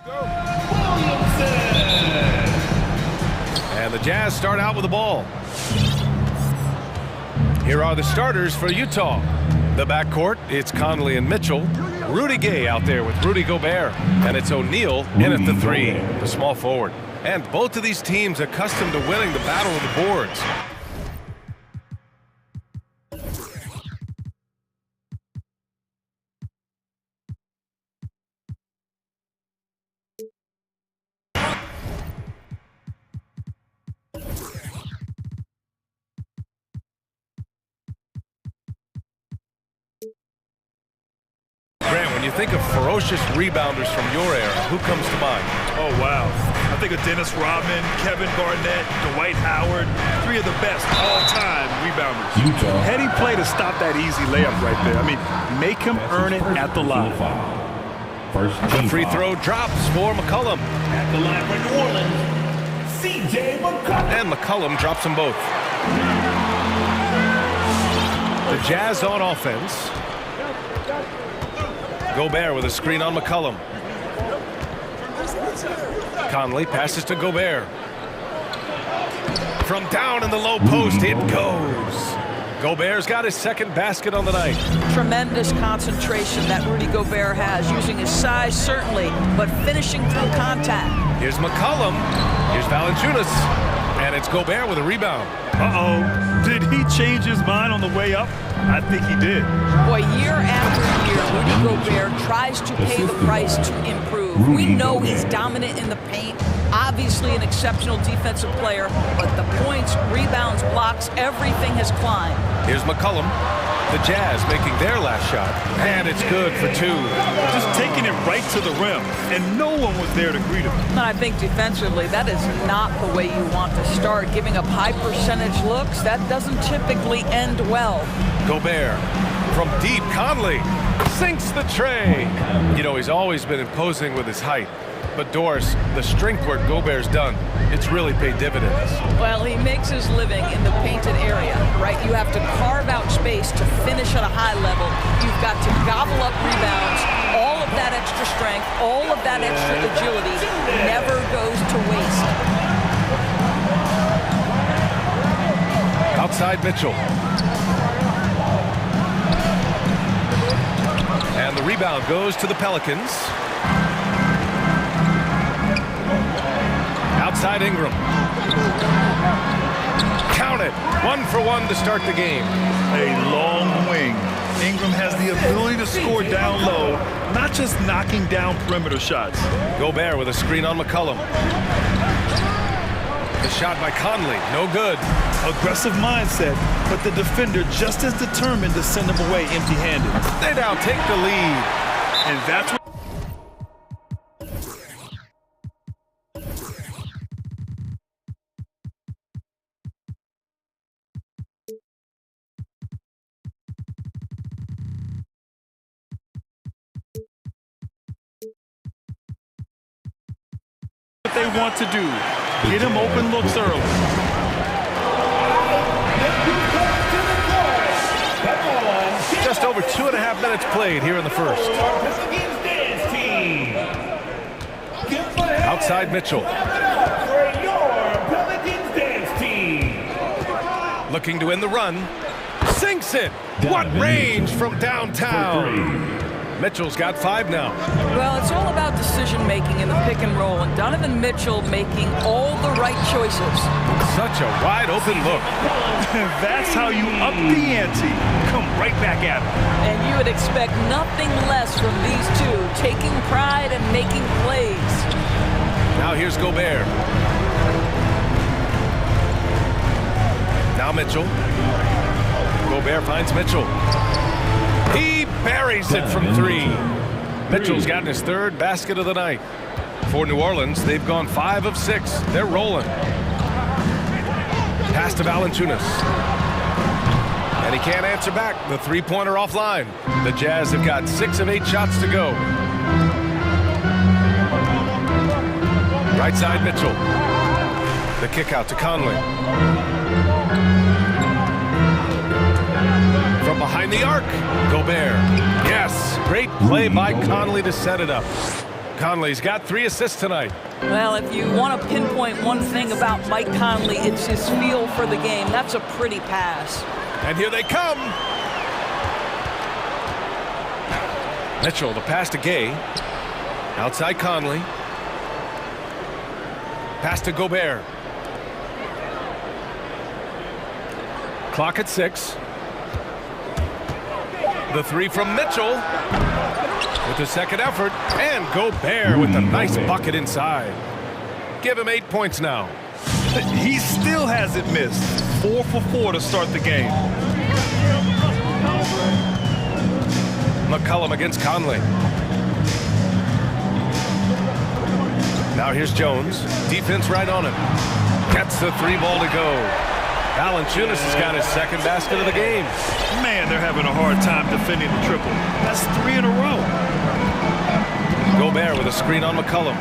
And the Jazz start out with the ball. Here are the starters for Utah. The backcourt, it's Conley and Mitchell. Rudy Gay out there with Rudy Gobert. And it's O'Neal in at the three, the small forward. And both of these teams accustomed to winning the battle of the boards. When you think of ferocious rebounders from your era, who comes to mind? Oh, wow. I think of Dennis Rodman, Kevin Garnett, Dwight Howard, three of the best all-time rebounders. Utah. Heady play to stop that easy layup right there. I mean, make him earn it at the line. The free throw drops for McCollum. At the line for New Orleans, C.J. McCollum. And McCollum drops them both. The Jazz on offense. Gobert with a screen on McCollum. Conley passes to Gobert. From down in the low post, it goes. Gobert's got his second basket on the night. Tremendous concentration that Rudy Gobert has, using his size, certainly, but finishing through contact. Here's McCollum. Here's Valanciunas. And it's Gobert with a rebound. Uh-oh. Did he change his mind on the way up? I think he did. Boy, year after year, Rudy Gobert tries to pay the price to improve. We know he's dominant in the paint, obviously an exceptional defensive player, but the points, rebounds, blocks, everything has climbed. Here's McCollum. The Jazz making their last shot, and it's good for two. Just taking it right to the rim, and no one was there to greet him. And I think defensively, that is not the way you want to start. Giving up high percentage looks, that doesn't typically end well. Gobert from deep. Conley sinks the tray. You know, he's always been imposing with his height. But Doris, the strength work Gobert's done, it's really paid dividends. Well, he makes his living in the painted area, right? You have to carve out space to finish at a high level. You've got to gobble up rebounds. All of that extra strength, all of that extra agility never goes to waste. Outside Mitchell. And the rebound goes to the Pelicans. Outside Ingram. Count it. 1 for 1 to start the game. A long wing. Ingram has the ability to score down low, not just knocking down perimeter shots. Gobert with a screen on McCollum. The shot by Conley, no good. Aggressive mindset, but the defender just as determined to send him away empty-handed. They now take the lead. And that's what they want to do. Get him open looks early. Just over 2.5 minutes played here in the first. Outside Mitchell. Looking to end the run. Sinks it. What range from downtown. Mitchell's got 5 now. Well, it's all about decision-making in the pick and roll, and Donovan Mitchell making all the right choices. Such a wide-open look. That's how you up the ante. Come right back at him. And you would expect nothing less from these two, taking pride and making plays. Now here's Gobert. Now Mitchell. Gobert finds Mitchell. He buries it from 3. Mitchell's gotten his 3rd basket of the night. For New Orleans, they've gone 5 of 6. They're rolling. Pass to Valanciunas. And he can't answer back. The 3-pointer offline. The Jazz have got 6 of 8 shots to go. Right side Mitchell. The kick out to Conley. From behind the arc, Gobert. Yes, great play by Conley to set it up. Conley's got 3 assists tonight. Well, if you want to pinpoint one thing about Mike Conley, it's his feel for the game. That's a pretty pass. And here they come. Mitchell, the pass to Gay. Outside Conley. Pass to Gobert. Clock at 6. The 3 from Mitchell. With the second effort. And Gobert with a nice bucket inside. Give him 8 points now. He still hasn't missed. 4 for 4 to start the game. McCollum against Conley. Now here's Jones. Defense right on him. Gets the 3 ball to go. Valanciunas has got his second basket of the game. Man, they're having a hard time defending the triple. That's 3 in a row. Gobert with a screen on McCollum.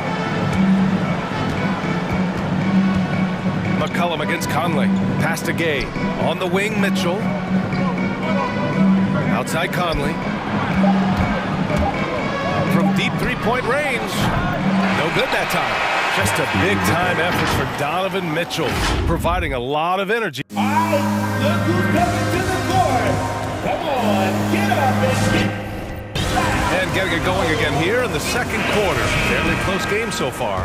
McCollum against Conley. Pass to Gay. On the wing, Mitchell. Outside Conley. From deep three-point range. No good that time. Just a big-time effort for Donovan Mitchell, providing a lot of energy. All right, look who's coming to the court. Come on, get up and get And getting it going again here in the second quarter. Fairly close game so far.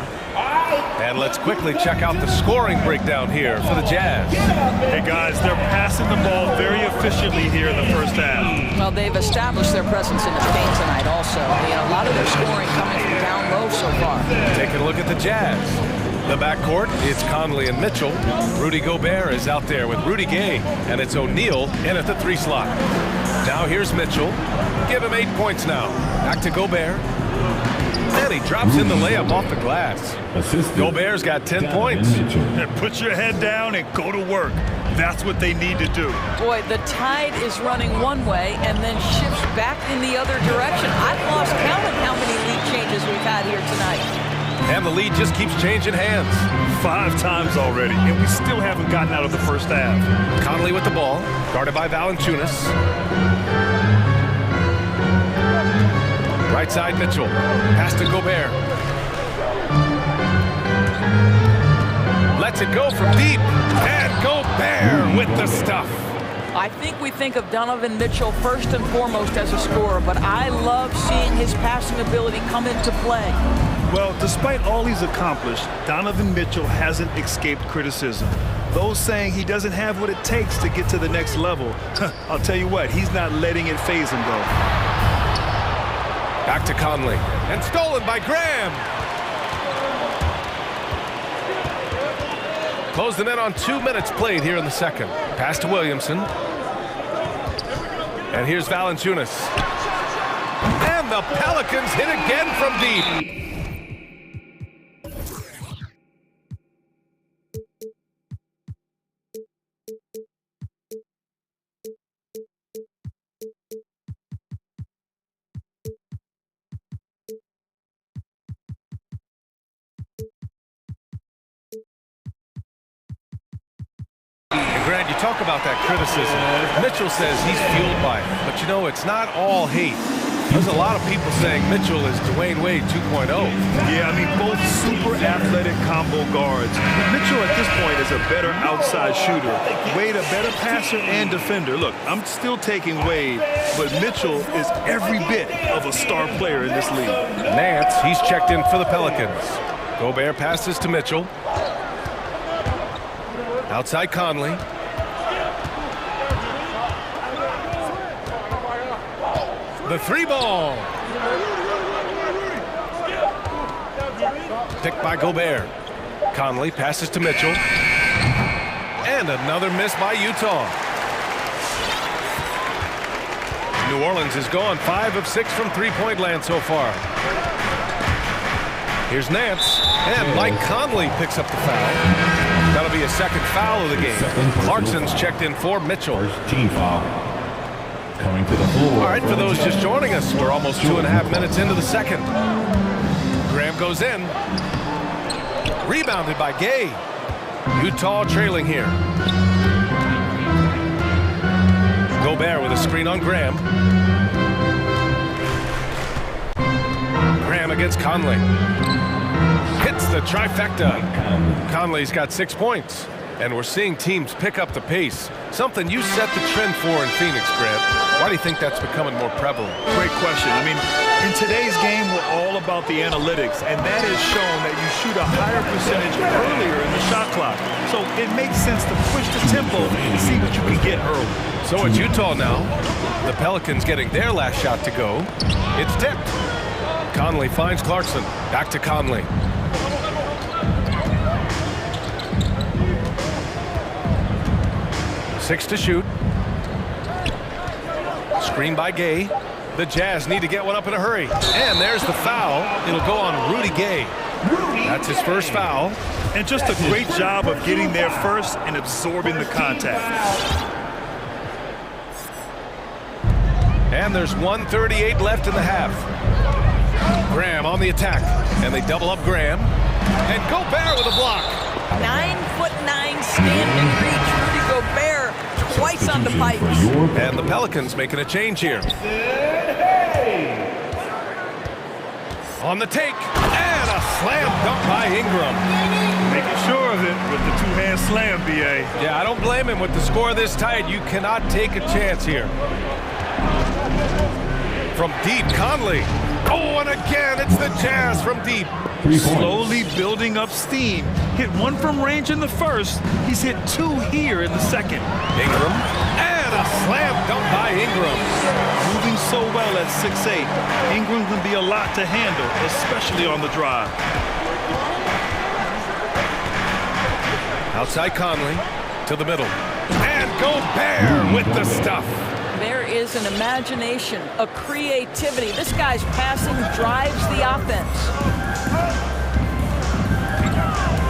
And let's quickly check out the scoring breakdown here for the Jazz. Hey guys, they're passing the ball very efficiently here in the first half. Well, they've established their presence in the paint tonight also. A lot of their scoring coming from down low so far. Taking a look at the Jazz. The backcourt, it's Conley and Mitchell. Rudy Gobert is out there with Rudy Gay. And it's O'Neal in at the 3 slot. Now here's Mitchell. Give him 8 points now. Back to Gobert. And he drops in the layup off the glass. Gobert's got 10 points. And put your head down and go to work. That's what they need to do. Boy, the tide is running one way and then shifts back in the other direction. I've lost count of how many lead changes we've had here tonight. And the lead just keeps changing hands. 5 times already, and we still haven't gotten out of the first half. Conley with the ball, guarded by Valanciunas. Right side Mitchell, pass to Gobert. Lets it go from deep, and Gobert with the stuff. I think we think of Donovan Mitchell first and foremost as a scorer, but I love seeing his passing ability come into play. Well, despite all he's accomplished, Donovan Mitchell hasn't escaped criticism. Those saying he doesn't have what it takes to get to the next level, I'll tell you what, he's not letting it faze him, though. Back to Conley, and stolen by Graham. Close them in on 2 minutes played here in the second. Pass to Williamson. And here's Valanciunas. And the Pelicans hit again from deep. Grant, you talk about that criticism. Mitchell says he's fueled by it. But you know, it's not all hate. There's a lot of people saying Mitchell is Dwayne Wade 2.0. Yeah, I mean, both super athletic combo guards. Mitchell at this point is a better outside shooter. Wade a better passer and defender. Look, I'm still taking Wade, but Mitchell is every bit of a star player in this league. Nance, he's checked in for the Pelicans. Gobert passes to Mitchell. Outside Conley. The 3 ball. Picked by Gobert. Conley passes to Mitchell. And another miss by Utah. New Orleans is gone 5 of 6 from three-point land so far. Here's Nance. And Mike Conley picks up the foul. That'll be a second foul of the game. Clarkson's checked in for Mitchell. First team foul. Coming to the floor. All right, for those just joining us, we're almost 2.5 minutes into the second. Graham goes in. Rebounded by Gay. Utah trailing here. Gobert with a screen on Graham. Graham again. against Conley. Hits the trifecta. Conley's got 6 points. And we're seeing teams pick up the pace. Something you set the trend for in Phoenix, Grant. Why do you think that's becoming more prevalent? Great question. I mean, in today's game, we're all about the analytics, and that has shown that you shoot a higher percentage earlier in the shot clock. So it makes sense to push the tempo and see what you can get early. So it's Utah now. The Pelicans getting their last shot to go. It's tipped. Conley finds Clarkson. Back to Conley. Six to shoot. Screen by Gay. The Jazz need to get one up in a hurry. And there's the foul. It'll go on Rudy Gay. That's his first foul. And just a great job of getting there first and absorbing the contact. And there's 1:38 left in the half. Graham on the attack. And they double up Graham. And Gobert with a block. 9'9" standing reach. Rudy Gobert twice on the pipes. And the Pelicans making a change here. On the take. And a slam dunk by Ingram. Making sure of it with the two-hand slam, B.A. Yeah, I don't blame him. With the score this tight, you cannot take a chance here. From deep, Conley. Oh, and again, it's the Jazz from deep. Slowly building up steam. Hit one from range in the first. He's hit two here in the second. Ingram. And a slam dunk by Ingram. Moving so well at 6'8". Ingram can be a lot to handle, especially on the drive. Outside Conley to the middle. And Gobert with the stuff. There is an imagination, a creativity. This guy's passing drives the offense.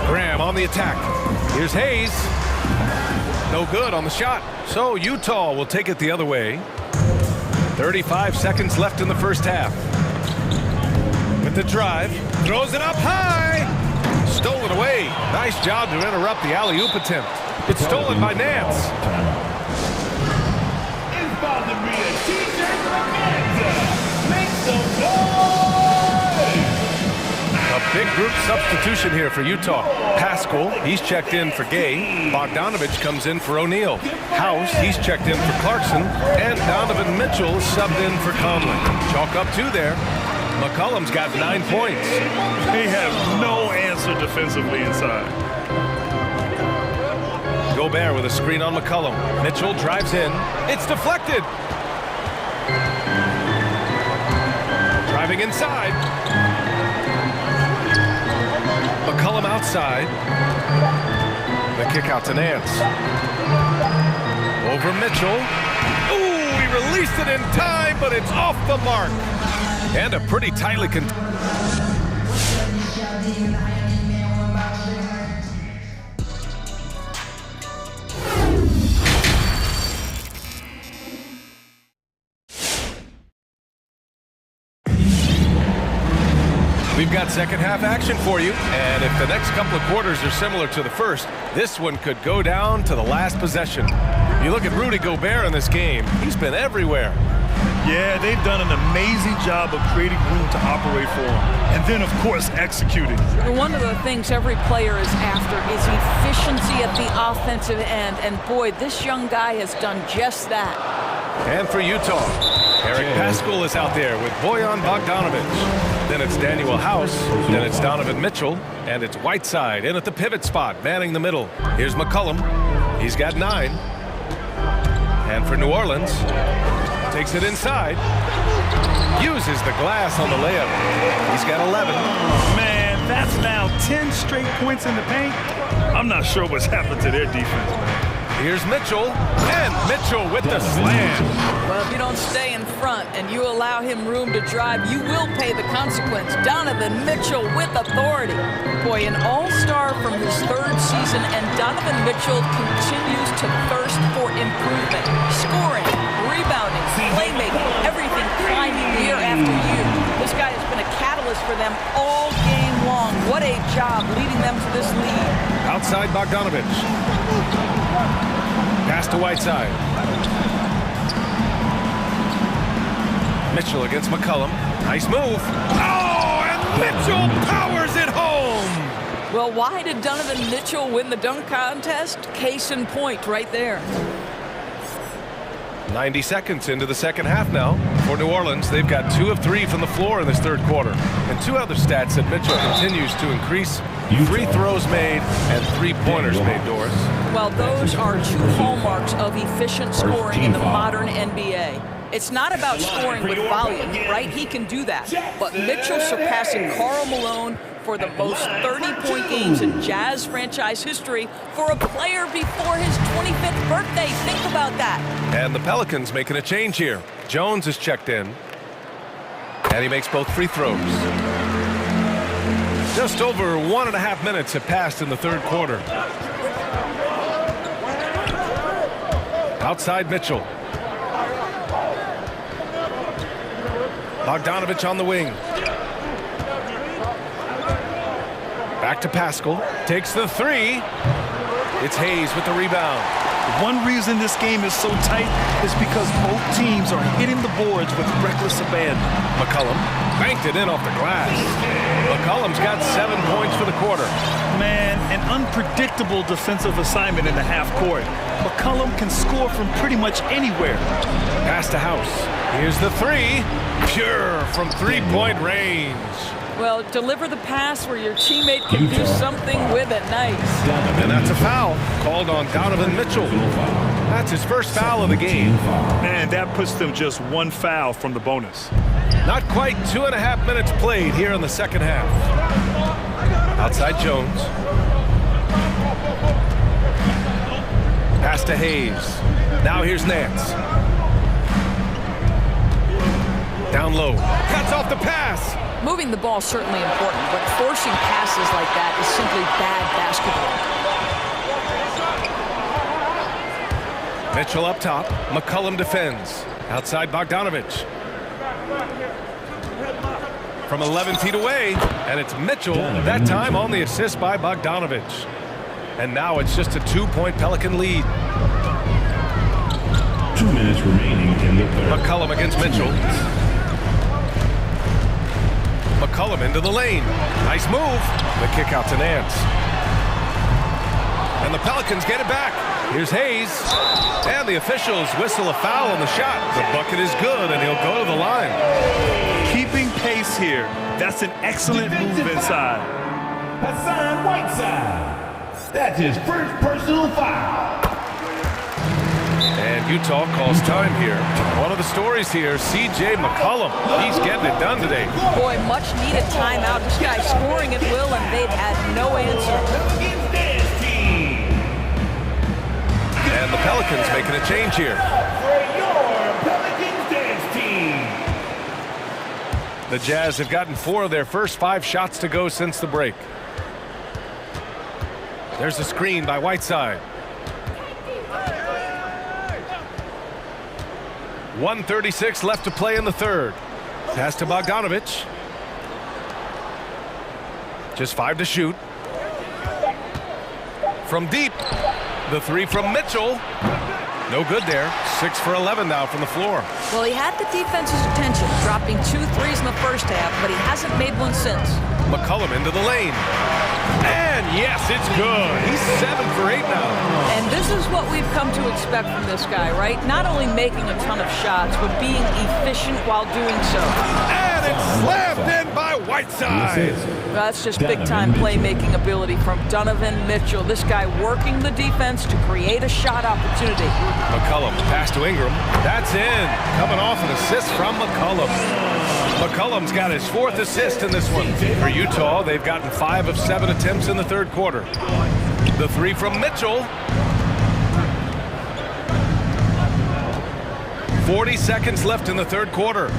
Graham on the attack. Here's Hayes. No good on the shot. So Utah will take it the other way. 35 seconds left in the first half. With the drive. Throws it up high. Stolen away. Nice job to interrupt the alley-oop attempt. It's stolen by Nance. It's about to be a T-shirt bonanza. Make some noise! A big group substitution here for Utah. Pascal, he's checked in for Gay. Bogdanovich comes in for O'Neal. House, he's checked in for Clarkson. And Donovan Mitchell subbed in for Conley. Chalk up two there. McCollum's got 9 points. They have no answer defensively inside. Gobert with a screen on McCollum. Mitchell drives in. It's deflected. Driving inside. McCollum outside. The kick out to Nance. Over Mitchell. Ooh, he released it in time, but it's off the mark. And a pretty tightly We've got second half action for you, and if the next couple of quarters are similar to the first, this one could go down to the last possession. You look at Rudy Gobert in this game, he's been everywhere. Yeah, they've done an amazing job of creating room to operate for him. And then, of course, executing. One of the things every player is after is efficiency at the offensive end. And boy, this young guy has done just that. And for Utah, Eric Pascal is out there with Bojan Bogdanovich. Then it's Daniel House. Then it's Donovan Mitchell. And it's Whiteside in at the pivot spot, manning the middle. Here's McCollum. He's got 9. And for New Orleans, takes it inside. Uses the glass on the layup. He's got 11. Man, that's now 10 straight points in the paint. I'm not sure what's happened to their defense, man. Here's Mitchell, and Mitchell with the slam. Well, if you don't stay in front and you allow him room to drive, you will pay the consequence. Donovan Mitchell with authority. Boy, an all-star from his 3rd season, and Donovan Mitchell continues to thirst for improvement. Scoring, rebounding, playmaking, everything climbing year after year. This guy has been a catalyst for them all game long. What a job leading them to this lead. Outside Bogdanovich. Pass to Whiteside. Mitchell against McCollum. Nice move. Oh, and Mitchell powers it home! Well, why did Donovan Mitchell win the dunk contest? Case in point right there. 90 seconds into the second half now. For New Orleans, they've got 2 of 3 from the floor in this third quarter. And 2 other stats that Mitchell continues to increase: free throws made and 3-pointers made, Doris. Well, those are 2 hallmarks of efficient scoring in the modern NBA. It's not about scoring with volume, right? He can do that. But Mitchell surpassing Karl Malone for the most 30-point games in Jazz franchise history for a player before his 25th birthday. Think about that. And the Pelicans making a change here. Jones is checked in. And he makes both free throws. Just over 1.5 minutes have passed in the third quarter. Outside Mitchell. Bogdanovich on the wing. Back to Pascal. Takes the 3. It's Hayes with the rebound. One reason this game is so tight is because both teams are hitting the boards with reckless abandon. McCollum banked it in off the glass. McCollum's got 7 points for the quarter. Man, an unpredictable defensive assignment in the half court. McCollum can score from pretty much anywhere. Pass to House. Here's the 3. Pure from 3-point range. Well, deliver the pass where your teammate can do something with it. Nice. And that's a foul called on Donovan Mitchell. That's his first foul of the game. And that puts them just 1 foul from the bonus. Not quite 2.5 minutes played here in the second half. Outside Jones. Pass to Hayes. Now here's Nance. Down low. Cuts off the pass. Moving the ball is certainly important, but forcing passes like that is simply bad basketball. Mitchell up top. McCollum defends. Outside Bogdanovich. From 11 feet away, and it's Mitchell, that time on the assist by Bogdanovich. And now it's just a 2-point Pelican lead. 2 minutes remaining in the third. McCollum against Mitchell. McCollum into the lane. Nice move. The kick out to Nance. And the Pelicans get it back. Here's Hayes. And the officials whistle a foul on the shot. The bucket is good, and he'll go to the line. Keeping pace here. That's an excellent move inside. Hassan Whiteside. That's his first personal foul. And Utah calls time here. One of the stories here, C.J. McCollum. He's getting it done today. Boy, much needed timeout. This guy scoring at will, and they've had no answer. And the Pelicans making a change here. For your Pelicans dance team. The Jazz have gotten 4 of their first 5 shots to go since the break. There's a screen by Whiteside. 1:36 left to play in the third. Pass to Bogdanovich. Just 5 to shoot. From deep. The 3 from Mitchell. No good there. 6 for 11 now from the floor. Well, he had the defense's attention, dropping 2 threes in the first half, but he hasn't made one since. McCollum into the lane. And yes, it's good. He's 7 for 8 now. And this is what we've come to expect from this guy, right? Not only making a ton of shots, but being efficient while doing so. And it's slammed in by Whiteside. That's just big-time playmaking ability from Donovan Mitchell. This guy working the defense to create a shot opportunity. McCollum, pass to Ingram. That's in. Coming off an assist from McCollum. McCollum's got his 4th assist in this one. For Utah, they've gotten 5 of 7 attempts in the third quarter. The 3 from Mitchell. 40 seconds left in the third quarter.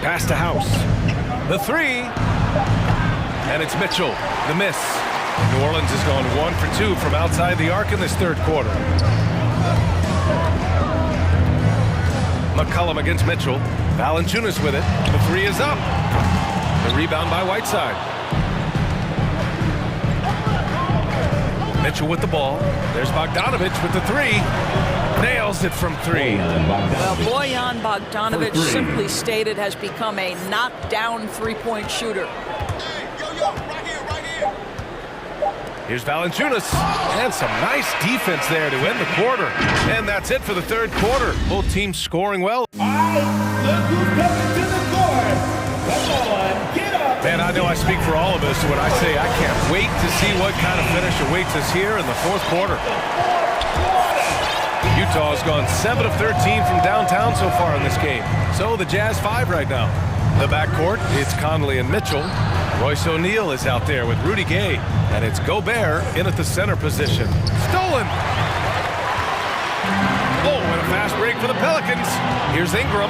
Pass to House. The 3. And it's Mitchell. The miss. New Orleans has gone 1 for 2 from outside the arc in this third quarter. McCollum against Mitchell. Valanciunas with it. The 3 is up. The rebound by Whiteside. Mitchell with the ball. There's Bogdanovic with the three. Nails it from three. Well, Bojan Bogdanovic, simply stated, has become a knockdown three-point shooter. Here's Valanciunas, and some nice defense there to end the quarter. And that's it for the third quarter. Both teams scoring well. All right, look who's coming to the court. Come on, get up. Man, I know I speak for all of us when I say I can't wait to see what kind of finish awaits us here in the fourth quarter. Utah's gone 7 of 13 from downtown so far in this game. So the Jazz 5 right now. The backcourt, it's Conley and Mitchell. Royce O'Neal is out there with Rudy Gay. And it's Gobert in at the center position. Stolen! Oh, and a fast break for the Pelicans. Here's Ingram.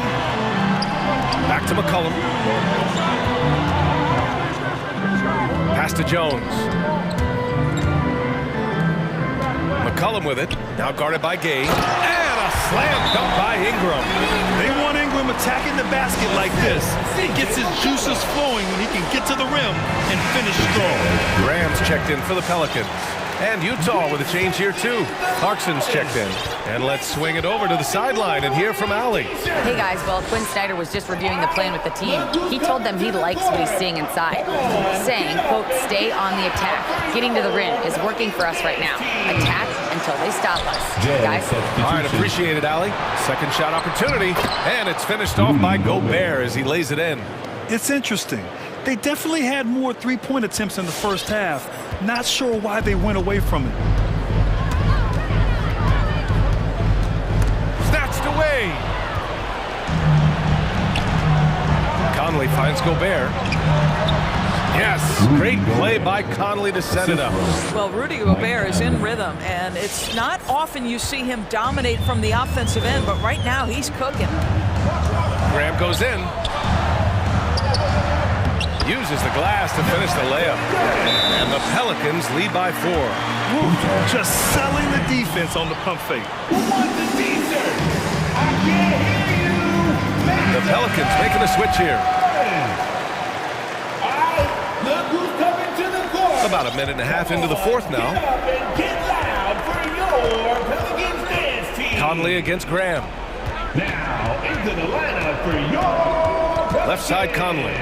Back to McCollum. Pass to Jones. McCollum with it. Now guarded by Gay. And a slam dunk by Ingram. They want Ingram attacking the basket like this. He gets his juices flowing when he can get to the rim and finish strong. Graham's checked in for the Pelicans. And Utah with a change here too. Clarkson's checked in. And let's swing it over to the sideline and hear from Allie. Hey guys, well, Quinn Snyder was just reviewing the plan with the team. He told them he likes what he's seeing inside, saying, quote, stay on the attack. Getting to the rim is working for us right now. Attack until they stop us. Guys? All right, appreciate it, Allie. Second shot opportunity. And it's finished off by Gobert as he lays it in. It's interesting. They definitely had more three-point attempts in the first half. Not sure why they went away from it. Snatched away. Conley finds Gobert. Yes, great play by Conley to set it up. Well, Rudy Gobert is in rhythm, and it's not often you see him dominate from the offensive end, but right now he's cooking. Graham goes in. Uses the glass to finish the layup. And the Pelicans lead by 4. Just selling the defense on the pump fake. Who wants the teaser? I can't hear you. The Pelicans making a switch here. All right, look who's coming to the court. About a minute and a half into the fourth now. Get up and get loud for your Pelicans dance team. Conley against Graham. Now into the lineup for your Left side Conley.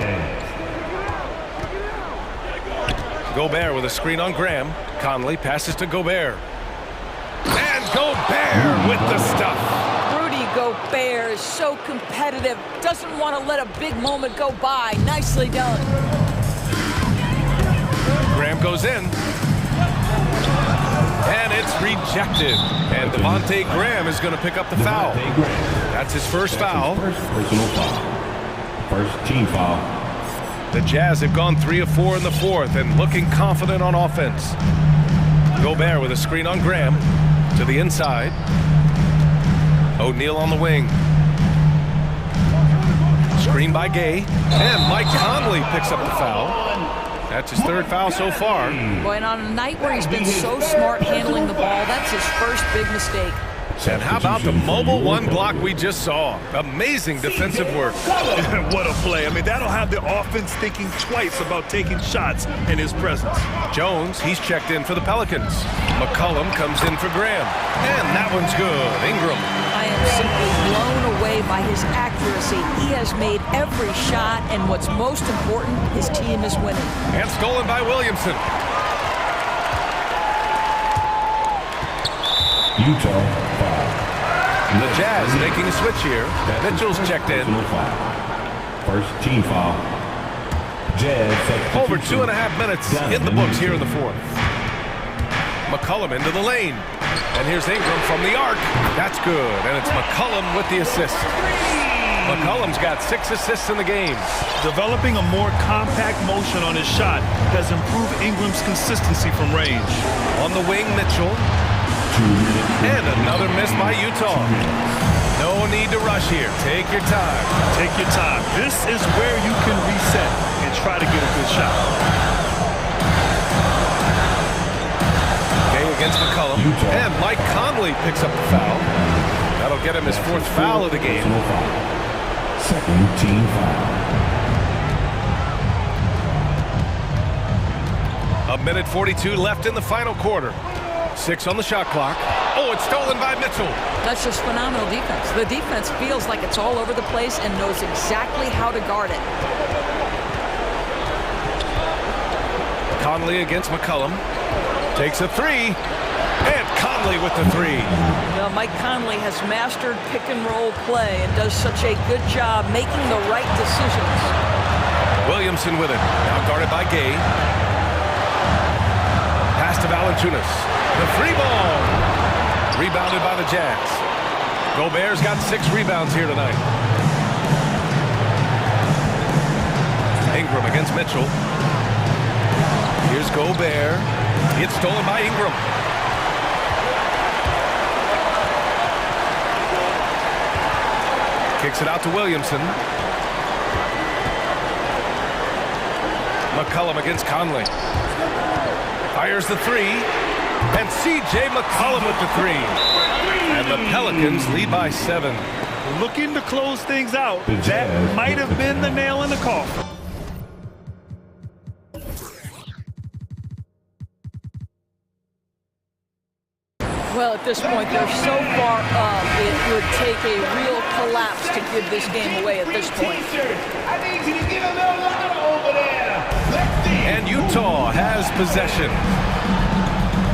Gobert with a screen on Graham. Conley passes to Gobert. And Gobert with the stuff. Rudy Gobert is so competitive. Doesn't want to let a big moment go by. Nicely done. Graham goes in. And it's rejected. And Devontae Graham is going to pick up the foul. That's his first foul. First personal foul. First team foul. The Jazz have gone 3 of 4 in the fourth and looking confident on offense. Gobert with a screen on Graham to the inside. O'Neal on the wing. Screen by Gay. And Mike Conley picks up the foul. That's his third foul so far. Boy, and on a night where he's been so smart handling the ball, that's his first big mistake. And how about the mobile one block we just saw? Amazing defensive work. What a play. I mean, that'll have the offense thinking twice about taking shots in his presence. Jones, he's checked in for the Pelicans. McCollum comes in for Graham. And that one's good. Ingram. I am simply blown away by his accuracy. He has made every shot, and what's most important, his team is winning. And stolen by Williamson. Utah. The Jazz making a switch here. Mitchell's checked in. First team foul. Jazz. Over 2.5 minutes in the books here in the fourth. McCollum into the lane. And here's Ingram from the arc. That's good. And it's McCollum with the assist. McCollum's got 6 assists in the game. Developing a more compact motion on his shot has improved Ingram's consistency from range. On the wing, Mitchell. And another miss by Utah. No need to rush here. Take your time. Take your time. This is where you can reset and try to get a good shot. Gay against McCollum. And Mike Conley picks up the foul. That'll get him his 4th foul of the game. Second team foul. A minute 42 left in the final quarter. 6 on the shot clock. Oh, it's stolen by Mitchell. That's just phenomenal defense. The defense feels like it's all over the place and knows exactly how to guard it. Conley against McCollum. Takes a three. And Conley with the three. Well, Mike Conley has mastered pick and roll play and does such a good job making the right decisions. Williamson with it. Now guarded by Gay. Pass to Valanciunas. The free ball. Rebounded by the Jazz. Gobert's got 6 rebounds here tonight. Ingram against Mitchell. Here's Gobert. It's stolen by Ingram. Kicks it out to Williamson. McCollum against Conley. Fires the three. And C.J. McCollum with the three. And the Pelicans lead by 7. Looking to close things out. That might have been the nail in the coffin. Well, at this point, they're so far up, it would take a real collapse to give this game away at this point. I need you to get a little louder over there. Let's see. And Utah has possession.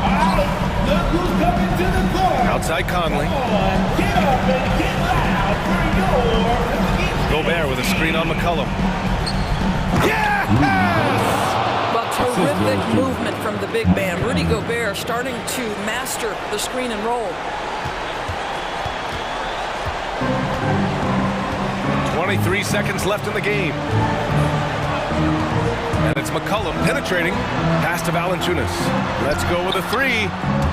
All right, look who's coming to the court. Outside Conley. Come on, get up and get loud for your... Gobert with a screen on McCollum. Yes! Well, terrific movement from the big man. Rudy Gobert starting to master the screen and roll. 23 seconds left in the game. And it's McCollum penetrating. Pass to Valanciunas. Let's go with a three.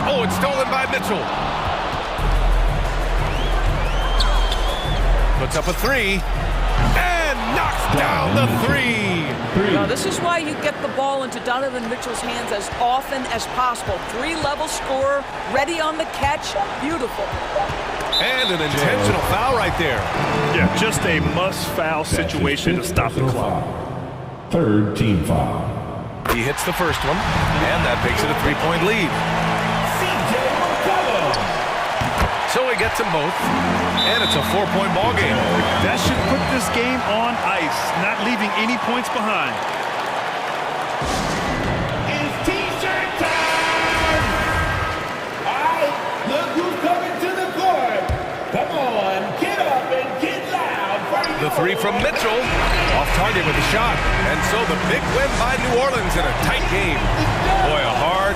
Oh, it's stolen by Mitchell. Puts up a three. And knocks down the three. Now, this is why you get the ball into Donovan Mitchell's hands as often as possible. 3-level scorer, ready on the catch. Beautiful. And an intentional foul right there. Yeah, just a must-foul situation to stop the clock. Third team foul. He hits the first one, and that makes it a 3-point lead. C.J. McCollum. So he gets them both, and it's a 4-point ball game. That should put this game on ice, not leaving any points behind. It's T-shirt time. All right, look who's coming to the court. Come on, get up and get loud for your... The three from Mitchell, off target with a shot. And so the big win by New Orleans in a tight game. Boy, a hard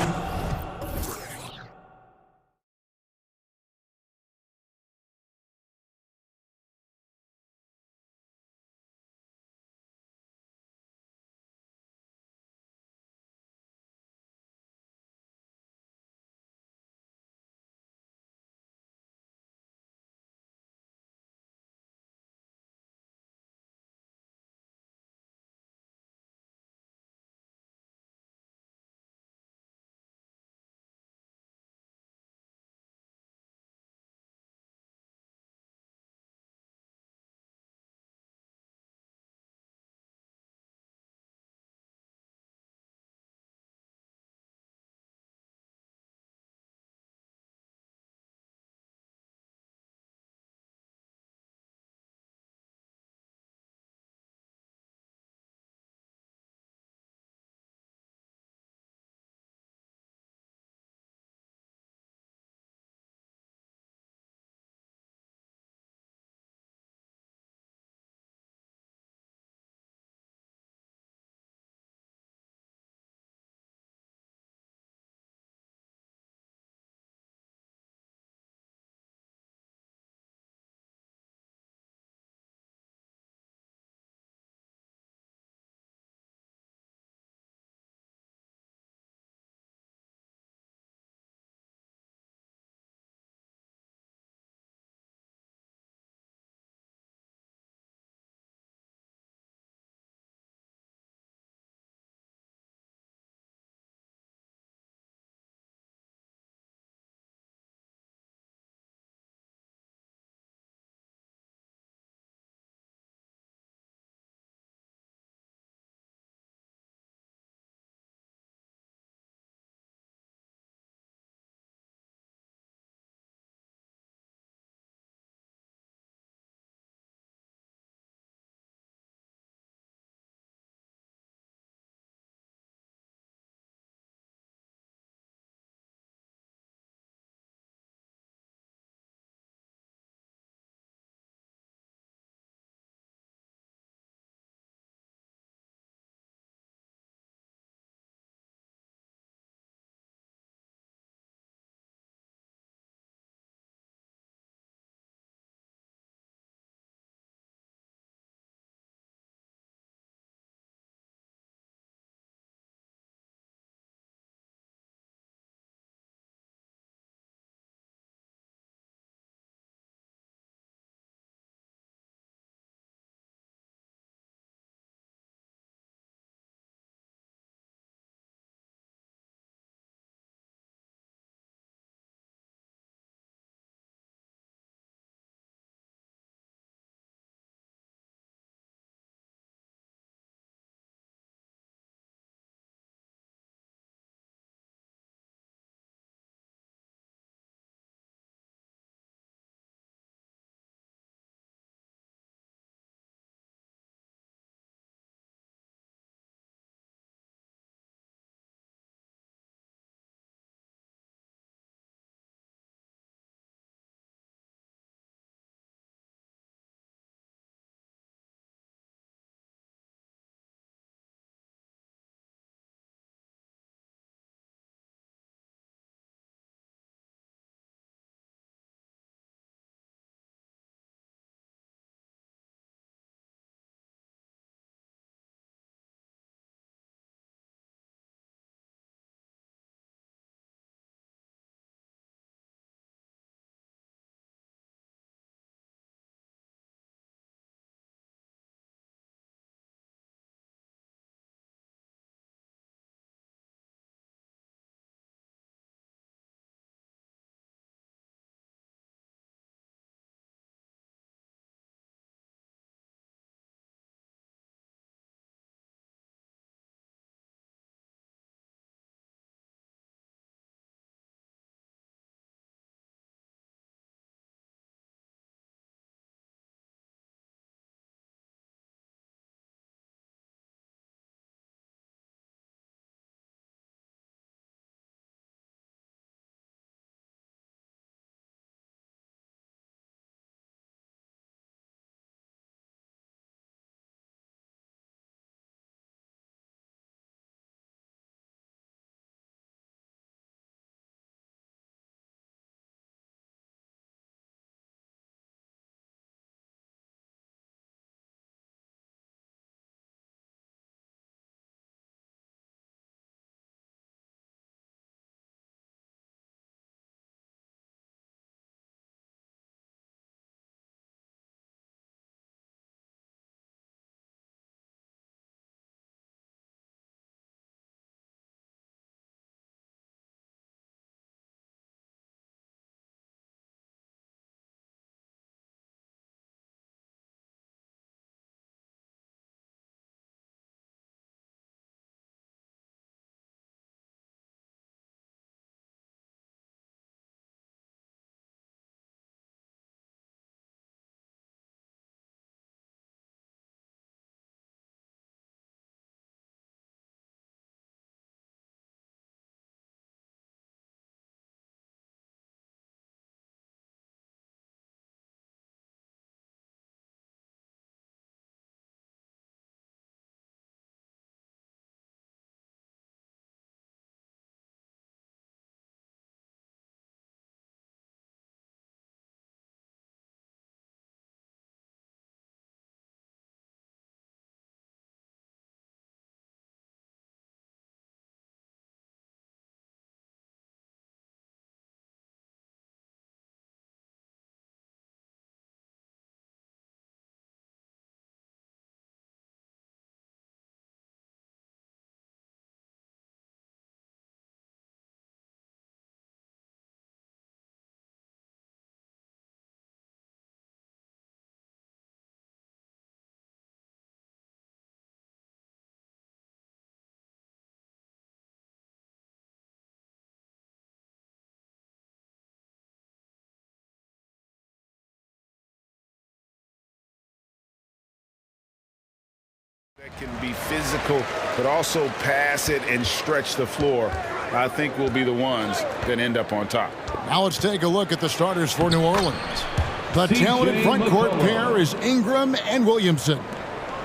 Can be physical, but also pass it and stretch the floor. I think will be the ones that end up on top. Now let's take a look at the starters for New Orleans. The talented front court pair is Ingram and Williamson.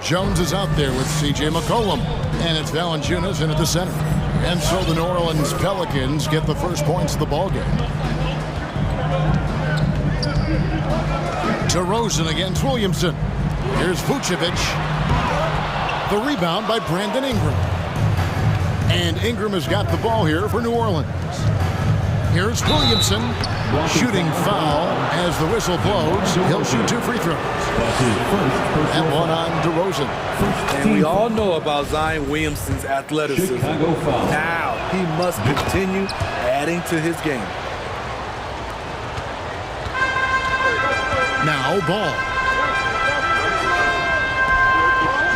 Jones is out there with C.J. McCollum, and it's Valanciunas in at the center. And so the New Orleans Pelicans get the first points of the ballgame. DeRozan against Williamson. Here's Vucevic. The rebound by Brandon Ingram. And Ingram has got the ball here for New Orleans. Here's Williamson. Shooting foul as the whistle blows. He'll shoot 2 free throws. And one on DeRozan. And we all know about Zion Williamson's athleticism. Now he must continue adding to his game. Now ball.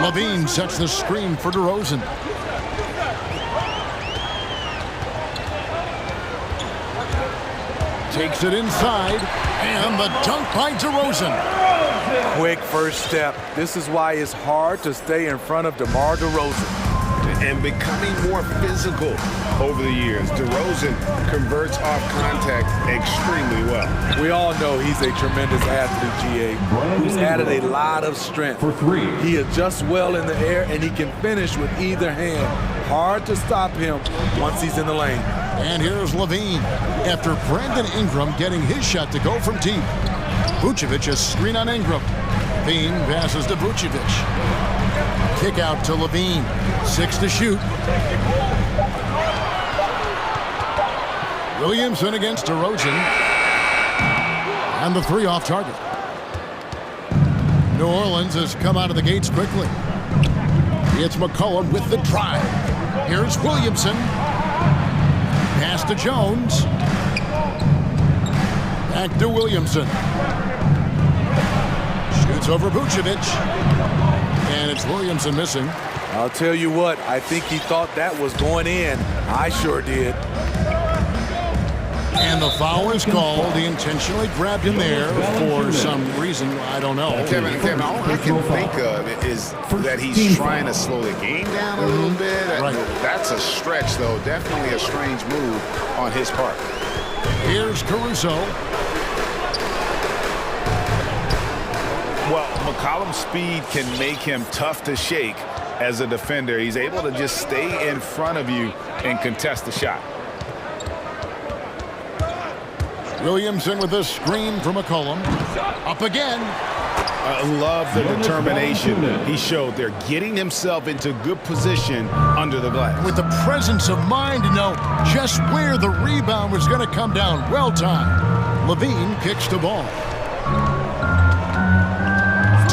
Levine sets the screen for DeRozan. Takes it inside, and the dunk by DeRozan. Quick first step. This is why it's hard to stay in front of DeMar DeRozan. And becoming more physical over the years. DeRozan converts off contact extremely well. We all know he's a tremendous athlete, GA, who's added a lot of strength. For 3. He adjusts well in the air, and he can finish with either hand. Hard to stop him once he's in the lane. And here's Levine after Brandon Ingram getting his shot to go from deep. Vucevic a screen on Ingram. Levine passes to Vucevic. Kick out to Levine. 6 to shoot. Williamson against DeRozan. And the 3 off target. New Orleans has come out of the gates quickly. It's McCollum with the drive. Here's Williamson. Pass to Jones. Back to Williamson. Shoots over Vucevic. And it's Williamson missing. I'll tell you what, I think he thought that was going in. I sure did. And the foul is called. He intentionally grabbed him there for some reason. I don't know. Kevin, all I can think of is that he's trying to slow the game down a little bit. Right. That's a stretch, though. Definitely a strange move on his part. Here's Caruso. Well, McCollum's speed can make him tough to shake as a defender. He's able to just stay in front of you and contest the shot. Williamson with a screen from McCollum. Up again. I love the determination he showed there, getting himself into good position under the glass. With the presence of mind to know just where the rebound was going to come down. Well timed. Levine kicks the ball.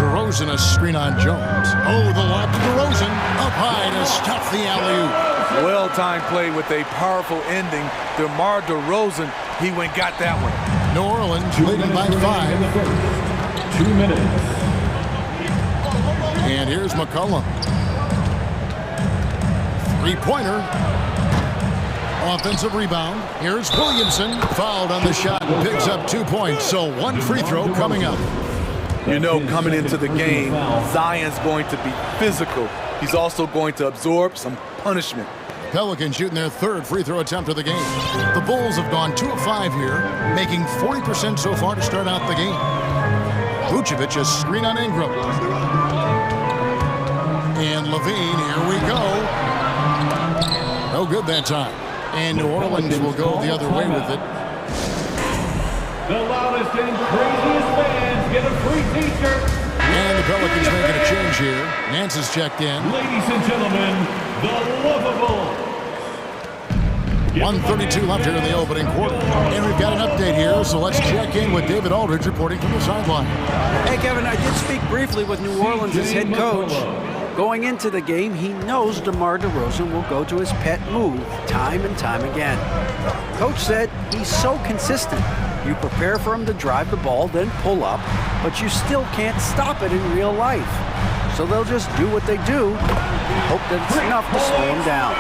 DeRozan a screen on Jones. Oh, the lob to DeRozan. Up high to stuff the alley-oop. Well-timed play with a powerful ending. DeMar DeRozan, he went got that one. New Orleans leading by 5. 2 minutes. And here's McCollum. 3-pointer. Offensive rebound. Here's Williamson. Fouled on the shot. Picks up 2 points. So 1 free throw coming up. You know, coming into the game, Zion's going to be physical. He's also going to absorb some punishment. Pelicans shooting their 3rd free throw attempt of the game. The Bulls have gone 2 of 5 here, making 40% so far to start out the game. Vucevic a screen on Ingram. And Levine, here we go. No good that time. And New Orleans will go the other way with it. The loudest and craziest fans get a free t-shirt. And the Pelicans making a change here. Nance is checked in. Ladies and gentlemen, the lovable. 1:32 left here in the opening quarter. And we've got an update here, so let's check in with David Aldridge reporting from the sideline. Hey, Kevin, I did speak briefly with New Orleans' head coach. Going into the game, he knows DeMar DeRozan will go to his pet move time and time again. Coach said he's so consistent. You prepare for him to drive the ball, then pull up, but you still can't stop it in real life. So they'll just do what they do, hope that it's enough to slow him down.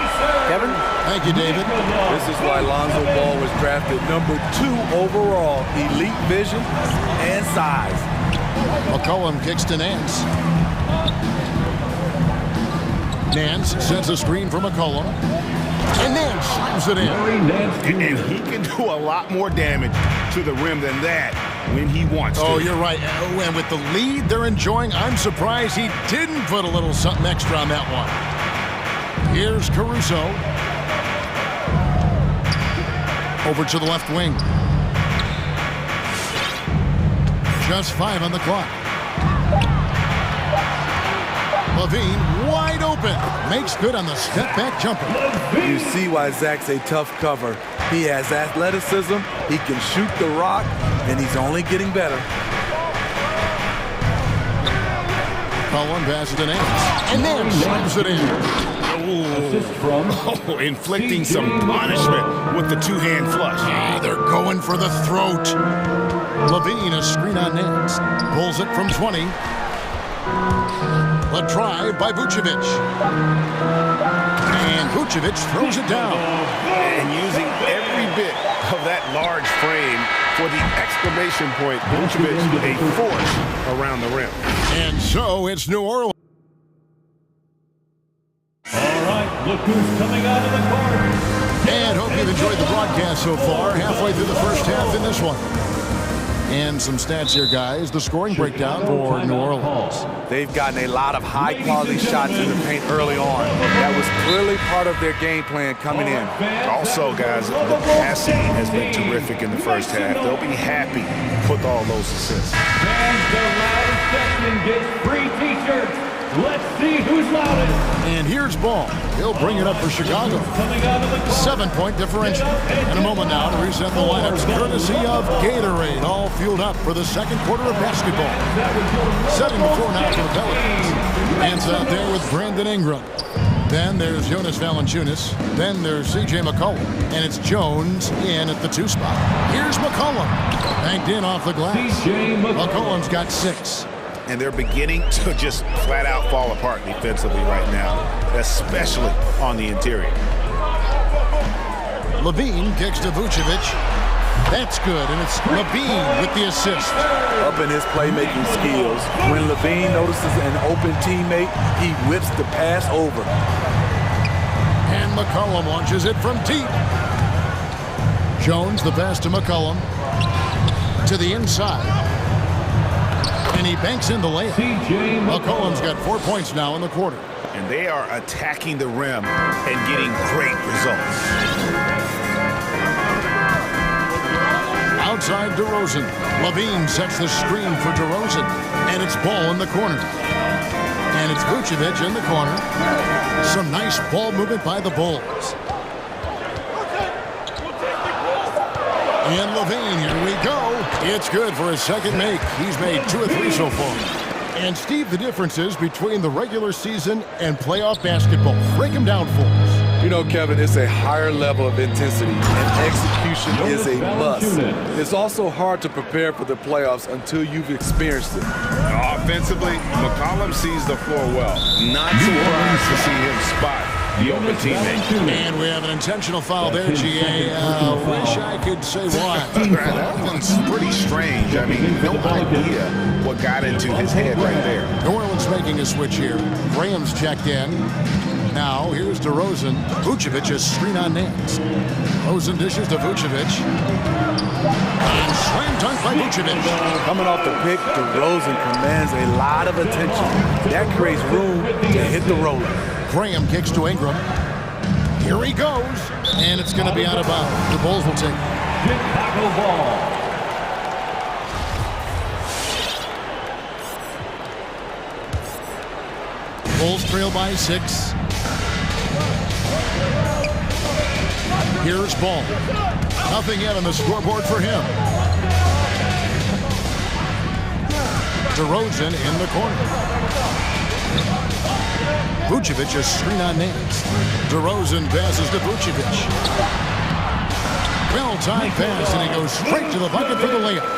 Kevin? Thank you, David. This is why Lonzo Ball was drafted number 2 overall. Elite vision and size. McCollum kicks to Nance. Nance sets a screen for McCollum. And Nance slams it in. And he can do a lot more damage to the rim than that when he wants to. Oh, you're right. And with the lead they're enjoying, I'm surprised he didn't put a little something extra on that one. Here's Caruso. Over to the left wing. Just 5 on the clock. Levine wide open. Makes good on the step-back jumper. You see why Zach's a tough cover. He has athleticism, he can shoot the rock, and he's only getting better. Cullen passes to Nance. And then slams it in. Oh, inflicting some punishment with the two-hand flush. They're going for the throat. Levine, a screen on Nance. Pulls it from 20. A drive by Vucevic. And Vucevic throws it down. And using every bit of that large frame for the exclamation point, Vucevic a force around the rim. And so it's New Orleans. All right, look who's coming out of the court. And hope you've enjoyed the broadcast so far. Halfway through the first half in this one. And some stats here, guys. The scoring breakdown for New Orleans. They've gotten a lot of high-quality shots in the paint early on. That was clearly part of their game plan coming in. Also, guys, the passing has been terrific in the first half. They'll be happy with all those assists. And the loudest section gets free T-shirts. Let's see who's loudest. And here's Ball. He'll bring it up for Chicago. 7-point differential. In a moment now to reset the lineups courtesy of Gatorade. All fueled up for the second quarter of basketball. Setting the floor now for the Pelicans. Nance out there with Brandon Ingram. Then there's Jonas Valanciunas. Then there's C.J. McCollum. And it's Jones in at the 2 spot. Here's McCollum. Banked in off the glass. McCollum's got 6. And they're beginning to just flat out fall apart defensively right now, especially on the interior. Levine kicks to Vucevic. That's good, and it's Levine with the assist. Up in his playmaking skills, when Levine notices an open teammate, he whips the pass over. And McCollum launches it from deep. Jones, the pass to McCollum. To the inside. And he banks in the layup. McCollum's got 4 points now in the quarter. And they are attacking the rim and getting great results. Outside DeRozan. Levine sets the screen for DeRozan. And it's Ball in the corner. And it's Vucevic in the corner. Some nice ball movement by the Bulls. And Levine, here we go. It's good for his second make. He's made 2 or 3 so far. And Steve, the differences between the regular season and playoff basketball. Break them down for us. You know, Kevin, it's a higher level of intensity, and execution is a must. It's also hard to prepare for the playoffs until you've experienced it. Offensively, McCollum sees the floor well. Not surprised to see him spot the open teammate. And we have an intentional foul there, GA. Wish I could say why. That one's pretty strange. I mean, no idea what got into his head right there. New Orleans making a switch here. Graham's checked in. Now, here's DeRozan. Vucevic is screen on Nance. DeRozan dishes to Vucevic. And slam dunk by Vucevic. Coming off the pick, DeRozan commands a lot of attention. That creates room to hit the roller. Graham kicks to Ingram. Here he goes. And it's going to be out of bounds. The Bulls will take it. Chicago ball. Bulls trail by 6. Here's Ball. Nothing yet on the scoreboard for him. DeRozan in the corner. Vucevic is screen on Nance. DeRozan passes to Vucevic. Well-timed pass, and he goes straight to the bucket for the layup.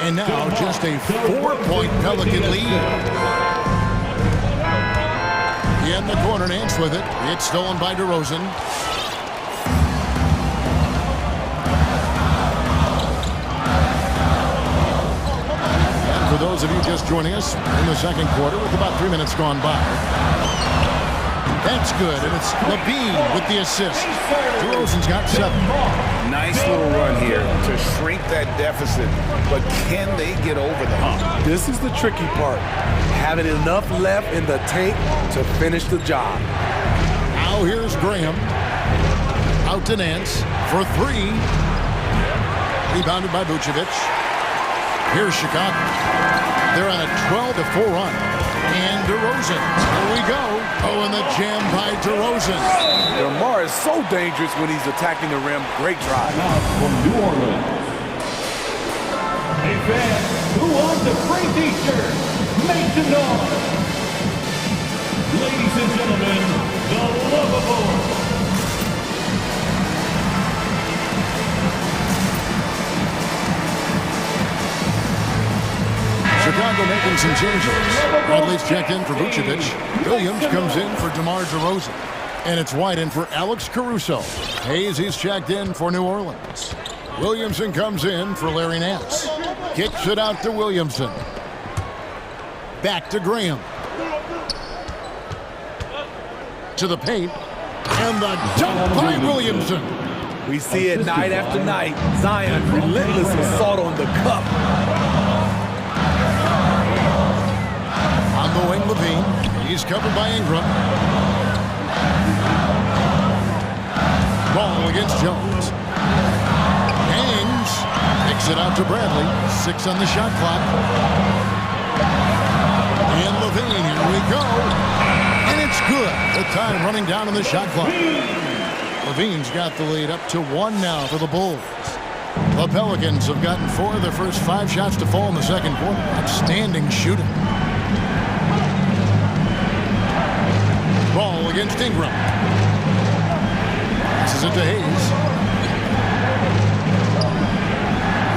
And now just a 4-point Pelican lead. In the corner, Nance with it. It's stolen by DeRozan. For those of you just joining us in the second quarter with about 3 minutes gone by. That's good, and it's Levine with the assist. DeRozan's got 7. Nice little run here to shrink that deficit, but can they get over the hump? This is the tricky part. Having enough left in the tank to finish the job. Now here's Graham. Out to Nance for 3. Rebounded by Vucevic. Here's Chicago. They're on a 12-4 run. And DeRozan. Here we go. Oh, and the jam by DeRozan. DeMar is so dangerous when he's attacking the rim. Great drive. Now from New Orleans. Hey fans, who wants a free t-shirt? Make some noise. Ladies and gentlemen, the lovable. Chicago making some changes. Bradley's checked in for Vucevic. Williams comes in for DeMar DeRozan. And it's White in for Alex Caruso. Hayes, he's checked in for New Orleans. Williamson comes in for Larry Nance. Kicks it out to Williamson. Back to Graham. To the paint. And the dunk by Williamson. We see it night after night. Zion, relentless assault on the cup. On the wing, Levine. He's covered by Ingram. Ball against Jones. Hangs. Kicks it out to Bradley. 6 on the shot clock. And Levine, here we go. And it's good. The time running down on the shot clock. Levine's got the lead up to 1 now for the Bulls. The Pelicans have gotten 4 of their first 5 shots to fall in the second quarter. Outstanding shooting. Ball against Ingram. Passes it to Hayes.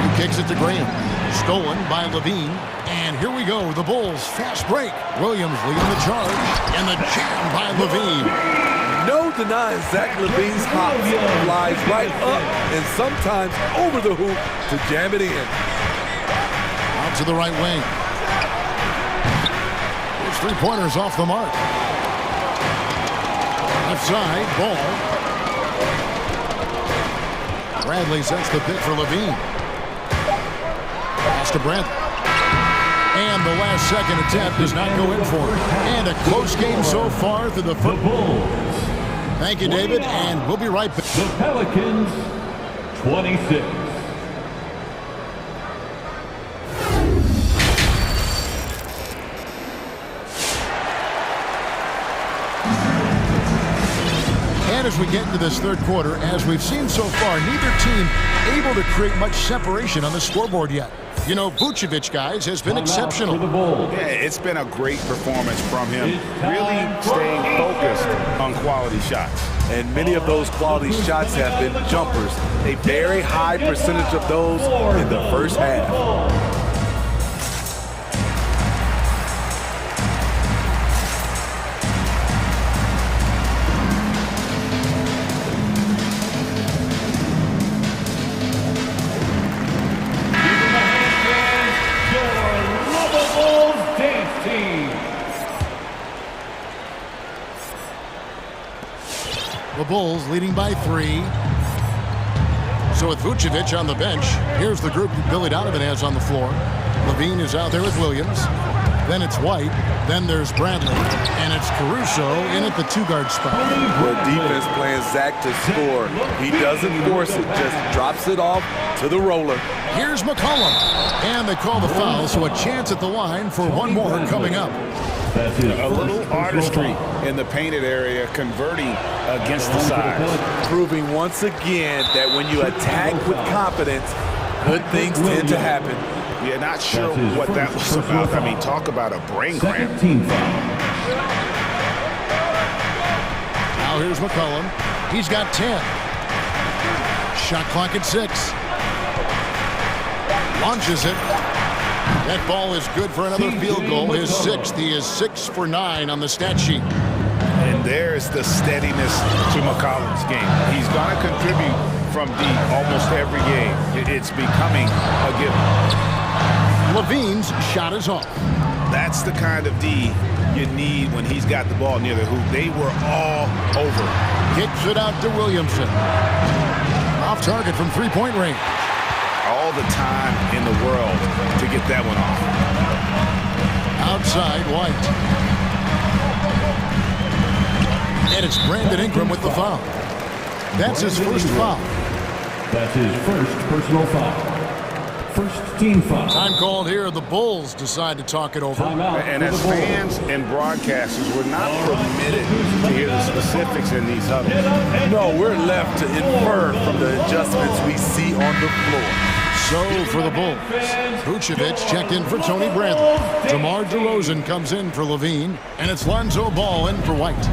He kicks it to Graham. Stolen by Levine. And here we go. The Bulls fast break. Williams leading the charge. And the jam by Levine. No denying Zach Levine's hops. Flies right up and sometimes over the hoop to jam it in. Out to the right wing. There's 3-pointers off the mark. Left side, ball. Bradley sets the pick for Levine. Pass to Bradley. And the last second attempt does not go in for it. And a close game so far through the football. Thank you, David, and we'll be right back. The Pelicans, 26. And as we get into this third quarter, as we've seen so far, neither team able to create much separation on the scoreboard yet. You know, Vucevic, guys, has been exceptional. Yeah, it's been a great performance from him. Really staying focused on quality shots. And many of those quality shots have been jumpers. A very high percentage of those in the first half. The Bulls leading by 3. So with Vucevic on the bench, here's the group Billy Donovan has on the floor. Levine is out there with Williams. Then it's White. Then there's Bradley. And it's Caruso in at the 2-guard spot. Well, defense playing Zach to score. He doesn't force it, just drops it off to the roller. Here's McCollum. And they call the foul, so a chance at the line for one more coming up. A little artistry in the painted area, converting against the sides. Proving once again that when you attack with confidence, good things tend to happen. Yeah, not sure what that was about. I mean, talk about a brain cramp. Now here's McCollum. He's got 10. Shot clock at 6. Launches it. That ball is good for another field goal. His 6th. He is 6 for 9 on the stat sheet. And there's the steadiness to McCollum's game. He's going to contribute from deep almost every game. It's becoming a given. Levine's shot is off. That's the kind of D you need when he's got the ball near the hoop. They were all over. Kicks it out to Williamson. Off target from three-point range. All the time in the world to get that one off. Outside, White. And it's Brandon Ingram with the foul. That's his first foul. That's his first personal foul. First team foul. Time called here. The Bulls decide to talk it over. And as fans and broadcasters, we're not permitted to hear the specifics in these huddles. No, we're left to infer from the adjustments we see on the floor. So for the Bulls, Vucevic checked in for Tony Bradley. DeMar DeRozan comes in for Levine, and it's Lonzo Ball in for White.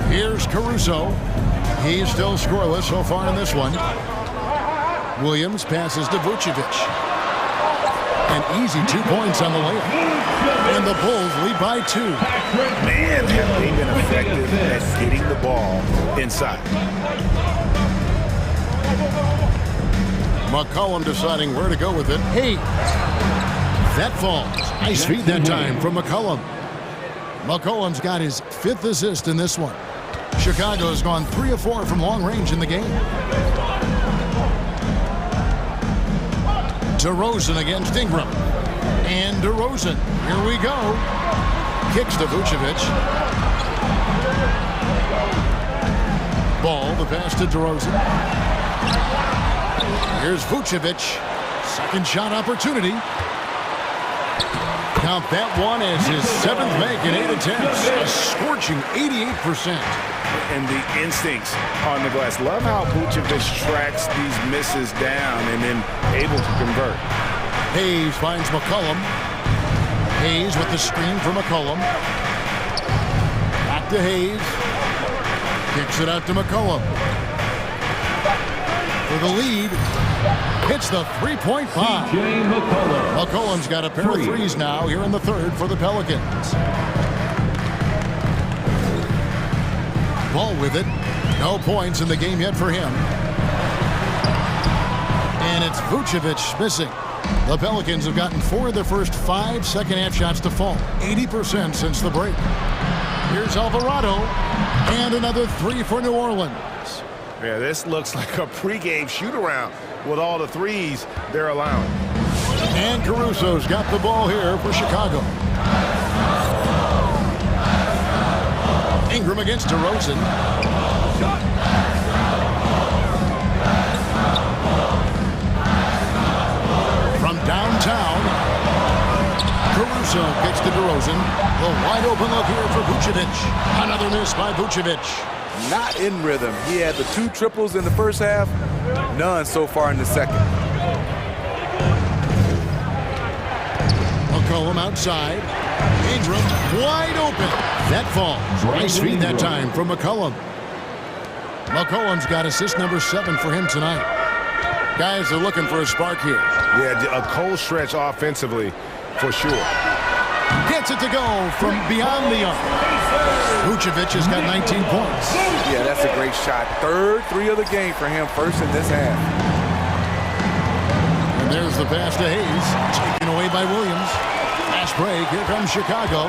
Here's Caruso. He's still scoreless so far in this one. Williams passes to Vucevic. An easy 2 points on the layup. And the Bulls lead by 2. Man, have they been effective at getting the ball inside. McCollum deciding where to go with it. Hey, that falls. Nice feed that time from McCollum. McCollum's got his 5th assist in this one. Chicago's gone 3 of 4 from long range in the game. DeRozan against Ingram. And DeRozan, here we go. Kicks to Vucevic. Ball, the pass to DeRozan. Here's Vucevic. Second shot opportunity. Count that one as his 7th make in 8 attempts. A scorching 88%. And the instincts on the glass. Love how Vucevic tracks these misses down and then able to convert. Hayes finds McCollum. Hayes with the screen for McCollum. Back to Hayes. Kicks it out to McCollum. For the lead. Hits the three-point bomb. McCollum's got a pair of threes now here in the third for the Pelicans. Ball with it. No points in the game yet for him. And it's Vucevic missing. The Pelicans have gotten 4 of their first 5 second-half shots to fall. 80% since the break. Here's Alvarado. And another 3 for New Orleans. Yeah, this looks like a pregame shoot-around with all the threes they're allowing. And Caruso's got the ball here for Chicago. Ingram against DeRozan. From downtown, Caruso kicks to DeRozan. The wide open look here for Vucevic. Another miss by Vucevic. Not in rhythm. He had the 2 triples in the first half, none so far in the second. McCollum outside. Ingram wide open. That falls. Nice feed that time from McCollum. McCollum's got assist number 7 for him tonight. Guys are looking for a spark here. Yeah, a cold stretch offensively for sure. Gets it to go from beyond the arc. Vucevic has got 19 points. Yeah, that's a great shot. 3rd 3 of the game for him, first in this half. And there's the pass to Hayes. Taken away by Williams. Fast break. Here comes Chicago.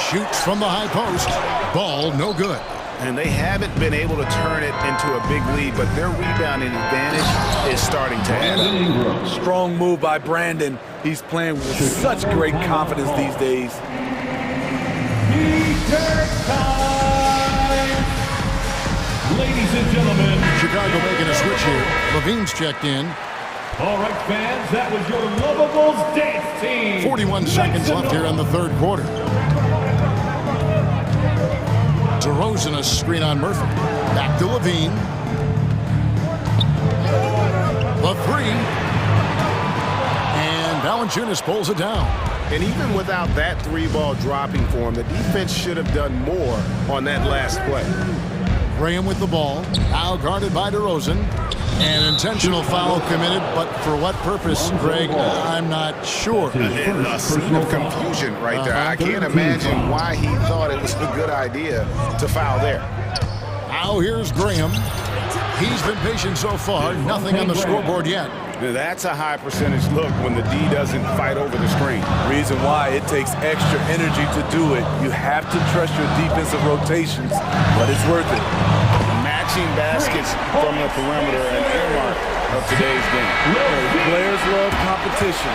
Shoots from the high post. Ball no good. And they haven't been able to turn it into a big lead, but their rebounding advantage is starting to add up. Strong move by Brandon. He's playing with such great confidence these days. Ladies and gentlemen, Chicago making a switch here. Levine's checked in. all right, fans, that was your Lovables dance team. 41 seconds left here in the third quarter. DeRozan a screen on Murphy. Back to Levine. The 3. And Valanciunas pulls it down. And even without that 3-ball dropping for him, the defense should have done more on that last play. Graham with the ball. Now guarded by DeRozan. An intentional foul committed, but for what purpose, Greg, I'm not sure. A scene of confusion right there. I can't imagine why he thought it was a good idea to foul there. Now here's Graham. He's been patient so far. Nothing on the scoreboard yet. That's a high percentage look when the D doesn't fight over the screen. Reason why it takes extra energy to do it. You have to trust your defensive rotations, but it's worth it. Matching baskets from the perimeter and earmark of today's game. Players love competition,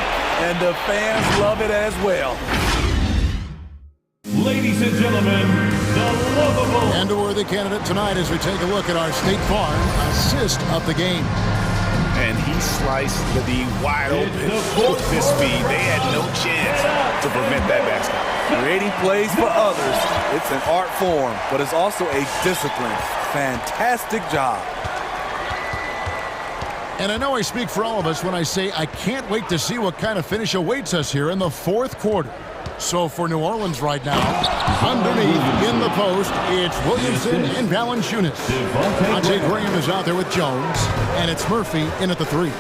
and the fans love it as well. Ladies and gentlemen, the lovable. And a worthy candidate tonight as we take a look at our State Farm assist of the game. And he sliced the D wide open with his speed. They had no chance to prevent that basket. Creating plays for others, it's an art form, but it's also a discipline. Fantastic job. And I know I speak for all of us when I say I can't wait to see what kind of finish awaits us here in the fourth quarter. So for New Orleans right now, underneath in the post, it's Williamson and Valanciunas. Devontae Graham is out there with Jones, and it's Murphy in at the 3.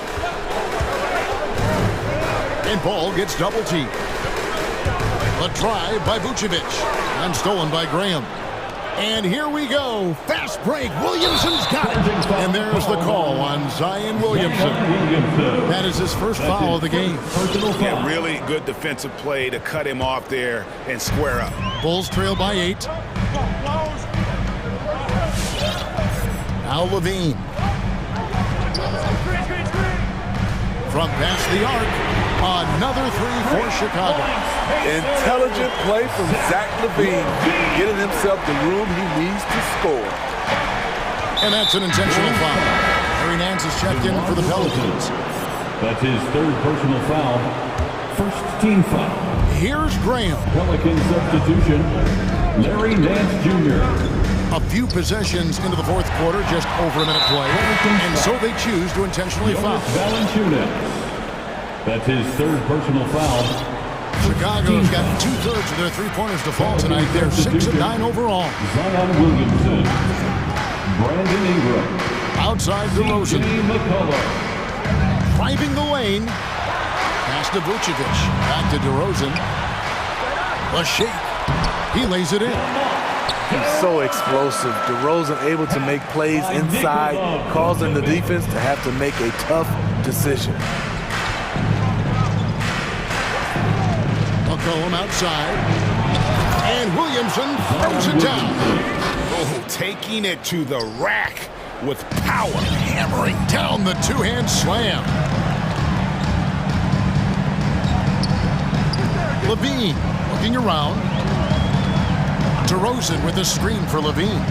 And Ball gets double teamed. A drive by Vucevic, and stolen by Graham. And here we go. Fast break. Williamson's got it. And there's the call on Zion Williamson. That is his first foul of the game. Yeah, really good defensive play to cut him off there and square up. Bulls trail by 8. Now Levine. From past the arc. Another 3 for Chicago. Intelligent play from Zach Levine, getting himself the room he needs to score. And that's an intentional foul. Harry Nance is checked in for the Pelicans. That's his third personal foul. First team foul. Here's Graham. Pelican substitution, Larry Nance Jr. A few possessions into the fourth quarter, just over a minute play. And so they choose to intentionally foul. Valanciunas. That's his third personal foul. Chicago's got 2/3 of their three-pointers to fall tonight. They're 6 of 9 overall. Zion Williamson. Brandon Ingram. Outside DeRozan. McCullough. Driving the lane. Pass to Vucevic. Back to DeRozan. A shake. He lays it in. He's so explosive. DeRozan able to make plays inside, causing the defense to have to make a tough decision. McCollum outside. And Williamson throws it down. Oh, taking it to the rack with power. Hammering down the two-hand slam. Levine looking around. DeRozan with a screen for Levine.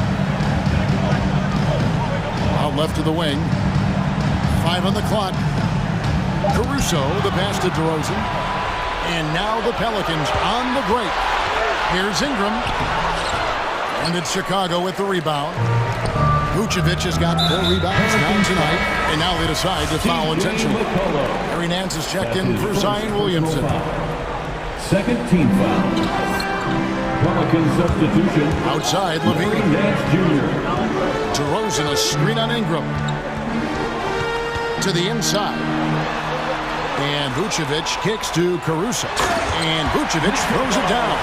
Out left of the wing. 5 on the clock. Caruso, the pass to DeRozan. And now the Pelicans on the break. Here's Ingram. And it's Chicago with the rebound. Vucevic has got 4 rebounds now tonight. And now they decide to foul intentionally. Harry Nance is checked in for Zion Williamson. Second team foul. Pelican substitution. Outside, Levine. Nance Jr. DeRozan, a screen on Ingram. To the inside. And Vucevic kicks to Caruso. And Vucevic throws it down.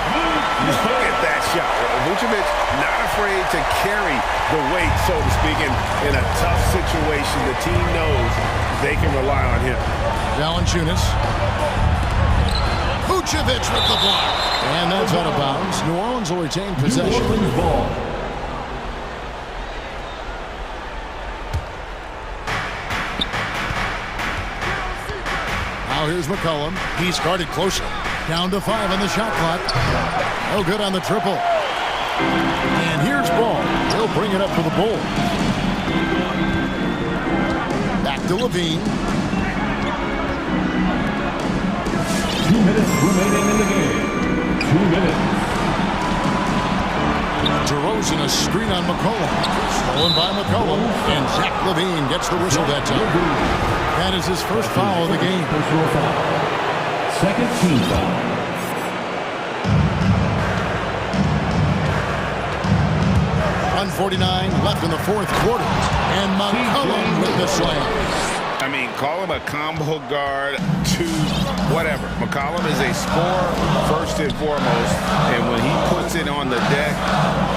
Look at that shot. Vucevic not afraid to carry the weight, so to speak, in a tough situation. The team knows they can rely on him. Valanciunas. Vucevic with the block. And that's out of bounds. New Orleans will retain possession. New Orleans ball. Now here's McCollum. He's guarded closer. Down to 5 on the shot clock. No good on the triple. And here's Ball. He'll bring it up for the Bulls. Back to Levine. 2 minutes remaining in the game. 2 minutes. DeRozan, a screen on McCollum. Stolen by McCollum. And Zach Levine gets the whistle that time. That is his first foul of the game. Personal foul. Second team foul. .149 left in the fourth quarter. And McCollum with the slam. I mean, call him a combo guard to whatever. McCollum is a scorer first and foremost. And when he puts it on the deck,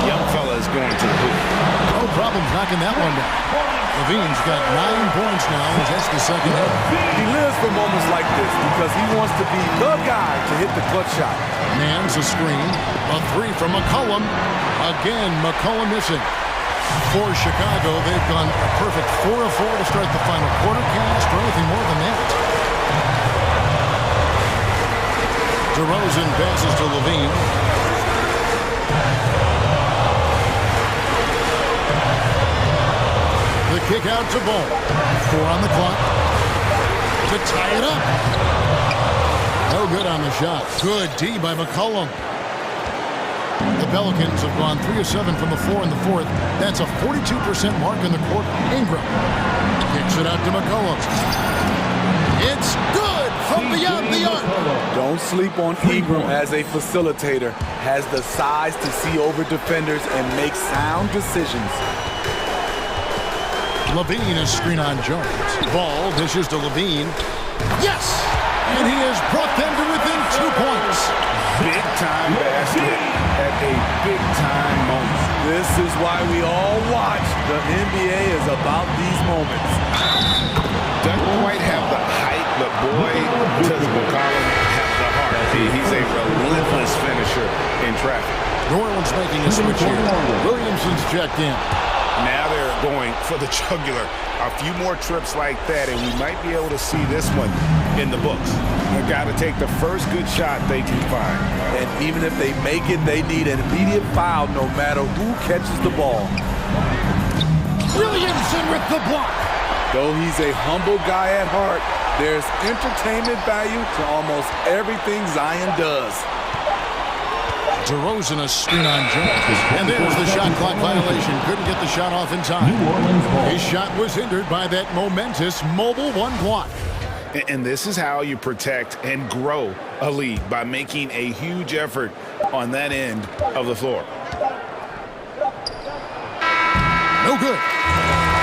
young fella is going to the hoop. No problems knocking that one down. Levine's got 9 points now in just the second half. He lives for moments like this because he wants to be the guy to hit the clutch shot. Man's a screen. A 3 from McCollum. Again, McCollum missing. For Chicago, they've gone a perfect 4 of 4 to start the final quarter. Can't ask for anything more than that. DeRozan passes to Levine. The kick out to Ball. 4 on the clock. To tie it up. No good on the shot. Good D by McCollum. The Pelicans have gone 3 of 7 from the floor in the fourth. That's a 42% mark in the quarter. Ingram kicks it out to McCollum. It's good from beyond the arc. Don't sleep on Ingram as a facilitator. Has the size to see over defenders and make sound decisions. Levine is screen on Jones. Ball dishes to Levine. Yes! And he has brought them to within 2 points. Big-time basket at a big-time moment. This is why we all watch. The NBA is about these moments. Doesn't quite have the height, but boy, does McCollum have the heart. He's a relentless finisher in traffic. New Orleans making a switch here. Williamson's checked in. Now they're going for the jugular. A few more trips like that, and we might be able to see this one in the books. They've got to take the first good shot they can find. And even if they make it, they need an immediate foul no matter who catches the ball. Williamson with the block. Though he's a humble guy at heart, there's entertainment value to almost everything Zion does. DeRozan a screen on Jones. And there's the shot clock violation. Couldn't get the shot off in time. His shot was hindered by that momentous mobile 1 block. And this is how you protect and grow a lead, by making a huge effort on that end of the floor. No good.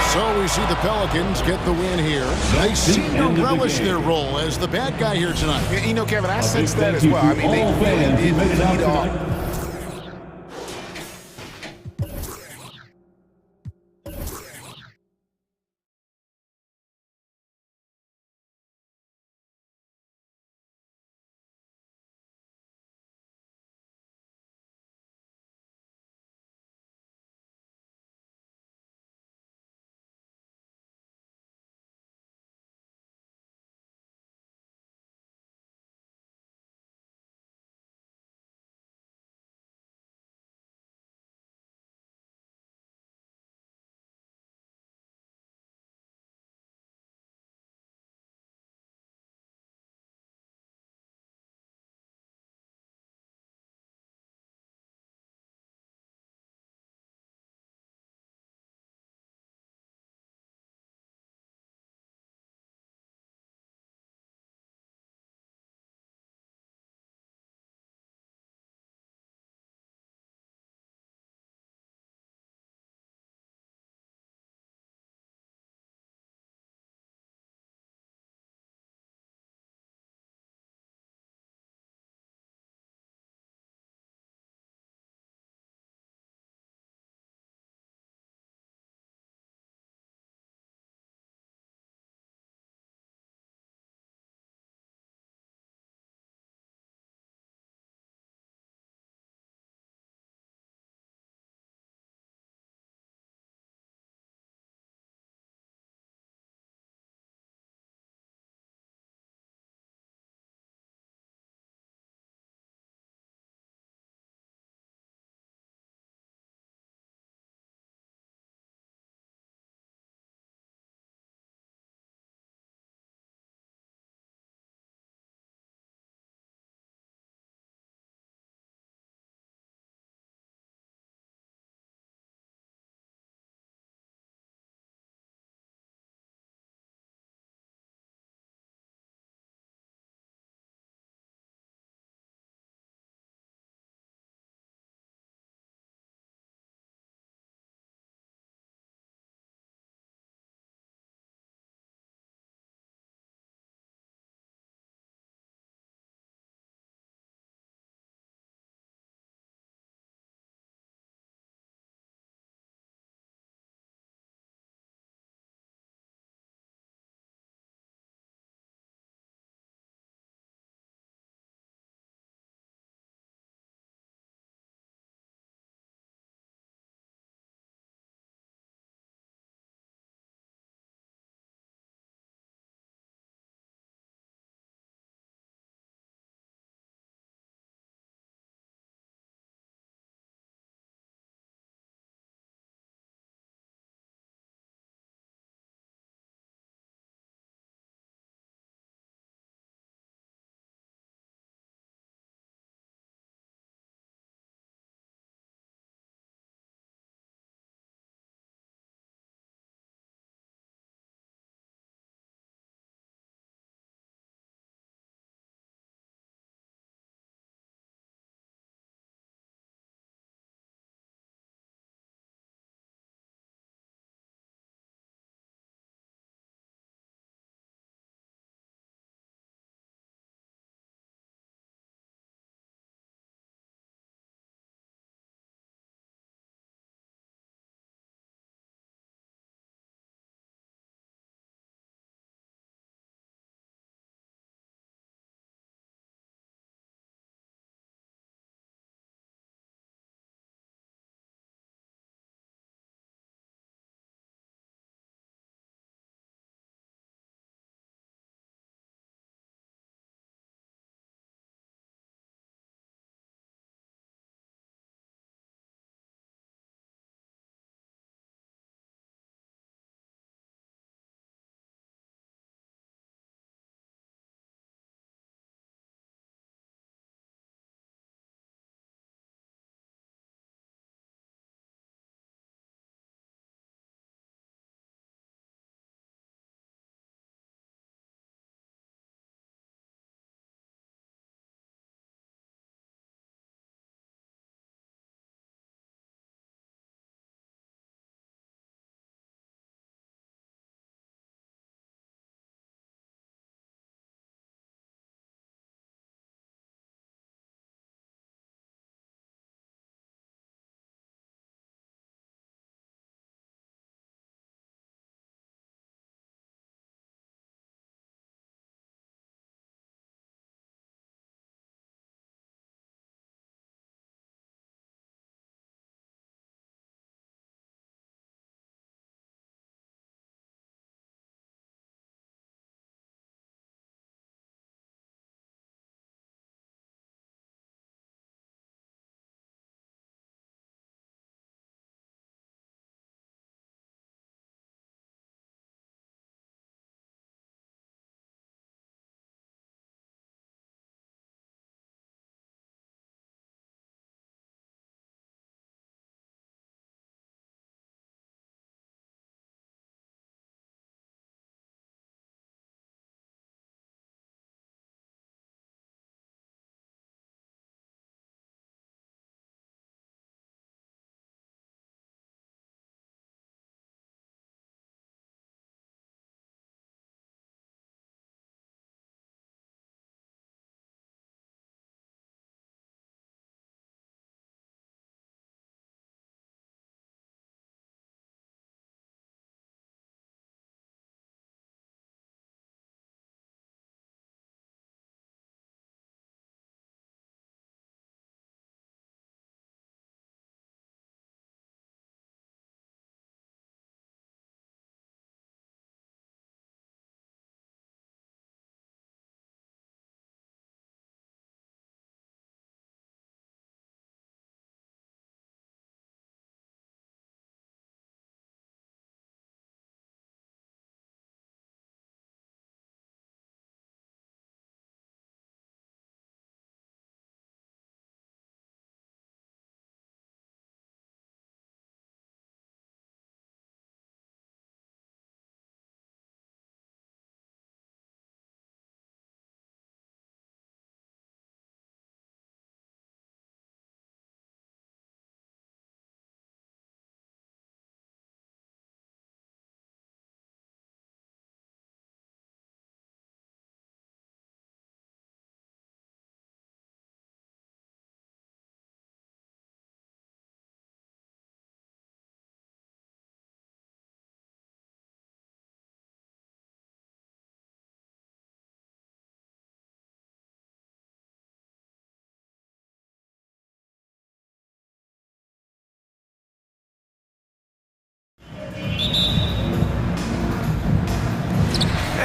So we see the Pelicans get the win here. They seem to relish their role as the bad guy here tonight. You know, Kevin, I sense that as well. I mean, they really did lead off.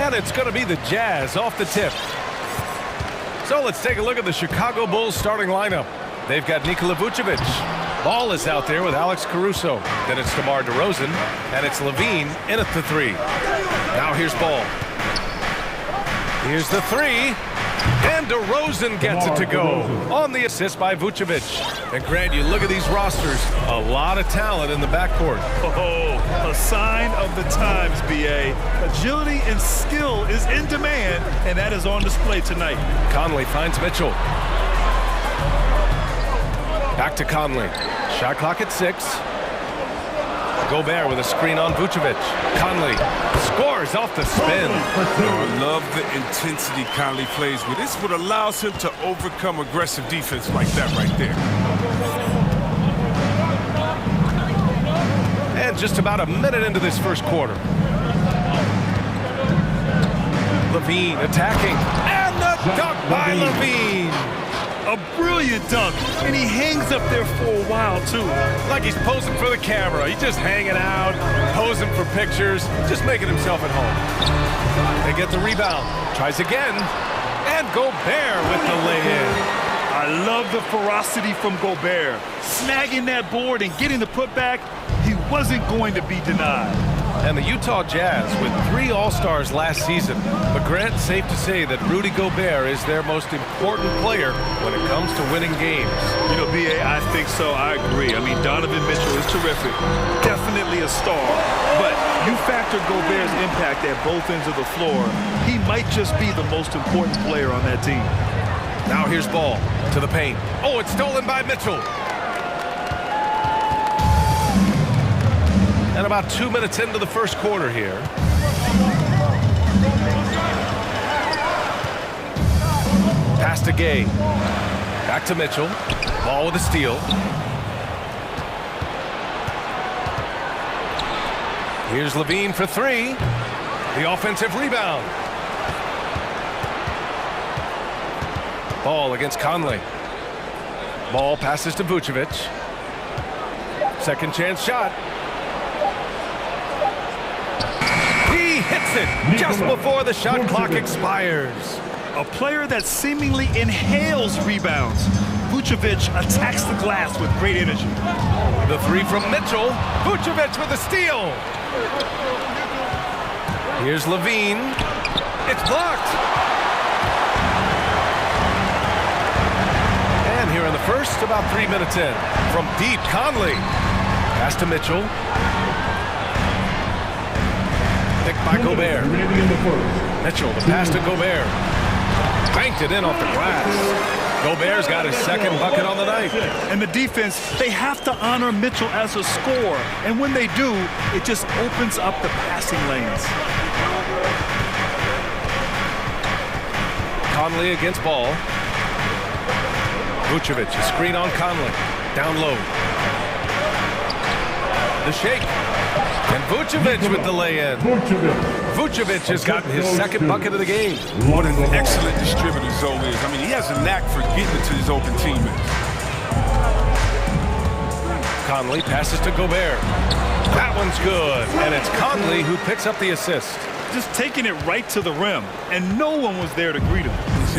And it's going to be the Jazz off the tip. So let's take a look at the Chicago Bulls starting lineup. They've got Nikola Vucevic. Ball is out there with Alex Caruso. Then it's DeMar DeRozan, and it's Levine in at the 3. Now here's Ball. Here's the 3. And DeRozan gets it to go on the assist by Vucevic. And Grant, you look at these rosters, a lot of talent in the backcourt. Oh, a sign of the times, B.A. Agility and skill is in demand, and that is on display tonight. Conley finds Mitchell. Back to Conley. Shot clock at 6. Gobert with a screen on Vucevic. Conley scores off the spin. I love the intensity Conley plays with. This is what allows him to overcome aggressive defense like that right there. And just about a minute into this first quarter. Levine attacking. And the dunk by Levine. A brilliant dunk, and he hangs up there for a while, too. Like he's posing for the camera. He's just hanging out, posing for pictures, just making himself at home. They get the rebound. Tries again. And Gobert with the lay-in. I love the ferocity from Gobert. Snagging that board and getting the putback, he wasn't going to be denied. And the Utah Jazz with 3 All-Stars last season. But Grant, safe to say that Rudy Gobert is their most important player when it comes to winning games. You know, B.A., I think so. I agree. I mean, Donovan Mitchell is terrific. Definitely a star. But you factor Gobert's impact at both ends of the floor, he might just be the most important player on that team. Now here's Ball to the paint. Oh, it's stolen by Mitchell. And about 2 minutes into the first quarter here. Pass to Gay. Back to Mitchell. Ball with a steal. Here's Levine for 3. The offensive rebound. Ball against Conley. Ball passes to Vucevic. Second chance shot. He hits it just before the shot clock expires. A player that seemingly inhales rebounds. Vucevic attacks the glass with great energy. The 3 from Mitchell. Vucevic with a steal. Here's Levine. It's blocked. And here in the first, about 3 minutes in. From deep, Conley. Pass to Mitchell. Picked by Gobert. Mitchell, the pass to Gobert. Banked it in off the glass. Gobert's got his second bucket on the night. And the defense, they have to honor Mitchell as a scorer. And when they do, it just opens up the passing lanes. Conley against Ball. Vucevic, a screen on Conley. Down low. The shake. And Vucevic with the lay-in. Vucevic has gotten his second bucket of the game. What an excellent distributor Zoe is. I mean, he has a knack for getting it to his open teammates. Conley passes to Gobert. That one's good. And it's Conley who picks up the assist. Just taking it right to the rim, and no one was there to greet him.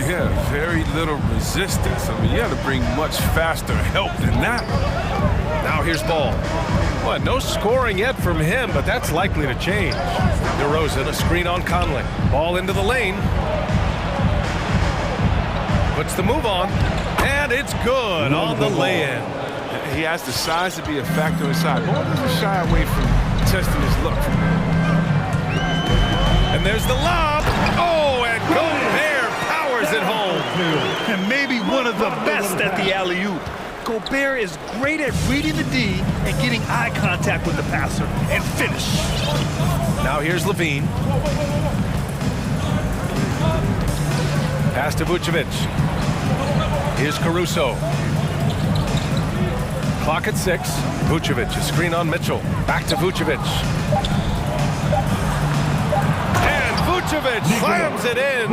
Yeah, very little resistance. I mean, you had to bring much faster help than that. Now here's Ball. Well, no scoring yet from him, but that's likely to change. DeRozan, a screen on Conley. Ball into the lane. Puts the move on, and it's good on the lay-in. He has the size to be a factor inside. Ball doesn't shy away from testing his luck from there. And there's the lob. Oh, and Gobert powers it home. And maybe one of the best at the alley-oop. Gobert is great at reading the D and getting eye contact with the passer and finish. Now here's Levine. Pass to Vucevic. Here's Caruso. Clock at 6. Vucevic, a screen on Mitchell. Back to Vucevic. And Vucevic slams it in.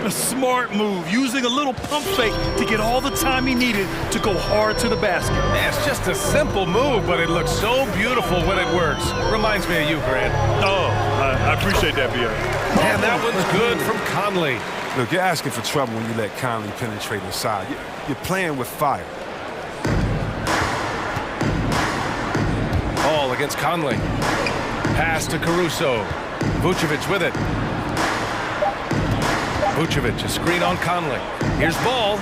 A smart move, using a little pump fake to get all the time he needed to go hard to the basket. Yeah, it's just a simple move, but it looks so beautiful when it works. Reminds me of you, Grant. Oh, I appreciate that, B.A. And that one's good from Conley. Look, you're asking for trouble when you let Conley penetrate inside. You're playing with fire. Ball against Conley. Pass to Caruso. Vucevic with it. Vucevic, a screen on Conley. Here's ball.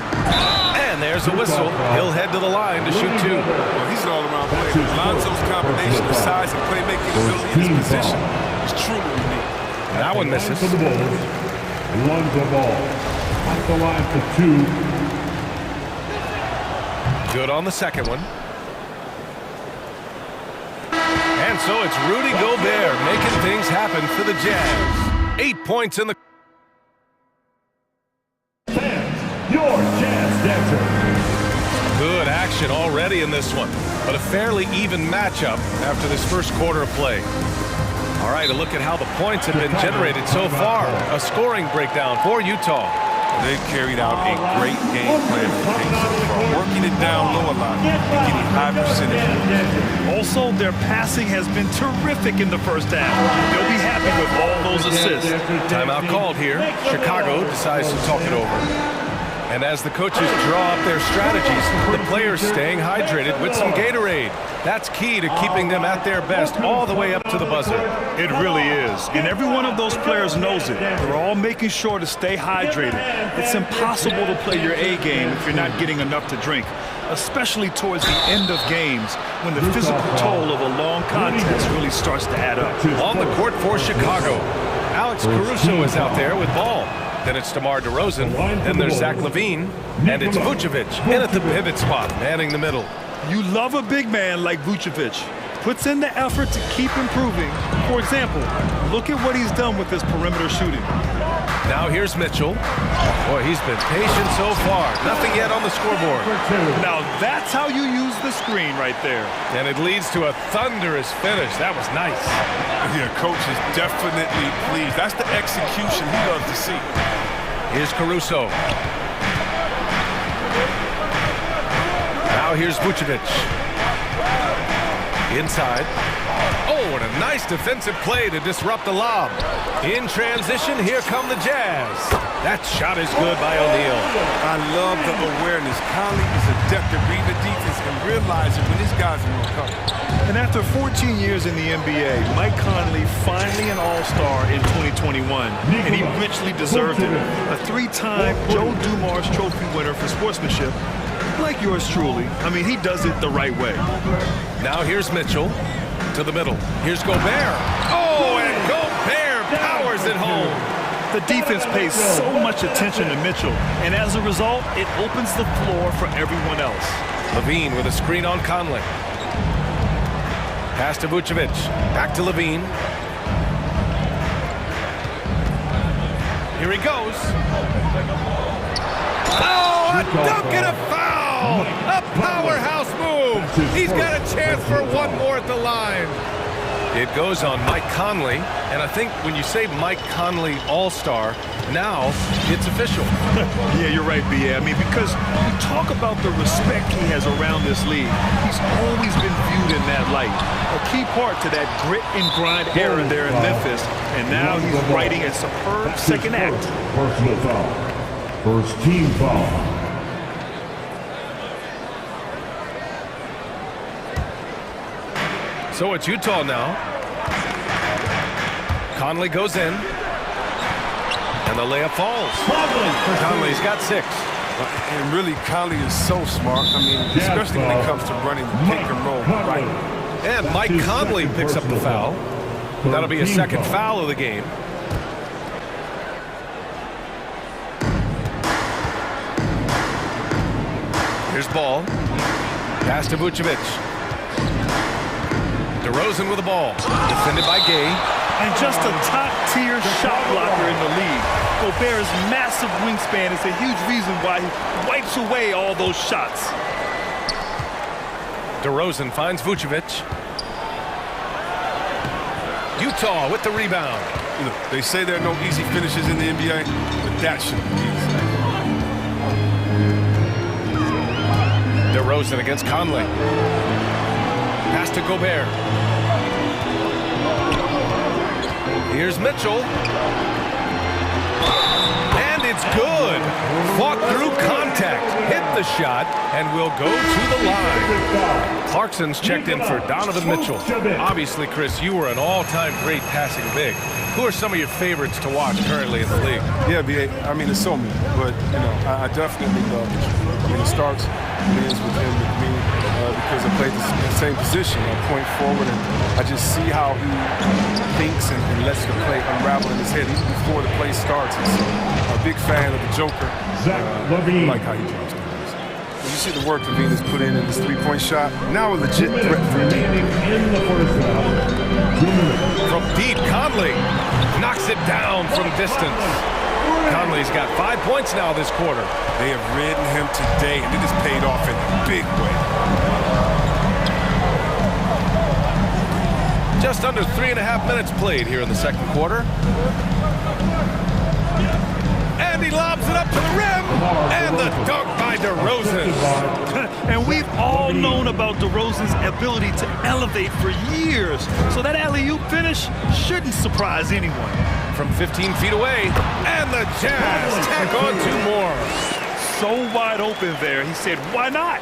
And there's a whistle. He'll head to the line to shoot two. Well, he's an all-around player. Lonzo's combination of size and playmaking ability in his position is truly unique. That one misses. Lonzo Ball. At the line for two. Good on the second one. And so it's Rudy Gobert making things happen for the Jazz. 8 points in the... Fans, your Jazz dancer. Good action already in this one, but a fairly even matchup after this first quarter of play. All right, a look at how the points have been generated so far. A scoring breakdown for Utah. They've carried out a great game plan for the pace so far, working it down low a lot and getting high percentage. Also, their passing has been terrific in the first half. They'll be happy with all those assists. Timeout called here. Chicago decides to talk it over. And as the coaches draw up their strategies, the players staying hydrated with some Gatorade. That's key to keeping them at their best all the way up to the buzzer. It really is. And every one of those players knows it. They're all making sure to stay hydrated. It's impossible to play your A game if you're not getting enough to drink, especially towards the end of games when the physical toll of a long contest really starts to add up. On the court for Chicago, Alex Caruso is out there with ball. Then it's DeMar DeRozan, then there's Zach LaVine, and it's Vucevic in at the pivot spot, manning the middle. You love a big man like Vucevic. Puts in the effort to keep improving. For example, look at what he's done with his perimeter shooting. Now here's Mitchell. Boy, he's been patient so far. Nothing yet on the scoreboard. Now that's how you use the screen right there. And it leads to a thunderous finish. That was nice. Yeah, coach is definitely pleased. That's the execution he loves to see. Here's Caruso. Now here's Vucevic. Inside. Oh, and a nice defensive play to disrupt the lob. In transition, here come the Jazz. That shot is good by O'Neal. I love the awareness. Conley is adept at reading the defense and realizing when these guys are going to come. And after 14 years in the NBA, Mike Conley finally an All-Star in 2021, and he richly deserved it. A three-time Joe Dumars Trophy winner for sportsmanship, like yours truly. I mean, he does it the right way. Now here's Mitchell to the middle. Here's Gobert. Oh, and Gobert powers it home. The defense pays so much attention to Mitchell, and as a result, it opens the floor for everyone else. LaVine with a screen on Conley. Pass to Vucevic. Back to LaVine. Here he goes. Oh, a dunk and a foul! A powerhouse move! He's got a chance for one more at the line. It goes on Mike Conley, and I think when you say Mike Conley All-Star, now it's official. Yeah, you're right, B.A. I mean, because you talk about the respect he has around this league. He's always been viewed in that light. A key part to that grit and grind era there in Memphis, and now he's writing a superb second act. Personal foul. First team foul. So it's Utah now. Conley goes in. And the layup falls. Conley's got 6. And really, Conley is so smart. I mean, especially when it comes to running the pick and roll right. And Mike Conley picks up the foul. That'll be a second foul of the game. Here's ball. Pass to Vucevic. DeRozan with the ball. Defended by Gay. And just a top-tier shot blocker in the league. Gobert's massive wingspan is a huge reason why he wipes away all those shots. DeRozan finds Vucevic. Utah with the rebound. You know, they say there are no easy finishes in the NBA, but that should be easy. DeRozan against Conley. Pass to Gobert. Here's Mitchell. the shot and will go to the line. Clarkson's checked in for Donovan Mitchell. Obviously, Chris, you were an all-time great passing big. Who are some of your favorites to watch currently in the league? Yeah, B.A., I mean, it's so many, but, you know, I definitely love it. I mean, it starts and ends with him, with me, because I played the same position, point forward, and I just see how he thinks and lets the play unravel in his head even before the play starts. He's a big fan of the Joker. I like how he drops the balls. You see the work Levine has put in this three-point shot. Now a legit threat for him. From deep, Conley knocks it down from distance. Conley's got 5 points now this quarter. They have ridden him today, and it has paid off in a big way. Just under 3.5 minutes played here in the second quarter. And he lobs it up to the rim. And the dunk by DeRozan. And we've all known about DeRozan's ability to elevate for years. So that alley-oop finish shouldn't surprise anyone. From 15 feet away. And the Jazz tack on 2 more. So wide open there. He said, why not?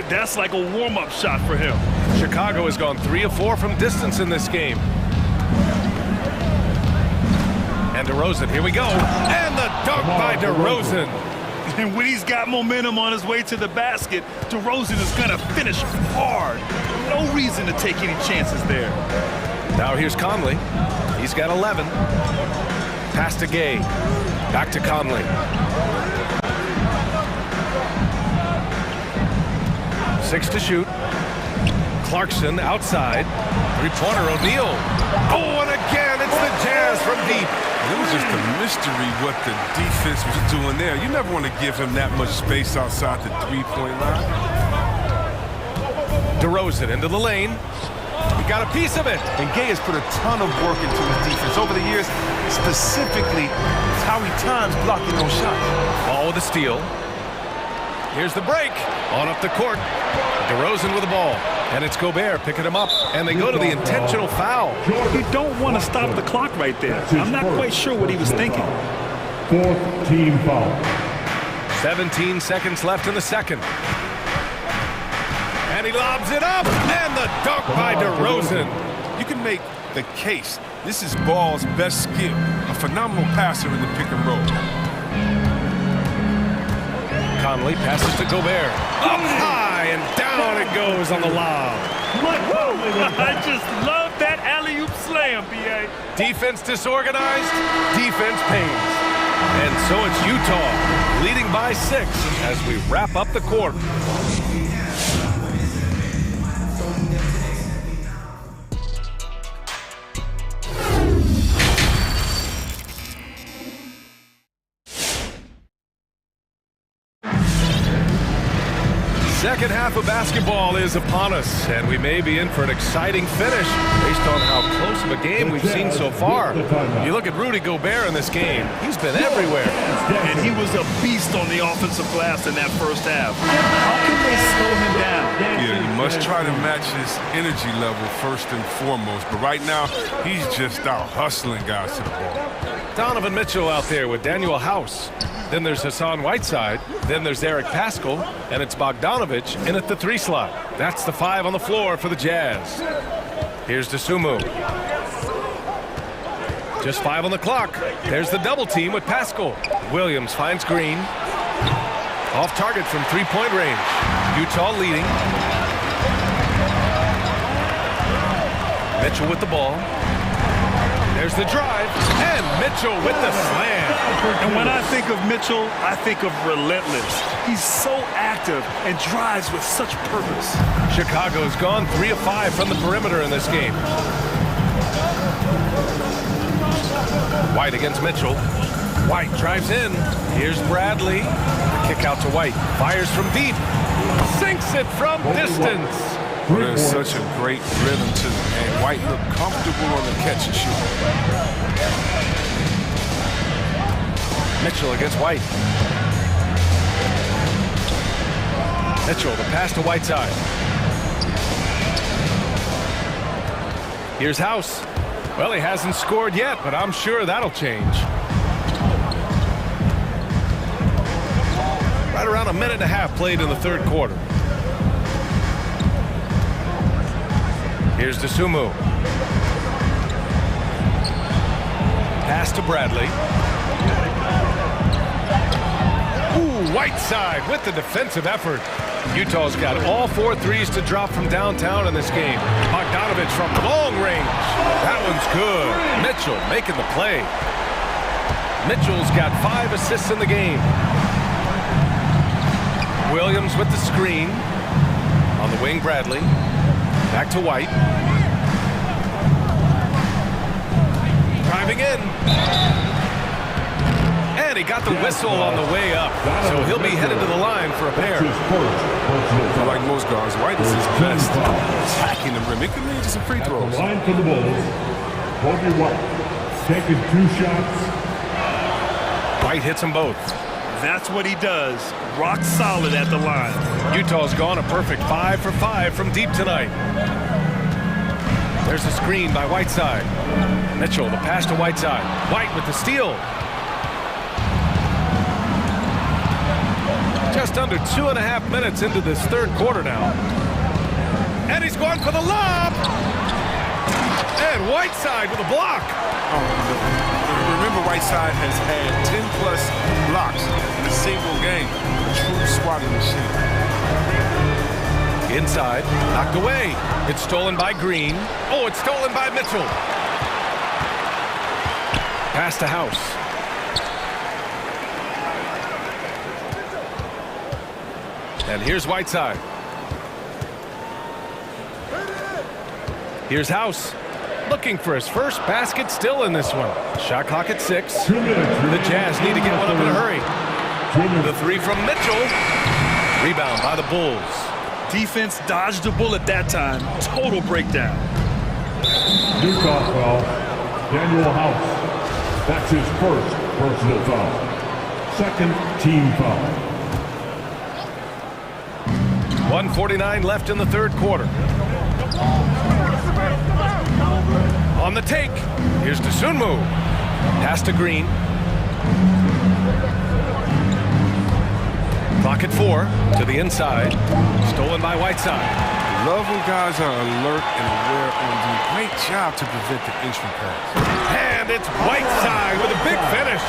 That's like a warm-up shot for him. Chicago has gone 3 of 4 from distance in this game. And DeRozan, here we go. And the dunk by DeRozan. And when he's got momentum on his way to the basket, DeRozan is going to finish hard. No reason to take any chances there. Now here's Conley. He's got 11. Pass to Gay. Back to Conley. 6 to shoot. Clarkson outside. Three-pointer, O'Neal. Oh, and again, it's the Jazz from deep. It was just a mystery what the defense was doing there. You never want to give him that much space outside the three-point line. DeRozan into the lane. He got a piece of it. And Gay has put a ton of work into his defense over the years. Specifically, it's how he times blocking those shots. Ball with a steal. Here's the break. On up the court. DeRozan with the ball. And it's Gobert picking him up. And they go to the intentional foul. You don't want to stop the clock right there. I'm not quite sure what he was thinking. 4th team foul. 17 seconds left in the second. And he lobs it up. And the dunk by DeRozan. You can make the case. This is Ball's best skill. A phenomenal passer in the pick and roll. Conley passes to Gobert. Up high and down it goes on the lob. I just love that alley-oop slam, B.A. Defense disorganized, defense pays. And so it's Utah leading by 6 as we wrap up the quarter. Second half of basketball is upon us, and we may be in for an exciting finish based on how close of a game we've seen so far. You look at Rudy Gobert in this game, he's been everywhere. And he was a beast on the offensive glass in that first half. How can they slow him down? Yeah, you must try to match his energy level first and foremost, but right now, he's just out hustling guys to the ball. Donovan Mitchell out there with Daniel House. Then there's Hassan Whiteside. Then there's Eric Paschall. And it's Bogdanovich in at the 3 slot. That's the 5 on the floor for the Jazz. Here's Dosunmu. Just 5 on the clock. There's the double team with Paschall. Williams finds Green. Off target from 3-point range. Utah leading. Mitchell with the ball. There's the drive, and Mitchell with the slam. And when I think of Mitchell, I think of relentless. He's so active and drives with such purpose. Chicago's gone 3 of 5 from the perimeter in this game. White against Mitchell. White drives in. Here's Bradley. The kick out to White. Fires from deep. Sinks it from distance. There's such a great rhythm to it, and White looked comfortable on the catch and shoot. Mitchell against White. Mitchell, the pass to Whiteside. Here's House. Well, he hasn't scored yet, but I'm sure that'll change. Right around a minute and a half played in the third quarter. Here's Dosumu. Pass to Bradley. Ooh, Whiteside with the defensive effort. Utah's got all 4 threes to drop from downtown in this game. Bogdanovich from long range. That one's good. Mitchell making the play. Mitchell's got 5 assists in the game. Williams with the screen. On the wing, Bradley. Back to White. Driving in. And he got the whistle on the way up. So he'll be headed to the line for a pair. Like most guards, White is his best. Attacking the rim. It can lead to some free throws. Line for the Bulls. Kobe White taking 2 shots. White hits them both. That's what he does. Rock solid at the line. Utah's gone a perfect 5 for 5 from deep tonight. There's a screen by Whiteside. Mitchell, the pass to Whiteside. White with the steal. Just under 2.5 minutes into this third quarter now. And he's going for the lob. And Whiteside with a block. Remember, Whiteside has had 10-plus blocks in a single game. A true swatting machine. Inside, knocked away. It's stolen by Green. Oh, it's stolen by Mitchell. Pass to House. And here's Whiteside. Here's House. Looking for his first basket still in this one. Shot clock at 6. The Jazz need to get one up in a hurry. The 3 from Mitchell. Rebound by the Bulls. Defense dodged a bullet that time. Total breakdown. Utah foul. Daniel House. That's his first personal foul. Second team foul. 1:49 left in the third quarter. On the take, here's Dosunmu. Pass to Green. Clock at 4, to the inside. Stolen by Whiteside. Love when guys are alert and aware on the great job to prevent the entry pass. And it's Whiteside with a big finish.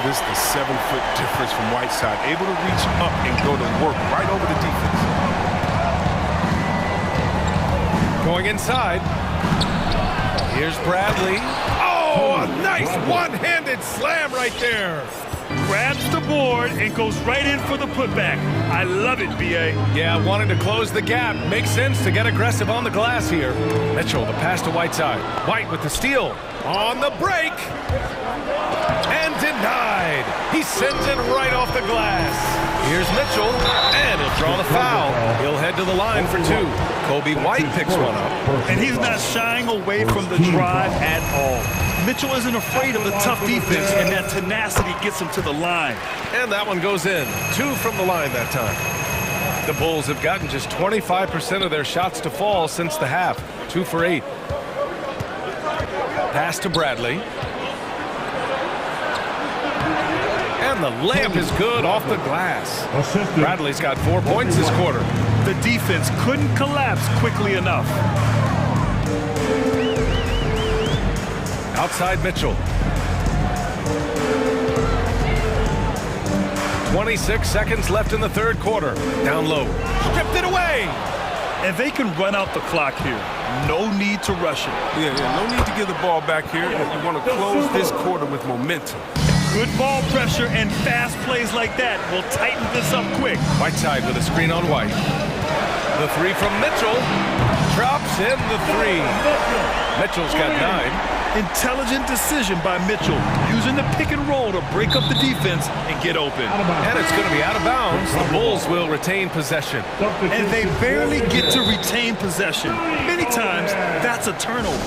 This is the 7-foot difference from Whiteside. Able to reach up and go to work right over the defense. Going inside. Here's Bradley. Oh, a nice one-handed slam right there. Grabs the board and goes right in for the putback. I love it, B.A. Yeah, wanting to close the gap. Makes sense to get aggressive on the glass here. Mitchell, the pass to Whiteside. White with the steal. On the break. And denied. He sends it right off the glass. Here's Mitchell. And he'll draw the foul. He'll head to the line for 2. Kobe White picks one up. And he's not shying away from the drive at all. Mitchell isn't afraid of the tough defense, and that tenacity gets him to the line. And that one goes in. 2 from the line that time. The Bulls have gotten just 25% of their shots to fall since the half. 2 for 8. Pass to Bradley. And the layup is good off the glass. Bradley's got 4 points this quarter. The defense couldn't collapse quickly enough. Outside Mitchell. 26 seconds left in the third quarter. Down low. Stripped it away. And they can run out the clock here. No need to rush it. Yeah, no need to give the ball back here. You want to close this quarter with momentum. Good ball pressure and fast plays like that will tighten this up quick. Whiteside with a screen on White. The 3 from Mitchell. Drops in the 3. Mitchell's got 9. Intelligent decision by Mitchell, using the pick and roll to break up the defense and get open. And it's going to be out of bounds. The Bulls will retain possession. And they barely get to retain possession. Many times, that's a turnover.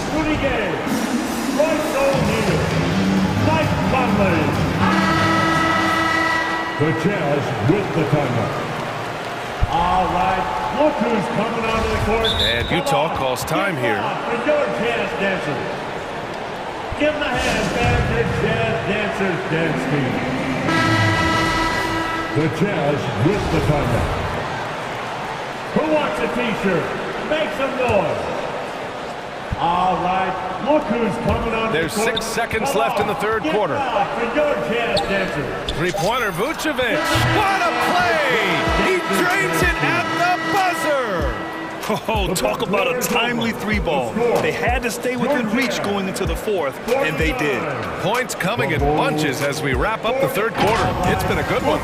The Jazz with the timeout. All right, look who's coming out of the court. And Utah calls time here. For your Jazz dancers. Give them a hand, fans, the Jazz Dancers Dance Team. The Jazz with the timeout. Who wants a t-shirt? Make some noise. All right, look who's coming on. There's 6 seconds left in the third quarter. Three-pointer, Vucevic. What a play! He drains it at the buzzer! Oh, talk about a timely three ball. They had to stay within reach going into the fourth, and they did. Points coming in bunches as we wrap up the third quarter. It's been a good one.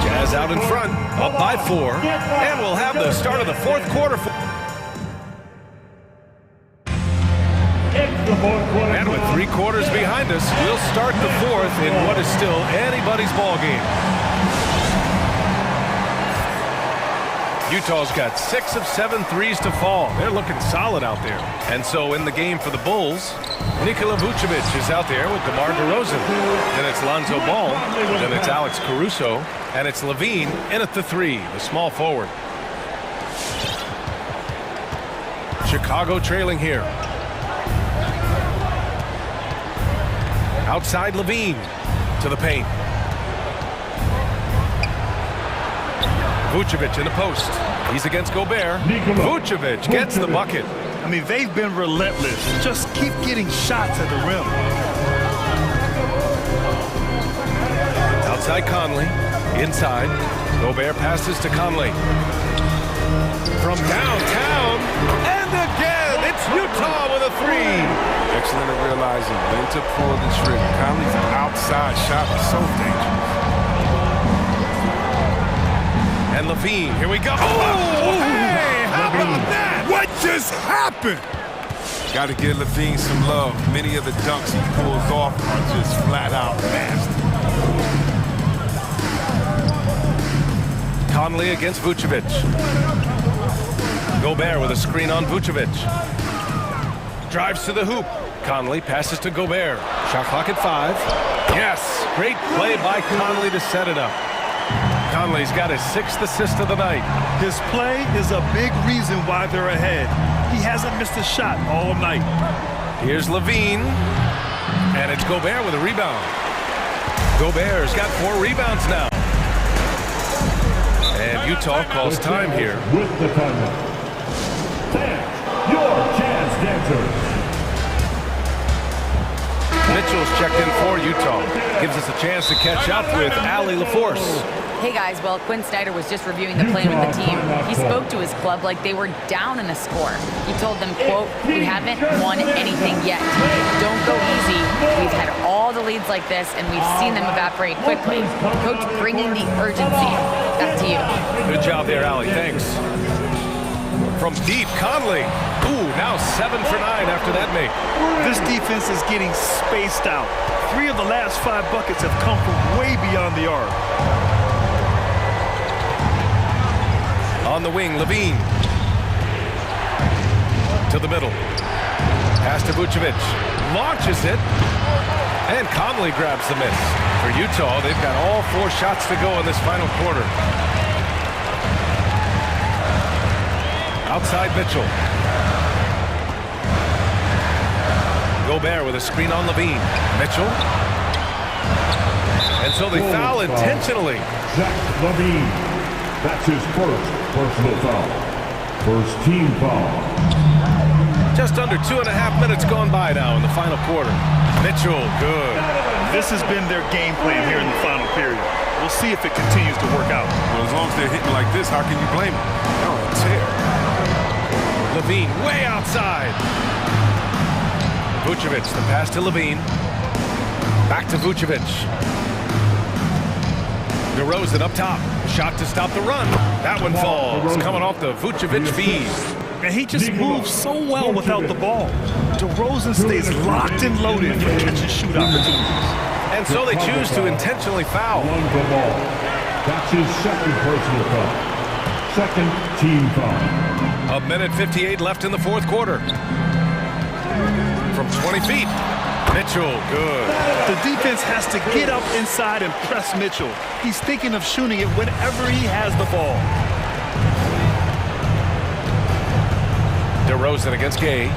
Jazz out in front, up by 4, and we'll have the start of the fourth quarter. And with 3 quarters behind us, we'll start the fourth in what is still anybody's ball game. Utah's got 6 of 7 threes to fall. They're looking solid out there. And so in the game for the Bulls, Nikola Vucevic is out there with DeMar DeRozan. Then it's Lonzo Ball. Then it's Alex Caruso. And it's Levine in at the 3, the small forward. Chicago trailing here. Outside Levine to the paint. Vucevic in the post. He's against Gobert. Vucevic gets the bucket. I mean, they've been relentless. Just keep getting shots at the rim. Outside Conley. Inside. Gobert passes to Conley. From downtown. And again, it's Utah with a 3. Excellent at realizing when to pull the trigger. Conley's outside shot was so dangerous. And Levine, here we go. Oh, hey, how about that? What just happened? Got to give Levine some love. Many of the dunks he pulls off are just flat out nasty. Conley against Vucevic. Gobert with a screen on Vucevic. Drives to the hoop. Conley passes to Gobert. Shot clock at 5. Yes, great play by Conley to set it up. Conley's got his 6th assist of the night. His play is a big reason why they're ahead. He hasn't missed a shot all night. Here's Levine. And it's Gobert with a rebound. Gobert's got 4 rebounds now. And Utah calls time here. With the timeout. Your Jazz dancers. Mitchell's checked in for Utah. Gives us a chance to catch up with Allie LaForce. Hey guys, well, Quinn Snyder was just reviewing the plan with the team. He spoke to his club like they were down in a score. He told them, quote, "We haven't won anything yet. Don't go easy. We've had all the leads like this, and we've seen them evaporate quickly." Coach bringing the urgency. Back to you. Good job there, Allie. Thanks. From deep, Conley. Ooh, now 7 for 9 after that make. This defense is getting spaced out. 3 of the last 5 buckets have come from way beyond the arc. On the wing, Levine. To the middle. Pass to Vucevic. Launches it. And Conley grabs the miss. For Utah, they've got all 4 shots to go in this final quarter. Outside Mitchell. Gobert with a screen on Levine. Mitchell. And so they foul intentionally. Zach Levine. That's his first personal foul. First team foul. Just under 2.5 minutes gone by now in the final quarter. Mitchell, good. This has been their game plan here in the final period. We'll see if it continues to work out. Well, as long as they're hitting like this, how can you blame them? They're on a tear. Levine way outside. Vucevic, the pass to Levine. Back to Vucevic. DeRozan up top. Shot to stop the run. That one falls. Coming off the Vucevic feed. And he just moves so well without the ball. DeRozan stays locked and loaded for catch-and-shoot opportunities. And so they choose to intentionally foul. One for ball. That's his second personal foul. Second team foul. 1:58 left in the fourth quarter. From 20 feet. Mitchell, good. The defense has to get up inside and press Mitchell. He's thinking of shooting it whenever he has the ball. DeRozan against Gay.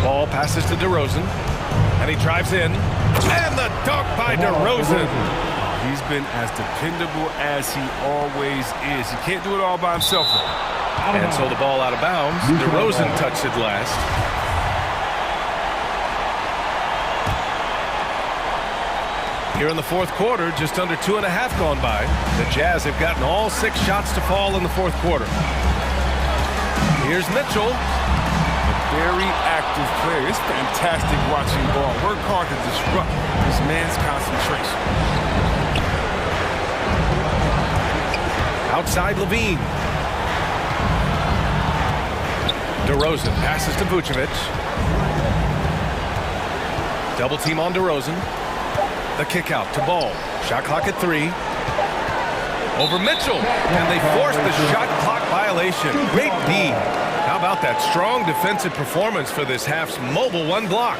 Ball passes to DeRozan. And he drives in. And the dunk by DeRozan. He's been as dependable as he always is. He can't do it all by himself, though. And so the ball out of bounds. DeRozan touched it last. Here in the fourth quarter, just under 2.5 gone by. The Jazz have gotten all 6 shots to fall in the fourth quarter. Here's Mitchell. Very active player. It's fantastic watching ball. Work hard to disrupt this man's concentration. Outside Levine. DeRozan passes to Vucevic. Double team on DeRozan. The kick out to Ball. Shot clock at 3. Over Mitchell. And they force the shot clock violation. Great D. How about that strong defensive performance for this half's mobile 1 block?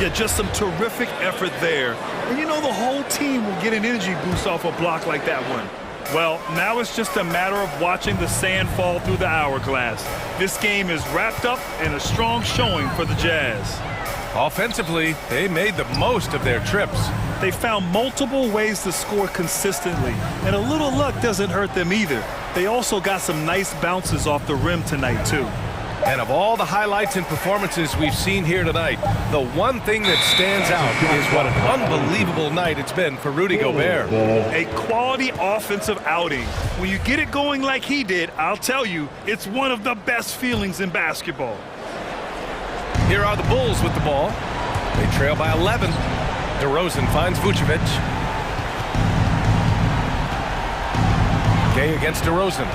Yeah, just some terrific effort there. And you know the whole team will get an energy boost off a block like that one. Well, now it's just a matter of watching the sand fall through the hourglass. This game is wrapped up in a strong showing for the Jazz. Offensively, they made the most of their trips. They found multiple ways to score consistently, and a little luck doesn't hurt them either. They also got some nice bounces off the rim tonight, too. And of all the highlights and performances we've seen here tonight, the one thing that stands out is what an unbelievable night it's been for Rudy Gobert. A quality offensive outing. When you get it going like he did, I'll tell you, it's one of the best feelings in basketball. Here are the Bulls with the ball. They trail by 11. DeRozan finds Vucevic. Gay against DeRozan.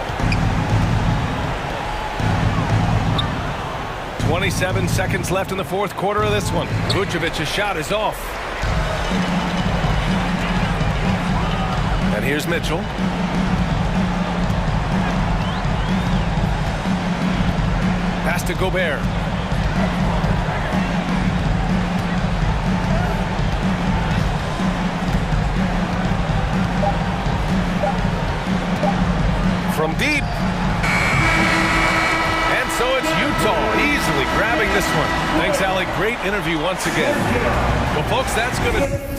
27 seconds left in the fourth quarter of this one. Vucevic's shot is off. And here's Mitchell. Pass to Gobert. From deep. And so it's Utah easily grabbing this one. Thanks, Alec. Great interview once again. Well, folks, that's going to...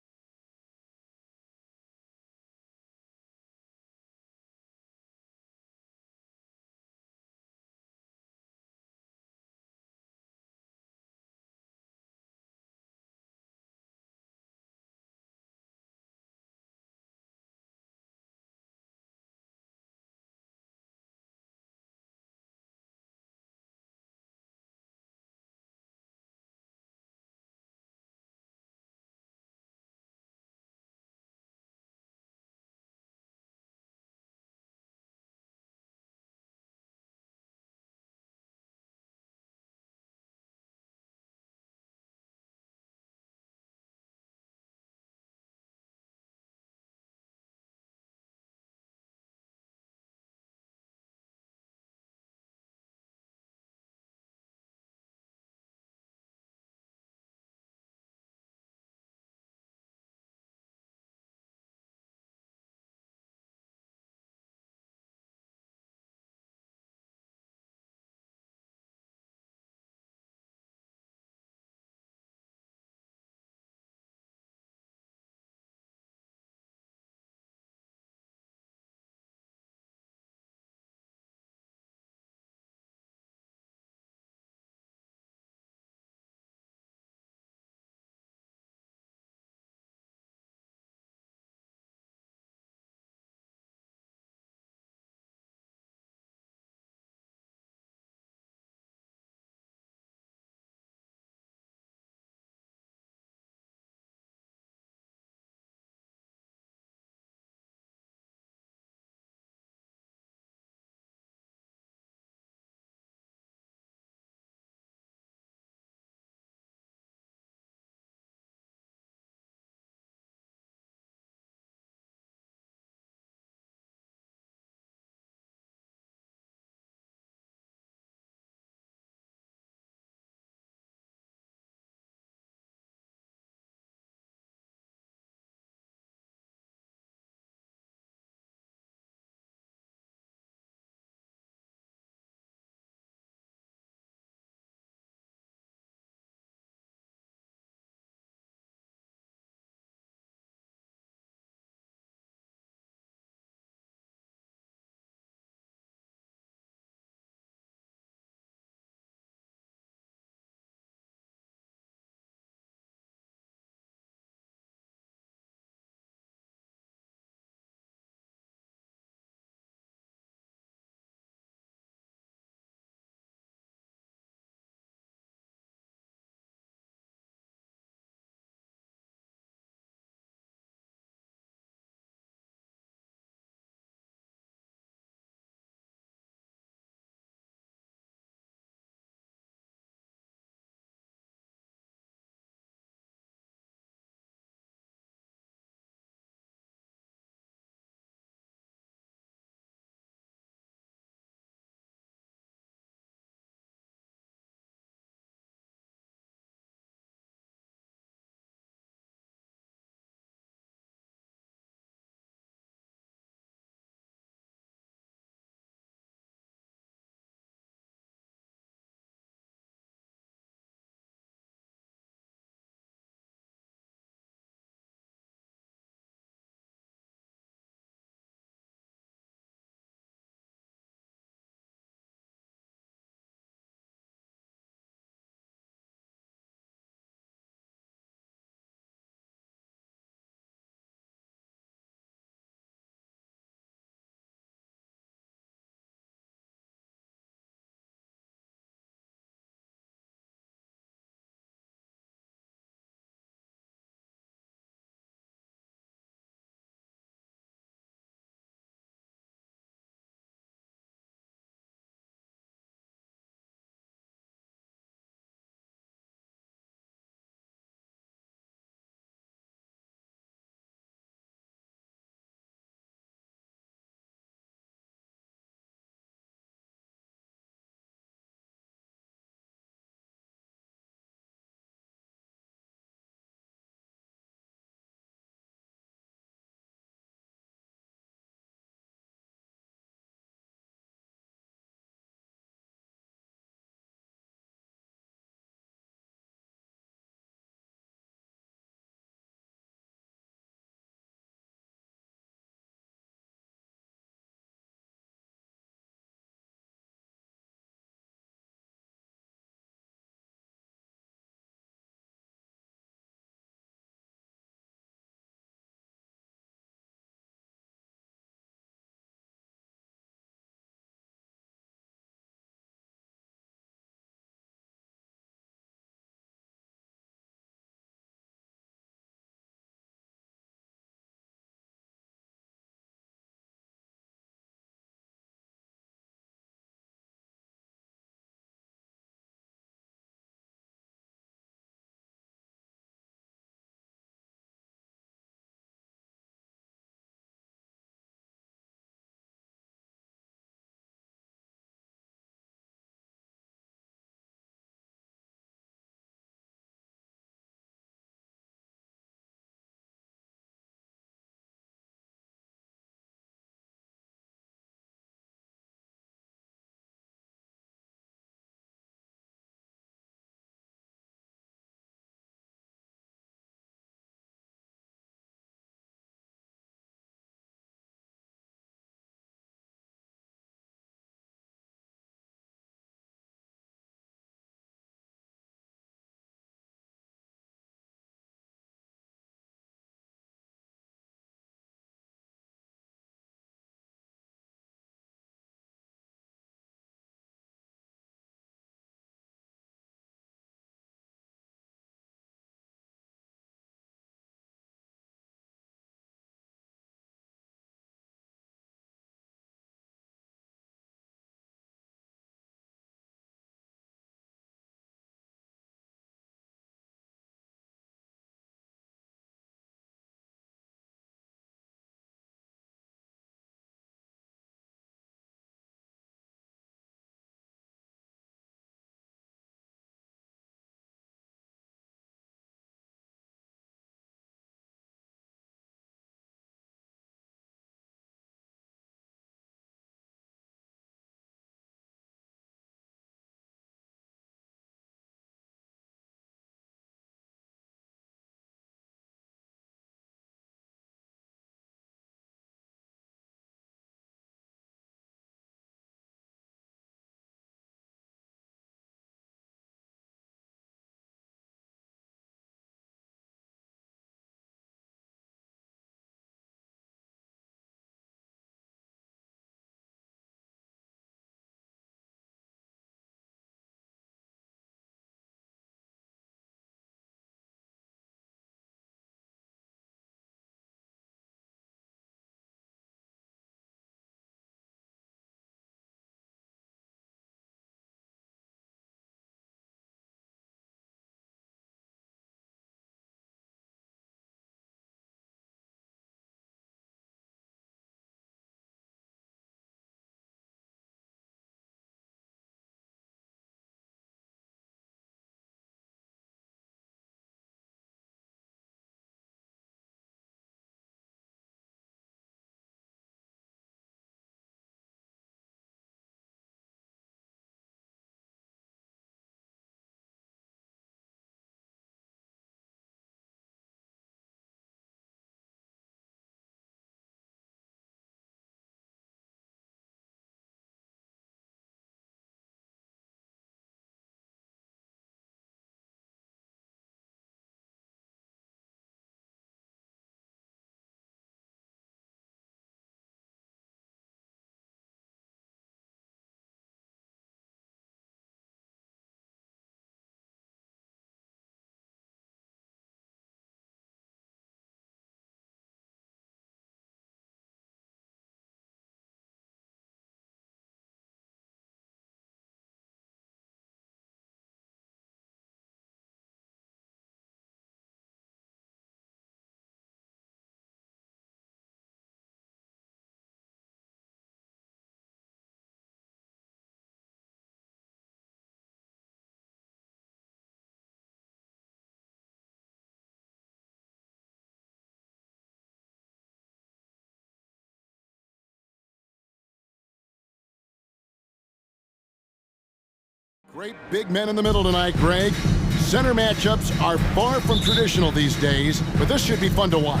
Great big men in the middle tonight, Greg. Center matchups are far from traditional these days, but this should be fun to watch.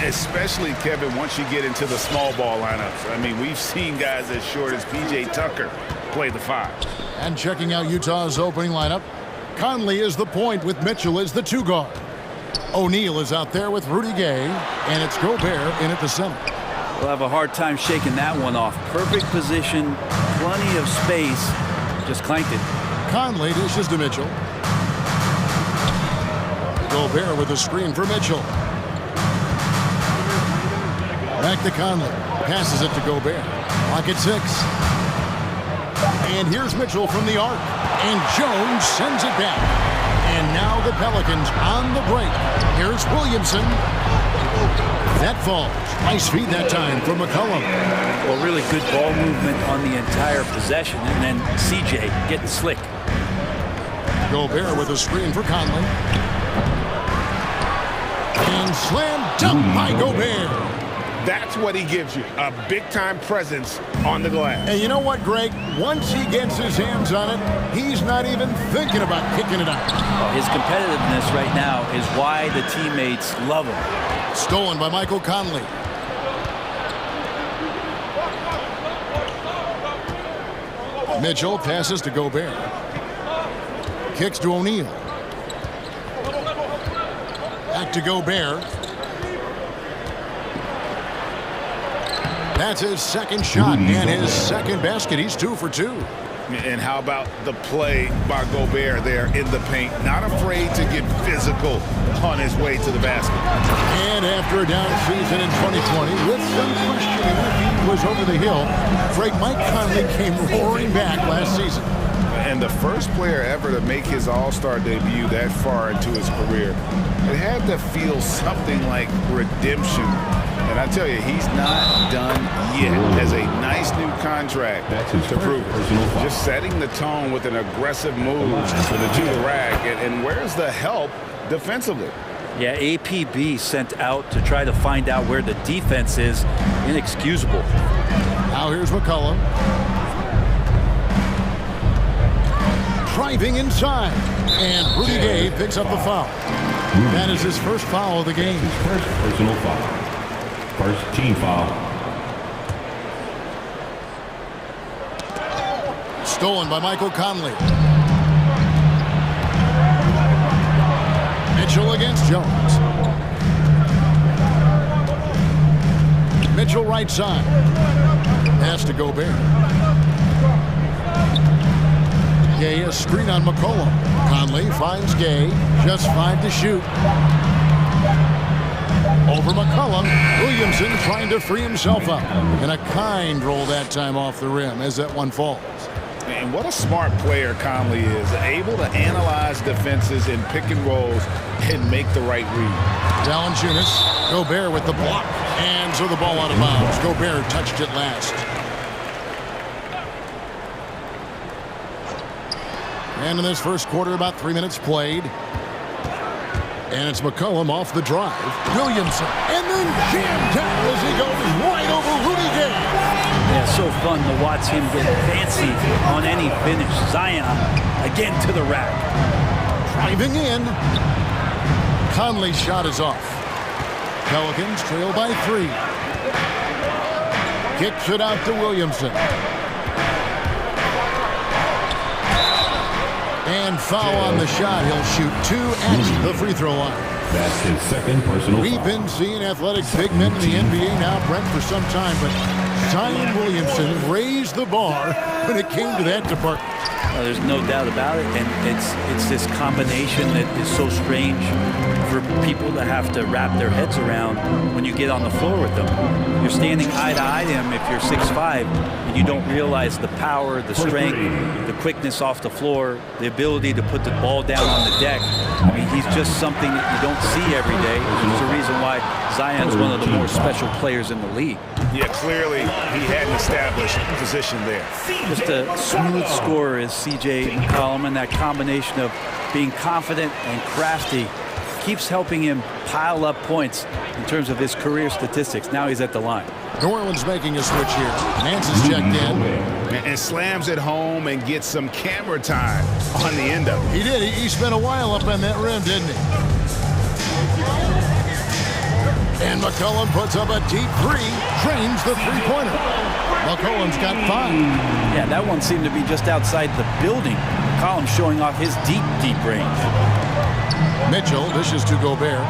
Especially, Kevin, once you get into the small ball lineups. I mean, we've seen guys as short as P.J. Tucker play the 5. And checking out Utah's opening lineup, Conley is the point with Mitchell as the 2 guard. O'Neal is out there with Rudy Gay, and it's Gobert in at the center. We'll have a hard time shaking that one off. Perfect position, plenty of space, just clanked it. Conley dishes to Mitchell. Gobert with a screen for Mitchell. Back to Conley. Passes it to Gobert. Clock at 6. And here's Mitchell from the arc. And Jones sends it back. And now the Pelicans on the break. Here's Williamson. That falls. Nice feed that time from McCollum. Well, really good ball movement on the entire possession. And then CJ getting slick. Gobert with a screen for Conley. And slam dunk by Gobert. That's what he gives you, a big-time presence on the glass. And you know what, Greg? Once he gets his hands on it, he's not even thinking about kicking it out. His competitiveness right now is why the teammates love him. Stolen by Michael Conley. Mitchell passes to Gobert. Kicks to O'Neal. Back to Gobert. That's his second shot and his second basket. He's 2 for 2. And how about the play by Gobert there in the paint? Not afraid to get physical on his way to the basket. And after a down season in 2020, with some questioning if he was over the hill, Frank Mike Conley came roaring back last season. And the first player ever to make his All-Star debut that far into his career, it had to feel something like redemption. And I tell you, he's not done yet. Has a nice new contract to prove it. Just setting the tone with an aggressive move to the rack. And where's the help defensively? Yeah, APB sent out to try to find out where the defense is. Inexcusable. Now here's McCollum. Driving inside. And Rudy Gay picks up the foul. That is his first foul of the game. His first personal foul. First team foul. Stolen by Michael Conley. Mitchell against Jones. Mitchell right side. Pass to Gobert. Gay a screen on McCollum. Conley finds Gay. Just 5 to shoot. Over McCollum. Williamson trying to free himself up. And a kind roll that time off the rim as that one falls. And what a smart player Conley is. Able to analyze defenses in pick and rolls and make the right read. Valanciunas. Gobert with the block. And so the ball out of bounds. Gobert touched it last. And in this first quarter, about 3 minutes played. And it's McCollum off the drive. Williamson. And then jammed down as he goes right over Rudy Gay. Yeah, so fun to watch him get fancy on any finish. Zion again to the rack. Driving in. Conley's shot is off. Pelicans trail by 3. Kicks it out to Williamson. And foul on the shot. He'll shoot 2 at the free throw line. That's his second personal foul. We've been seeing athletic big men in the NBA now, Brent, for some time, but Zion Williamson raised the bar when it came to that department. There's no doubt about it, and it's this combination that is so strange for people to have to wrap their heads around when you get on the floor with them. You're standing eye to eye to him if you're 6'5", and you don't realize the power, the strength, the quickness off the floor, the ability to put the ball down on the deck. I mean, he's just something that you don't see every day. There's a reason why Zion's one of the more special players in the league. Yeah, clearly he had an established position there. Just a smooth scorer is C.J. McCollum, and that combination of being confident and crafty keeps helping him pile up points in terms of his career statistics. Now he's at the line. New Orleans making a switch here. Nance is checked in. And slams it home and gets some camera time on the end of it. He did. He spent a while up on that rim, didn't he? And McCollum puts up a deep three, drains the three-pointer. McCollum's got 5. Yeah, that one seemed to be just outside the building. McCollum showing off his deep, deep range. Mitchell dishes to Gobert.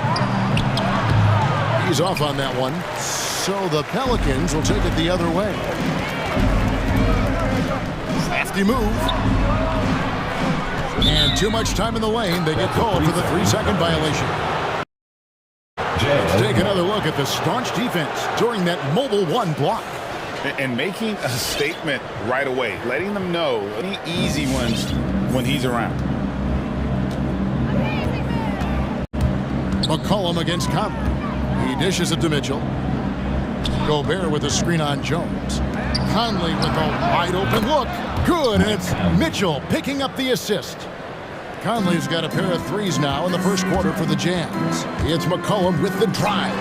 He's off on that one. So the Pelicans will take it the other way. Crafty move. And too much time in the lane. They get called for the 3-second violation. Let's take another look at the staunch defense during that mobile 1 block. And making a statement right away, letting them know any easy ones when he's around. McCollum against Conley. He dishes it to Mitchell. Gobert with a screen on Jones. Conley with a wide open look. Good, and it's Mitchell picking up the assist. Conley's got a pair of threes now in the first quarter for the Jazz. It's McCollum with the drive.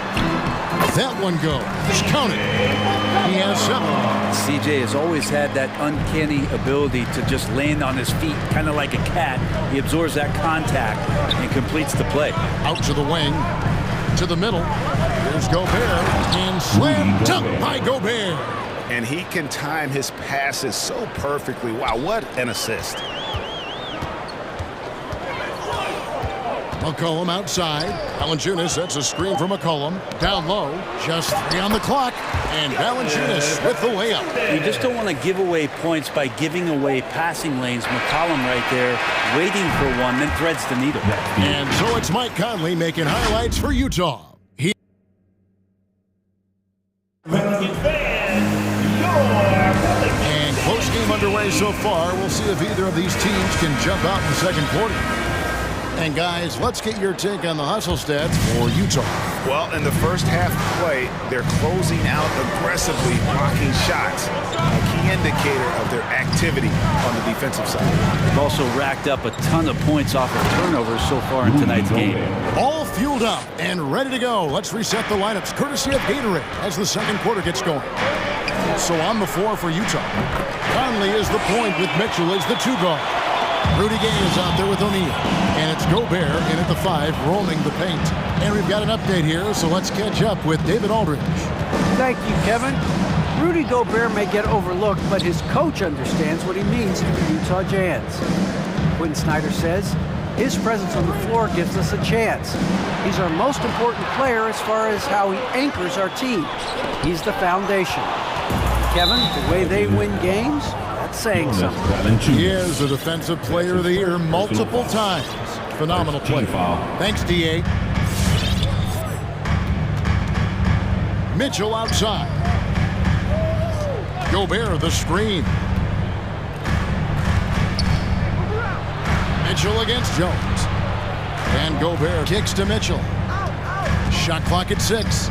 That one goes. Just count it. He has 7. CJ has always had that uncanny ability to just land on his feet, kind of like a cat. He absorbs that contact and completes the play. Out to the wing, to the middle. Here's Gobert, and slam dunk by Gobert. And he can time his passes so perfectly. Wow, what an assist. McCollum outside. Valanciunas sets a screen for McCollum. Down low. Just 3 on the clock. And Valanciunas with the layup. You just don't want to give away points by giving away passing lanes. McCollum right there waiting for one, then threads the needle. And so it's Mike Conley making highlights for Utah. And close game underway so far. We'll see if either of these teams can jump out in the second quarter. And guys, let's get your take on the hustle stats for Utah. Well, in the first half play, they're closing out aggressively, blocking shots. A key indicator of their activity on the defensive side. They've also racked up a ton of points off of turnovers so far in tonight's game. All fueled up and ready to go. Let's reset the lineups, courtesy of Gatorade, as the second quarter gets going. So on the floor for Utah, Conley is the point with Mitchell as the 2 guard. Rudy Gay is out there with O'Neal. And it's Gobert in at the 5, roaming the paint. And we've got an update here, so let's catch up with David Aldridge. Thank you, Kevin. Rudy Gobert may get overlooked, but his coach understands what he means to the Utah Jazz. Quinn Snyder says, his presence on the floor gives us a chance. He's our most important player as far as how he anchors our team. He's the foundation. Kevin, the way they win games, saying something. He is the Defensive Player of the Year multiple times. Phenomenal play. Thanks, D.A. Mitchell outside. Gobert the screen. Mitchell against Jones. And Gobert kicks to Mitchell. Shot clock at 6.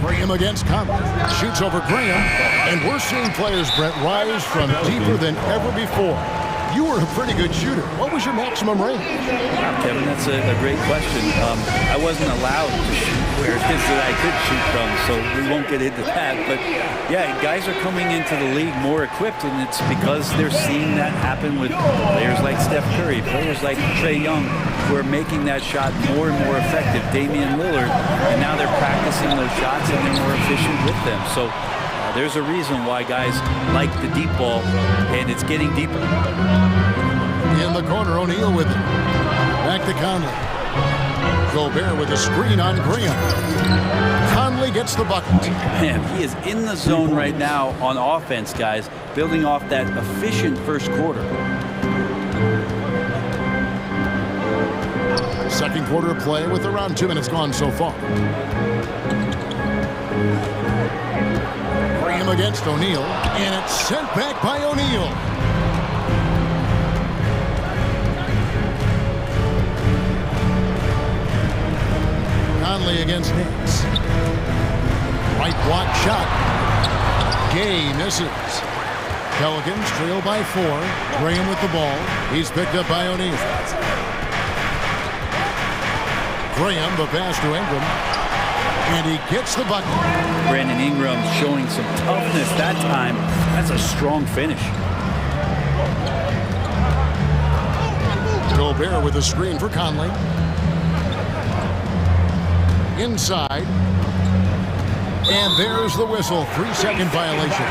Graham against Conley. Shoots over Graham. And we're seeing players, Brent, rise from deeper than ever before. You were a pretty good shooter. What was your maximum range? Wow, Kevin, that's a great question. I wasn't allowed to shoot where it is that I could shoot from, so we won't get into that. But, yeah, guys are coming into the league more equipped, and it's because they're seeing that happen with players like Steph Curry, players like Trae Young, who are making that shot more and more effective, Damian Lillard, and now they're practicing those shots and they're more efficient with them. So there's a reason why guys like the deep ball, and it's getting deeper. In the corner, O'Neal with it. Back to Conley. Gobert with a screen on Graham. Conley gets the bucket. Man, he is in the zone right now on offense, guys, building off that efficient first quarter. Second quarter of play with around 2 minutes gone so far. Graham against O'Neal, and it's sent back by O'Neal. Conley against Hicks. Right block shot. Gay misses. Pelicans trail by 4. Graham with the ball. He's picked up by O'Neal. Graham, the pass to Ingram. And he gets the bucket. Brandon Ingram showing some toughness that time. That's a strong finish. Gobert with a screen for Conley. Inside. And there's the whistle. 3-second violation.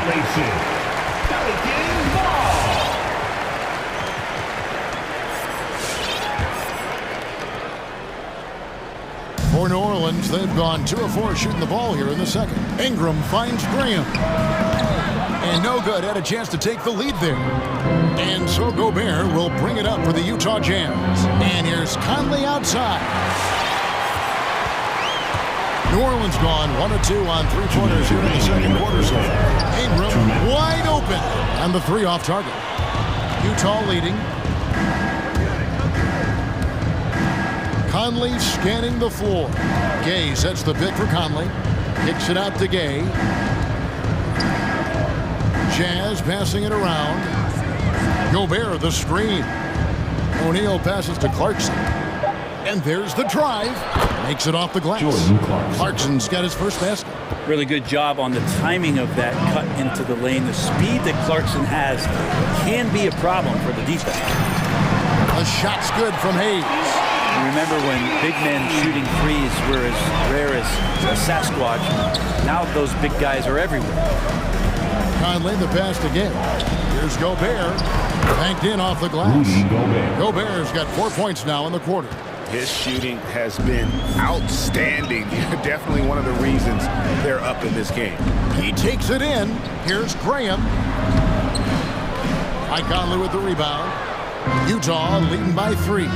For New Orleans, they've gone 2 of 4 shooting the ball here in the second. Ingram finds Graham. And no good. Had a chance to take the lead there. And so Gobert will bring it up for the Utah Jazz. And here's Conley outside. New Orleans gone 1 of 2 on 3-pointers here in the second quarter so far. Ingram wide open. And the 3 off target. Utah leading. Conley scanning the floor. Gay sets the pick for Conley. Kicks it out to Gay. Jazz passing it around. Gobert the screen. O'Neal passes to Clarkson. And there's the drive. Makes it off the glass. Clarkson's got his first basket. Really good job on the timing of that cut into the lane. The speed that Clarkson has can be a problem for the defense. A shot's good from Hayes. Remember when big men shooting threes were as rare as a Sasquatch? Now those big guys are everywhere. Conley the pass to Gay. Here's Gobert. Banked in off the glass. Gobert's got 4 points now in the quarter. His shooting has been outstanding. Definitely one of the reasons they're up in this game. He takes it in. Here's Graham. Mike Conley with the rebound. Utah leading by 3.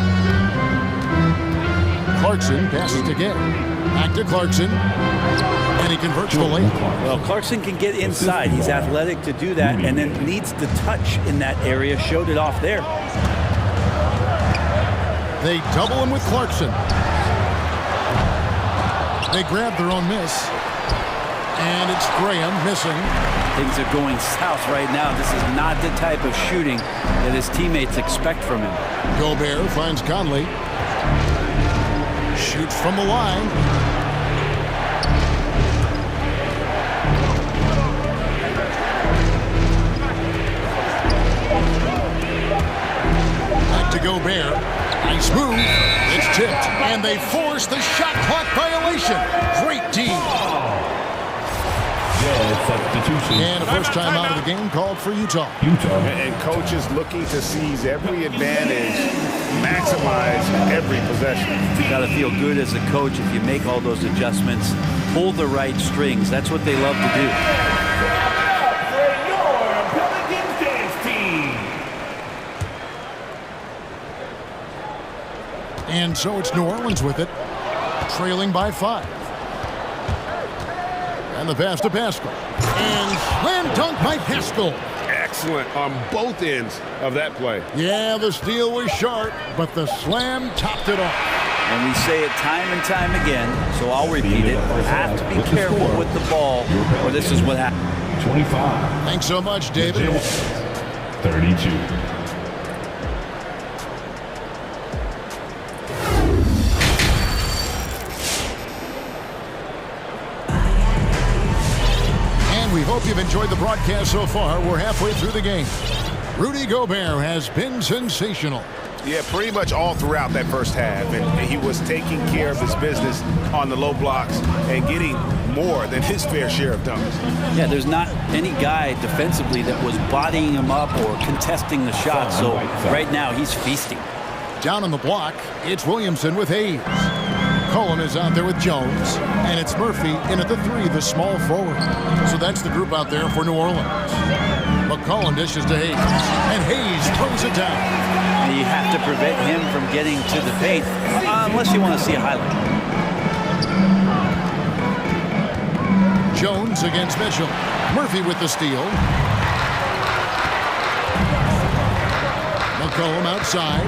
Clarkson passes to Gay. Back to Clarkson. And he converts the layup. Well, Clarkson can get inside. He's athletic to do that, and then needs the touch in that area. Showed it off there. They double him with Clarkson. They grab their own miss. And it's Graham missing. Things are going south right now. This is not the type of shooting that his teammates expect from him. Gobert finds Conley. Shoots from the line. Back to Gobert. Nice move. It's tipped. And they force the shot clock violation. Great D. And a first time out of the game called for Utah. And coaches looking to seize every advantage, maximize every possession. You got to feel good as a coach if you make all those adjustments, pull the right strings. That's what they love to do. And so it's New Orleans with it, trailing by 5. And the pass to Pascal. And slam dunk by Pascal. Excellent on both ends of that play. Yeah, the steal was sharp, but the slam topped it off. And we say it time and time again, so I'll repeat it. You have to be careful with the ball, or this is what happens. 25. Thanks so much, David. 32. We hope you've enjoyed the broadcast so far. We're halfway through the game. Rudy Gobert has been sensational. Yeah, pretty much all throughout that first half. And he was taking care of his business on the low blocks and getting more than his fair share of dunks. Yeah, there's not any guy defensively that was bodying him up or contesting the shot. So right now he's feasting. Down on the block, it's Williamson with Hayes. Cullen is out there with Jones, and it's Murphy in at the 3, the small forward. So that's the group out there for New Orleans. McCollum dishes to Hayes, and Hayes throws it down. You have to prevent him from getting to the paint, unless you want to see a highlight. Jones against Mitchell. Murphy with the steal. McCollum outside.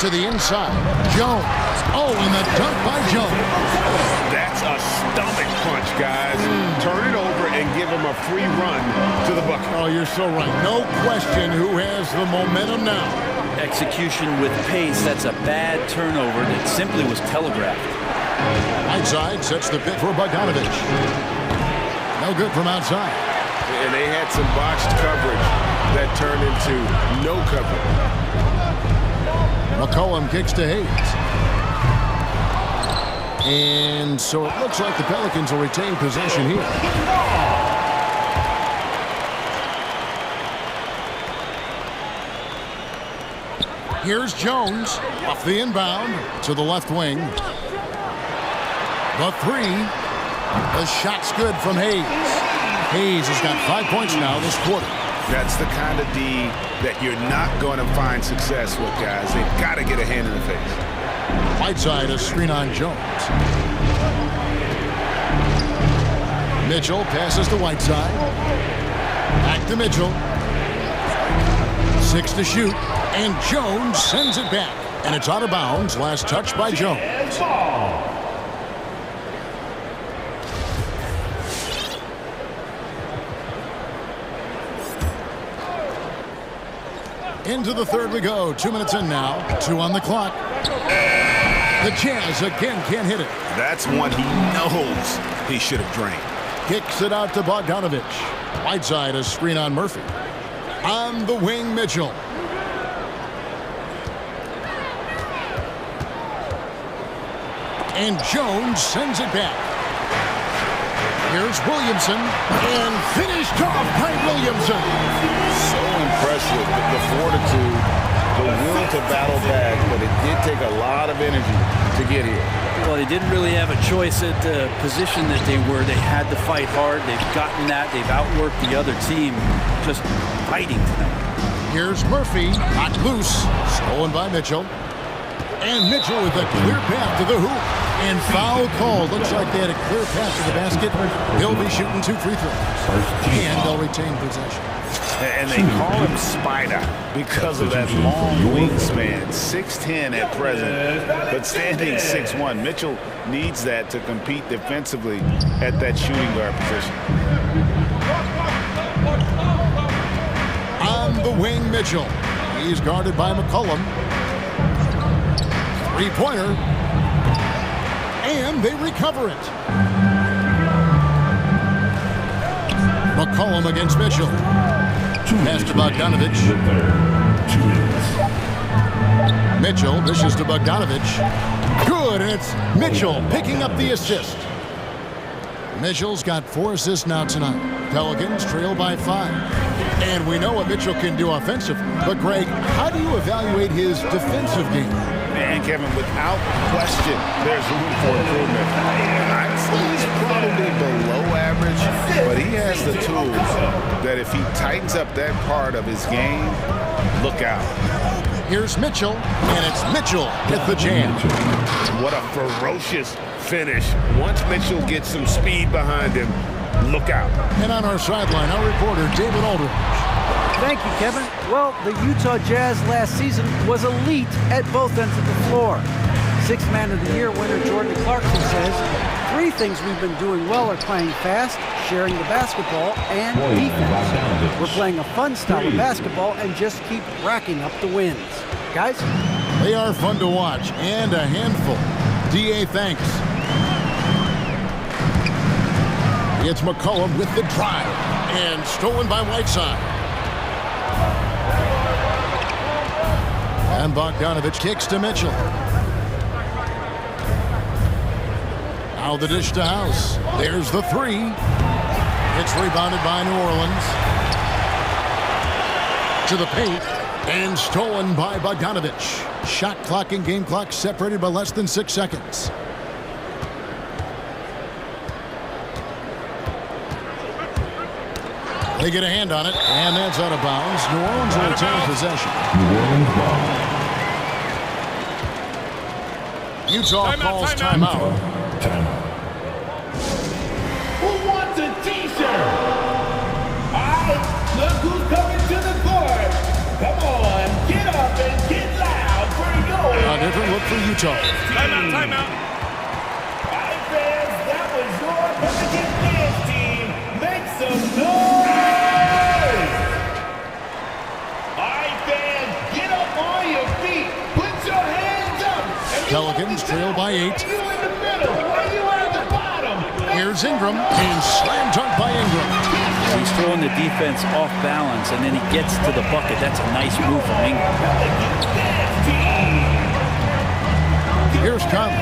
To the inside. Jones. Oh, and the dunk by Jones. That's a stomach punch, guys. Turn it over and give him a free run to the bucket. Oh, you're so right. No question who has the momentum now. Execution with pace. That's a bad turnover that simply was telegraphed. Outside sets the pick for Bogdanovich. No good from outside. And they had some botched coverage that turned into no coverage. McCollum kicks to Hayes. And so it looks like the Pelicans will retain possession here. Here's Jones off the inbound to the left wing. The three. The shot's good from Hayes. Hayes has got 5 points now this quarter. That's the kind of D that you're not going to find success with, guys. They've got to get a hand in the face. Whiteside a screen on Jones. Mitchell passes to Whiteside. Back to Mitchell. 6 to shoot. And Jones sends it back. And it's out of bounds. Last touch by Jones. Into the third we go. 2 minutes in now. 2 on the clock. The Jazz again can't hit it. That's one he knows he should have drained. Kicks it out to Bogdanovich. Whiteside a screen on Murphy. On the wing, Mitchell. And Jones sends it back. Here's Williamson. And finished off by Williamson. So impressive. The fortitude, the will to battle back, but it did take a lot of energy to get here. Well, they didn't really have a choice at the position that they were. They had to fight hard. They've gotten that. They've outworked the other team, just fighting tonight. Here's Murphy, knocked loose, stolen by Mitchell. And Mitchell with a clear path to the hoop. And foul called. Looks like they had a clear path to the basket. He'll be shooting 2 free throws. And they'll retain possession. And they call him Spider because of that long wingspan. 6'10" at present, but standing 6'1". Mitchell needs that to compete defensively at that shooting guard position. On the wing, Mitchell. He's guarded by McCollum. Three-pointer. And they recover it. McCollum against Mitchell. Pass to Bogdanovich. Mitchell dishes to Bogdanovich. Good, and it's Mitchell picking up the assist. Mitchell's got 4 assists now tonight. Pelicans trail by 5. And we know what Mitchell can do offensively. But, Greg, how do you evaluate his defensive game? Man, Kevin, without question, there's room for improvement. I'd say he's probably below average, but he has the tools that if he tightens up that part of his game, look out. Here's Mitchell, and it's Mitchell with the jam. What a ferocious finish. Once Mitchell gets some speed behind him, look out. And on our sideline, our reporter, David Aldridge. Thank you, Kevin. Well, the Utah Jazz last season was elite at both ends of the floor. Sixth Man of the Year winner Jordan Clarkson says, 3 things we've been doing well are playing fast, sharing the basketball, and defense. We're playing a fun style of basketball and just keep racking up the wins. Guys? They are fun to watch and a handful. DA, thanks. It's McCollum with the drive and stolen by Whiteside. And Bogdanovich kicks to Mitchell. Now the dish to House. There's the 3. It's rebounded by New Orleans. To the paint. And stolen by Bogdanovich. Shot clock and game clock separated by less than 6 seconds. They get a hand on it, and that's out of bounds. New Orleans will retain possession. Utah calls timeout. Who wants a t-shirt? All right, look who's coming to the court. Come on, get up and get loud. Where you going? A different look for Utah. Timeout. All right, fans, that was your Pelicans dance team. Make some noise. All right, fans, get up on your feet. Put your hands up. Pelicans trail by 8. You in the middle. Here's Ingram, and slam dunk by Ingram. He's throwing the defense off balance, and then he gets to the bucket. That's a nice move from Ingram. Here's Conley.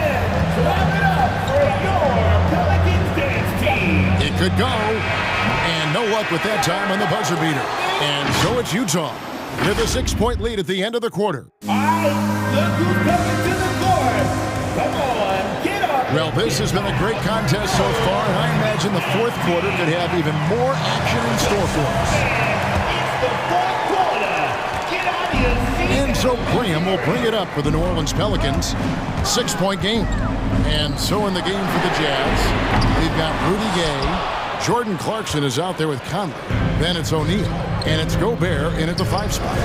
It could go, and no luck with that time on the buzzer beater. And so it's Utah with a 6-point lead at the end of the quarter. Look who's coming to the court. Come on, get up. Well, this has been a great contest so far, and I imagine the fourth quarter could have even more action in store for us. It's the fourth quarter. Get out of your seat. And so Graham will bring it up for the New Orleans Pelicans. 6-point game. And so in the game for the Jazz, we've got Rudy Gay. Jordan Clarkson is out there with Conley. Then it's O'Neal. And it's Gobert in at the 5 spot.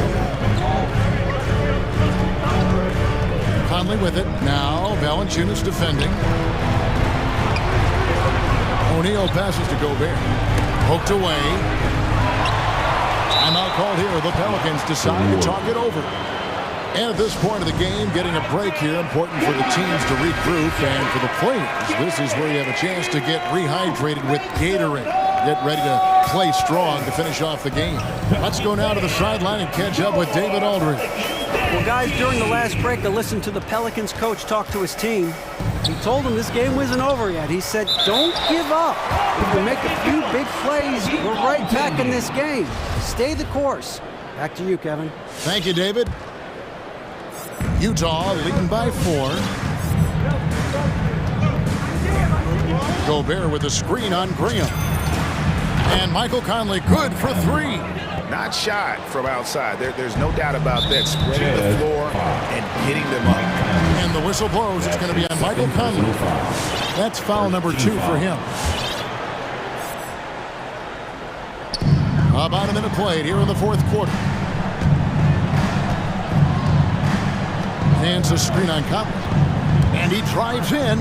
Conley with it. Now Valanciunas defending. O'Neal passes to Gobert. Poked away. Timeout called here. The Pelicans decide to talk it over. And at this point of the game, getting a break here, important for the teams to regroup, and for the players, this is where you have a chance to get rehydrated with Gatorade. Get ready to play strong to finish off the game. Let's go now to the sideline and catch up with David Aldridge. Well, guys, during the last break, I listened to the Pelicans coach talk to his team. He told them this game wasn't over yet. He said, don't give up. If we make a few big plays, we're right back in this game. Stay the course. Back to you, Kevin. Thank you, David. Utah leading by 4. Gobert with a screen on Graham. And Michael Conley good for 3. Not shot from outside. There's no doubt about that. Spreading the floor and getting them up. And the whistle blows. It's going to be on Michael Conley. That's foul number 2 for him. About a minute played here in the fourth quarter. Hands a screen on Conley. And he drives in.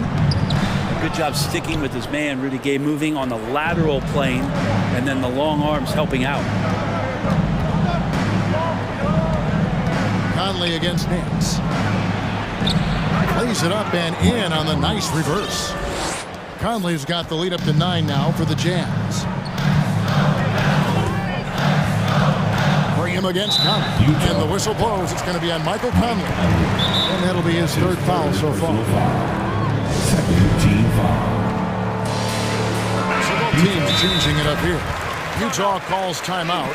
Good job sticking with his man, Rudy Gay, moving on the lateral plane, and then the long arms helping out. Conley against Nance. Plays it up and in on the nice reverse. Conley's got the lead up to 9 now for the Jazz. Him against Conley. And the whistle blows. It's going to be on Michael Conley. And that'll be his 3rd foul so far. Second team foul. So both teams changing it up here. Utah calls timeout.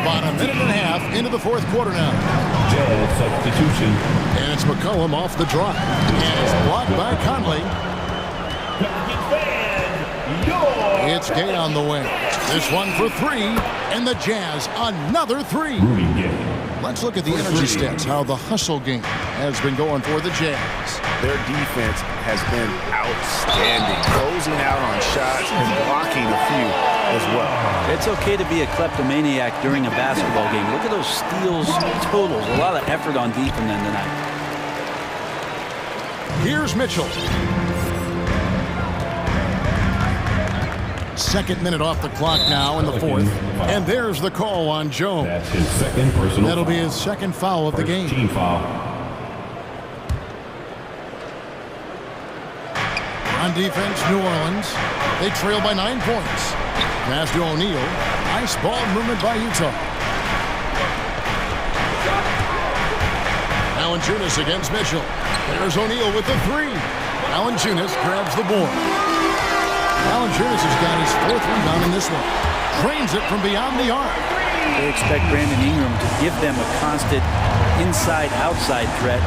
About a minute and a half into the fourth quarter now. Jazz substitution. And it's McCollum off the drive. And it's blocked by Conley. It's Gay on the way. This one for 3. And the Jazz another 3. Let's look at the energy stats, how the hustle game has been going for the Jazz. Their defense has been outstanding, closing out on shots and blocking a few as well. It's okay to be a kleptomaniac during a basketball game. Look at those steals totals. A lot of effort on D from them tonight. Here's Mitchell. 2nd minute off the clock now in the 4th. And there's the call on Jones. That's his 2nd personal That'll foul. be his 2nd foul of the game. Team foul. On defense, New Orleans. They trail by 9 points. Pass to O'Neal. Nice ball movement by Utah. Valanciunas against Mitchell. There's O'Neal with the 3. Valanciunas grabs the board. Valanciunas has got his 4th rebound in this one. Drains it from beyond the arc. They expect Brandon Ingram to give them a constant inside-outside threat.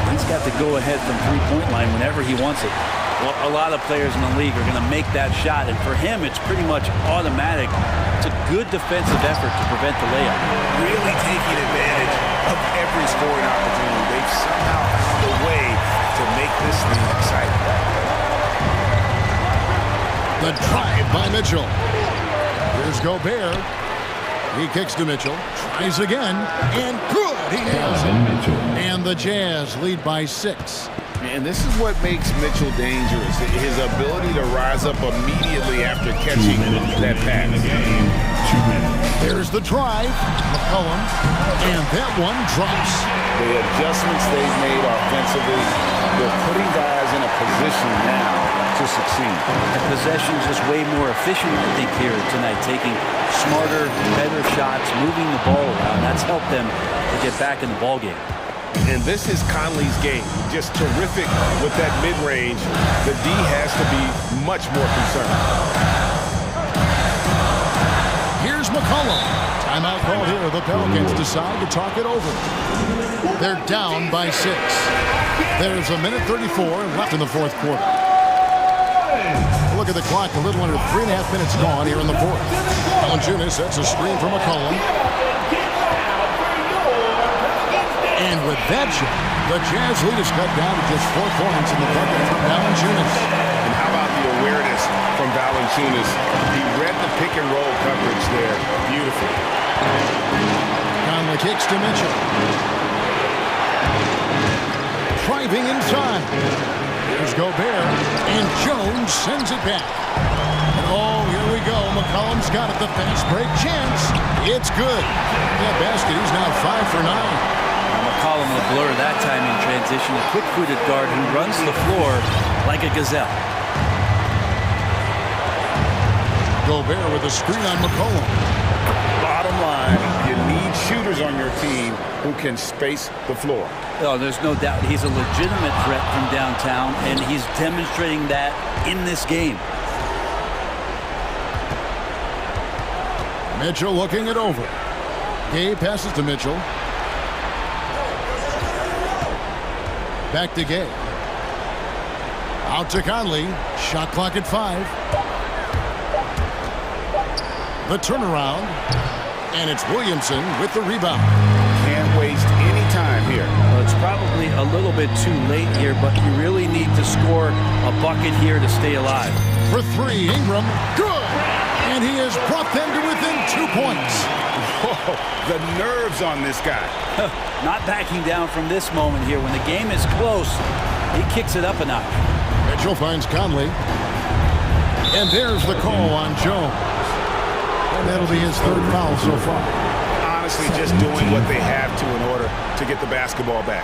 He's got to go ahead from three-point line whenever he wants it. Well, a lot of players in the league are going to make that shot, and for him, it's pretty much automatic. It's a good defensive effort to prevent the layup. Really taking advantage of every scoring opportunity. They've somehow found a way to make this thing exciting. The drive by Mitchell. Here's Gobert. He kicks to Mitchell. Tries again. And good. He has it. And the Jazz lead by 6. And this is what makes Mitchell dangerous. His ability to rise up immediately after catching that pass. Here's the drive. McCollum. And that one drops. The adjustments they've made offensively, they're putting guys in a position now to succeed. The possession's just way more efficient, I think, here tonight, taking smarter, better shots, moving the ball around. That's helped them to get back in the ball game. And this is Conley's game. Just terrific with that mid-range. The D has to be much more concerned. Here's McCollum. Timeout called here. The Pelicans decide to talk it over. They're down by 6. There's a minute 34 left in the fourth quarter. Look at the clock. A little under 3.5 minutes gone here in the fourth. Valanciunas sets a screen for McCollum. And with that shot, the Jazz lead is cut down to just 4 points in the bucket from Valanciunas. And how about the awareness from Valanciunas? He read the pick and roll coverage there. Beautiful. Conley kicks to Mitchell. Driving inside. Here's Gobert. And Jones sends it back. And oh, here we go. McCollum's got it. The fast break chance. It's good. That basket, he's now 5 for 9. McCollum will blur that time in transition. A quick-footed guard who runs the floor like a gazelle. Gobert with a screen on McCollum. Bottom line, you need shooters on your team who can space the floor. Oh, there's no doubt he's a legitimate threat from downtown, and he's demonstrating that in this game. Mitchell looking it over. Gay passes to Mitchell. Back to Gay. Out to Conley. Shot clock at 5. The turnaround. And it's Williamson with the rebound. Can't waste any time here. Well, it's probably a little bit too late here, but you really need to score a bucket here to stay alive. For 3, Ingram. Good! And he has brought them to within 2 points. Whoa, the nerves on this guy. Not backing down from this moment here. When the game is close, he kicks it up a notch. Mitchell finds Conley. And there's the call on Jones. And that'll be his 3rd foul so far. Honestly, just doing what they have to in order to get the basketball back.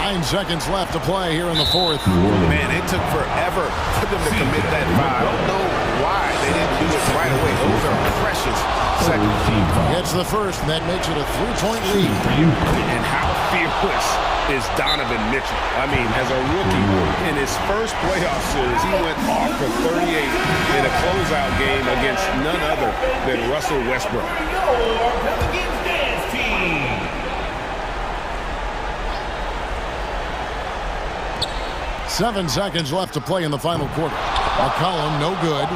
9 seconds left to play here in the fourth. Man, it took forever for them to commit that foul. I don't know why they didn't do it right away. Those are precious seconds. Gets the first, and that makes it a 3-point lead. And how fearless is Donovan Mitchell? I mean, as a rookie, in his first playoff series, he went off for 38 in a closeout game against none other than Russell Westbrook. 7 seconds left to play in the final quarter. McCollum, no good.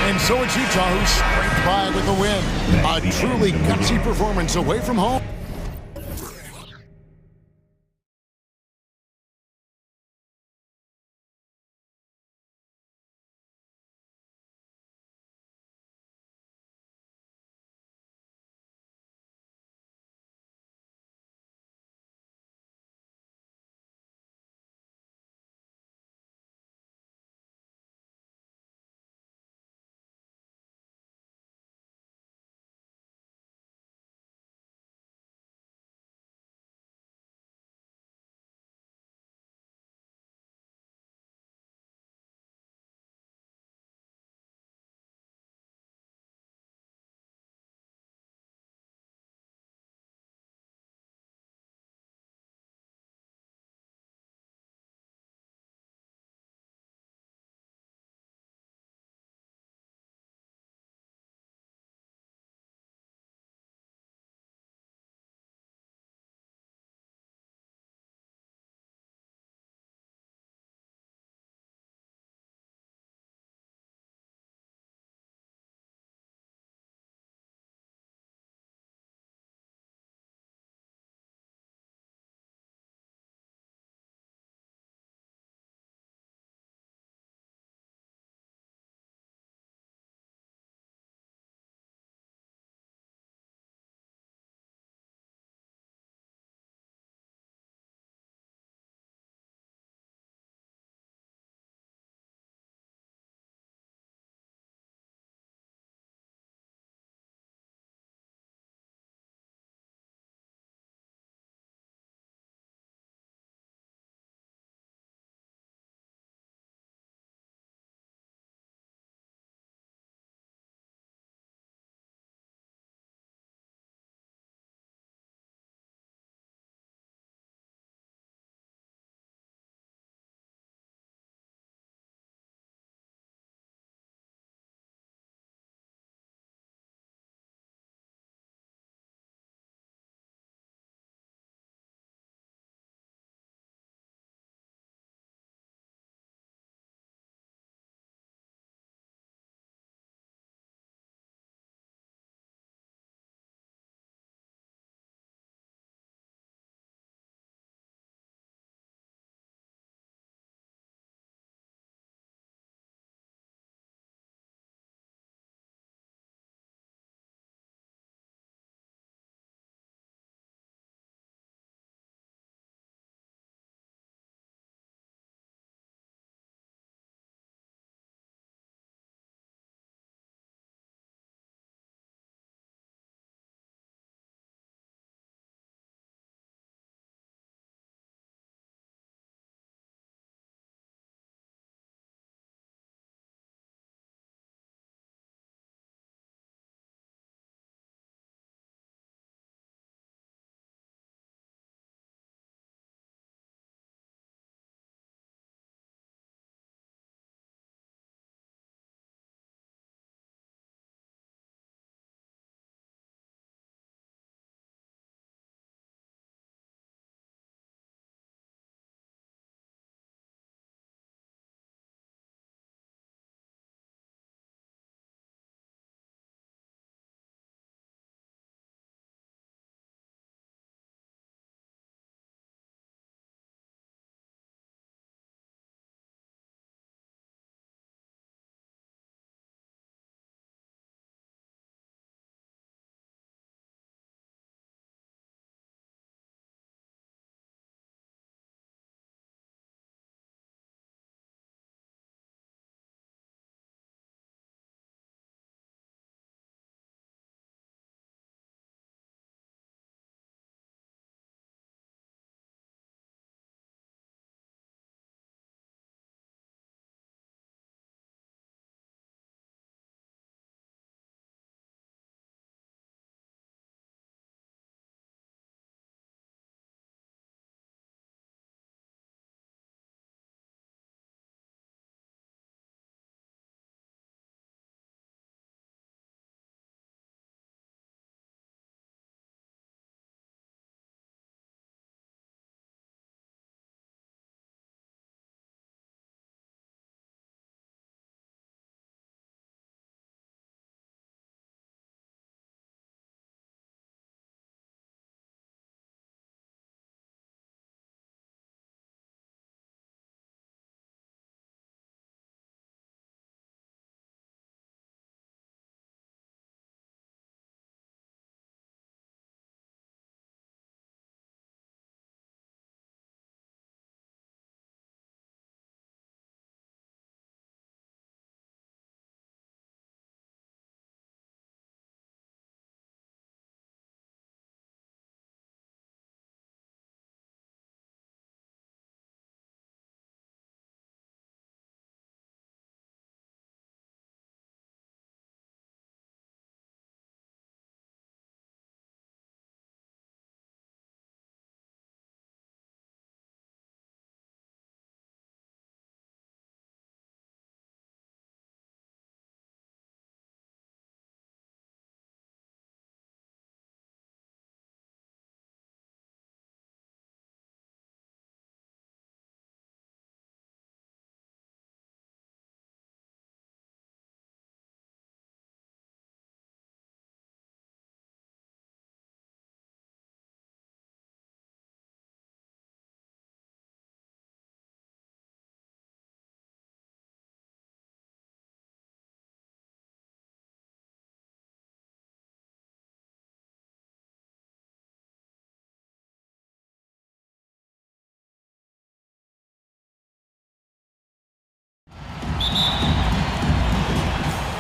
And so it's Utah who scraped by with the win. A truly gutsy performance away from home.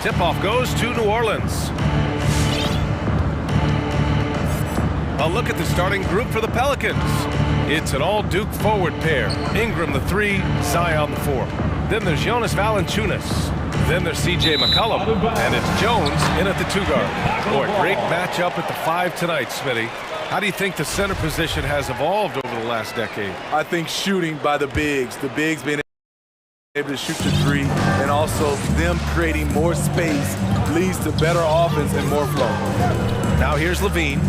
Tip-off goes to New Orleans. A look at the starting group for the Pelicans. It's an all-Duke forward pair. Ingram the 3, Zion the 4. Then there's Jonas Valanciunas. Then there's C.J. McCollum. And it's Jones in at the 2 guard. Boy, great matchup at the 5 tonight, Smitty. How do you think the center position has evolved over the last decade? I think shooting by the bigs being able to shoot the 3, and also them creating more space leads to better offense and more flow. Now here's Levine.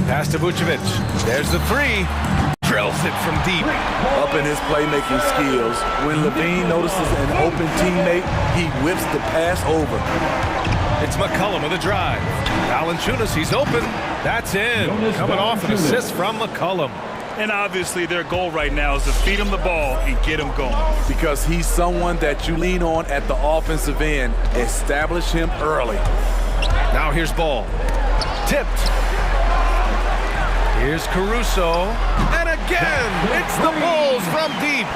Pass to Vucevic. There's the 3. Drills it from deep. Up in his playmaking skills, when Levine notices an open teammate, he whips the pass over. It's McCollum with a drive. Valanciunas, he's open. That's in. Coming off an assist from McCollum. And obviously their goal right now is to feed him the ball and get him going. Because he's someone that you lean on at the offensive end. Establish him early. Now here's Ball. Tipped. Here's Caruso. And again, it's the Bulls from deep.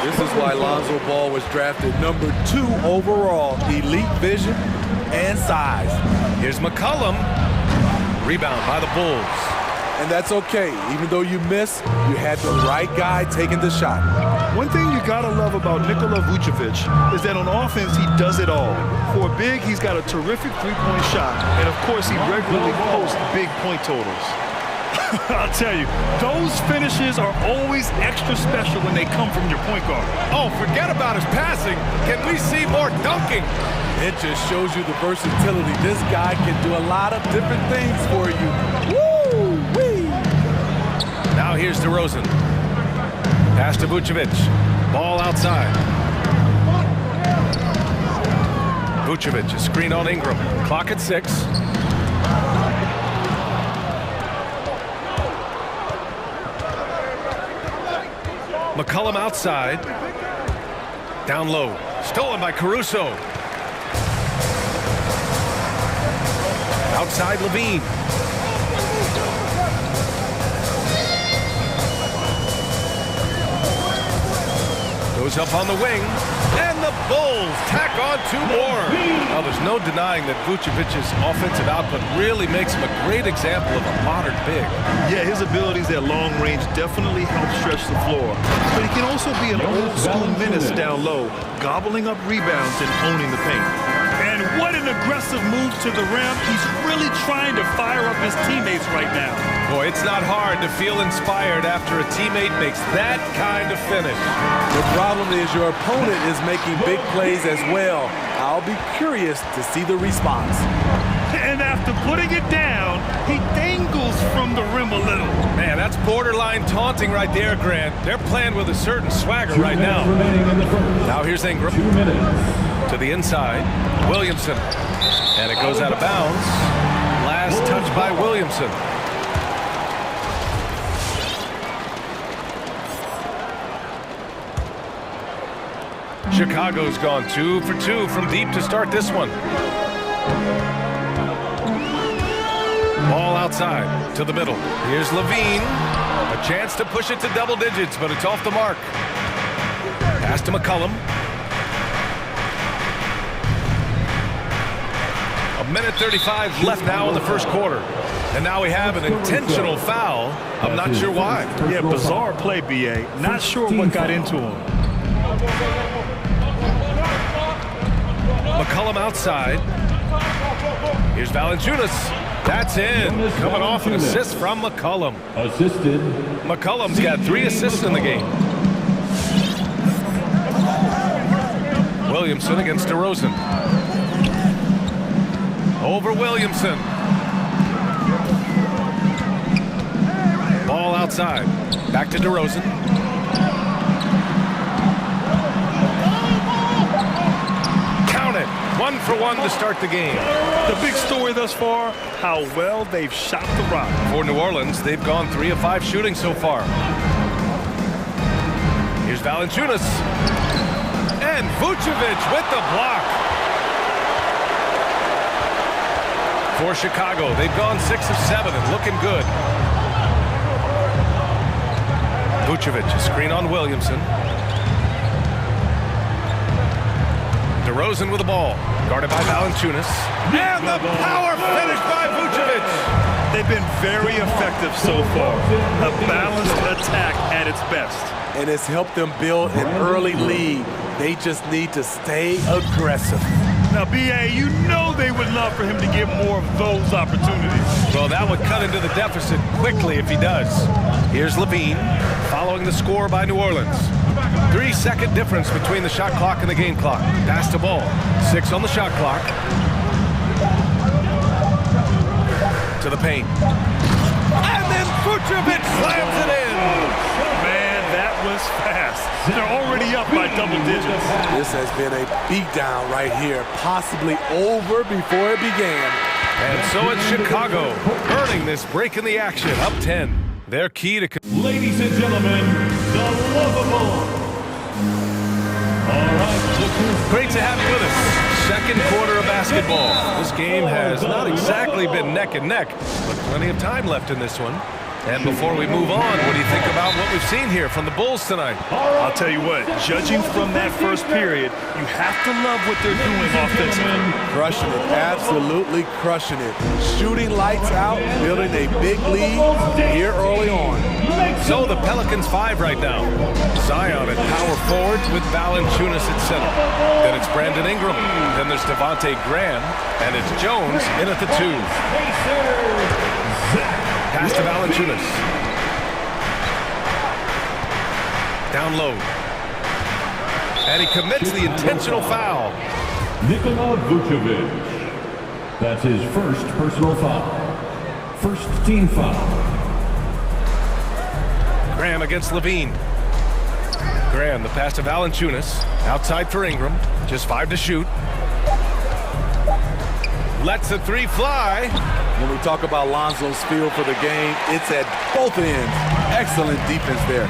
This is why Lonzo Ball was drafted number 2 overall. Elite vision and size. Here's McCollum. Rebound by the Bulls. And that's okay. Even though you miss, you had the right guy taking the shot. One thing you gotta love about Nikola Vucevic is that on offense, he does it all. For a big, he's got a terrific three-point shot. And of course, he regularly posts big point totals. I'll tell you, those finishes are always extra special when they come from your point guard. Oh, forget about his passing. Can we see more dunking? It just shows you the versatility. This guy can do a lot of different things for you. Woo-wee! Now here's DeRozan. Pass to Vucevic. Ball outside. Vucevic, a screen on Ingram. Clock at 6. McCollum outside. Down low. Stolen by Caruso. Outside Levine. Goes up on the wing. And the Bulls tack on 2 more. Now, there's no denying that Vucevic's offensive output really makes him a great example of a modern big. Yeah, his abilities at long range definitely help stretch the floor. But he can also be an old-school menace down low, gobbling up rebounds and owning the paint. And what an aggressive move to the rim. He's really trying to fire up his teammates right now. Boy, it's not hard to feel inspired after a teammate makes that kind of finish. The problem is your opponent is making big plays as well. I'll be curious to see the response. And after putting it down, he dangles from the rim a little. Man, that's borderline taunting right there, Grant. They're playing with a certain swagger right now. Now here's Ingram. 2 minutes. To the inside. Williamson. And it goes out of bounds. Last touch by Williamson. Chicago's gone 2 for 2 from deep to start this one. Ball outside to the middle. Here's Levine. A chance to push it to double digits, but it's off the mark. Pass to McCollum. A minute 35 left now in the first quarter. And now we have an intentional foul. I'm not sure why. Yeah, bizarre play, B.A. Not sure what got into him. McCollum outside. Here's Valanciunas. That's in. Coming off an assist from McCollum. Assisted. McCollum's got 3 assists in the game. Williamson against DeRozan. Over Williamson. Ball outside. Back to DeRozan. Count it. 1 for 1 to start the game. The big story thus far, how well they've shot the rock. For New Orleans, they've gone 3 of 5 shooting so far. Here's Valanciunas. And Vucevic with the block. For Chicago, they've gone 6 of 7 and looking good. Vucevic, a screen on Williamson. DeRozan with the ball. Guarded by Valanciunas. And the power finish by Vucevic. They've been very effective so far. A balanced attack at its best. And it's helped them build an early lead. They just need to stay aggressive. Now, B.A., you know they would love for him to get more of those opportunities. Well, that would cut into the deficit quickly if he does. Here's Levine, following the score by New Orleans. 3-second difference between the shot clock and the game clock. Pass the ball. 6 on the shot clock. To the paint. And then Vucevic slams it in. Man, that was fast. They're already up by double digits. This has been a beatdown right here, possibly over before it began. And so it's Chicago, earning this break in the action, up 10. Their key to... Ladies and gentlemen, the lovable. All right, Great to have you with us. Second quarter of basketball. This game has not exactly been neck and neck, but plenty of time left in this one. And before we move on, what do you think about what we've seen here from the Bulls tonight? I'll tell you what, judging from that first period, you have to love what they're doing offensively. Crushing it, absolutely crushing it. Shooting lights out, building a big lead here early on. So the Pelicans 5 right now. Zion at power forward with Valanciunas at center. Then it's Brandon Ingram. Then there's Devontae Graham. And it's Jones in at the 2. Pass to Valanciunas. Down low. And he commits the intentional foul. Nikola Vucevic. That's his first personal foul. First team foul. Graham against Levine. Graham, the pass to Valanciunas. Outside for Ingram. Just 5 to shoot. Lets the 3 fly. When we talk about Lonzo's feel for the game, it's at both ends. Excellent defense there.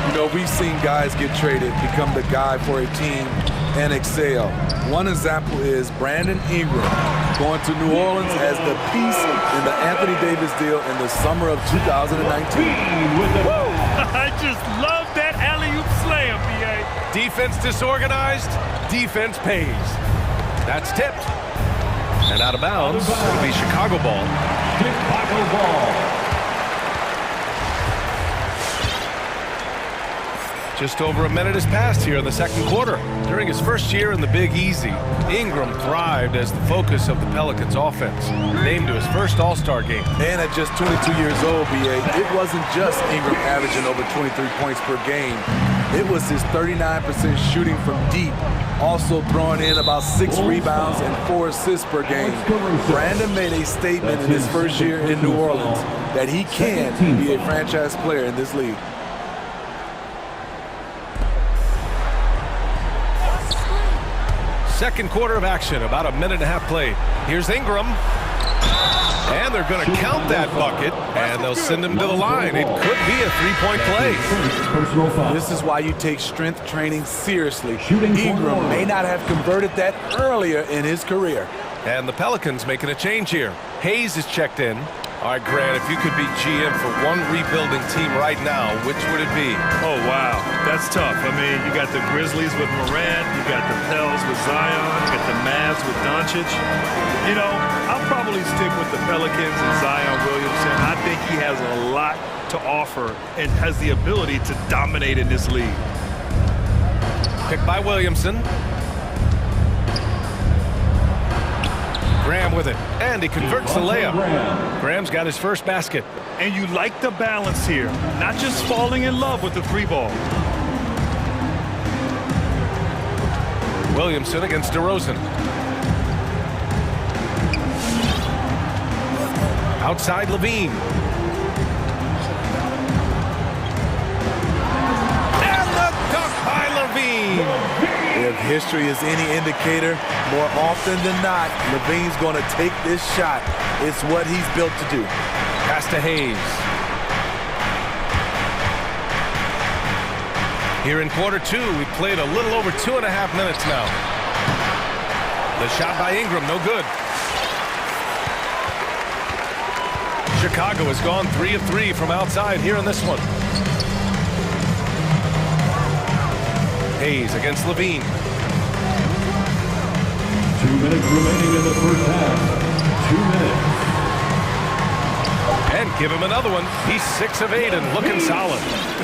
You know, we've seen guys get traded, become the guy for a team, and excel. One example is Brandon Ingram going to New Orleans as the piece in the Anthony Davis deal in the summer of 2019. I just love that alley-oop slam, B.A. Defense disorganized, defense pays. That's tipped. And out of bounds, it'll be Chicago ball. Chicago ball. Just over a minute has passed here in the second quarter. During his first year in the Big Easy, Ingram thrived as the focus of the Pelicans offense. Named to his first All-Star game. And at just 22 years old, B.A., it wasn't just Ingram averaging over 23 points per game. It was his 39% shooting from deep, also throwing in about 6 rebounds and 4 assists per game. Brandon made a statement in his first year in New Orleans that he can be a franchise player in this league. Second quarter of action, about a minute and a half played. Here's Ingram. And they're going to count that bucket, and they'll send him to the line. It could be a three-point play. This is why you take strength training seriously. Ingram may not have converted that earlier in his career. And the Pelicans making a change here. Hayes is checked in. All right, Grant, if you could be GM for one rebuilding team right now, which would it be? Oh, wow. That's tough. I mean, you got the Grizzlies with Morant, you got the Pels with Zion, you got the Mavs with Doncic. You know, I'll probably stick with the Pelicans and Zion Williamson. I think he has a lot to offer and has the ability to dominate in this league. Picked by Williamson. Graham with it, and he converts the layup. Graham's got his first basket. And you like the balance here, not just falling in love with the 3 ball. Williamson against DeRozan. Outside Levine. And the dunk by Levine. If history is any indicator, more often than not, Levine's going to take this shot. It's what he's built to do. Pass to Hayes. Here in quarter 2, we played a little over 2.5 minutes now. The shot by Ingram, no good. Chicago has gone 3 of 3 from outside here in this one. Hayes against Levine. 2 minutes remaining in the first half. 2 minutes. And give him another one. He's 6 of 8 and looking solid.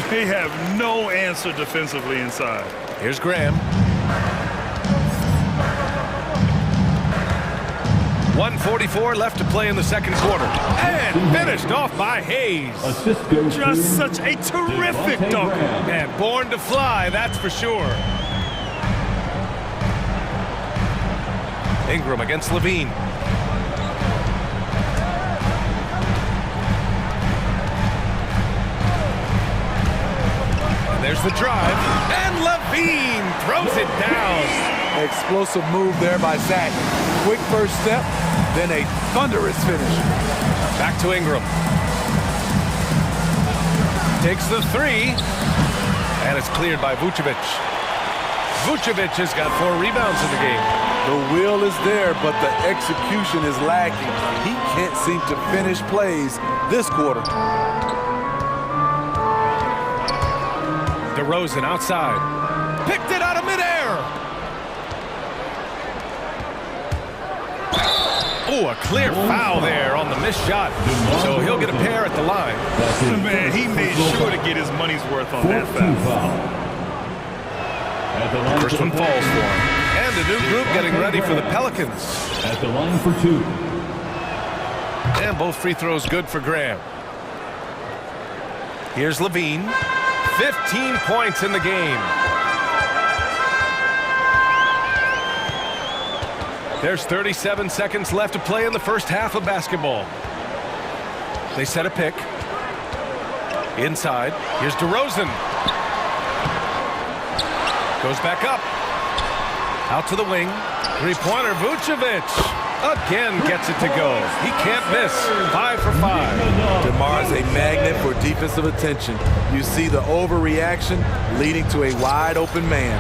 They have no answer defensively inside. Here's Graham. 1:44 left to play in the second quarter. And finished off by Hayes. Just such a terrific dunk. And born to fly, that's for sure. Ingram against Levine. And there's the drive. And Levine throws it down. Explosive move there by Zach. Quick first step, then a thunderous finish. Back to Ingram. Takes the three. And it's cleared by Vucevic. Vucevic has got 4 rebounds in the game. The will is there, but the execution is lacking. He can't seem to finish plays this quarter. DeRozan outside. Picked it out of midair. Oh, a clear foul there on the missed shot. So he'll get a pair at the line. Man, he made sure to get his money's worth on that foul. First one falls for him. And a new group getting ready for the Pelicans. At the line for 2. And both free throws good for Graham. Here's Levine. 15 points in the game. There's 37 seconds left to play in the first half of basketball. They set a pick. Inside. Here's DeRozan. Goes back up. Out to the wing. Three-pointer, Vucevic. Again gets it to go. He can't miss. 5 for 5. DeMar's a magnet for defensive attention. You see the overreaction leading to a wide-open man.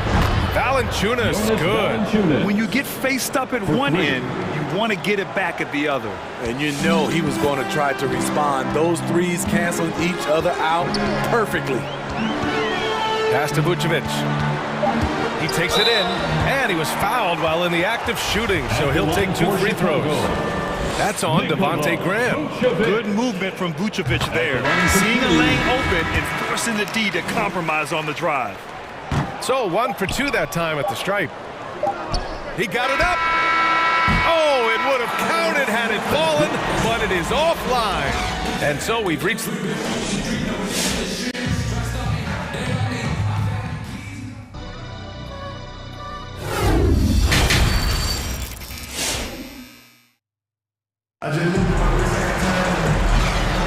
Valanciunas, good. When you get faced up at one end, you want to get it back at the other. And you know he was going to try to respond. Those threes canceling each other out perfectly. Pass to Vucevic. He takes it in, and he was fouled while in the act of shooting, so he'll take 2 free throws. That's on Devontae Graham. Good movement from Vucevic there. Seeing a lane open and forcing the D to compromise on the drive. So 1 for 2 that time at the stripe. He got it up. Oh, it would have counted had it fallen, but it is offline. And so we've reached...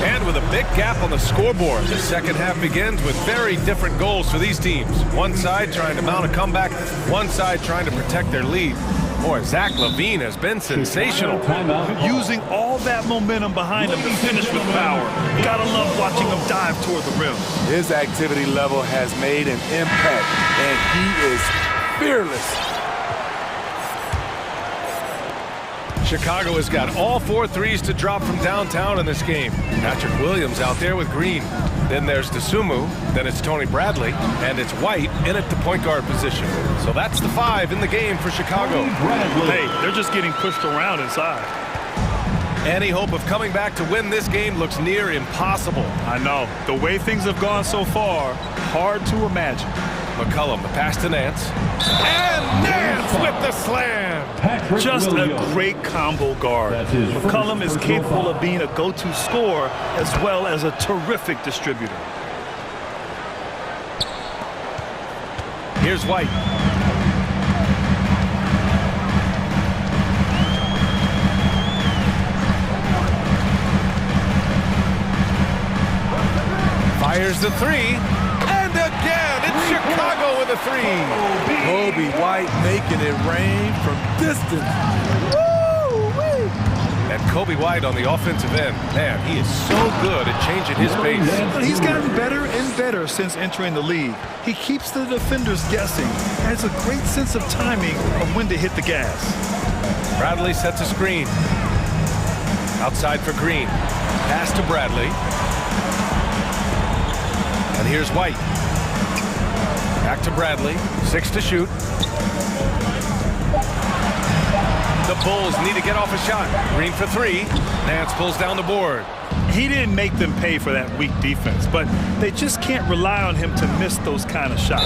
And with a big gap on the scoreboard, the second half begins with very different goals for these teams. One side trying to mount a comeback, one side trying to protect their lead. Boy, Zach LaVine has been sensational. Using all that momentum behind him to finish with power. Gotta love watching him dive toward the rim. His activity level has made an impact, and he is fearless. Chicago has got all 4 threes to drop from downtown in this game. Patrick Williams out there with Green. Then there's DeSumo, then it's Tony Bradley, and it's White in at the point guard position. So that's the 5 in the game for Chicago. Hey, they're just getting pushed around inside. Any hope of coming back to win this game looks near impossible. I know. The way things have gone so far, hard to imagine. McCollum, the pass to Nance. And Nance with the slam! Just a great combo guard. McCollum is capable of being a go-to scorer as well as a terrific distributor. Here's White. Fires the 3. And again, it's Chicago with a 3. Kobe White making it rain from distance. Woo-wee. And Kobe White on the offensive end. Man, he is so good at changing his pace. But he's gotten better and better since entering the league. He keeps the defenders guessing. Has a great sense of timing of when to hit the gas. Bradley sets a screen. Outside for Green. Pass to Bradley. And here's White. Back to Bradley. 6 to shoot. The Bulls need to get off a shot. Green for three. Nance pulls down the board. He didn't make them pay for that weak defense, but they just can't rely on him to miss those kind of shots.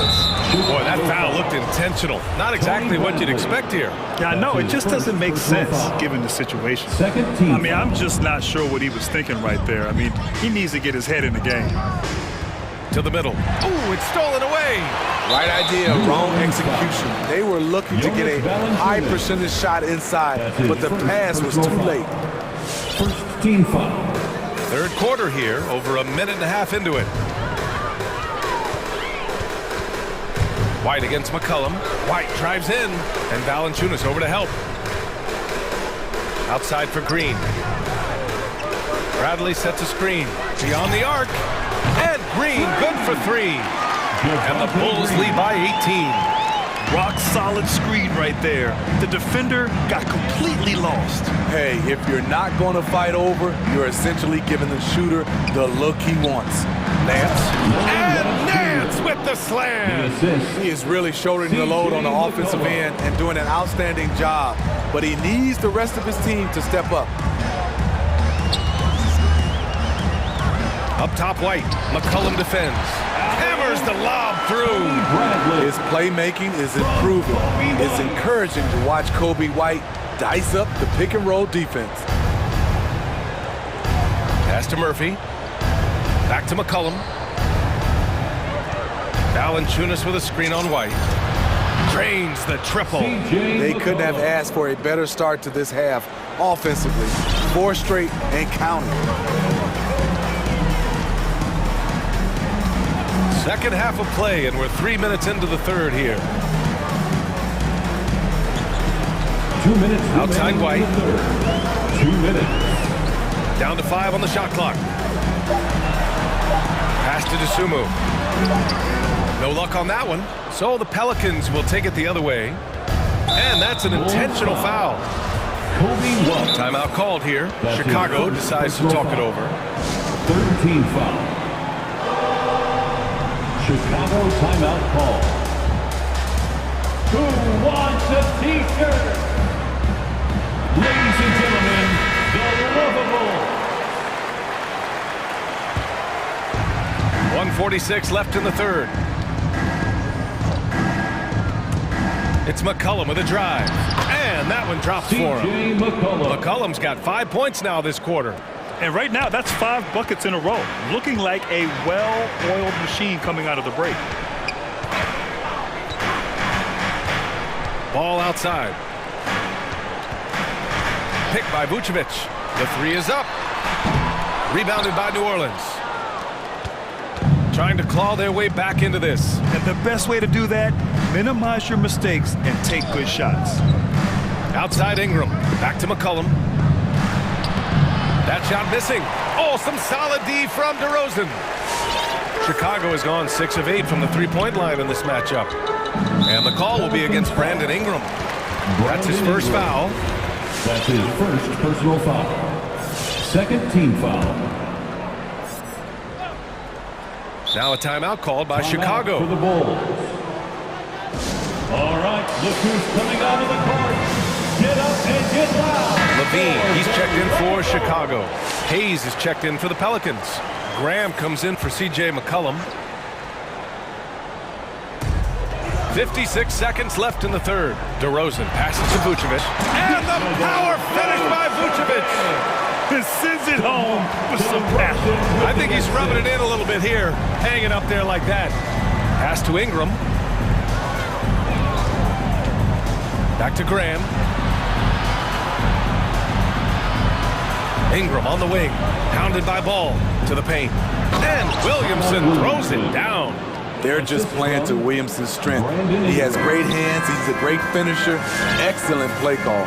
Boy, that foul looked intentional. Not exactly what you'd expect here. Yeah, I know. It just doesn't make sense given the situation. I mean, I'm just not sure what he was thinking right there. I mean, he needs to get his head in the game. To the middle. Ooh, it's stolen away. Right idea, wrong execution. They were looking to get a high percentage shot inside, but the pass was too late. First team foul. Third quarter here, over a minute and a half into it. White against McCollum. White drives in, and Valanciunas over to help. Outside for Green. Bradley sets a screen. Beyond the arc. And Green, good for three. And the Bulls lead by 18. Rock solid screen right there. The defender got completely lost. Hey, if you're not going to fight over, you're essentially giving the shooter the look he wants. Nance. And Nance with the slam. He is really shouldering the load on the offensive end and doing an outstanding job. But he needs the rest of his team to step up. Up top, White. McCollum defends. Hammers the lob through. His playmaking is improving. It's encouraging to watch Kobe White dice up the pick and roll defense. Pass to Murphy. Back to McCollum. Valanciunas with a screen on White. Drains the triple. They couldn't have asked for a better start to this half offensively. 4 straight and counting. Second half of play, and we're 3 minutes into the third here. 2 minutes. Outside White. 2 minutes. Down to 5 on the shot clock. Pass to DeSumo. No luck on that one. So the Pelicans will take it the other way. And that's an intentional foul. Timeout called here. Chicago decides to talk it over. Third team foul. Chicago timeout call. Who wants a t-shirt? Ladies and gentlemen, the lovable. 1:46 left in the third. It's McCollum with a drive. And that one drops for him. McCollum's got 5 points now this quarter. And right now, that's 5 buckets in a row. Looking like a well-oiled machine coming out of the break. Ball outside. Picked by Vucevic. The three is up. Rebounded by New Orleans. Trying to claw their way back into this. And the best way to do that, minimize your mistakes and take good shots. Outside Ingram. Back to McCollum. That shot missing. Oh, some solid D from DeRozan. Chicago has gone 6 of 8 from the three-point line in this matchup. And the call will be against Brandon Ingram. That's his first foul. That's his first personal foul. Second team foul. Now a timeout called by Chicago. For the Bulls. All right, look who's coming out of the court. Get up and get loud. Levine, he's checked in for Chicago. Hayes is checked in for the Pelicans. Graham comes in for C.J. McCollum. 56 seconds left in the third. DeRozan passes to Vucevic. And the power finish by Vucevic. Sends it home with some passion. I think he's rubbing it in a little bit here. Hanging up there like that. Pass to Ingram. Back to Graham. Ingram on the wing, pounded by Ball to the paint. And Williamson throws it down. They're just playing to Williamson's strength. He has great hands, he's a great finisher, excellent play call.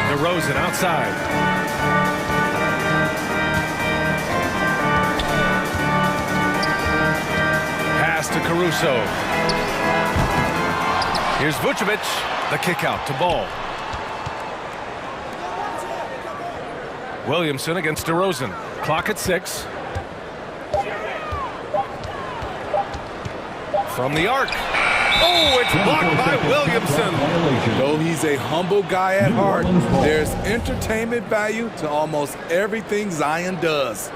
DeRozan outside. Pass to Caruso. Here's Vucevic, the kick out to Ball. Williamson against DeRozan. Clock at 6. From the arc. Oh, it's blocked by Williamson. Though he's a humble guy at heart, there's entertainment value to almost everything Zion does.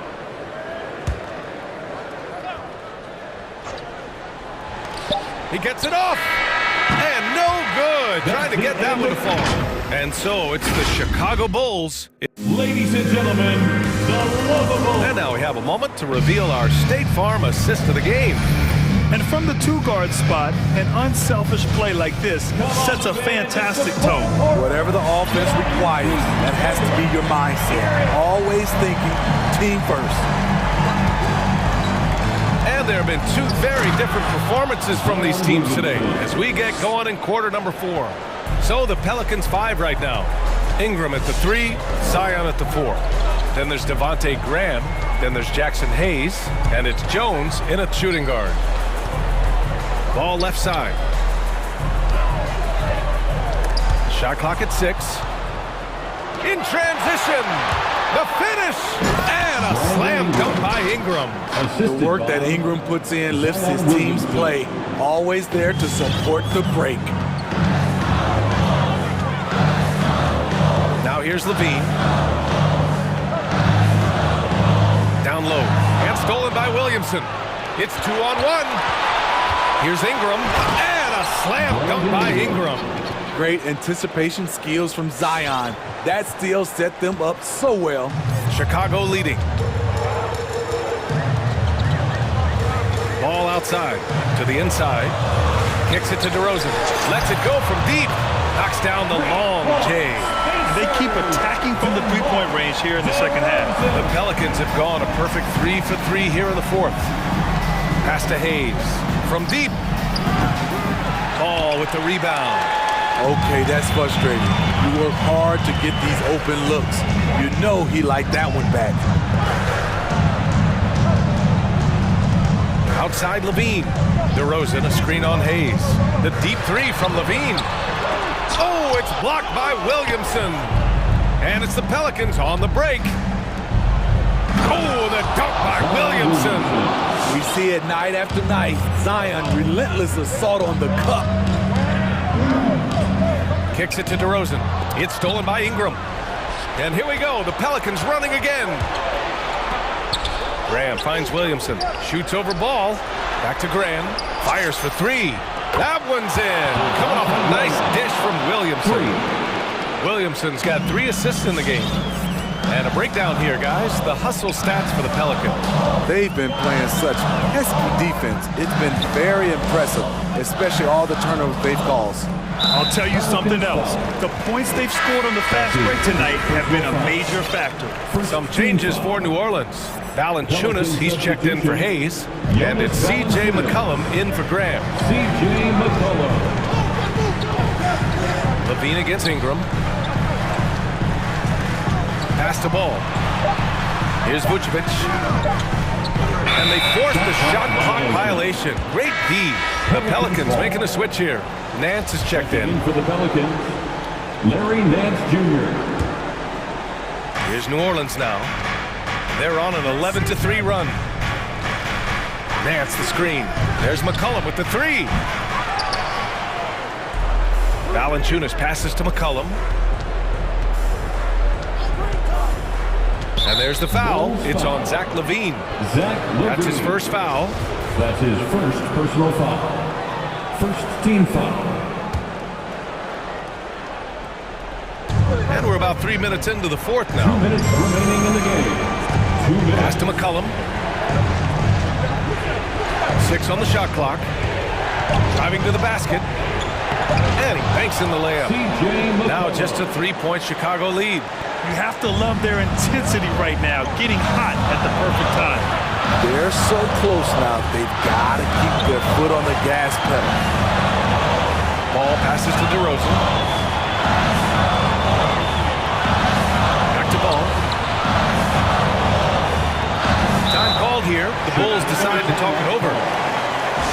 He gets it off. And no good. Trying to get that one to fall. And so it's the Chicago Bulls. Ladies and gentlemen, the lovable. And now we have a moment to reveal our State Farm assist of the game. And from the two-guard spot, an unselfish play like this sets a fantastic tone. Whatever the offense requires, that has to be your mindset. Always thinking team first. And there have been two very different performances from these teams today as we get going in quarter number 4. So the Pelicans 5 right now. Ingram at the 3, Zion at the 4. Then there's Devontae Graham, then there's Jackson Hayes, and it's Jones in at shooting guard. Ball left side. Shot clock at 6. In transition, the finish, and a slam dunk by Ingram. The work that Ingram puts in lifts his team's play. Always there to support the break. Now here's Levine. Down low, and stolen by Williamson. It's 2-on-1. Here's Ingram, and a slam dunk by Ingram. Great anticipation skills from Zion. That steal set them up so well. Chicago leading. Ball outside, to the inside. Kicks it to DeRozan. Lets it go from deep. Knocks down the long J. They keep attacking from the three-point range here in the second half. The Pelicans have gone a perfect 3 for 3 here in the 4th. Pass to Hayes. From deep. Ball with the rebound. Okay, that's frustrating. You work hard to get these open looks. You know he liked that one back. Outside Levine. DeRozan, a screen on Hayes. The deep 3 from Levine. Oh, it's blocked by Williamson. And it's the Pelicans on the break. Oh, the dunk by Williamson. We see it night after night. Zion, relentless assault on the cup. Kicks it to DeRozan. It's stolen by Ingram. And here we go. The Pelicans running again. Graham finds Williamson. Shoots over ball. Back to Graham. Fires for 3. That one's in. Coming off a nice dish from Williamson. Williamson's got 3 assists in the game. And a breakdown here, guys. The hustle stats for the Pelicans. They've been playing such pesky defense. It's been very impressive, especially all the turnovers they've caused. I'll tell you something else. The points they've scored on the fast break tonight have been a major factor. Some changes for New Orleans. Valanciunas, he's checked in for Hayes. And it's C.J. McCollum in for Graham. C.J. McCollum. Levine against Ingram. Pass the ball. Here's Vucevic. And they forced the shot clock violation. Great D. The Pelicans making a switch here. Nance is checked in. For the Pelicans, Larry Nance Jr. Here's New Orleans now. They're on an 11-3 run. Nance the screen. There's McCollum with the 3. Valanciunas passes to McCollum. And there's the foul. It's on Zach LaVine. That's his first foul. That's his first personal foul. First team foul. And we're about 3 minutes into the 4th now. 2 minutes remaining in the game. 2 minutes. Pass to McCollum. 6 on the shot clock. Driving to the basket. And he banks in the layup. Now just a 3-point Chicago lead. You have to love their intensity right now, getting hot at the perfect time. They're so close now, they've got to keep their foot on the gas pedal. Ball passes to DeRozan. Back to ball. Time called here. The Bulls decide to talk it over.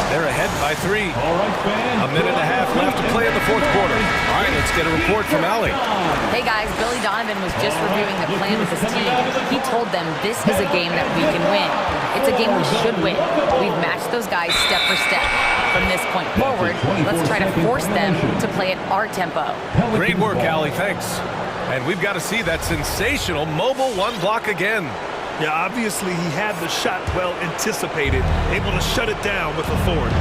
They're ahead by 3. A minute and a half left to play in the fourth quarter. All right, let's get a report from Allie. Hey guys, Billy Donovan was just reviewing the plan with his team. He told them this is a game that we can win. It's a game we should win. We've matched those guys step for step. From this point forward, let's try to force them to play at our tempo. Great work, Allie. Thanks. And we've got to see that sensational mobile one block again. Yeah, obviously he had the shot well anticipated, able to shut it down with authority.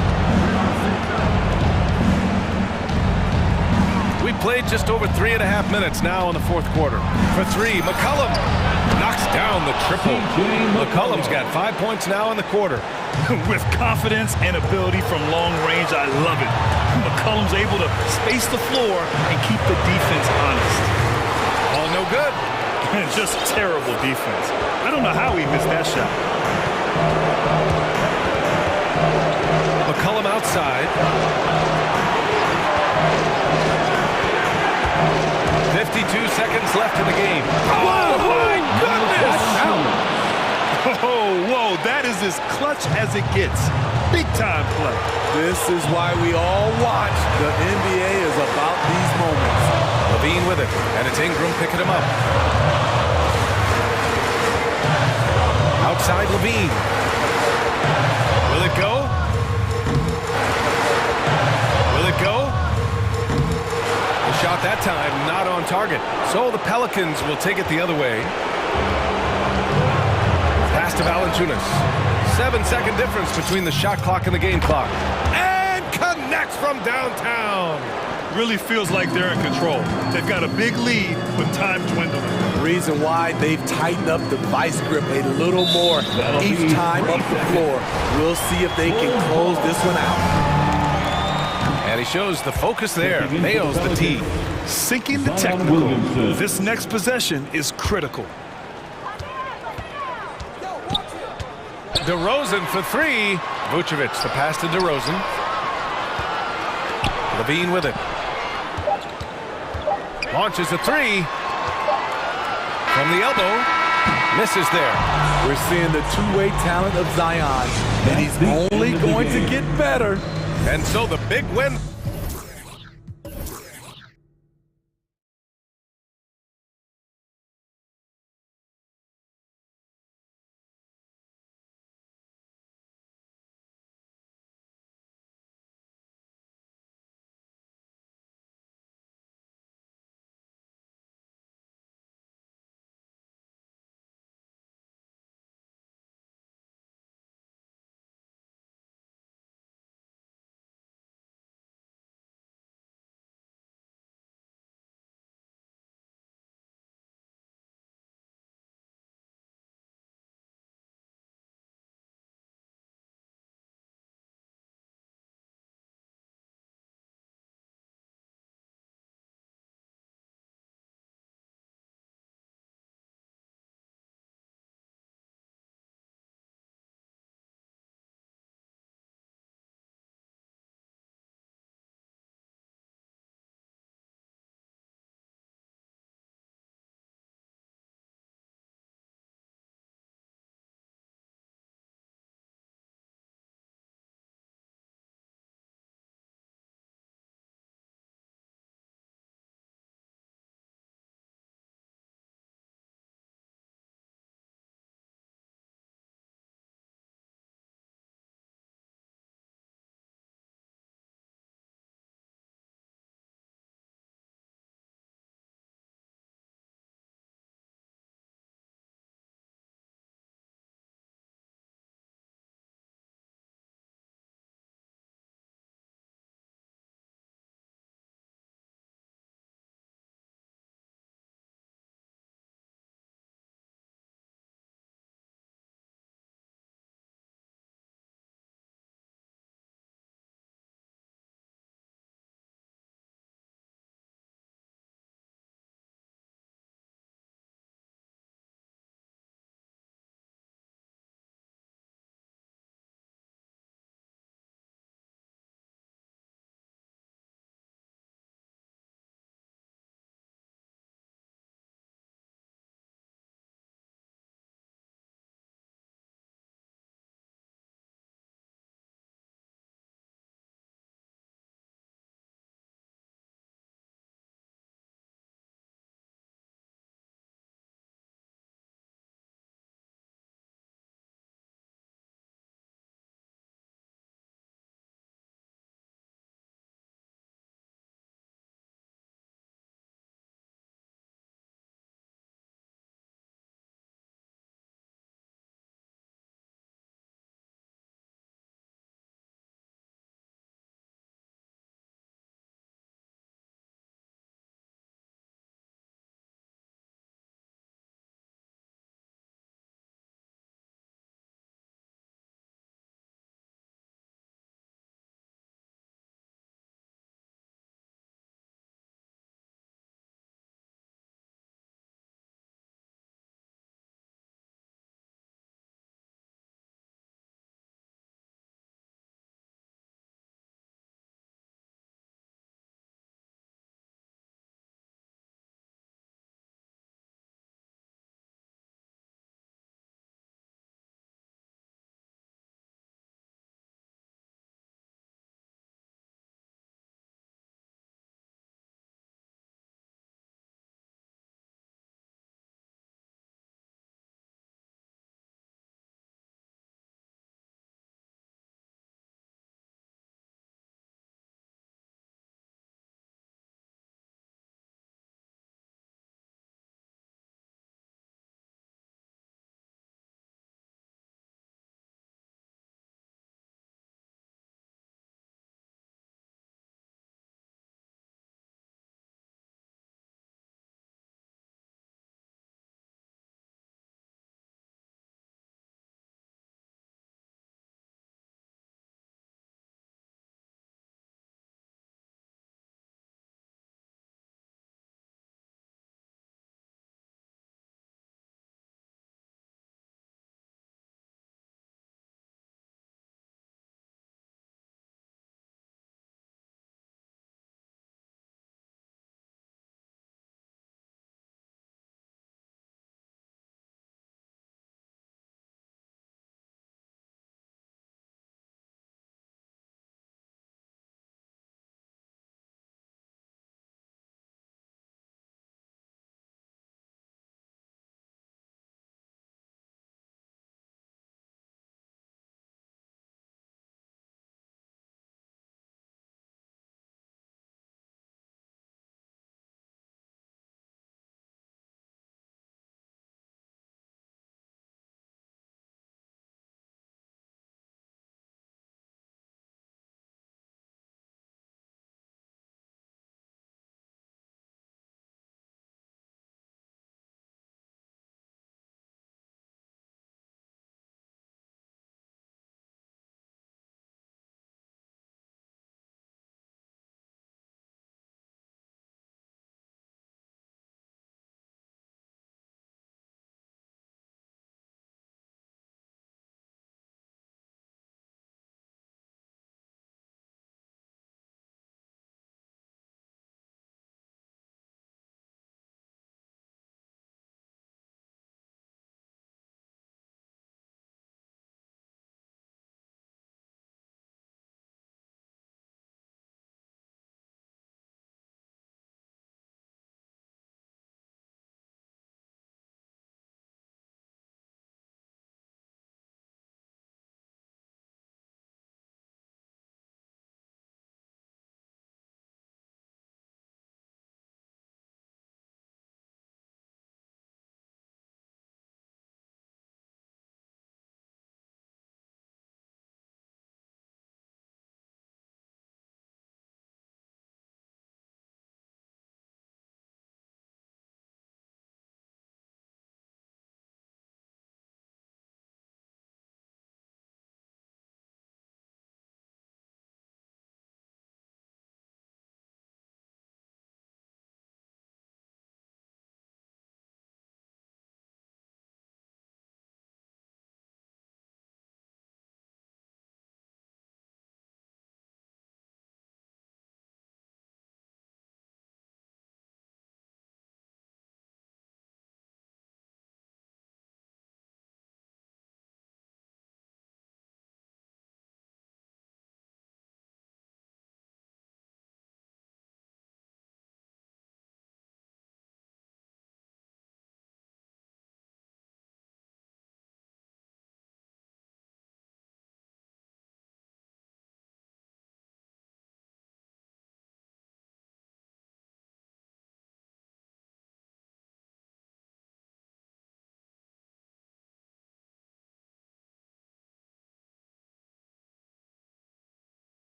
We played just over 3.5 minutes now in the fourth quarter. For 3, McCollum knocks down the triple. McCollum's got 5 points now in the quarter. With confidence and ability from long range, I love it. McCollum's able to space the floor and keep the defense honest. All no good. Just terrible defense. I don't know how he missed that shot. McCollum outside. 52 seconds left in the game. Oh, my goodness! Oh, whoa, that is as clutch as it gets. Big time play. This is why we all watch. The NBA is about these moments. Levine with it, and it's Ingram picking him up. Outside Levine. Will it go? Will it go? The shot that time not on target. So the Pelicans will take it the other way. Pass to Valanciunas. 7-second difference between the shot clock and the game clock. And connects from downtown. Really feels like they're in control. They've got a big lead with time dwindling. The reason why they've tightened up the vice grip a little more each time up the floor. We'll see if they can close this one out. And he shows the focus there. Nails the tee. Sinking the technical. This next possession is critical. DeRozan for 3. Vucevic, the pass to DeRozan. Levine with it. Launches a 3. From the elbow. Misses there. We're seeing the two-way talent of Zion, and he's only going to get better. And so the big win.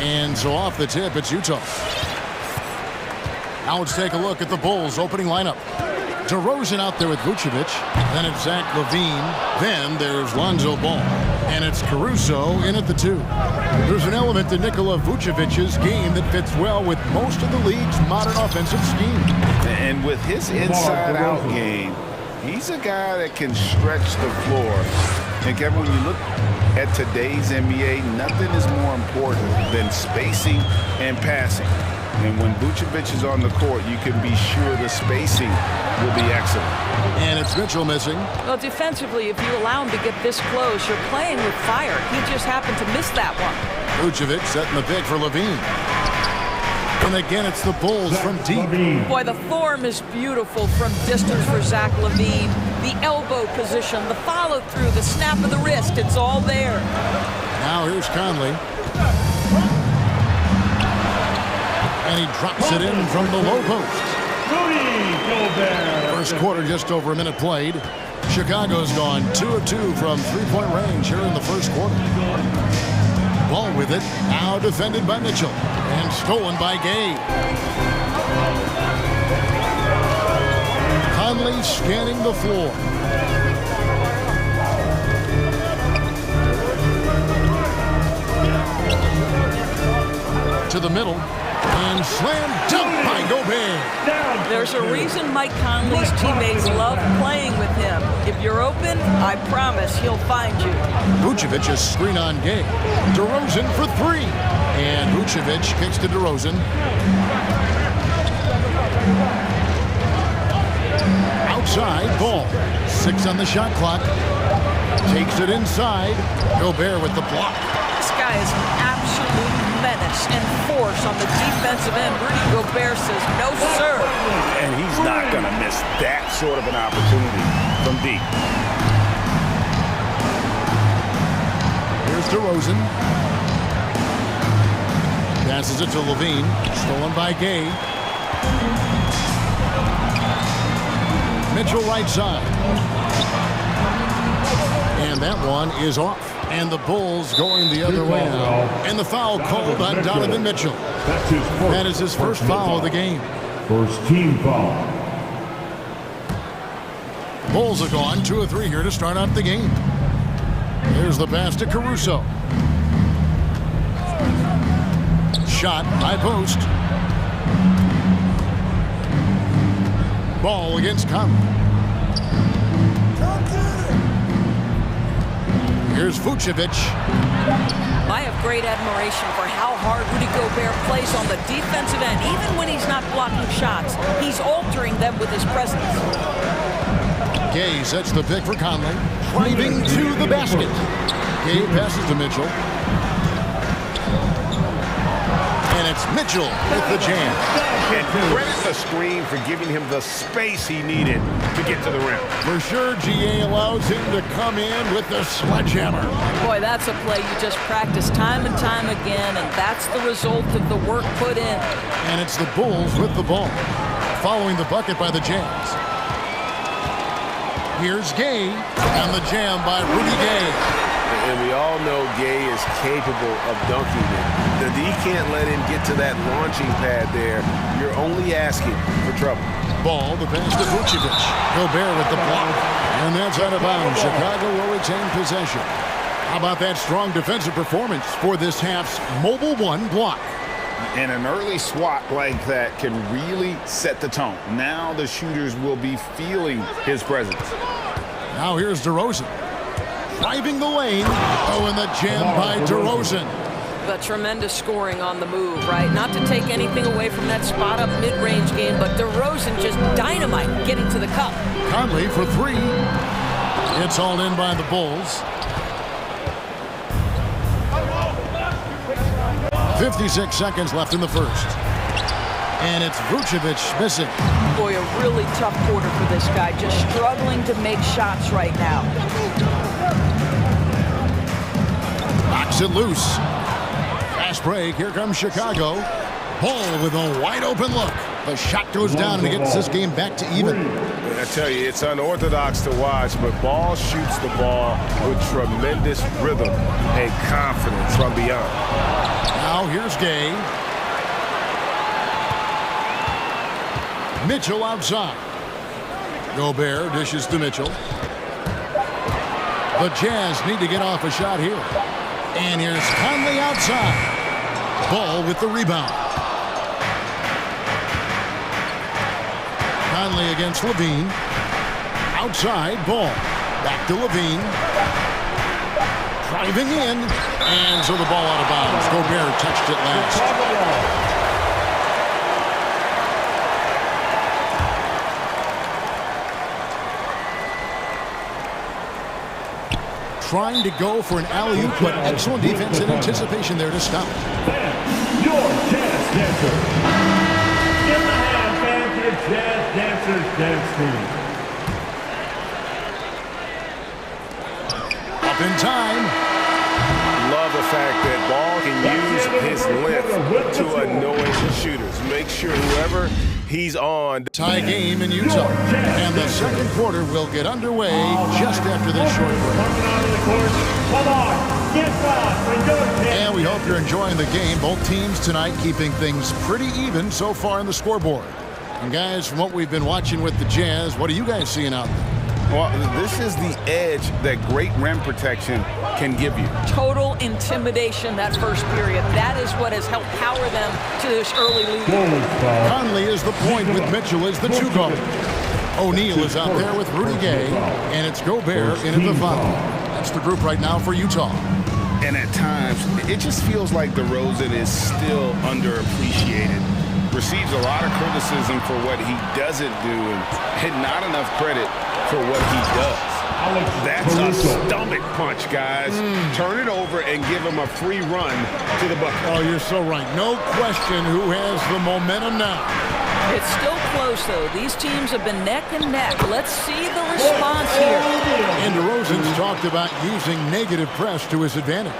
And so off the tip, it's Utah. Now let's take a look at the Bulls' opening lineup. DeRozan out there with Vucevic. Then it's Zach LaVine. Then there's Lonzo Ball. And it's Caruso in at the 2. There's an element to Nikola Vucevic's game that fits well with most of the league's modern offensive scheme. And with his inside-out game, he's a guy that can stretch the floor. And Kevin, when you look at today's NBA, nothing is more important than spacing and passing. And when Vucevic is on the court, you can be sure the spacing will be excellent. And it's Mitchell missing. Well, defensively, if you allow him to get this close, you're playing with fire. He just happened to miss that one. Vucevic setting the pick for LaVine. And again, it's the Bulls from deep. Boy, the form is beautiful from distance for Zach LaVine. The elbow position, the follow-through, the snap of the wrist, it's all there. Now here's Conley. And he drops it in from the low post. First quarter, just over a minute played. Chicago's gone 2 of 2 from three-point range here in the first quarter. Ball with it, now defended by Mitchell. And stolen by Gay. Conley scanning the floor. To the middle. And slam dunk by Gobert. There's a reason Mike Conley's teammates love playing with him. If you're open, I promise he'll find you. Vucevic is screen on Gay. DeRozan for 3. And Vucevic kicks to DeRozan. Outside, Ball. 6 on the shot clock. Takes it inside. Gobert with the block. This guy is an absolute menace and force on the defensive end. Rudy Gobert says no, sir. And he's not going to miss that sort of an opportunity from deep. Here's DeRozan. Passes it to LaVine. Stolen by Gay. Mitchell right side. And that one is off. And the Bulls going the other way now. And the foul called on Donovan Mitchell. That is his first foul of the game. First team foul. The Bulls are gone 2 of 3 here to start out the game. Here's the pass to Caruso. Shot, high post. Ball against Conley. Here's Vucevic. I have great admiration for how hard Rudy Gobert plays on the defensive end. Even when he's not blocking shots, he's altering them with his presence. Gay sets the pick for Conley. Driving to the basket. Gay passes to Mitchell. And it's Mitchell with the jam. And credit the screen for giving him the space he needed to get to the rim. For sure, GA allows him to come in with the sledgehammer. Boy, that's a play you just practice time and time again, and that's the result of the work put in. And it's the Bulls with the ball, following the bucket by the Jazz. Here's Gay, and the jam by Rudy Gay. And we all know Gay is capable of dunking it. The D can't let him get to that launching pad there. You're only asking for trouble. Ball, the pass to Vucevic. Gobert with the block. And that's out of bounds. Chicago will retain possession. How about that strong defensive performance for this half's Mobile 1 block? And an early swat like that can really set the tone. Now the shooters will be feeling his presence. Now here's DeRozan. Driving the lane. Oh, and the jam by DeRozan. But tremendous scoring on the move, right? Not to take anything away from that spot-up mid-range game, but DeRozan just dynamite getting to the cup. Conley for 3. It's all in by the Bulls. 56 seconds left in the first. And it's Vucevic missing. Boy, a really tough quarter for this guy. Just struggling to make shots right now. Knocks it loose. Fast break. Here comes Chicago. Ball with a wide open look. The shot goes down and it gets this game back to even. I tell you, it's unorthodox to watch, but Ball shoots the ball with tremendous rhythm and confidence from beyond. Now here's Gay. Mitchell outside. Gobert dishes to Mitchell. The Jazz need to get off a shot here. And here's Conley outside. Ball with the rebound. Conley against Levine. Outside, Ball. Back to Levine. Driving in. And so the ball out of bounds. Gobert touched it last. Trying to go for an alley-oop, but excellent defense and anticipation there to stop. Your Jazz Dancer. Give the hand, fans, to the Jazz Dancers dance team. Up in time. Love the fact that Ball can use his length to annoy shooters. Make sure whoever he's on. Tie game in Utah. And the second quarter will get underway just after this short break. And we hope you're enjoying the game. Both teams tonight keeping things pretty even so far on the scoreboard. And guys, from what we've been watching with the Jazz, what are you guys seeing out there? Well, this is the edge that great rim protection can give you. Total intimidation that first period. That is what has helped power them to this early lead. Conley is the point with Mitchell as the two guard. O'Neal is out there with Rudy Gay, and it's Gobert in at the foul. That's the group right now for Utah. And at times, it just feels like DeRozan is still underappreciated. Receives a lot of criticism for what he doesn't do and not enough credit for what he does. That's a stomach punch, guys. Turn it over and give him a free run to the bucket. Oh, you're so right. No question who has the momentum now. It's still close, though. These teams have been neck and neck. Let's see the response here. And DeRozan's talked about using negative press to his advantage.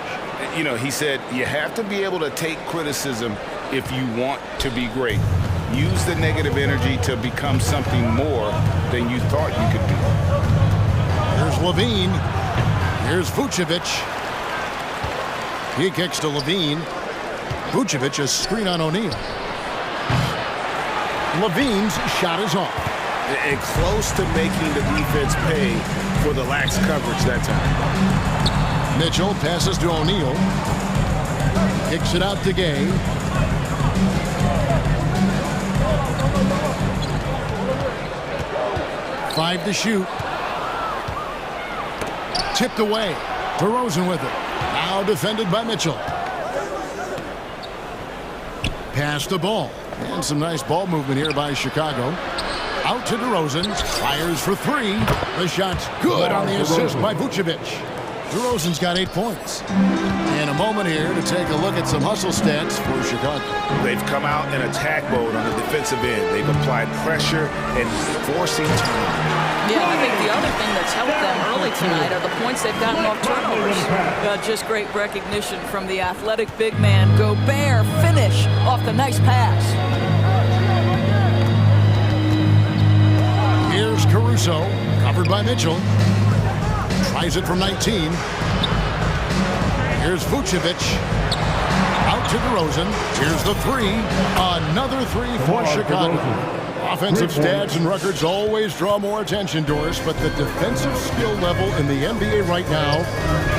You know, he said you have to be able to take criticism if you want to be great. Use the negative energy to become something more than you thought you could be. Here's Levine. Here's Vucevic. He kicks to Levine. Vucevic, a screen on O'Neal. Levine's shot is off. And close to making the defense pay for the lax coverage that time. Mitchell passes to O'Neal. Kicks it out to Gay. Five to shoot. Tipped away. DeRozan with it. Now defended by Mitchell. Pass the ball. And some nice ball movement here by Chicago. Out to DeRozan. Fires for three. The shot's good on the assist by Vucevic. DeRozan's got 8 points. And a moment here to take a look at some hustle stats for Chicago. They've come out in attack mode on the defensive end. They've applied pressure and forcing turnovers. Yeah, I think the other thing that's helped them early tonight are the points they've gotten off turnovers. Just great recognition from the athletic big man. Gobert finish off the nice pass. Here's Caruso, covered by Mitchell. Tries it from 19. Here's Vucevic. Out to DeRozan. Here's the three. Another three for Chicago. Offensive stats and records always draw more attention, Doris, but the defensive skill level in the NBA right now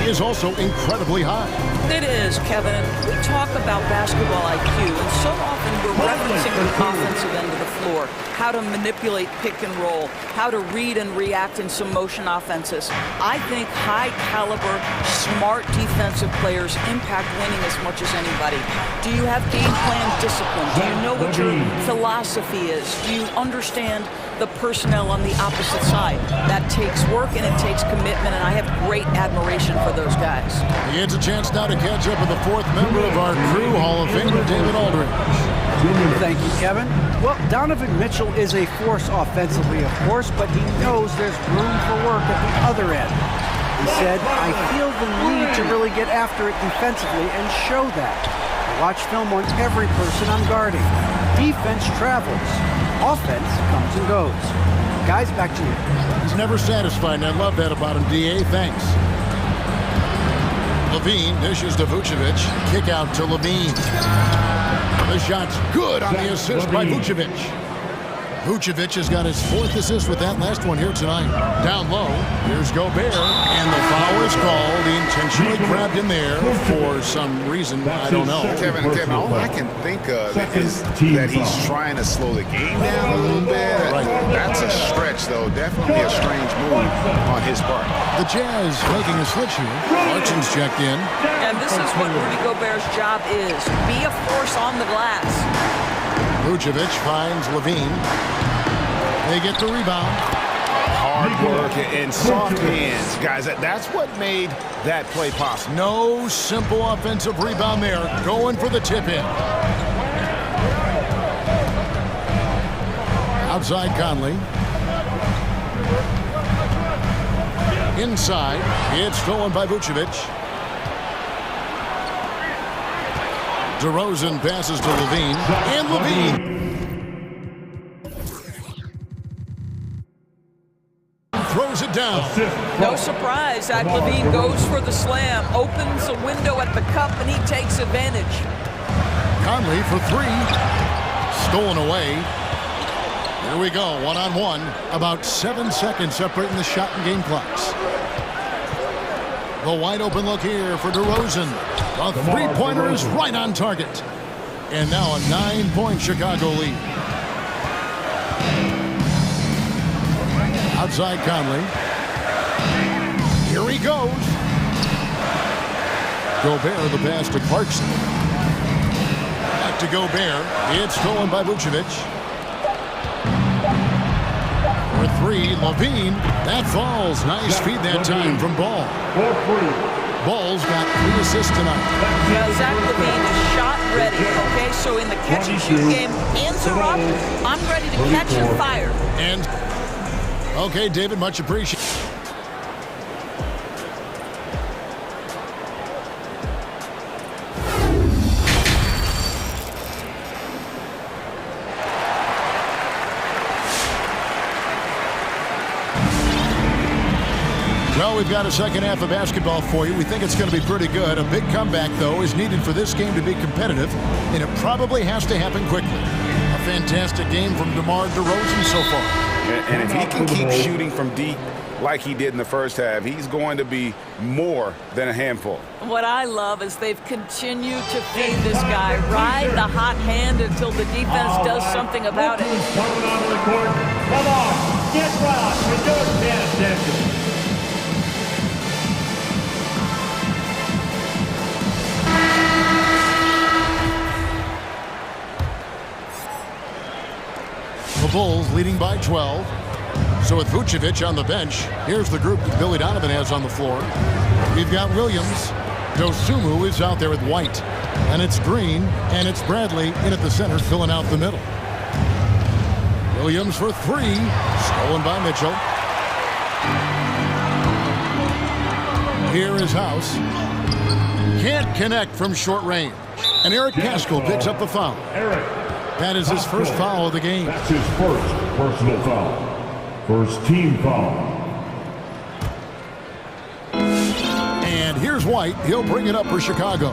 is also incredibly high. It is, Kevin. We talk about basketball IQ, and so often we're referencing the offensive end of the floor, how to manipulate pick and roll, how to read and react in some motion offenses. I think high-caliber, smart defensive players impact winning as much as anybody. Do you have game plan discipline? Do you know what your philosophy is? Do you understand the personnel on the opposite side? That takes work and it takes commitment, and I have great admiration for those guys. He gets a chance now to catch up with the fourth member of our crew, Hall of Famer David Aldridge. Thank you, Kevin. Well, Donovan Mitchell is a force offensively, of course, but he knows there's room for work at the other end. He said, I feel the need to really get after it defensively and show that. I watch film on every person I'm guarding. Defense travels. Offense comes and goes. Guys, back to you. He's never satisfied, and I love that about him, D.A. Thanks. Levine dishes to Vucevic. Kick out to Levine. The shot's good on the assist by Vucevic. Vucevic has got his 4th assist with that last one here tonight. Down low, here's Gobert, and the foul is called. He intentionally grabbed him there for some reason, I don't know. Kevin, all I can think of is that he's trying to slow the game down a little bit. That's a stretch, though. Definitely a strange move on his part. The Jazz making a switch here. Clarkson's checked in. And this is what Rudy Gobert's job is. Be a force on the glass. Vucevic finds Levine. They get the rebound. Hard work and soft hands. Guys, that's what made that play possible. No simple offensive rebound there. Going for the tip-in. Outside Conley. Inside. It's stolen by Vucevic. DeRozan passes to Levine. And Levine throws it down. No surprise, Zach Levine goes for the slam, opens a window at the cup, and he takes advantage. Conley for 3. Stolen away. Here we go, one-on-one. About 7 seconds separating the shot and game clocks. The wide open look here for DeRozan. The three-pointer is right on target. And now a 9-point Chicago lead. Outside Conley. Here he goes. Gobert the pass to Clarkson. Back to Gobert. It's stolen by Vucevic. For 3, Levine. That falls. Nice feed that time from Ball. Ball's got 3 assists tonight. Now, Zach Levine is shot ready, okay? So in the catch-and-shoot game, hands are up. I'm ready to catch and fire. And, okay, David, much appreciated. Well, we've got a second half of basketball for you. We think it's going to be pretty good. A big comeback, though, is needed for this game to be competitive, and it probably has to happen quickly. A fantastic game from DeMar DeRozan so far. And if he can keep shooting from deep like he did in the first half, he's going to be more than a handful. What I love is they've continued to feed this guy, ride the hot hand until the defense does something about it. Coming onto the court. Come on, get rocked. You're doing fantastic. The Bulls leading by 12. So with Vucevic on the bench, here's the group that Billy Donovan has on the floor. We've got Williams. Dosunmu is out there with White. And it's Green, and it's Bradley in at the center, filling out the middle. Williams for 3. Stolen by Mitchell. Here is House. Can't connect from short range. And Eric Paschall picks up the foul. That is his first foul of the game. That's his first personal foul. First team foul. And here's White. He'll bring it up for Chicago.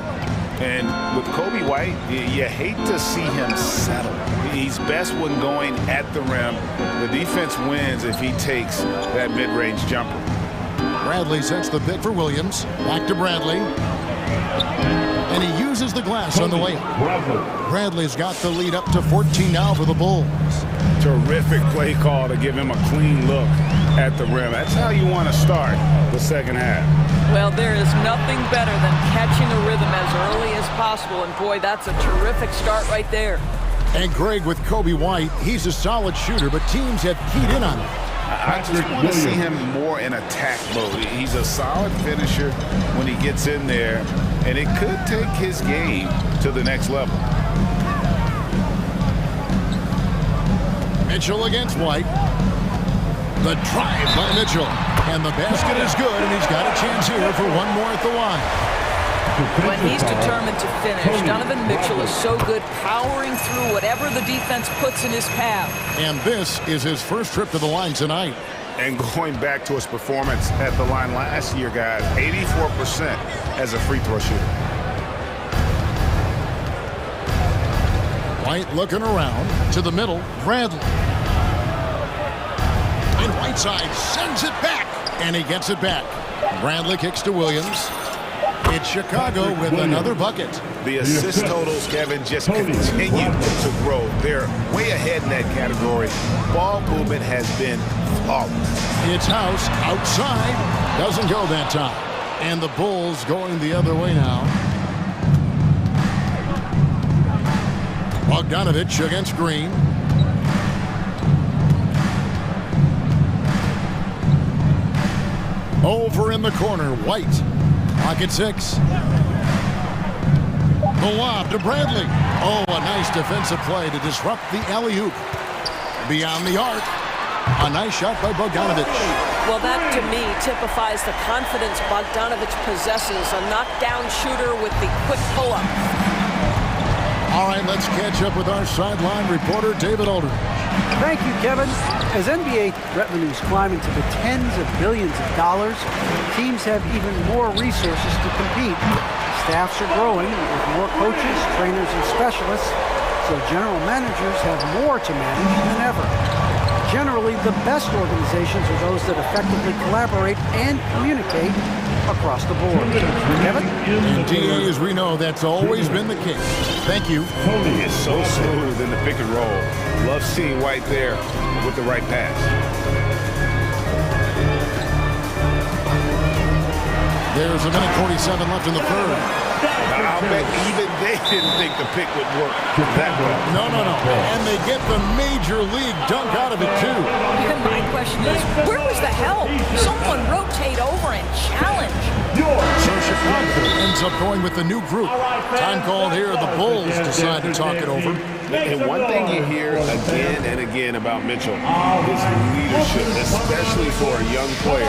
And with Kobe White, you hate to see him settle. He's best when going at the rim. The defense wins if he takes that mid-range jumper. Bradley sets the pick for Williams. Back to Bradley. And he uses the glass on the way up. Bradley's got the lead up to 14 now for the Bulls. Terrific play call to give him a clean look at the rim. That's how you want to start the second half. Well, there is nothing better than catching a rhythm as early as possible. And boy, that's a terrific start right there. And Greg, with Kobe White, he's a solid shooter, but teams have keyed in on him. I just want to see him more in attack mode. He's a solid finisher when he gets in there, and it could take his game to the next level. Mitchell against White. The drive by Mitchell. And the basket is good, and he's got a chance here for one more at the line. When he's determined to finish, Donovan Mitchell is so good powering through whatever the defense puts in his path. And this is his first trip to the line tonight. And going back to his performance at the line last year, guys, 84% as a free throw shooter. White looking around to the middle. Bradley. And Whiteside sends it back. And he gets it back. Bradley kicks to Williams. It's Chicago with another bucket. The assist totals, Kevin, just continue to grow. They're way ahead in that category. Ball movement has been flawless. It's House outside. Doesn't go that time. And the Bulls going the other way now. Bogdanovich against Green. Over in the corner, White. Pocket 6. The lob to Bradley. Oh, a nice defensive play to disrupt the alley-oop. Beyond the arc. A nice shot by Bogdanovich. Well, that, to me, typifies the confidence Bogdanovich possesses. A knockdown shooter with the quick pull-up. All right, let's catch up with our sideline reporter, David Aldridge. Thank you, Kevin. As NBA revenues climb into the tens of billions of dollars, teams have even more resources to compete. Staffs are growing with more coaches, trainers, and specialists, so general managers have more to manage than ever. Generally, the best organizations are those that effectively collaborate and communicate across the board. Kevin? Indeed, as we know, that's always been the case. Thank you. He is so smooth in the pick and roll. Love seeing White there with the right pass. There's a minute 47 left in the third. I'll bet even they didn't think the pick would work that well. No. And they get the major league dunk out of it, too. And my question is, where was the help? Someone rotate over and challenge. So Chicago ends up going with the new group. Time called here, the Bulls decide to talk it over. And one thing you hear again and again about Mitchell, his leadership, especially for a young player,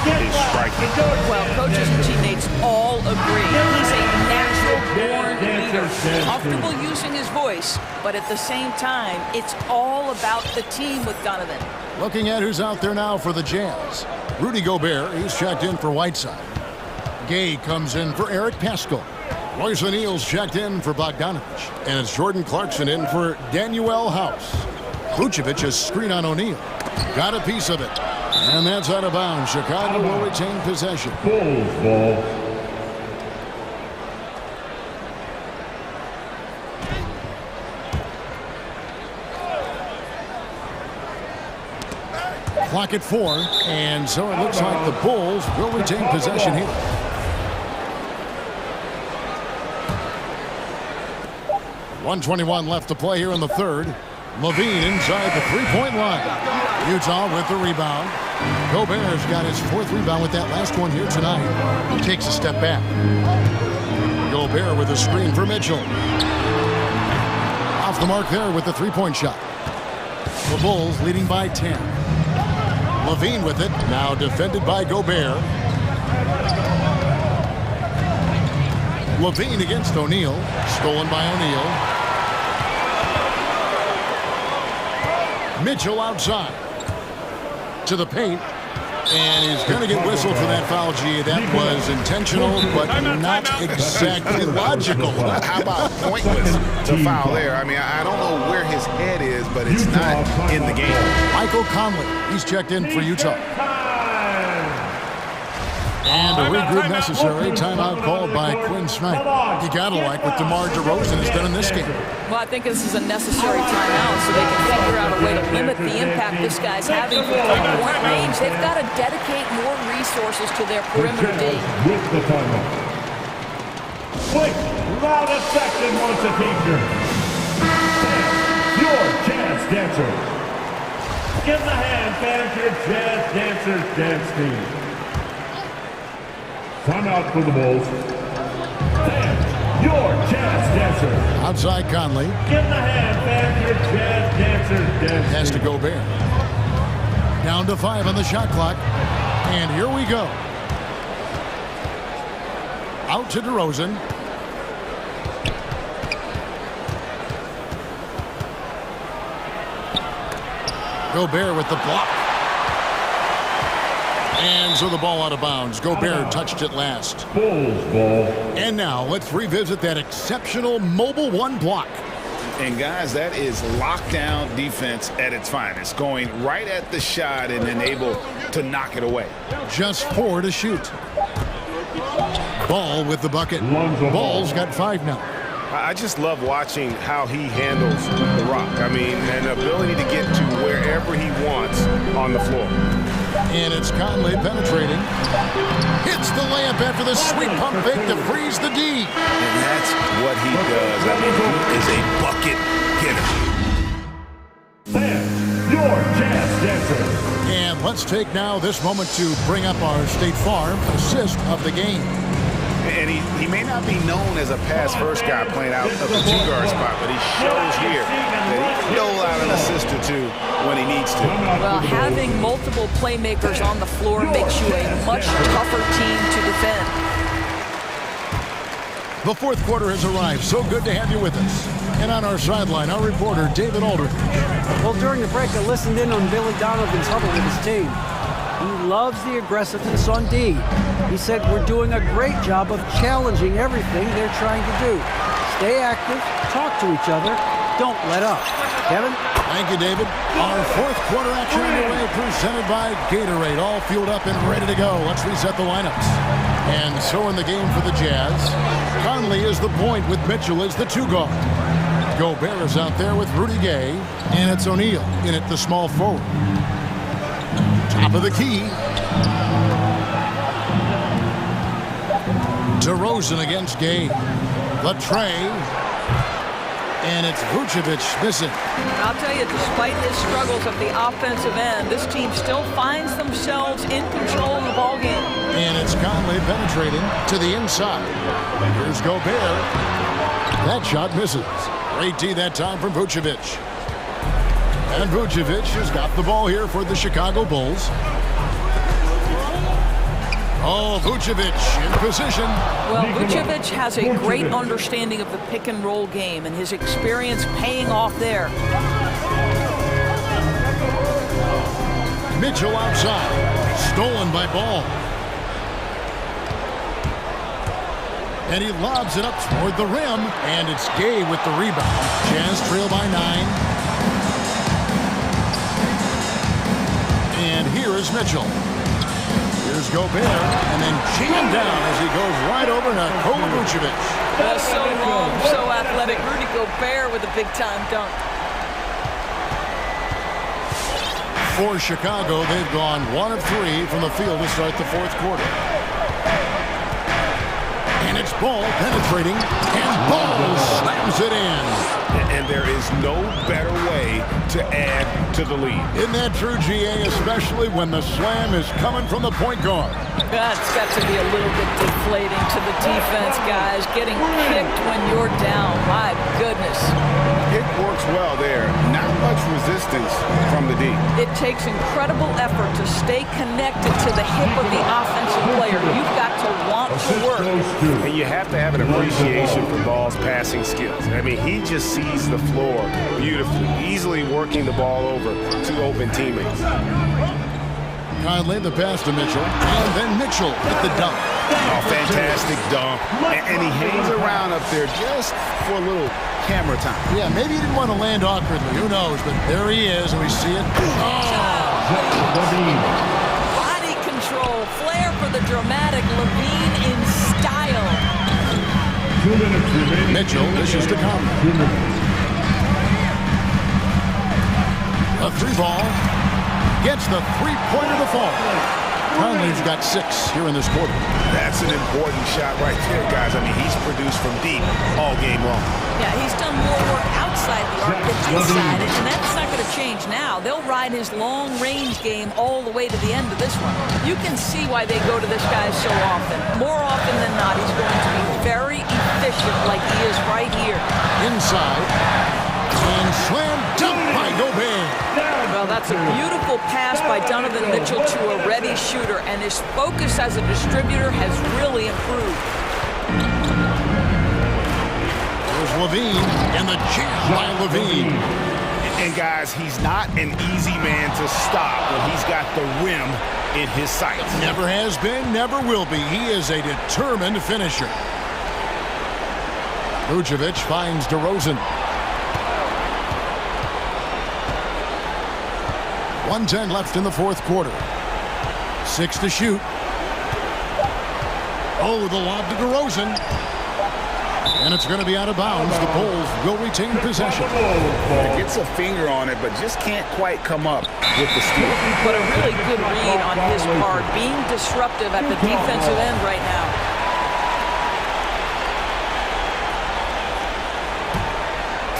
is striking. Well, coaches and teammates all agree. He's a natural-born leader, comfortable using his voice, but at the same time, it's all about the team with Donovan. Looking at who's out there now for the Jazz. Rudy Gobert, he's checked in for Whiteside. Gay comes in for Eric Paschall. Royce O'Neal's checked in for Bogdanovich. And it's Jordan Clarkson in for Danuel House. Vucevic has screen on O'Neal. Got a piece of it. And that's out of bounds. Chicago will retain possession. Bulls ball. Clock at 4. And so it looks like the Bulls will retain possession here. .121 left to play here in the third. Levine inside the three-point line. Utah with the rebound. Gobert's got his fourth rebound with that last one here tonight. He takes a step back. Gobert with a screen for Mitchell. Off the mark there with the three-point shot. The Bulls leading by 10. Levine with it, now defended by Gobert. Levine against O'Neal, stolen by O'Neal. Mitchell outside to the paint, and he's going to get whistled for that foul. G, that was intentional, but not exactly logical. How about pointless to foul there? I mean, I don't know where his head is, but it's not in the game. Michael Conley, he's checked in for Utah. And a regroup necessary. Timeout called by Quinn Snipe. You gotta like what DeMar DeRozan has done in this game. Well, I think this is a necessary timeout so they can figure out a way to limit the impact this guy's having from three-point range. They've got to dedicate more resources to their perimeter D. With the timeout. Quick, loud effective once a teacher. Your jazz dancer. Give the hand, fans, your jazz dancers dance team. Timeout for the Bulls. Your jazz dancer. Outside Conley. Give the hand back your jazz dancer dance. Has to Gobert. Down to 5 on the shot clock. And here we go. Out to DeRozan. Gobert with the block. And so the ball out of bounds. Gobert touched it last. Bulls ball. And now let's revisit that exceptional mobile one block. And guys, that is lockdown defense at its finest. Going right at the shot and then able to knock it away. Just 4 to shoot. Ball with the bucket. Ball's got 5 now. I just love watching how he handles the rock. I mean, an ability to get to wherever he wants on the floor. And it's Conley penetrating. Hits the layup after the sweet pump fake to freeze the D. And that's what he does. I mean, he is a bucket getter. Sam, your jazz dancer. And let's take now this moment to bring up our State Farm assist of the game. And he may not be known as a pass-first guy playing out of the two-guard spot, but he shows here that he can dole out an assist or two when he needs to. Well, having multiple playmakers on the floor makes you a much tougher team to defend. The fourth quarter has arrived. So good to have you with us. And on our sideline, our reporter, David Aldridge. Well, during the break, I listened in on Billy Donovan's huddle with his team. He loves the aggressiveness on D. He said we're doing a great job of challenging everything they're trying to do. Stay active, talk to each other, don't let up. Kevin? Thank you, David. Our fourth quarter action underway, presented by Gatorade. All fueled up and ready to go. Let's reset the lineups. And so in the game for the Jazz, Conley is the point with Mitchell as the two-guard. Gobert is out there with Rudy Gay, and it's O'Neal in at the small forward. Top of the key. DeRozan against Gay. Latre. And it's Vucevic missing. I'll tell you, despite his struggles at the offensive end, this team still finds themselves in control of the ballgame. And it's Conley penetrating to the inside. Here's Gobert. That shot misses. Great D that time from Vucevic. And Vucevic has got the ball here for the Chicago Bulls. Oh, Vucevic in position. Well, Vucevic has a great understanding of the pick-and-roll game, and his experience paying off there. Mitchell outside. Stolen by Ball. And he lobs it up toward the rim. And it's Gay with the rebound. Jazz trail by 9. And here is Mitchell. Here's Gobert, and then jammed down as he goes right over Nikola Vucevic. That's so long, so athletic. Rudy Gobert with a big-time dunk. For Chicago, they've gone 1 of 3 from the field to start the fourth quarter. And it's Ball penetrating, and Ball slams it in. And there is no better way to add to the lead. Isn't that true, GA, especially when the slam is coming from the point guard? That's got to be a little bit deflating to the defense, guys. Getting kicked when you're down. My goodness. It works well there. Not much resistance from the D. It takes incredible effort to stay connected to the hip of the offensive player. You've got to want to work. And you have to have an appreciation for Ball's passing skills. I mean, he just sees the floor beautifully, easily working the ball over to open teammates. Conley the pass to Mitchell, and then Mitchell with the dunk. Oh, fantastic dunk. And he hangs around up there just for a little camera time. Yeah, maybe he didn't want to land awkwardly. Who knows? But there he is, and we see it. Body control, flair for the dramatic. Levine in style. 2 minutes remaining. Mitchell dishes to Conley. A 3-ball. Gets the three-pointer to fall. Conley's got 6 here in this quarter. That's an important shot right there, guys. I mean, he's produced from deep all game long. Yeah, he's done more work outside the arc than inside it, and that's not going to change now. They'll ride his long-range game all the way to the end of this one. You can see why they go to this guy so often. More often than not, he's going to be very efficient like he is right here. Inside. And slam dunk by Gobert. Well, that's a beautiful pass by Donovan Mitchell to a ready shooter, and his focus as a distributor has really improved. Here's Levine, and the jam by Levine. And guys, he's not an easy man to stop when he's got the rim in his sights. Never has been, never will be. He is a determined finisher. Vucevic finds DeRozan. 1:10 left in the fourth quarter. 6 to shoot. Oh, the lob to DeRozan. And it's going to be out of bounds. The Bulls will retain possession. Gets a finger on it, but just can't quite come up with the steal. But a really good read on his part, being disruptive at the defensive end right now.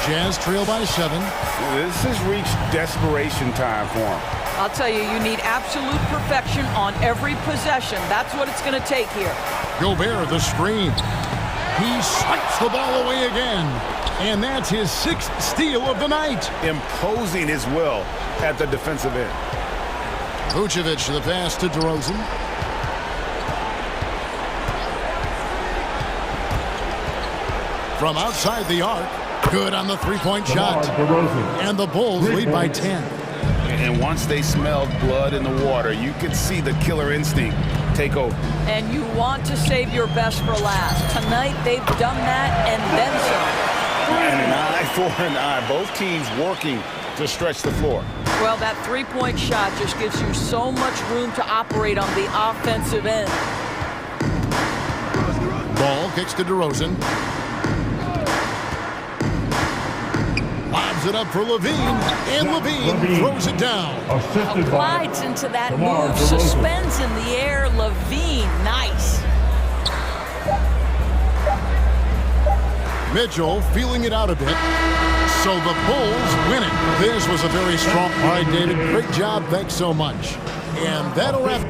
Jazz trail by 7. This has reached desperation time for him. I'll tell you, you need absolute perfection on every possession. That's what it's going to take here. Gobert, the screen. He swipes the ball away again. And that's his 6th steal of the night. Imposing his will at the defensive end. Vucevic, the pass to DeRozan. From outside the arc. Good on the three-point shot. And the Bulls lead by 10. And once they smelled blood in the water, you could see the killer instinct take over. And you want to save your best for last. Tonight, they've done that and then some. And an eye for an eye. Both teams working to stretch the floor. Well, that three-point shot just gives you so much room to operate on the offensive end. Ball kicks to DeRozan. Lobs it up for Levine, and Levine throws it down. Glides into that move, suspends in the air. Levine, nice. Mitchell feeling it out a bit. So the Bulls win it. This was a very strong. All right, David, great job. Thanks so much. And that'll wrap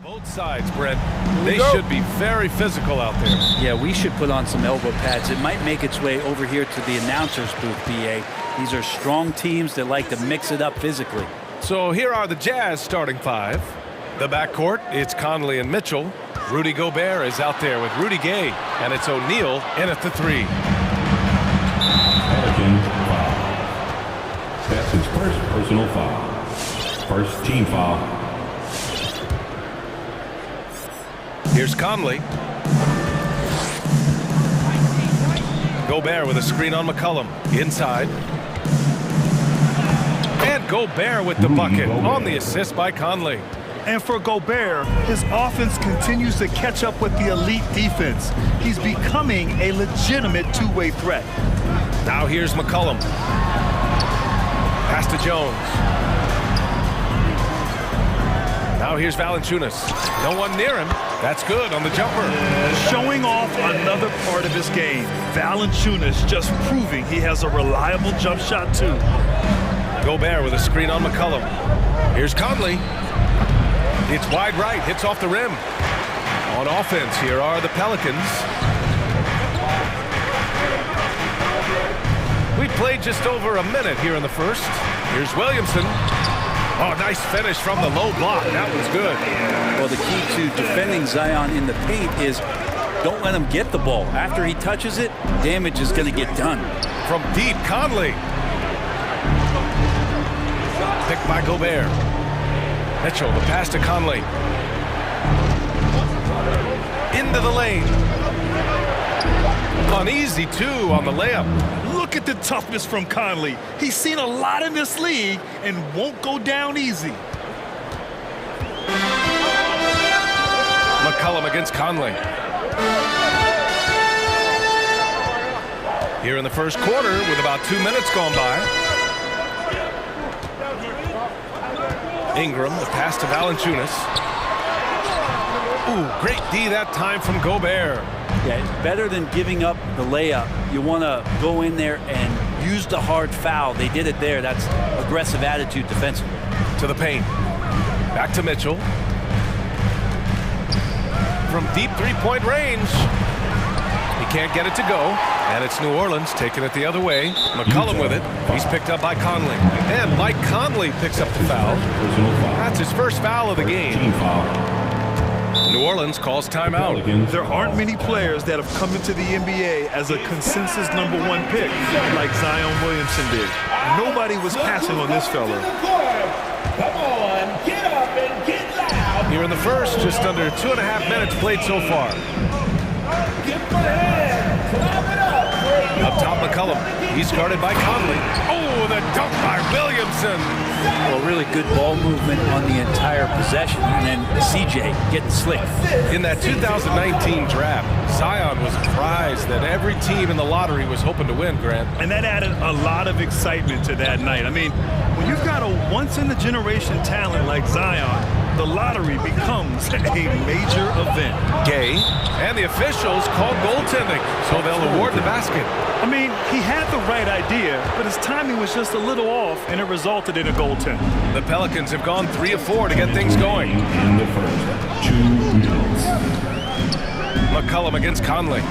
Both sides, Brent. They should be very physical out there. Yeah, we should put on some elbow pads. It might make its way over here to the announcer's booth, BA. These are strong teams that like to mix it up physically. So here are the Jazz starting five. The backcourt, it's Conley and Mitchell. Rudy Gobert is out there with Rudy Gay, and it's O'Neal in at the three. Pelican foul. That's his first personal foul. First team foul. Here's Conley. Gobert with a screen on McCollum. Inside. And Gobert with the bucket on the assist by Conley. And for Gobert, his offense continues to catch up with the elite defense. He's becoming a legitimate two-way threat. Now here's McCollum. Pass to Jones. Now here's Valanciunas. No one near him. That's good on the jumper. Showing off another part of his game. Valanciunas just proving he has a reliable jump shot too. Gobert with a screen on McCollum. Here's Conley. It's wide right, hits off the rim. On offense, here are the Pelicans. We played just over a minute here in the first. Here's Williamson. Oh, nice finish from the low block. That was good. Well, the key to defending Zion in the paint is don't let him get the ball. After he touches it, damage is going to get done. From deep, Conley. Picked by Gobert. Mitchell, the pass to Conley. Into the lane. Uneasy, too, on the layup. Look at the toughness from Conley. He's seen a lot in this league and won't go down easy. McCollum against Conley. Here in the first quarter with about 2 minutes gone by. Ingram, the pass to Valanciunas. Ooh, great D that time from Gobert. Yeah, it's better than giving up the layup. You want to go in there and use the hard foul. They did it there. That's aggressive attitude defensively. To the paint. Back to Mitchell. From deep three-point range. He can't get it to go. And it's New Orleans taking it the other way. McCollum with it. He's picked up by Conley. And Mike Conley picks up the foul. That's his first foul of the game. New Orleans calls timeout. There aren't many players that have come into the NBA as a consensus #1 pick like Zion Williamson did. Nobody was passing on this fella. Come on, get up and get loud. Here in the first, just under 2.5 minutes played so far. Give him a hand. Clap it up. Up top, McCollum. He's guarded by Conley. Oh, the dunk by Williamson. Well, really good ball movement on the entire possession. And then CJ getting slick. In that 2019 draft, Zion was a prize that every team in the lottery was hoping to win, Grant. And that added a lot of excitement to that night. I mean, when you've got a once-in-a-generation talent like Zion, the lottery becomes a major event. Gay and the officials called goaltending, so they'll award the basket. I mean, he had the right idea, but his timing was just a little off, and it resulted in a goaltend. The Pelicans have gone 3 of 4 to get things going. In the first 2 minutes. McCollum against Conley.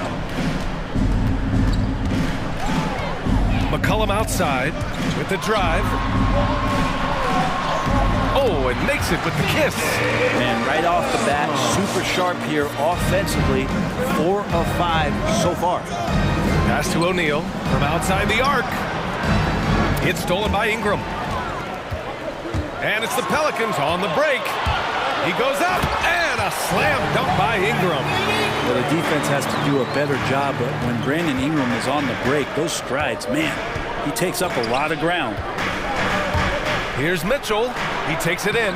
McCollum outside with the drive. Oh, and makes it with the kiss. And right off the bat, super sharp here offensively. 4 of 5 so far. Pass to O'Neal from outside the arc. It's stolen by Ingram. And it's the Pelicans on the break. He goes up, and a slam dunk by Ingram. Well, the defense has to do a better job, but when Brandon Ingram is on the break, those strides, man, he takes up a lot of ground. Here's Mitchell. He takes it in.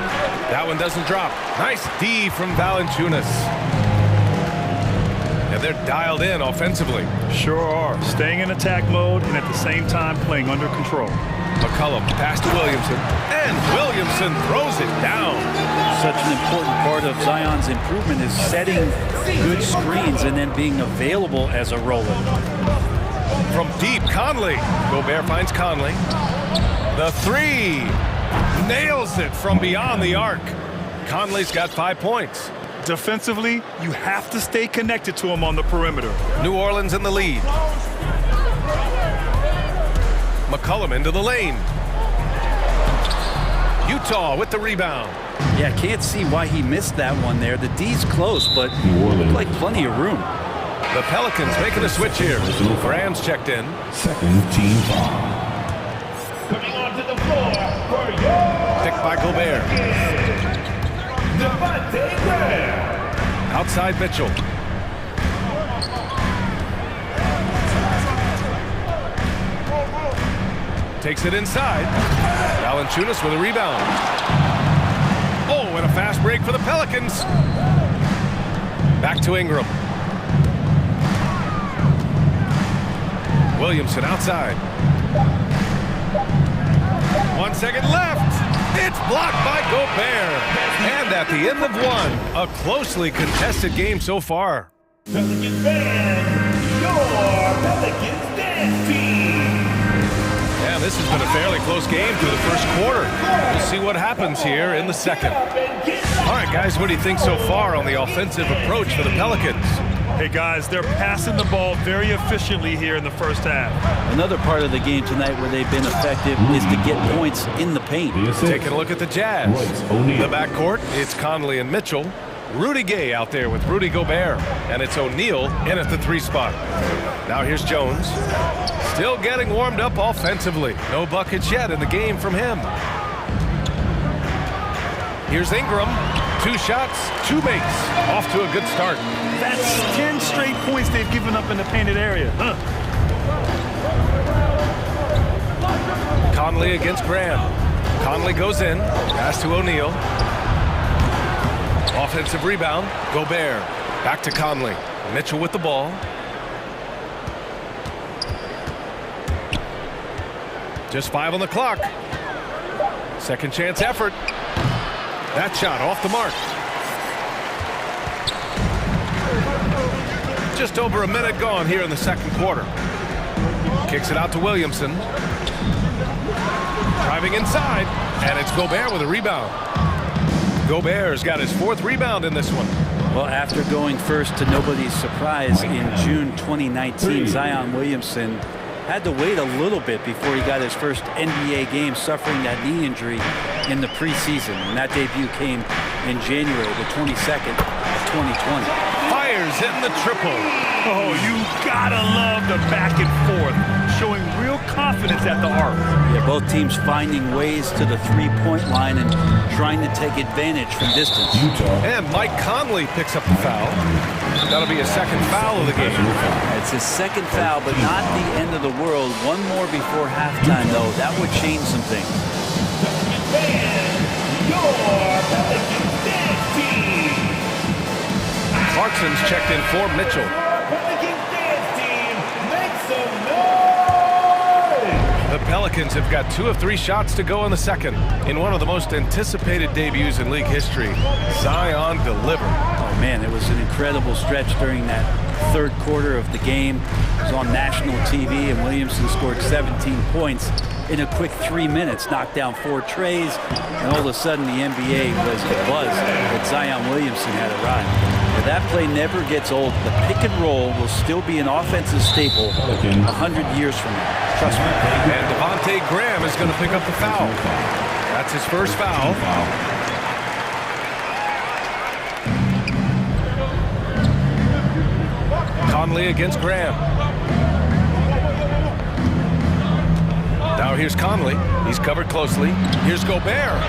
That one doesn't drop. Nice D from Valanciunas. And they're dialed in offensively. Sure are. Staying in attack mode and at the same time playing under control. McCollum pass to Williamson. And Williamson throws it down. Such an important part of Zion's improvement is setting good screens and then being available as a roller. From deep, Conley. Gobert finds Conley. The three. Nails it from beyond the arc. Conley's got 5 points. Defensively, you have to stay connected to him on the perimeter. New Orleans in the lead. McCollum into the lane. Utah with the rebound. Yeah, can't see why he missed that one there. The D's close, but looked like plenty of room. The Pelicans making a switch here. Graham's checked in. Second team foul. Coming onto the floor for your Picked by Gobert. Outside Mitchell. Takes it inside. Valanciunas with a rebound. Oh, and a fast break for the Pelicans. Back to Ingram. Williamson outside. 1 second left. It's blocked by Gobert. And at the end of one, a closely contested game so far. Pelicans fans, your Pelicans dance team. Yeah, this has been a fairly close game through the first quarter. We'll see what happens here in the second. All right, guys, what do you think so far on the offensive approach for the Pelicans? Hey, guys, they're passing the ball very efficiently here in the first half. Another part of the game tonight where they've been effective is to get points in the paint. Taking a look at the Jazz. The backcourt, it's Conley and Mitchell. Rudy Gay out there with Rudy Gobert. And it's O'Neal in at the 3 spot. Now here's Jones. Still getting warmed up offensively. No buckets yet in the game from him. Here's Ingram. 2 shots, 2 makes. Off to a good start. That's 10 straight points they've given up in the painted area. Conley against Graham. Conley goes in. Pass to O'Neal. Offensive rebound. Gobert. Back to Conley. Mitchell with the ball. Just 5 on the clock. Second chance effort. That shot off the mark. Just over a minute gone here in the second quarter. Kicks it out to Williamson. Driving inside, and it's Gobert with a rebound. Gobert's got his 4th rebound in this one. Well, after going first to nobody's surprise in June 2019, Zion Williamson had to wait a little bit before he got his first NBA game, suffering that knee injury in the preseason. And that debut came in January the 22nd of 2020. Fires hitting the triple. Oh, you gotta love the back and forth, showing real confidence at the arc. Yeah, both teams finding ways to the 3-point line and trying to take advantage from distance. And Mike Conley picks up the foul. That'll be a second foul of the game. It's his second foul, but not the end of the world. One more before halftime, though. That would change some things. Your Pelicans dance team. Clarkson's checked in for Mitchell. Pelicans dance team, make some noise. The Pelicans have got 2 of 3 shots to go in the second. In one of the most anticipated debuts in league history, Zion delivered. Oh, man, it was an incredible stretch during that third quarter of the game. It was on national TV, and Williamson scored 17 points in a quick 3 minutes, knocked down 4 trays, and all of a sudden the NBA was abuzz that Zion Williamson had arrived. But that play never gets old. The pick and roll will still be an offensive staple 100 years from now. Trust me. And Devontae Graham is going to pick up the foul. That's his first foul. Conley against Graham. Now here's Conley. He's covered closely. Here's Gobert.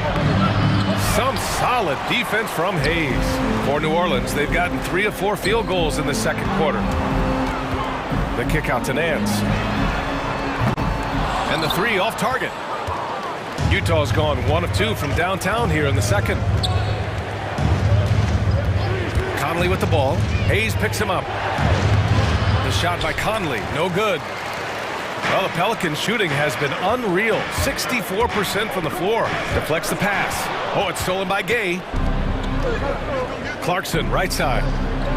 Some solid defense from Hayes. For New Orleans, they've gotten 3 of 4 field goals in the second quarter. The kick out to Nance. And the 3 off target. Utah's gone 1 of 2 from downtown here in the second. Conley with the ball. Hayes picks him up. The shot by Conley, no good. Well, the Pelicans shooting has been unreal. 64% from the floor. Deflects the pass. Oh, it's stolen by Gay. Clarkson, right side.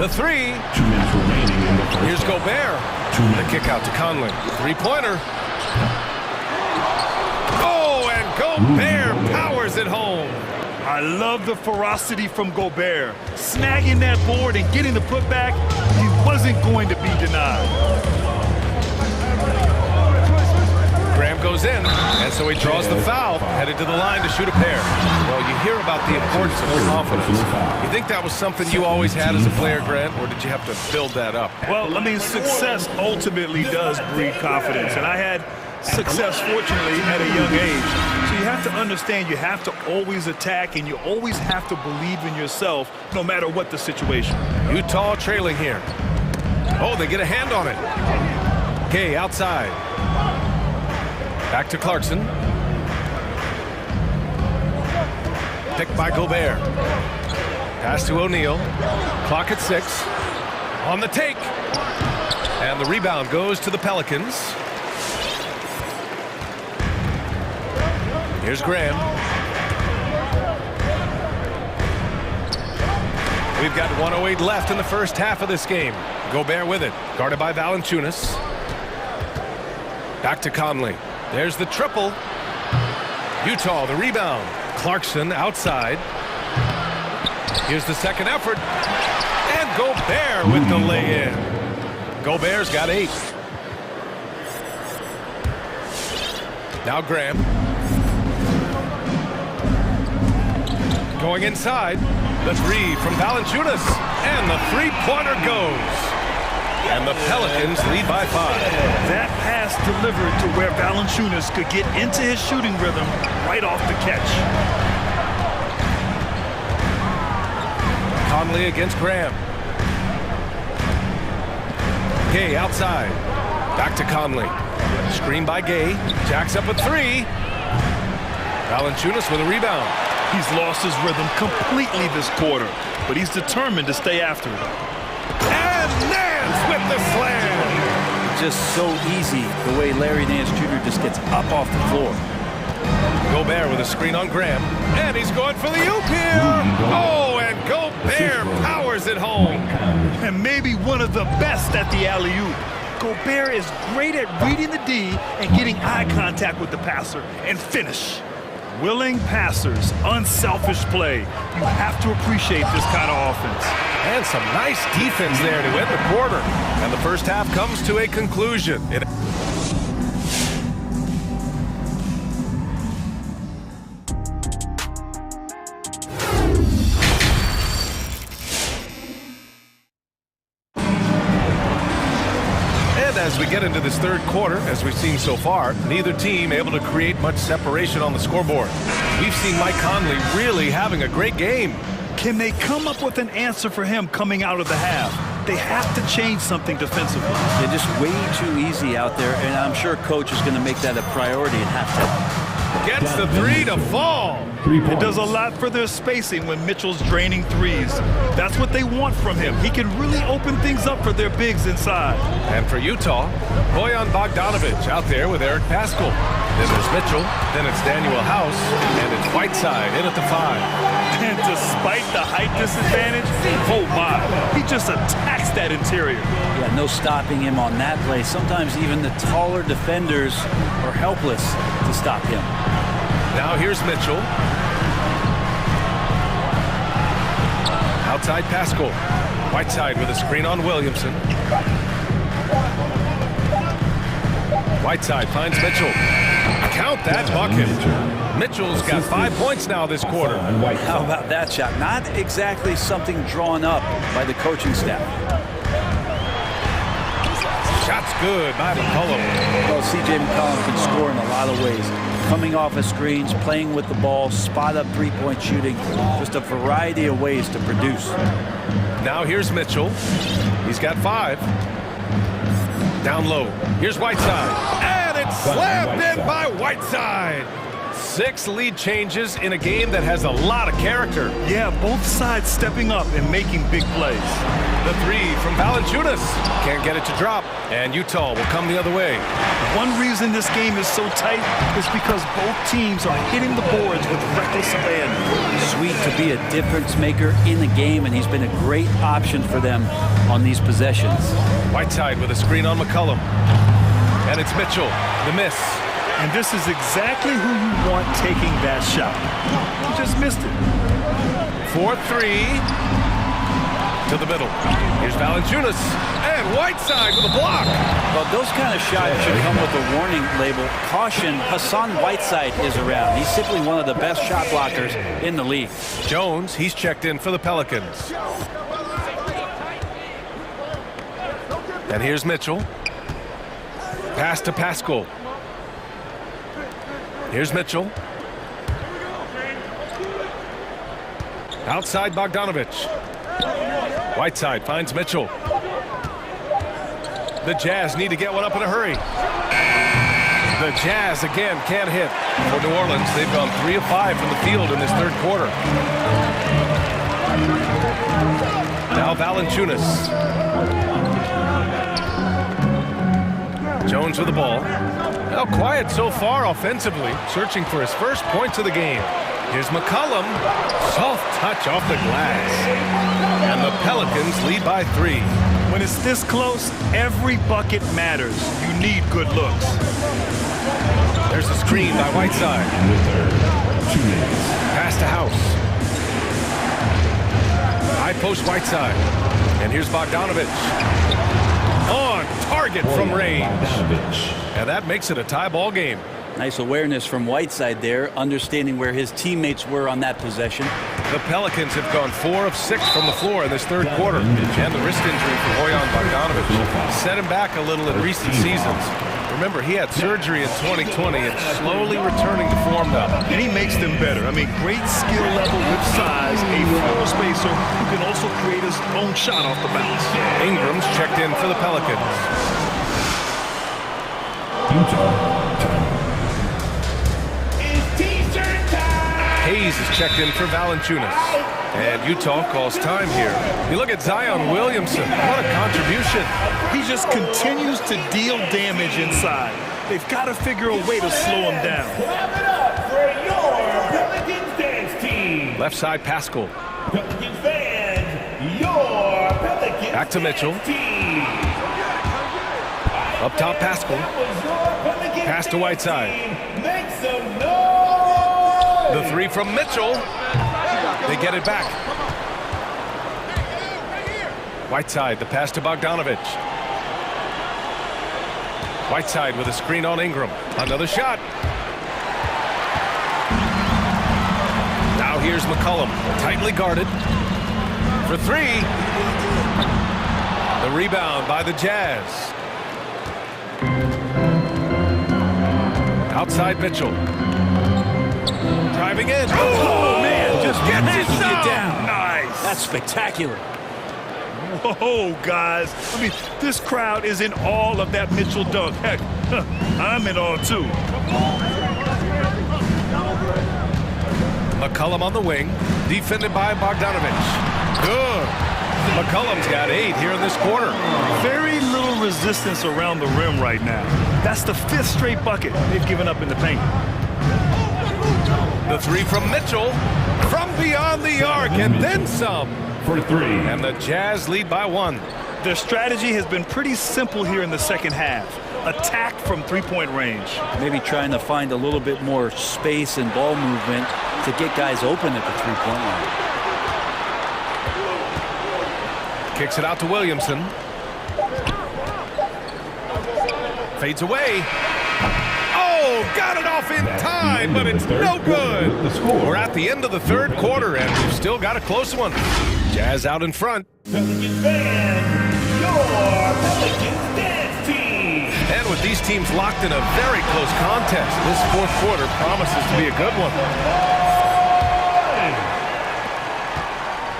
The 3. 2 minutes remaining in the first. Here's Gobert. The kick out to Conley. 3-pointer. Oh, and Gobert powers it home. I love the ferocity from Gobert. Snagging that board and getting the putback, he wasn't going to be denied. Graham goes in, and so he draws the foul, headed to the line to shoot a pair. Well, you hear about the importance of confidence. You think that was something you always had as a player, Grant, or did you have to build that up? Well, I mean, success ultimately does breed confidence, and I had success, fortunately, at a young age. So you have to understand you have to always attack, and you always have to believe in yourself, no matter what the situation. Utah trailing here. Oh, they get a hand on it. Okay, outside. Back to Clarkson. Picked by Gobert. Pass to O'Neal. Clock at 6. On the take. And the rebound goes to the Pelicans. Here's Graham. We've got 1:08 left in the first half of this game. Gobert with it. Guarded by Valanciunas. Back to Conley. There's the triple. Utah, the rebound. Clarkson outside. Here's the second effort. And Gobert with the lay-in. Gobert's got 8. Now Graham. Going inside. The three from Valanciunas. And the three-pointer goes. And the Pelicans lead by 5. That pass delivered to where Valanciunas could get into his shooting rhythm right off the catch. Conley against Graham. Gay outside. Back to Conley. Screen by Gay. Jacks up a 3. Valanciunas with a rebound. He's lost his rhythm completely this quarter, but he's determined to stay after it. And Nance with the slam. Just so easy the way Larry Nance Jr. just gets up off the floor. Gobert with a screen on Graham. And he's going for the oop here. Oh, and Gobert powers it home. And maybe one of the best at the alley-oop. Gobert is great at reading the D and getting eye contact with the passer and finish. Willing passers, unselfish play. You have to appreciate this kind of offense. And some nice defense there to end the quarter. And the first half comes to a conclusion. As we get into this third quarter, as we've seen so far, neither team able to create much separation on the scoreboard. We've seen Mike Conley really having a great game. Can they come up with an answer for him coming out of the half? They have to change something defensively. They're just way too easy out there, and I'm sure coach is going to make that a priority at halftime. Gets the 3 to fall. It does a lot for their spacing when Mitchell's draining threes. That's what they want from him. He can really open things up for their bigs inside. And for Utah, Bojan Bogdanovic out there with Eric Paschall. Then there's Mitchell, then it's Daniel House, and it's Whiteside in at the 5. And despite the height disadvantage, oh my, he just attacks that interior. Yeah, no stopping him on that play. Sometimes even the taller defenders are helpless to stop him. Now here's Mitchell. Outside Paschall. Whiteside with a screen on Williamson. Whiteside finds Mitchell. Count that bucket. Mitchell's got 5 points now this quarter. How about that shot? Not exactly something drawn up by the coaching staff. Shot's good by McCollum. Well, C.J. McCollum can score in a lot of ways. Coming off of screens, playing with the ball, spot-up three-point shooting. Just a variety of ways to produce. Now here's Mitchell. He's got 5. Down low. Here's Whiteside. And it's slammed in by Whiteside. 6 lead changes in a game that has a lot of character. Yeah, both sides stepping up and making big plays. The 3 from Valanciunas. Can't get it to drop. And Utah will come the other way. One reason this game is so tight is because both teams are hitting the boards with reckless abandon. Sweet to be a difference maker in the game, and he's been a great option for them on these possessions. Whiteside with a screen on McCollum. And it's Mitchell. The miss. And this is exactly who you want taking that shot. You just missed it. 4-3 to the middle. Here's Valanciunas and Whiteside with a block. Well, those kind of shots should come with a warning label. Caution, Hassan Whiteside is around. He's simply one of the best shot blockers in the league. Jones, he's checked in for the Pelicans. And here's Mitchell. Pass to Pascal. Here's Mitchell. Outside Bogdanovich. Whiteside finds Mitchell. The Jazz need to get one up in a hurry. The Jazz again can't hit. For New Orleans, they've gone 3 of 5 from the field in this third quarter. Now Valanciunas. Jones with the ball. Now quiet so far offensively, searching for his first points of the game. Here's McCollum. Soft touch off the glass. And the Pelicans lead by 3. When it's this close, every bucket matters. You need good looks. There's a screen by Whiteside. Pass to House. High post Whiteside. And here's Bogdanovich. On target from range. And that makes it a tie ball game. Nice awareness from Whiteside there, understanding where his teammates were on that possession. The Pelicans have gone 4 of 6 from the floor in this third quarter. And the wrist injury for Bojan Bogdanovich set him back a little in recent seasons. Remember, he had surgery in 2020 and slowly returning to form now. And he makes them better. I mean, great skill level with size, a floor spacer who can also create his own shot off the bounce. Ingram's checked in for the Pelicans. Hayes is checked in for Valanciunas. And Utah calls time here. You look at Zion Williamson. What a contribution. He just continues to deal damage inside. They've got to figure a way to slow him down. Clap it up for your Pelicans dance team. Left side, Pascal. Pelicans fans, your Pelicans Back to Mitchell. team. Up top, Pascal. Pass to Whiteside. Make some noise. The 3 from Mitchell. They get it back. Whiteside, the pass to Bogdanovich. Whiteside with a screen on Ingram. Another shot. Now here's McCollum, tightly guarded. For 3. The rebound by the Jazz. Outside Mitchell. Driving in. Oh, man, just Gets gets it down. Nice. That's spectacular. Whoa, guys. I mean, this crowd is in awe of that Mitchell dunk. Heck, I'm in awe, too. McCollum on the wing, defended by Bogdanovich. Good. McCollum's got 8 here in this quarter. Very little resistance around the rim right now. That's the 5th straight bucket they've given up in the paint. The 3 from Mitchell, from beyond the arc, and then some. For 3. And the Jazz lead by 1. Their strategy has been pretty simple here in the second half. Attack from three-point range. Maybe trying to find a little bit more space and ball movement to get guys open at the three-point line. Kicks it out to Williamson. Fades away. Oh, got it off in time, but it's no good. We're at the end of the third quarter, and we've still got a close one. Jazz out in front. Pelicans fans, your Pelicans dance team. And with these teams locked in a very close contest, this fourth quarter promises to be a good one.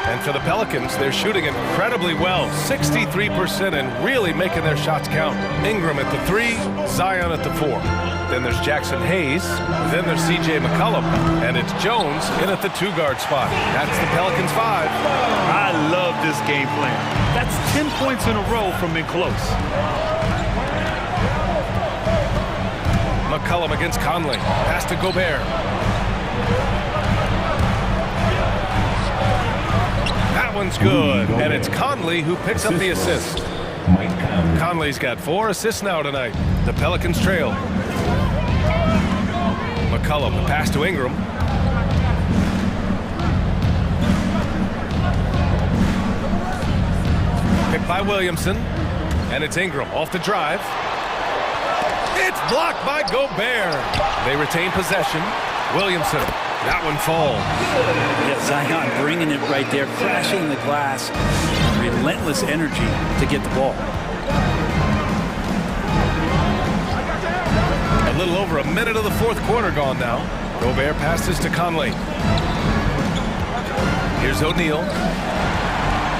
And for the Pelicans, they're shooting incredibly well, 63%, and really making their shots count. Ingram at the 3, Zion at the 4. Then there's Jackson Hayes, then there's C.J. McCollum, and it's Jones in at the 2-guard spot. That's the Pelicans 5. I love this game plan. That's 10 points in a row from in close. McCollum against Conley. Pass to Gobert. That one's good, and it's Conley who picks up the assist. Conley's got 4 assists now tonight. The Pelicans trail. McCollum, the pass to Ingram. Picked by Williamson, and it's Ingram off the drive. It's blocked by Gobert. They retain possession. Williamson, that one falls. Yeah, Zion bringing it right there, crashing the glass. Relentless energy to get the ball. A little over a minute of the fourth quarter gone now. Gobert passes to Conley. Here's O'Neal.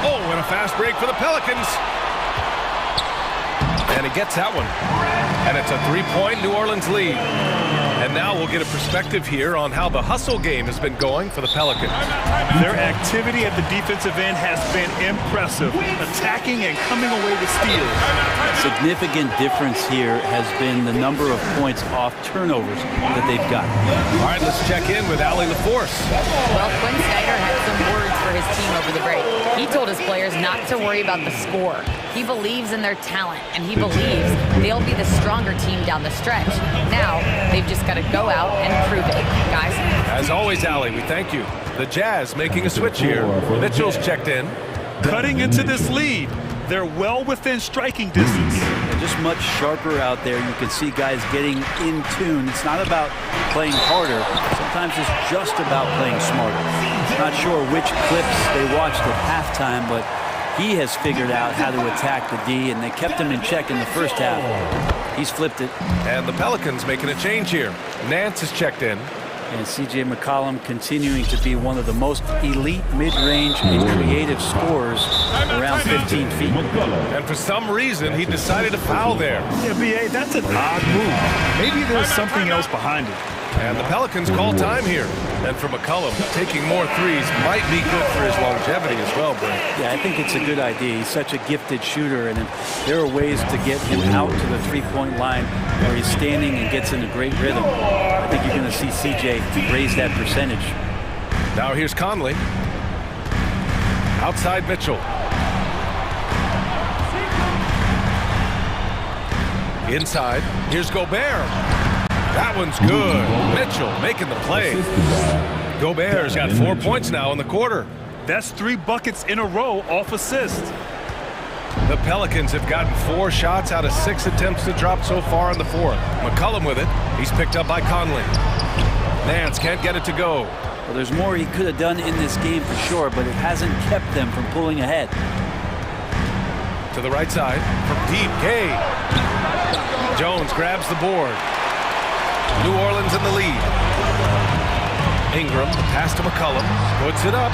Oh, and a fast break for the Pelicans. And he gets that one. And it's a three-point New Orleans lead. And now we'll get a perspective here on how the hustle game has been going for the Pelicans. Their activity at the defensive end has been impressive, attacking and coming away with steals. Significant difference here has been the number of points off turnovers that they've got. All right, let's check in with Allie LaForce. Well, Quinn Snyder had some words for his team over the break. He told his players not to worry about the score. He believes in their talent, and he believes they'll be the stronger team down the stretch. Now, they've just got to go out and prove it, guys. As always, Allie, we thank you. The Jazz making a switch here. Mitchell's checked in. Cutting into this lead. They're well within striking distance. They're just much sharper out there. You can see guys getting in tune. It's not about playing harder. Sometimes it's just about playing smarter. Not sure which clips they watched at halftime, but he has figured out how to attack the D, and they kept him in check in the first half. He's flipped it. And the Pelicans making a change here. Nance is checked in. And C.J. McCollum continuing to be one of the most elite mid-range and creative scorers around 15 feet. And for some reason, he decided to foul there. Yeah, B.A., that's an odd move. Maybe there's something else behind it. And the Pelicans call time here. And for McCollum, taking more threes might be good for his longevity as well, Brent. Yeah, I think it's a good idea. He's such a gifted shooter, and there are ways to get him out to the three-point line where he's standing and gets in a great rhythm. I think you're going to see CJ raise that percentage. Now here's Conley. Outside Mitchell. Inside, here's Gobert. That one's good. Mitchell making the play. Gobert's got 4 points now in the quarter. That's 3 buckets in a row off assist. The Pelicans have gotten 4 shots out of 6 attempts to drop so far in the fourth. McCollum with it. He's picked up by Conley. Nance can't get it to go. Well, there's more he could have done in this game for sure, but it hasn't kept them from pulling ahead. To the right side from deep, Gay. Jones grabs the board. New Orleans in the lead. Ingram, the pass to McCollum, puts it up.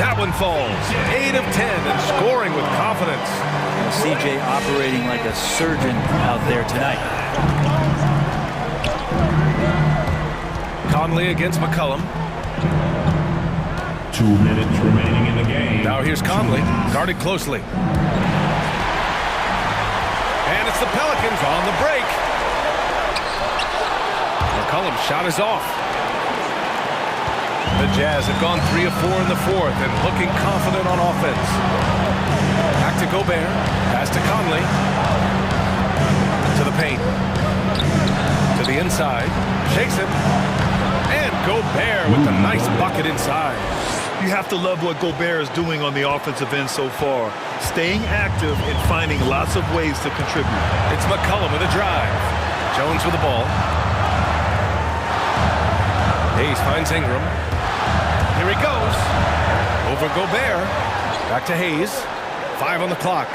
That one falls. 8 of 10 and scoring with confidence. CJ operating like a surgeon out there tonight. Conley against McCollum. 2 minutes remaining in the game. Now here's Conley, guarded closely. And it's the Pelicans on the break. McCollum's shot is off. The Jazz have gone 3 of 4 in the fourth and looking confident on offense. Back to Gobert. Pass to Conley. To the paint. To the inside. Shakes him. And Gobert with the nice bucket inside. You have to love what Gobert is doing on the offensive end so far. Staying active and finding lots of ways to contribute. It's McCollum with a drive. Jones with the ball. Hayes finds Ingram. Here he goes. Over Gobert. Back to Hayes. 5 on the clock.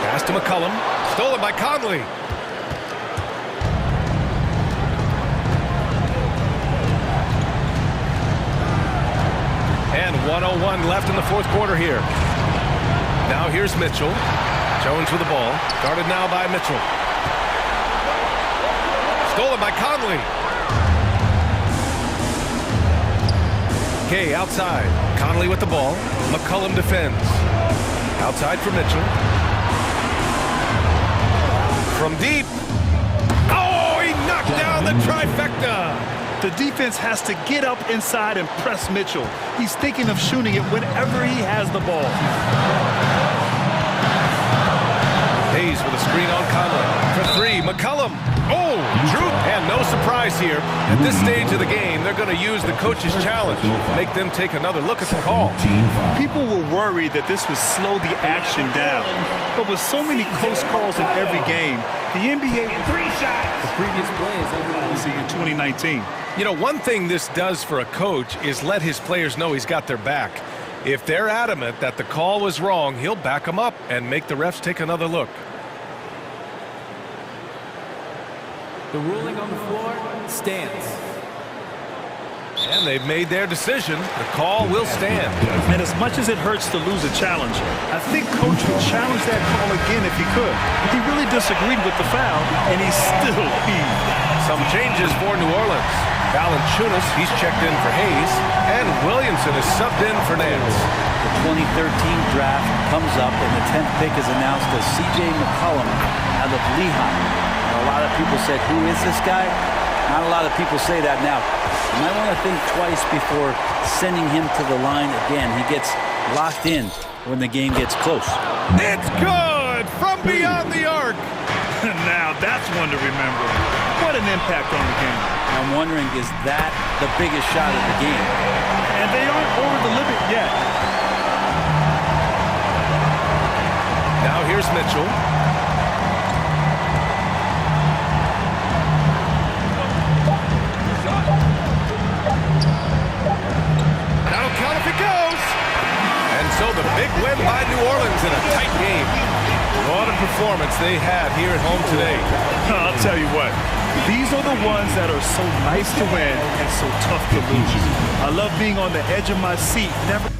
Pass to McCollum. Stolen by Conley. And 1:01 left in the fourth quarter here. Now here's Mitchell. Jones with the ball. Guarded now by Mitchell. Stolen by Conley. Gay outside. Conley with the ball. McCollum defends. Outside for Mitchell. From deep. Oh, he knocked down the trifecta. The defense has to get up inside and press Mitchell. He's thinking of shooting it whenever he has the ball. Hayes with a screen on Conley. For 3, McCollum. Oh, surprise here. At this stage of the game, they're going to use the coach's challenge, make them take another look at the call. People were worried that this would slow the action down. But with so many close calls in every game, the NBA the previous play is in 2019. You know, one thing this does for a coach is let his players know he's got their back. If they're adamant that the call was wrong, he'll back them up and make the refs take another look. The ruling on the floor stands. And they've made their decision. The call will stand. And as much as it hurts to lose a challenge, I think Coach would challenge that call again if he could. He really disagreed with the foul, and he still heaved. Some changes for New Orleans. Valanciunas, he's checked in for Hayes, and Williamson is subbed in for Nance. The 2013 draft comes up, and the 10th pick is announced as C.J. McCollum out of Lehigh. And a lot of people said, who is this guy? Not a lot of people say that now. You might want to think twice before sending him to the line again. He gets locked in when the game gets close. It's good from beyond the arc. Now that's one to remember. What an impact on the game. I'm wondering, is that the biggest shot of the game? And they aren't over the limit yet. Now here's Mitchell. That'll count if it goes. And so the big win by New Orleans in a tight game. What a performance they had here at home today. I'll tell you what. These are the ones that are so nice to win and so tough to lose. I love being on the edge of my seat, never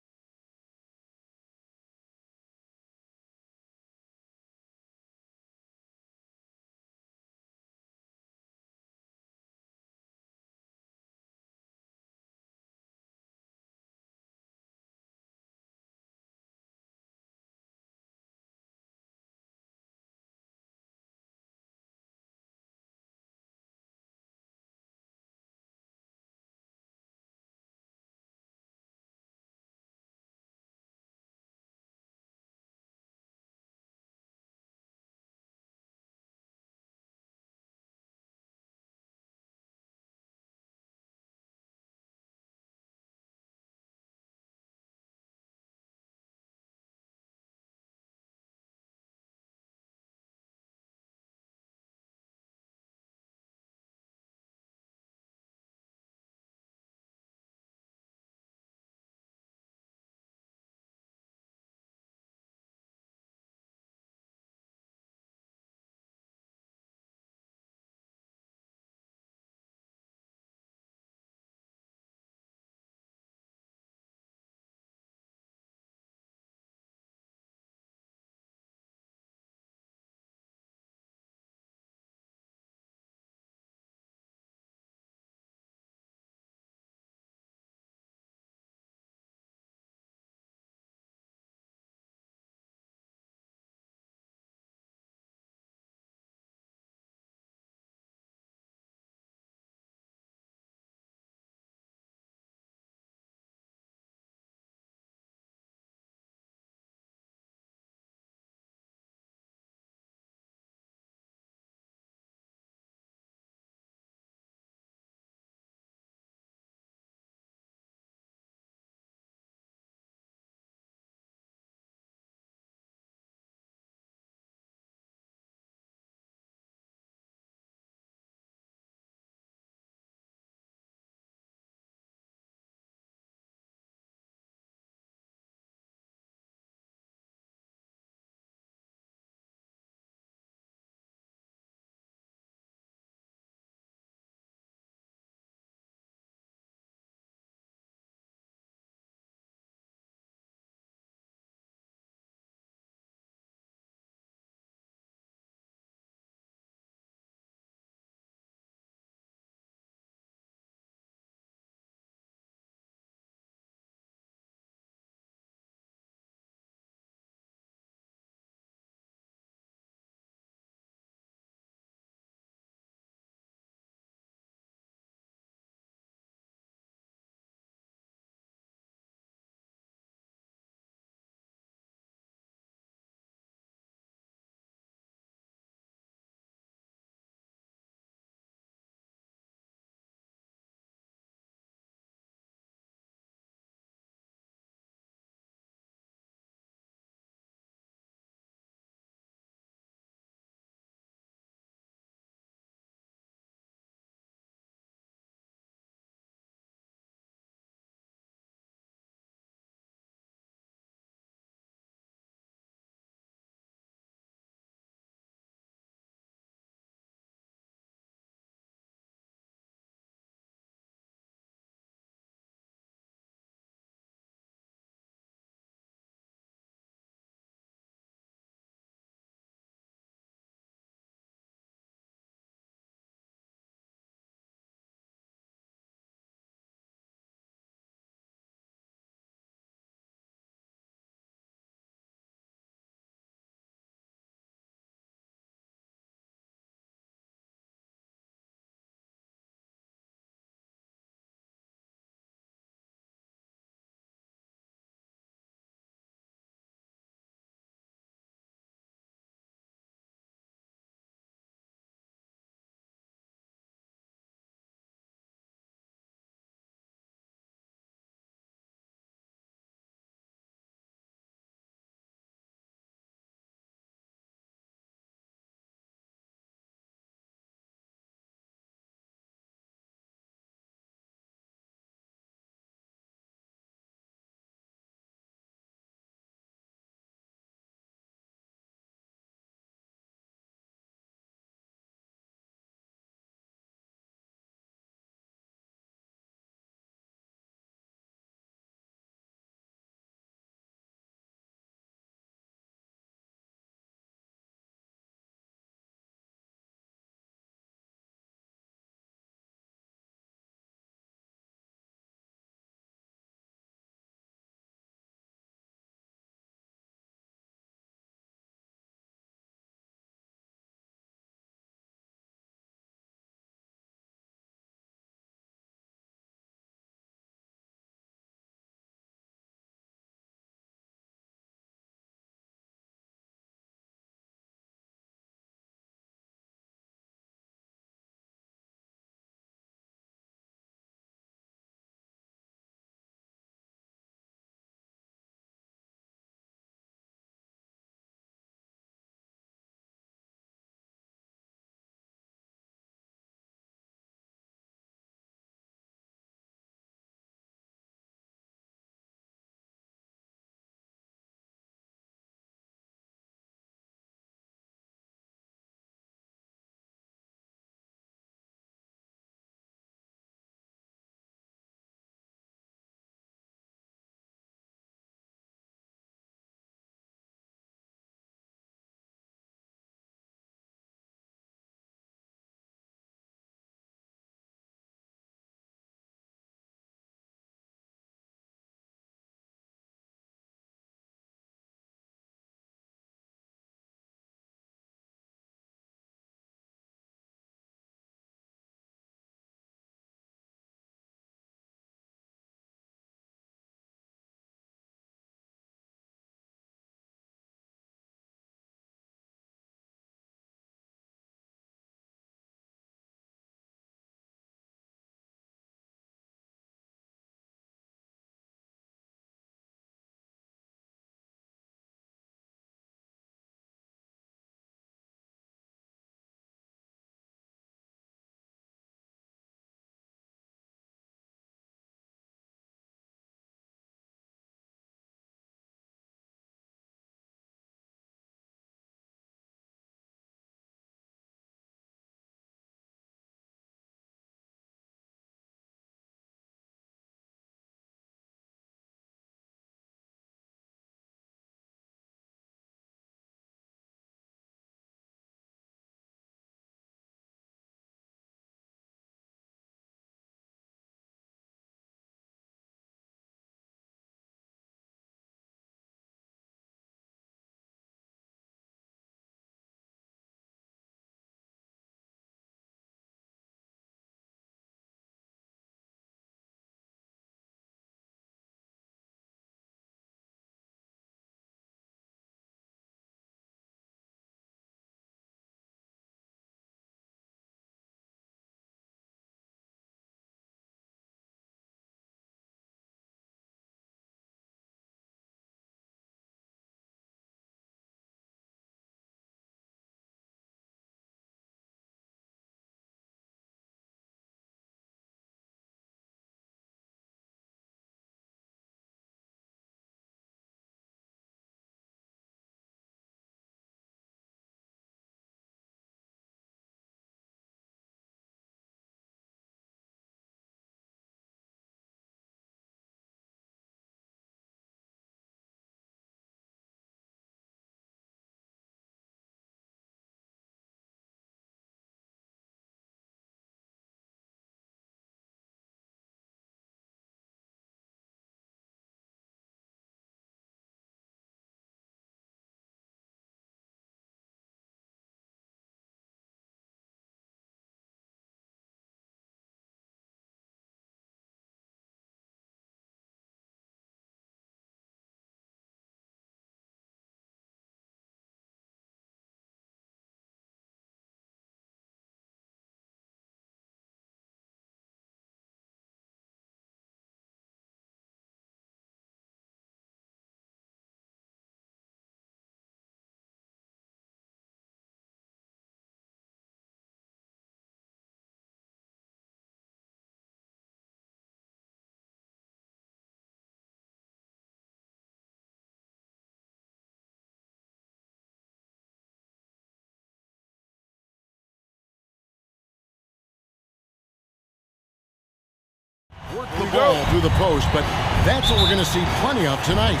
ball through the post, but that's what we're going to see plenty of tonight.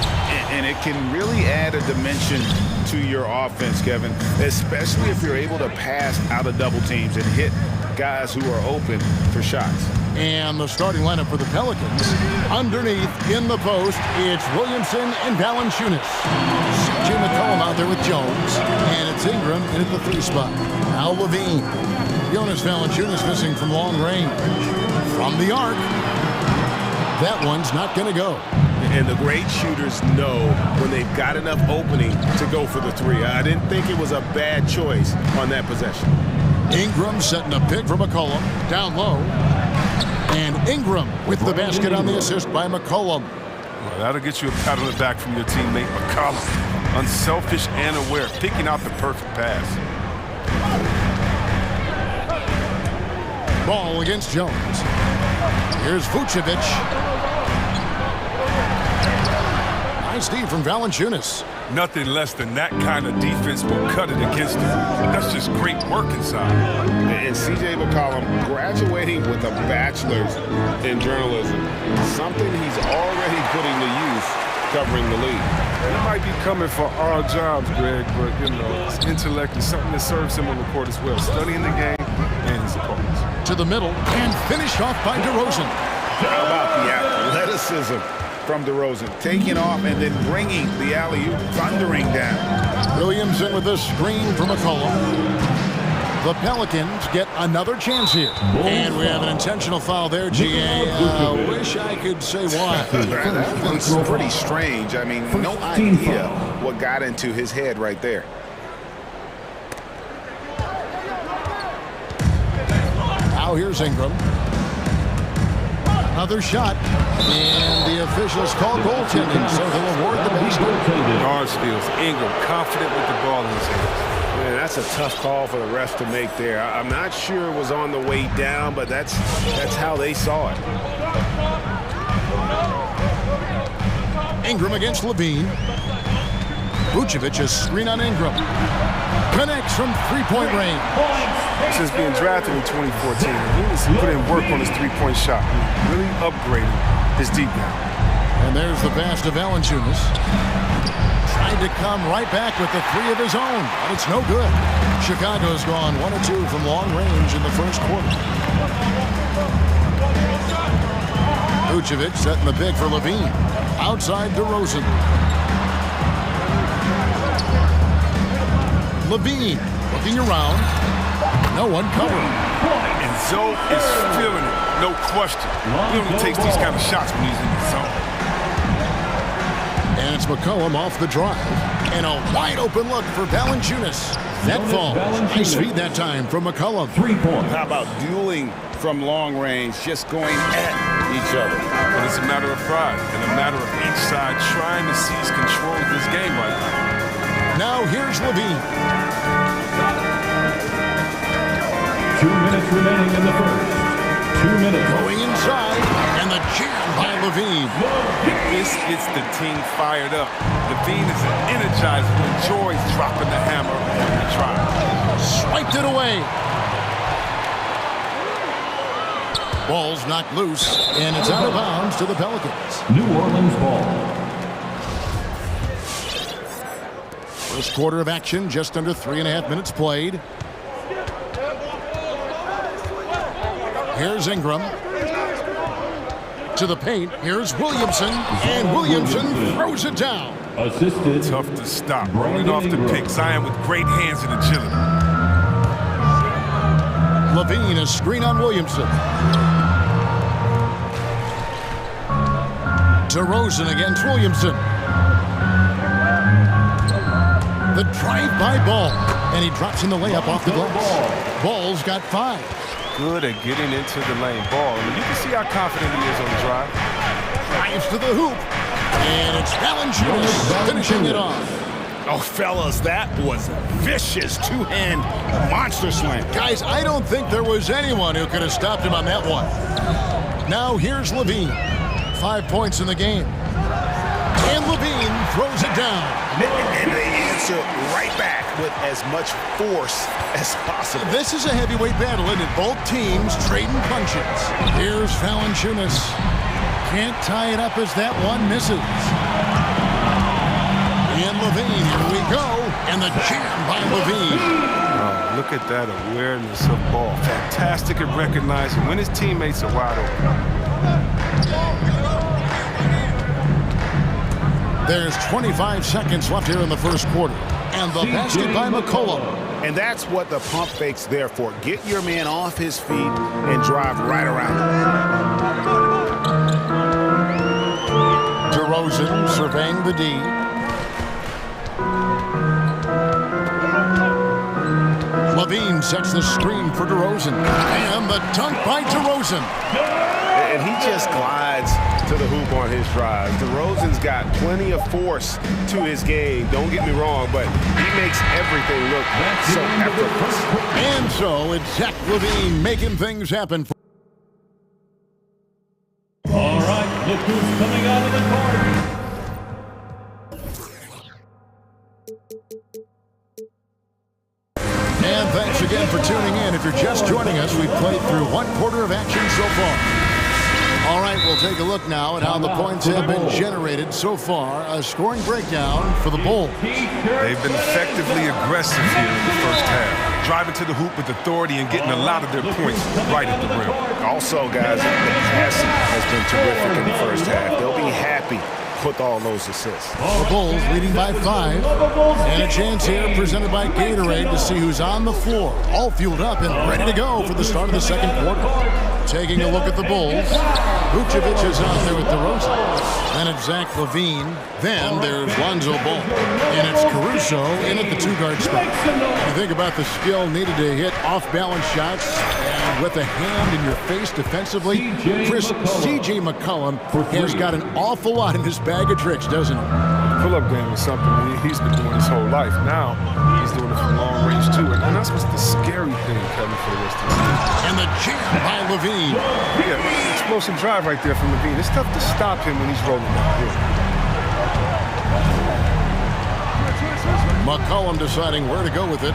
And it can really add a dimension to your offense, Kevin, especially if you're able to pass out of double teams and hit guys who are open for shots. And the starting lineup for the Pelicans. Underneath, in the post, it's Williamson and Valanciunas. C.J. McCollum out there with Jones. And it's Ingram in at the 3 spot. Now Levine. Jonas Valanciunas missing from long range. From the arc. That one's not going to go. And the great shooters know when they've got enough opening to go for the 3. I didn't think it was a bad choice on that possession. Ingram setting a pick for McCollum. Down low. And Ingram with the basket on the assist by McCollum. Well, that'll get you a pat on the back from your teammate McCollum. Unselfish and aware, picking out the perfect pass. Ball against Jones. Here's Vucevic. Nice D from Valanciunas. Nothing less than that kind of defense will cut it against him. That's just great work inside. And C.J. McCollum graduating with a bachelor's in journalism, something he's already putting to use covering the league. He might be coming for our jobs, Greg, but, his intellect is something that serves him on the court as well, studying the game and his opponents. To the middle and finished off by DeRozan. How about the athleticism from DeRozan, taking off and then bringing the alley-oop thundering down. Williamson with a screen from McCollum. The Pelicans get another chance here. And we have an intentional foul there, G.A. Wish I could say why. That was pretty strange. I mean, no idea what got into his head right there. Now here's Ingram. Another shot, and the officials call goaltending, so they'll award the basket. Guard steals. Ingram confident with the ball in his hands. Man, that's a tough call for the refs to make there. I'm not sure it was on the way down, but that's how they saw it. Ingram against Levine. Vucevic is screen on Ingram. Connects from three-point range. Since being drafted in 2014, he needs to put in work on his three-point shot. Really upgrading his deep game. And there's the pass to Valanciunas. Trying to come right back with the 3 of his own, but it's no good. Chicago's gone 1 of 2 from long range in the first quarter. Vucevic setting the pick for Levine. Outside DeRozan. Levine looking around. No one covering. And Zoe is feeling it, no question. He only takes these kind of shots when he's in the zone. And it's McCollum off the drive. And a wide open look for Valanciunas. That falls. Nice feed that time from McCollum. 3 points. How about dueling from long range, just going at each other? But it's a matter of pride and a matter of each side trying to seize control of this game right now. Now here's Levine. 2 minutes remaining in the first. 2 minutes. Going inside, and the jam by Levine. This gets the team fired up. Levine is an energizer who enjoys dropping the hammer every try. Swiped it away. Ball's knocked loose, and it's out of bounds to the Pelicans. New Orleans ball. First quarter of action, just under 3.5 minutes played. Here's Ingram. To the paint. Here's Williamson. And Williamson throws it down. Assisted. Tough to stop. Rolling off the pick. Zion with great hands and agility. Levine, a screen on Williamson. DeRozan against Williamson. The drive-by ball. And he drops in the layup off the glass. Ball's got 5. Good at getting into the lane. Ball. I mean, you can see how confident he is on the drive. Drives to the hoop. And it's Valanciunas finishing it off. Oh, fellas, that was a vicious two-hand monster slam. Guys, I don't think there was anyone who could have stopped him on that one. Now here's Levine. 5 points in the game. And Levine throws it down. And they answer right back with as much force as possible. This is a heavyweight battle, isn't it? Both teams trading punches. Here's Valanciunas. Can't tie it up as that one misses. And Levine, here we go. And the jam by Levine. Oh, look at that awareness of ball. Fantastic at recognizing when his teammates are wide open. There's 25 seconds left here in the first quarter. And the basket by McCollum. And that's what the pump fake's there for. Get your man off his feet and drive right around him. DeRozan surveying the D. Levine sets the screen for DeRozan. And the dunk by DeRozan. And he just glides to the hoop on his drive. DeRozan's got plenty of force to his game. Don't get me wrong, but he makes everything look so effortless. And so it's Zach Levine making things happen. All right, look who's coming out of the court. And thanks again for tuning in. If you're just joining us, we've played through one quarter of action so far. All right, we'll take a look now at how the points have been generated so far. A scoring breakdown for the Bulls. They've been effectively aggressive here in the first half, driving to the hoop with authority and getting a lot of their points right at the rim. Also, guys, the passing has been terrific in the first half. They'll be happy with all those assists. The Bulls leading by 5. And a chance here presented by Gatorade to see who's on the floor. All fueled up and ready to go for the start of the second quarter. Taking a look at the Bulls. Vucevic is out there with DeRozan. Then it's Zach Levine. Then there's Lonzo Ball. And it's Caruso in at the 2-guard spot. You think about the skill needed to hit off-balance shots and with a hand in your face defensively. C.J. McCollum has got an awful lot in his bag of tricks, doesn't he? Pull-up game is something he's been doing his whole life. Now he's doing it from long range too, and that's what's the scary thing, Kevin, for the rest of the season. And the jam by Levine. Yeah, explosive drive right there from Levine. It's tough to stop him when he's rolling downhill. McCollum deciding where to go with it.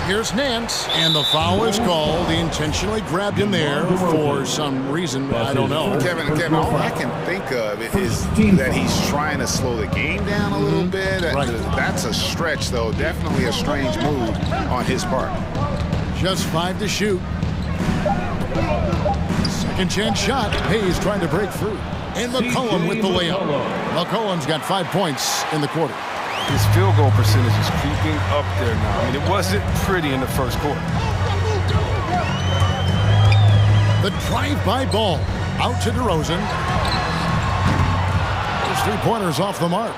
Here's Nance, and the foul is called. He intentionally grabbed him there for some reason. I don't know. Kevin, all I can think of is that he's trying to slow the game down a little bit. Right. That's a stretch, though. Definitely a strange move on his part. Just 5 to shoot. Second chance shot. Hayes trying to break through. And McCollum with the layup. McCollum's got 5 points in the quarter. His field goal percentage is creeping up there now. I mean, it wasn't pretty in the first quarter. The drive-by ball out to DeRozan. His 3-pointers off the mark.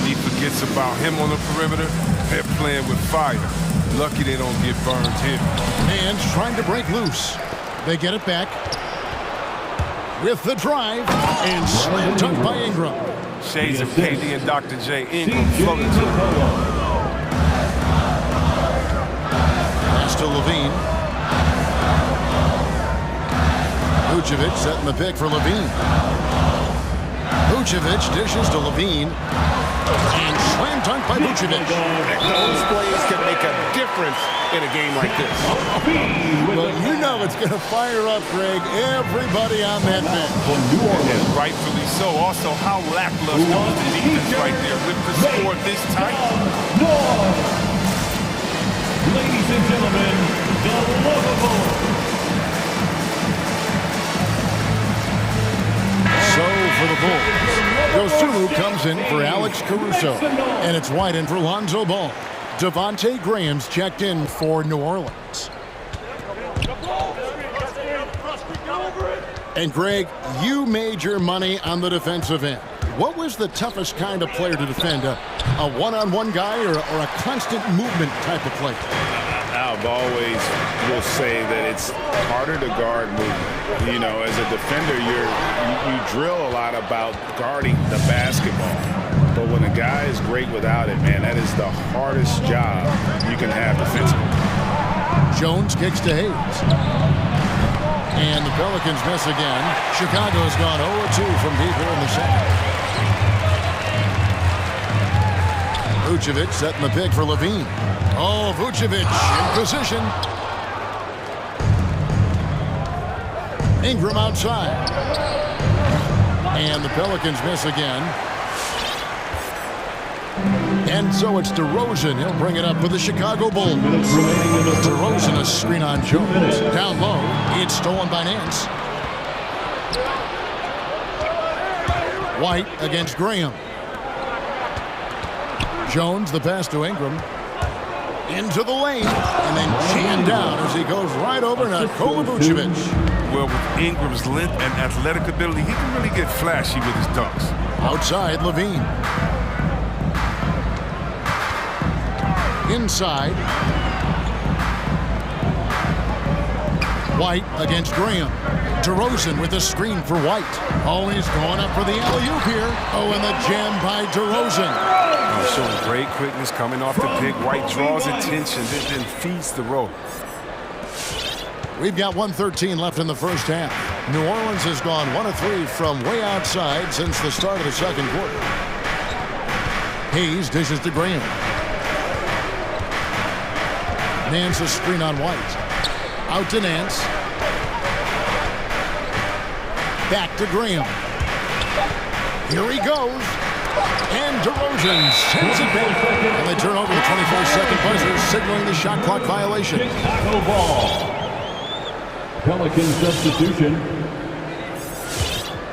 He forgets about him on the perimeter. They're playing with fire. Lucky they don't get burned here. Man's trying to break loose. They get it back. With the drive and slam dunk by Ingram. Shades of KD and Dr. J. Ingram floating to the pass to Levine. Vucevic setting the pick for Levine. Vucevic dishes to Levine. And slam dunk by Vucevic. Those plays can make a difference in a game like this. Well, you know it's going to fire up, Greg, everybody on that bench. And rightfully so. Also, how lackluster was the defense right there with the score this tight. Ladies and gentlemen, the lovable. So for the Bulls, Yosulu comes in for Alex Caruso, and it's Whiten for Lonzo Ball. Devontae Graham's checked in for New Orleans. And Greg, you made your money on the defensive end. What was the toughest kind of player to defend? A one-on-one guy or a constant movement type of player? I've always will say that it's harder to guard movement. You know, as a defender, you drill a lot about guarding the basketball. But when a guy is great without it, man, that is the hardest job you can have defensively. Jones kicks to Hayes. And the Pelicans miss again. Chicago's gone 0-2 from deep here in the second. Vucevic setting the pick for Levine. Oh, Vucevic in position. Ingram outside. And the Pelicans miss again. And so it's DeRozan. He'll bring it up for the Chicago Bulls. DeRozan, a screen on Jones. Down low. It's stolen by Nance. White against Graham. Jones, the pass to Ingram. Into the lane. And then jammed down as he goes right over to Nikola Vucevic. Well, with Ingram's length and athletic ability, he can really get flashy with his dunks. Outside, Levine. Inside. White against Graham. DeRozan with a screen for White. Oh, he's going up for the alley-oop here. Oh, and the jam by DeRozan. Oh, showing great quickness coming off the pick. White draws attention, then feeds the rope. We've got 1:13 left in the first half. New Orleans has gone 1 of 3 from way outside since the start of the second quarter. Hayes dishes to Graham. Nance a screen on White. Out to Nance. Back to Graham. Here he goes. And DeRozan sends it back. And they turn over the 24-second buzzer, signaling the shot clock violation. Chicago ball. Pelican substitution.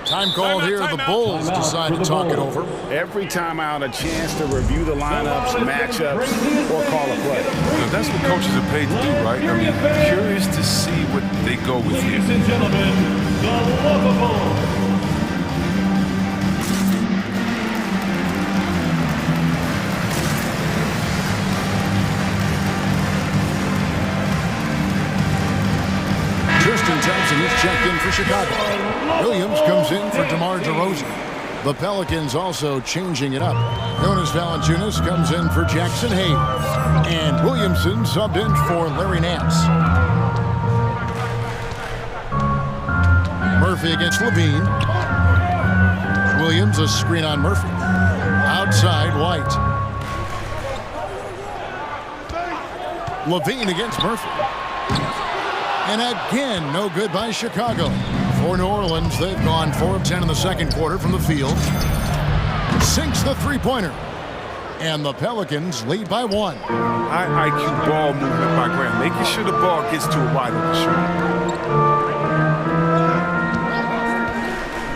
Time called here. The Bulls decide to talk it over. Every time out, a chance to review the lineups, matchups, or call a play. Now, that's what coaches are paid to do, right? I mean, curious to see what they go with here. Ladies and gentlemen, the lovable. Thompson is checked in for Chicago. Williams comes in for DeMar DeRozan. The Pelicans also changing it up. Jonas Valanciunas comes in for Jackson Hayes. And Williamson subbed in for Larry Nance. Murphy against Levine. Williams a screen on Murphy. Outside White. Levine against Murphy. And again, no good by Chicago. For New Orleans, they've gone 4 of 10 in the second quarter from the field. Sinks the three-pointer. And the Pelicans lead by 1. High IQ ball movement by Graham, making sure the ball gets to a wide open shot.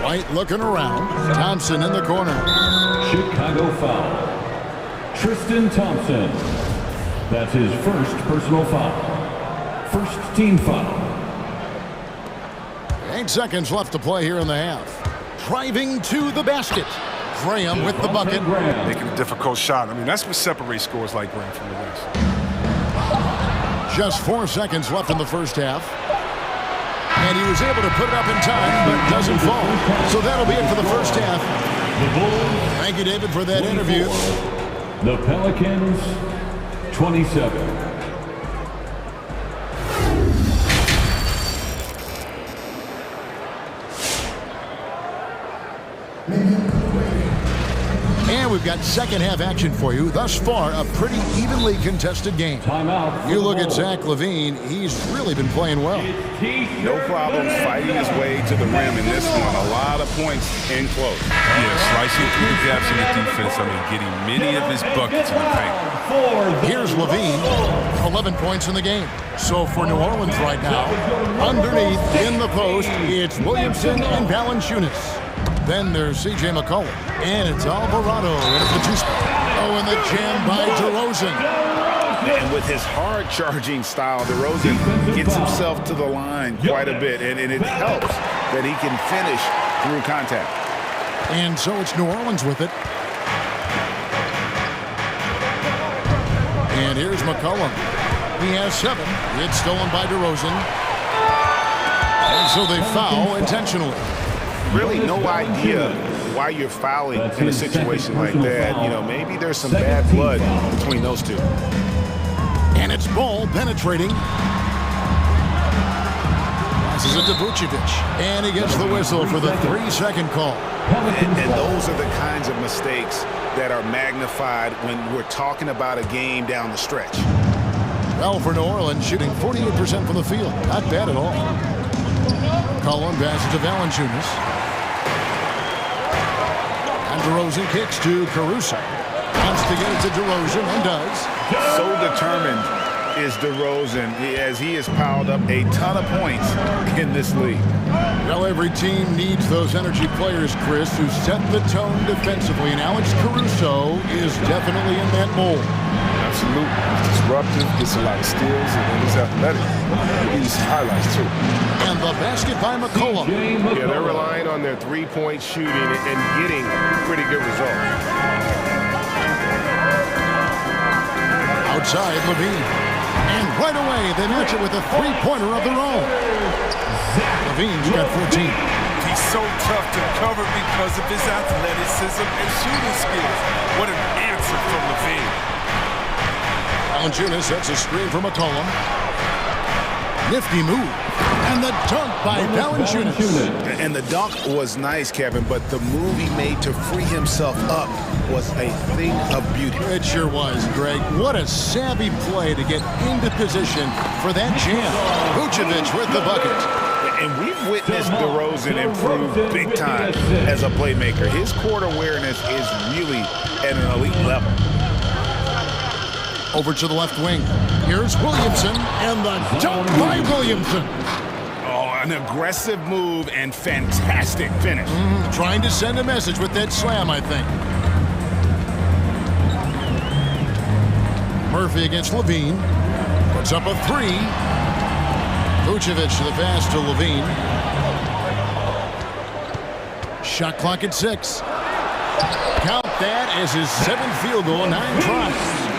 White looking around. Thompson in the corner. Chicago foul. Tristan Thompson. That's his first personal foul. First team foul. 8 seconds left to play here in the half. Driving to the basket. Graham with the bucket. Making a difficult shot. I mean, that's what separates scores like Graham from the rest. Just 4 seconds left in the first half. And he was able to put it up in time, but doesn't fall. So that'll be it for the first half. Thank you, David, for that interview. The Pelicans, 27. And we've got second half action for you. Thus far, a pretty evenly contested game. Timeout. You look at Zach LaVine, he's really been playing well. No problems fighting his way to the rim in this one. A lot of points in close. Yeah, slicing through the gaps in the defense. I mean, getting many of his buckets in the paint. Here's LaVine, 11 points in the game. So for New Orleans right now, underneath in the post, it's Williamson and Valanciunas. Then there's C.J. McCollum, and it's Alvarado in at the 2 spot. Oh, and the jam by DeRozan. And with his hard-charging style, DeRozan gets himself to the line quite a bit, and it helps that he can finish through contact. And so it's New Orleans with it. And here's McCollum. He has 7. It's stolen by DeRozan. And so they foul intentionally. Really no idea why you're fouling in a situation like that. You know, maybe there's some bad blood between those two. And it's ball penetrating. Passes it to Vucevic. And he gets the whistle for the 3-second call. And those are the kinds of mistakes that are magnified when we're talking about a game down the stretch. Well, for New Orleans, shooting 48% from the field. Not bad at all. Cullen passes to Valanciunas. DeRozan kicks to Caruso. Wants to get it to DeRozan and does. So determined is DeRozan as he has piled up a ton of points in this league. Well, every team needs those energy players, Chris, who set the tone defensively, and Alex Caruso is definitely in that mold. Absolutely. He's disruptive, gets a lot of steals, and he's athletic. He's highlights, too. And the basket by McCollum. Yeah, they're relying on their three-point shooting and getting pretty good results. Outside, Levine. And right away, they match it with a three-pointer of their own. Levine's got 14. He's so tough to cover because of his athleticism and shooting skills. What an answer from Levine. Valanciunas sets a screen for McCollum. Nifty move. And the dunk by Valanciunas. And the dunk was nice, Kevin, but the move he made to free himself up was a thing of beauty. It sure was, Greg. What a savvy play to get into position for that jam. Vucevic with the bucket. And we've witnessed DeRozan improve big time as a playmaker. His court awareness is really at an elite level. Over to the left wing. Here's Williamson, and the dunk by Williamson. Oh, an aggressive move and fantastic finish. Trying to send a message with that slam, I think. Murphy against Levine. Puts up a three. Vucevic to the pass to Levine. Shot clock at 6. Count that as his 7th field goal, 9 tries.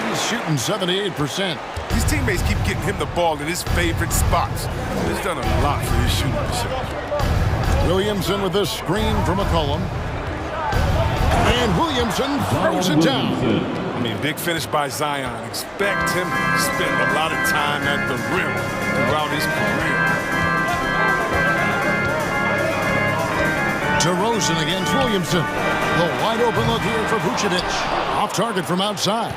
He's shooting 78%. His teammates keep getting him the ball in his favorite spots. He's done a lot for his shooting percentage. Williamson with the screen from McCollum. And Williamson throws it down. I mean, big finish by Zion. Expect him to spend a lot of time at the rim throughout his career. DeRozan against Williamson. The wide open look here for Vucevic. Off target from outside.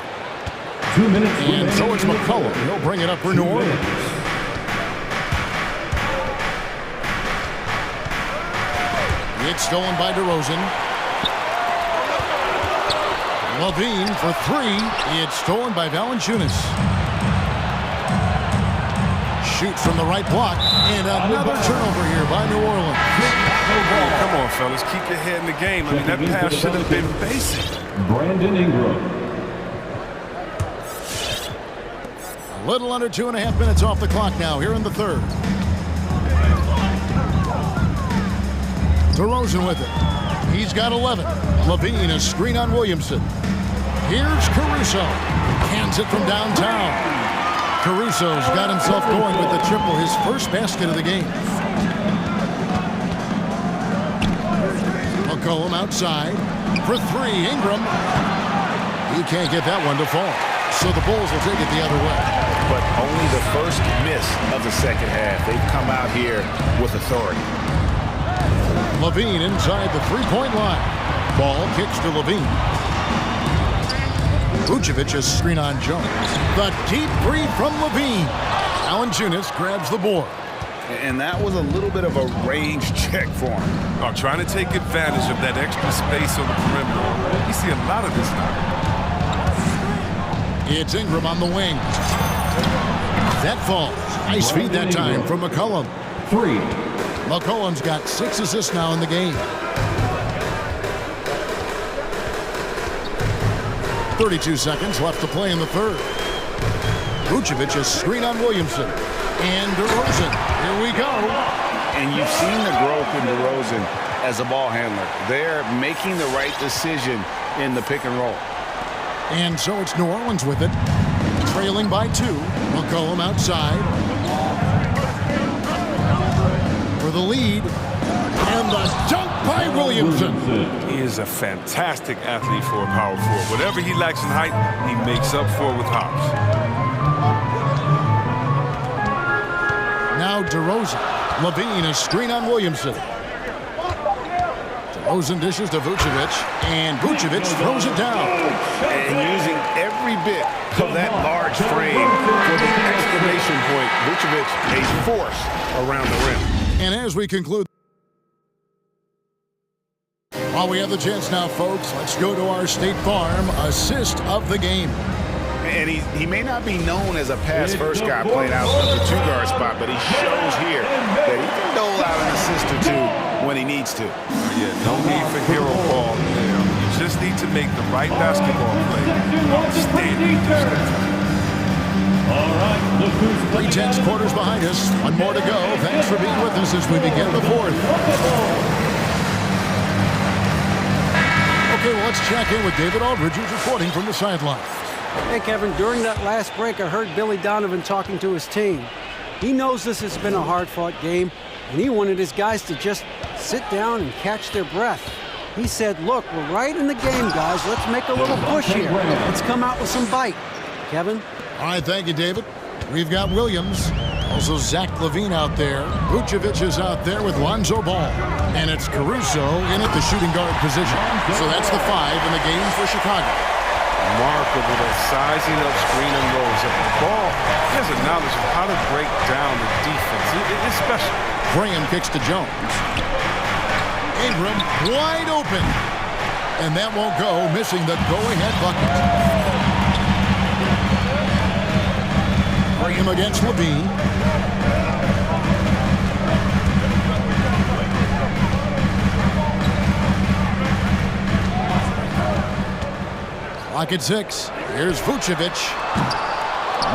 2 minutes. And so it's McCollum. He'll bring it up for New Orleans. It's stolen by DeRozan. Levine for 3. It's stolen by Valanciunas. Shoots from the right block. And another turnover here by New Orleans. Oh, come on, fellas. Keep your head in the game. I mean, that pass should have been basic. Brandon Ingram. A little under 2.5 minutes off the clock now here in the third. DeRozan with it. He's got 11. Levine, a screen on Williamson. Here's Caruso. Hands it from downtown. Caruso's got himself going with the triple, his first basket of the game. McCollum outside for 3. Ingram. He can't get that one to fall. So the Bulls will take it the other way. But only the first miss of the second half. They've come out here with authority. Levine inside the three-point line. Ball kicks to Levine. Vucevic a screen on Jones. The deep three from Levine. Valanciunas grabs the board. And that was a little bit of a range check for him. Oh, trying to take advantage of that extra space on the perimeter. You see a lot of this now. It's Ingram on the wing. That falls. Nice feed that time from McCollum. 3. McCollum's got 6 assists now in the game. 32 seconds left to play in the third. Vucevic a screen on Williamson. And DeRozan. Here we go. And you've seen the growth in DeRozan as a ball handler. They're making the right decision in the pick and roll. And so it's New Orleans with it. Trailing by 2. McCollum outside. For the lead. And the dunk by Williamson. He is a fantastic athlete for a power forward. Whatever he lacks in height, he makes up for with hops. Now DeRozan. Levine a screen on Williamson. DeRozan dishes to Vucevic. And Vucevic throws it down. And using every bit of that large frame for the exclamation point. Vucevic a force around the rim. And as we conclude While we have the chance now, folks, let's go to our State Farm assist of the game. And he may not be known as a pass-first guy playing out of the two-guard spot, but he shows here that he can dole out an assist or two when he needs to. Yeah, no need for hero ball. You just need to make the right basketball play. Outstanding defense. All right, look who's 3/10 quarters behind us. One more to go. Thanks for being with us as we begin the fourth. Okay, well, let's check in with David Aldridge, who's reporting from the sideline. Hey, Kevin, during that last break, I heard Billy Donovan talking to his team. He knows this has been a hard-fought game, and he wanted his guys to just sit down and catch their breath. He said, look, we're right in the game, guys. Let's make a little push here. Let's come out with some bite. Kevin? All right, thank you, David. We've got Williams, also Zach LaVine out there. Vucevic is out there with Lonzo Ball. And it's Caruso in at the shooting guard position. So that's the 5 in the game for Chicago. Remarkable that sizing up screen and rolls of the ball. He has a knowledge of how to break down the defense. It's special. Graham kicks to Jones. Ingram wide open. And that won't go, missing the go-ahead bucket. Graham against LaVine. Clock at 6. Here's Vucevic.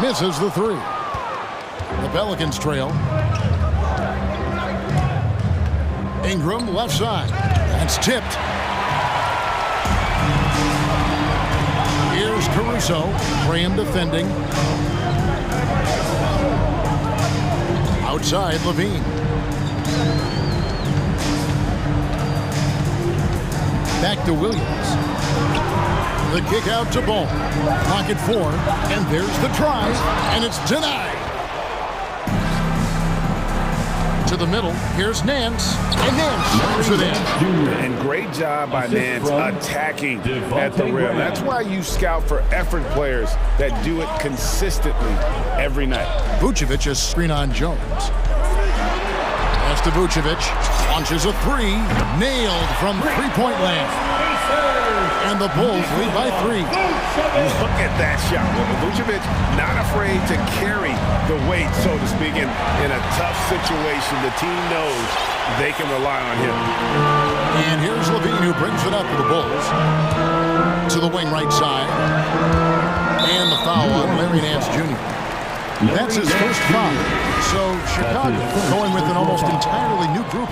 Misses the 3. The Pelicans trail. Ingram left side. That's tipped. Here's Caruso. Graham defending. Outside LaVine. Back to Williams. The kick out to Ball. Clock at 4. And there's the try. And it's denied. To the middle. Here's Nance. And Nance shoots it in. And great job by Nance attacking at the rim. That's why you scout for effort players that do it consistently every night. Vucevic is screen on Jones. Pass to Vucevic. Launches a 3. Nailed from three-point land. And the Bulls lead by 3. Look at that shot. Vucevic not afraid to carry the weight, so to speak, in a tough situation. The team knows they can rely on him. And here's LaVine, who brings it up for the Bulls. To the wing right side. And the foul on Larry Nance Jr. That's his first foul. So Chicago going with an almost entirely new group.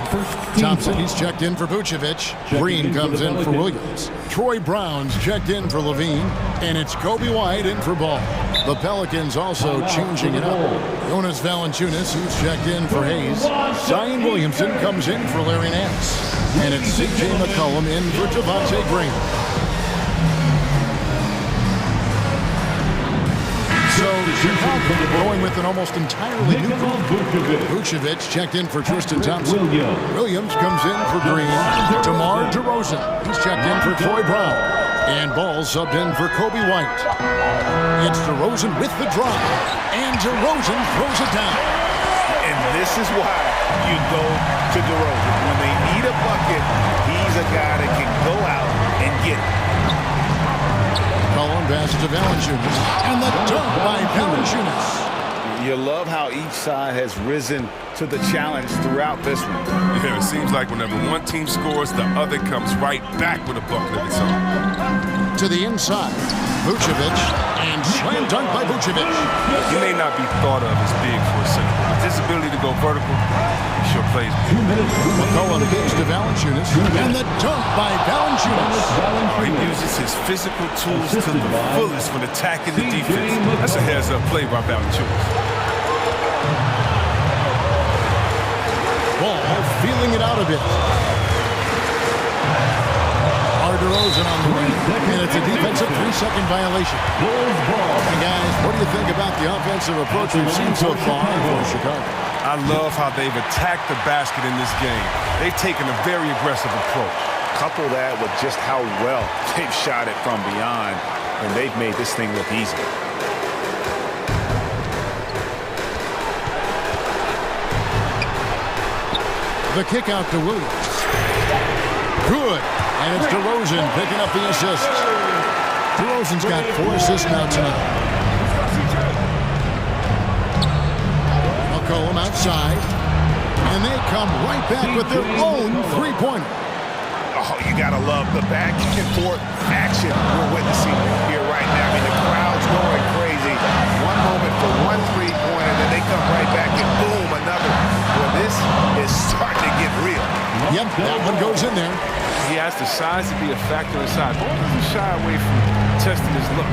Thompson, he's checked in for Vucevic. Green comes in for Williams. Troy Brown's checked in for LaVine. And it's Kobe White in for Ball. The Pelicans also changing it up. Jonas Valanciunas, who's checked in for Hayes. Zion Williamson comes in for Larry Nance. And it's C.J. McCollum in for Devontae Graham. So Chicago going with an almost entirely new group. Vucevic checked in for Tristan Thompson. Williams comes in for Green. DeMar DeRozan, he's checked in for Troy Brown. And Ball subbed in for Kobe White. It's DeRozan with the drop. And DeRozan throws it down. And this is why you go to DeRozan. When they need a bucket, he's a guy that can go out and get it. Colin passes to Valanciunas, and the dunk by Valanciunas. You love how each side has risen to the challenge throughout this one. Yeah, it seems like whenever one team scores, the other comes right back with a bucket of its own. To the inside, Vucevic, and slam dunk by Vucevic. He may not be thought of as big for a center, but his ability to go vertical, he sure plays. McCollum gives to Valanciunas, and the dunk by Valanciunas. He uses his physical tools to the fullest when attacking the defense. That's a heads-up play by Valanciunas. Ball feeling it out a bit. DeRozan on the wing, and it's a defensive 3-second violation. And guys, what do you think about the offensive approach we've seen so far for Chicago? I love how they've attacked the basket in this game. They've taken a very aggressive approach. Couple that with just how well they've shot it from beyond, and they've made this thing look easy. The kick out to Williams. Good. And it's DeRozan picking up the assist. DeRozan's got 4 assists now tonight. McCollum outside. And they come right back with their own three-pointer. Oh, you got to love the back and forth action we're witnessing here right now. I mean, the crowd's going crazy. One moment for one three-pointer, then they come right back and boom, another. Well, this is starting to get real. Yep, that one goes in there. He has the size to be a factor inside. Ball doesn't shy away from testing his look.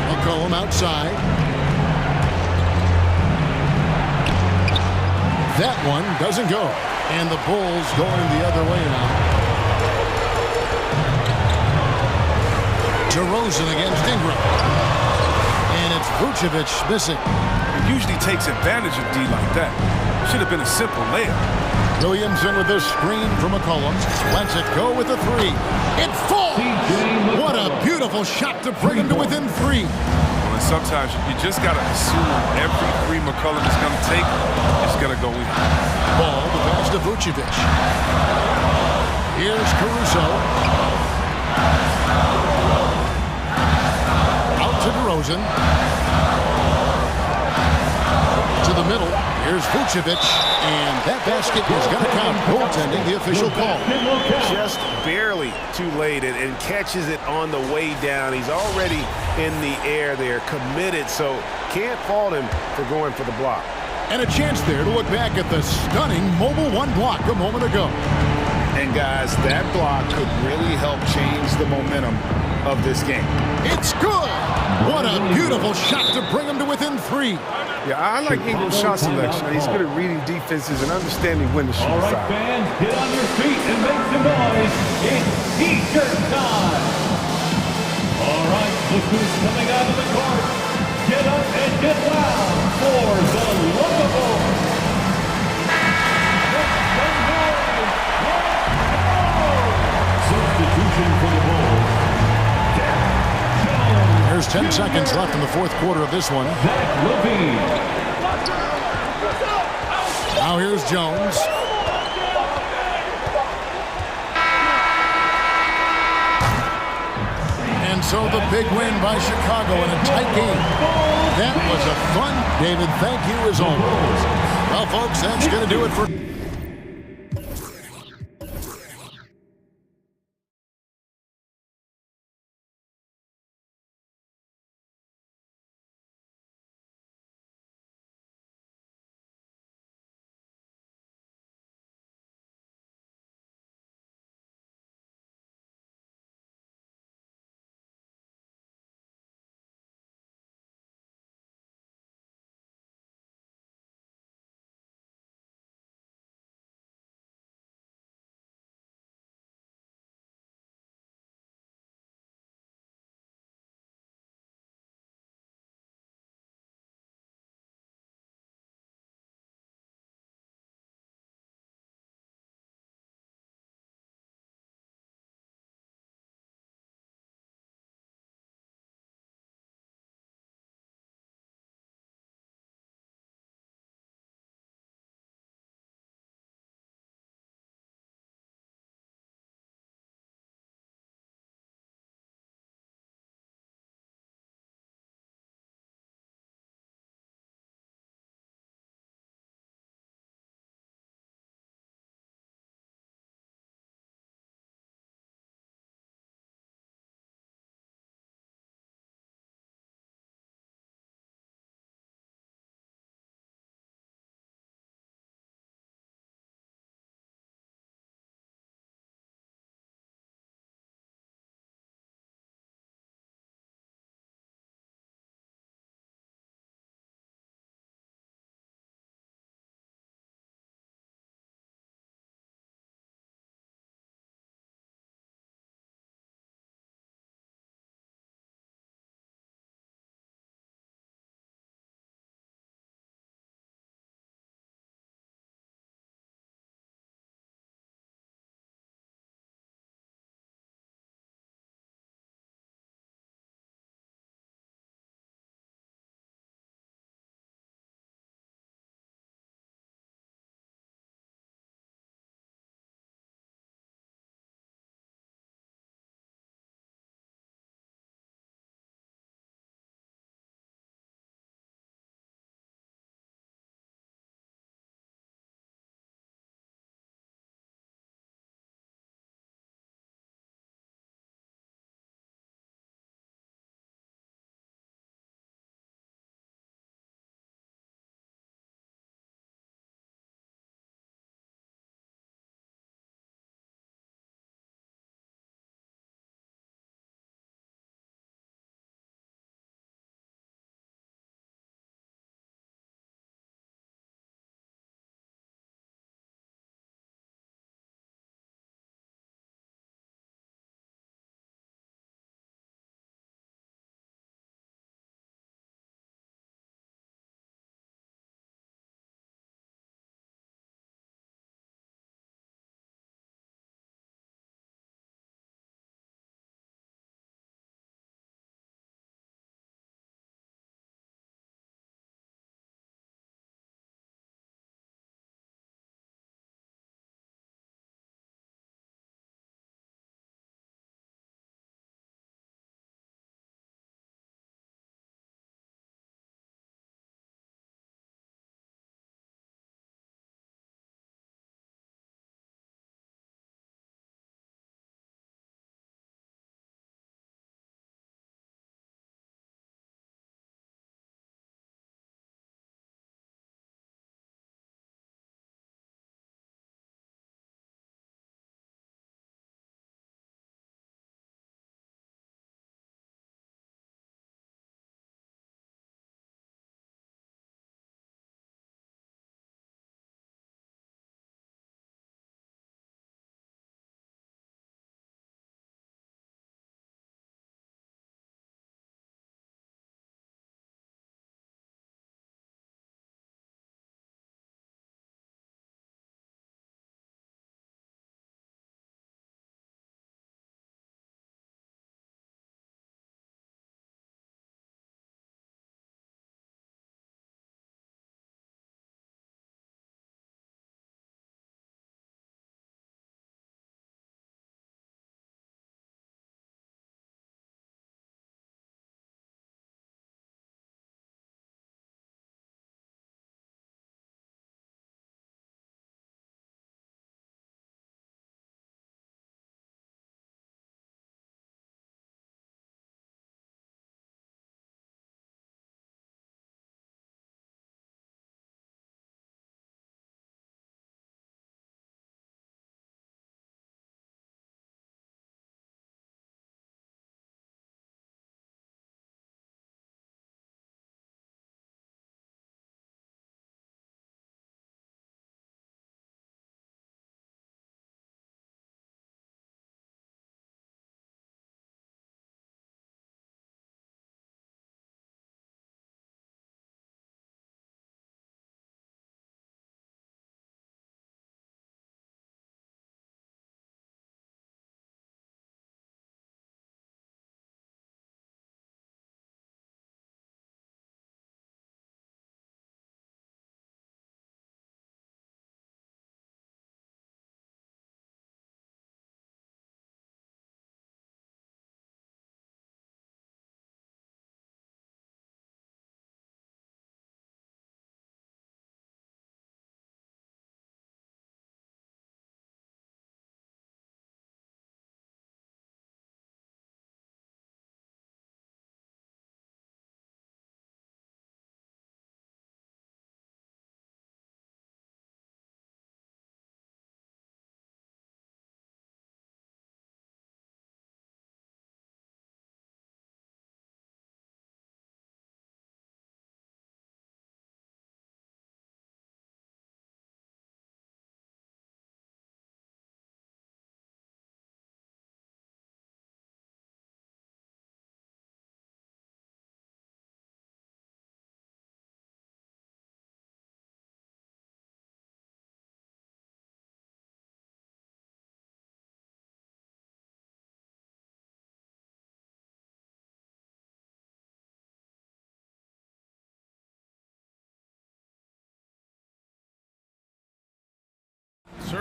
McCollum outside. That one doesn't go. And the Bulls going the other way now. DeRozan against Ingram. And it's Vucevic missing. He usually takes advantage of D like that. Should have been a simple layup. Williamson with the screen from McCollum. Lets it go with the three. It falls! What a beautiful shot to bring him to within 3. Well, and sometimes you just got to assume every three McCollum is going to take is going to go in. Ball the pass to Vucevic. Here's Caruso. Out to DeRozan. To the middle. Here's Vucevic, and that basket is going to count. Goaltending, the official call. Just barely too late and catches it on the way down. He's already in the air there, committed, so can't fault him for going for the block. And a chance there to look back at the stunning Mobile One block a moment ago. And guys, that block could really help change the momentum of this game. It's good! What a beautiful shot to bring him to within 3. Yeah, I like Ingram's shot selection. He's good at reading defenses and understanding when to shoot. All right, fans, get on your feet and make some noise. It's T-shirt time. All right, look who's coming out of the court. Get up and get loud for the lovable. Substitution for the Bulls. There's 10 seconds left in the fourth quarter of this one. Now here's Jones. And so the big win by Chicago in a tight game. That was a fun, David. Thank you as always. Well, folks, that's going to do it for...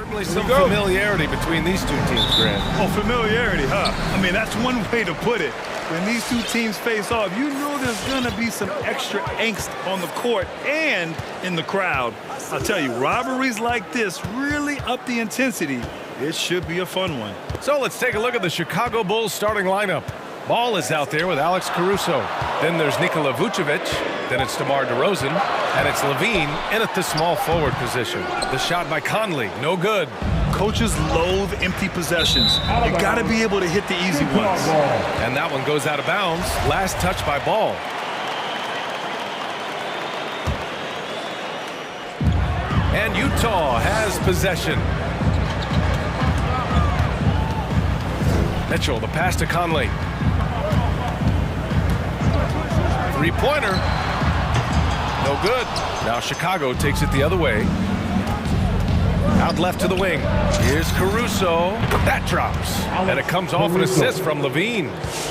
Certainly some familiarity between these two teams, Grant. Oh, familiarity, huh? I mean, that's one way to put it. When these two teams face off, you know there's going to be some extra angst on the court and in the crowd. I'll tell you, rivalries like this really up the intensity. It should be a fun one. So let's take a look at the Chicago Bulls starting lineup. Ball is out there with Alex Caruso. Then there's Nikola Vucevic. Then it's DeMar DeRozan. And it's Levine in at the small forward position. The shot by Conley, no good. Coaches loathe empty possessions. You got to be able to hit the easy ones. And that one goes out of bounds. Last touch by Ball. And Utah has possession. Mitchell, the pass to Conley. Three-pointer. No good. Now Chicago takes it the other way. Out left to the wing. Here's Caruso. That drops. And it comes off an assist from Levine.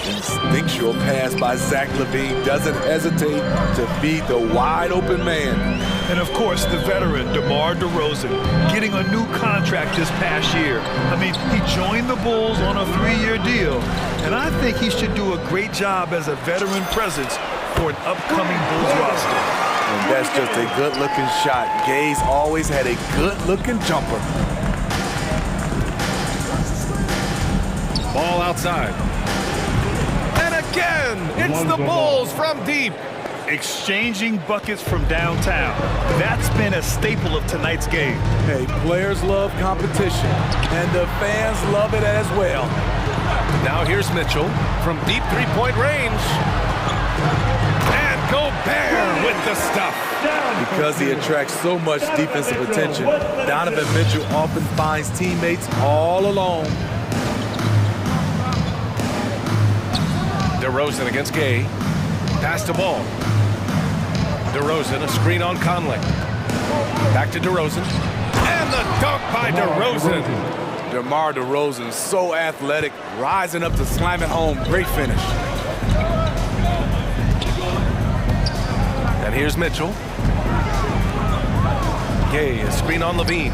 Instinctual pass by Zach LaVine. Doesn't hesitate to feed the wide-open man. And, of course, the veteran, DeMar DeRozan, getting a new contract this past year. I mean, he joined the Bulls on a 3-year deal. And I think he should do a great job as a veteran presence for an upcoming Bulls roster. And that's just a good-looking shot. Gaze always had a good-looking jumper. Ball outside. And again, it's the Bulls from deep. Exchanging buckets from downtown. That's been a staple of tonight's game. Hey, players love competition, and the fans love it as well. Now here's Mitchell from deep three-point range. And Gobert with the stuff. Because he attracts so much defensive attention, Donovan Mitchell often finds teammates all alone. DeRozan against Gay. Pass to Ball. DeRozan, a screen on Conley. Back to DeRozan. And the dunk by DeRozan. DeMar DeRozan, so athletic, rising up to slam it home. Great finish. And here's Mitchell. Gay, a screen on Levine.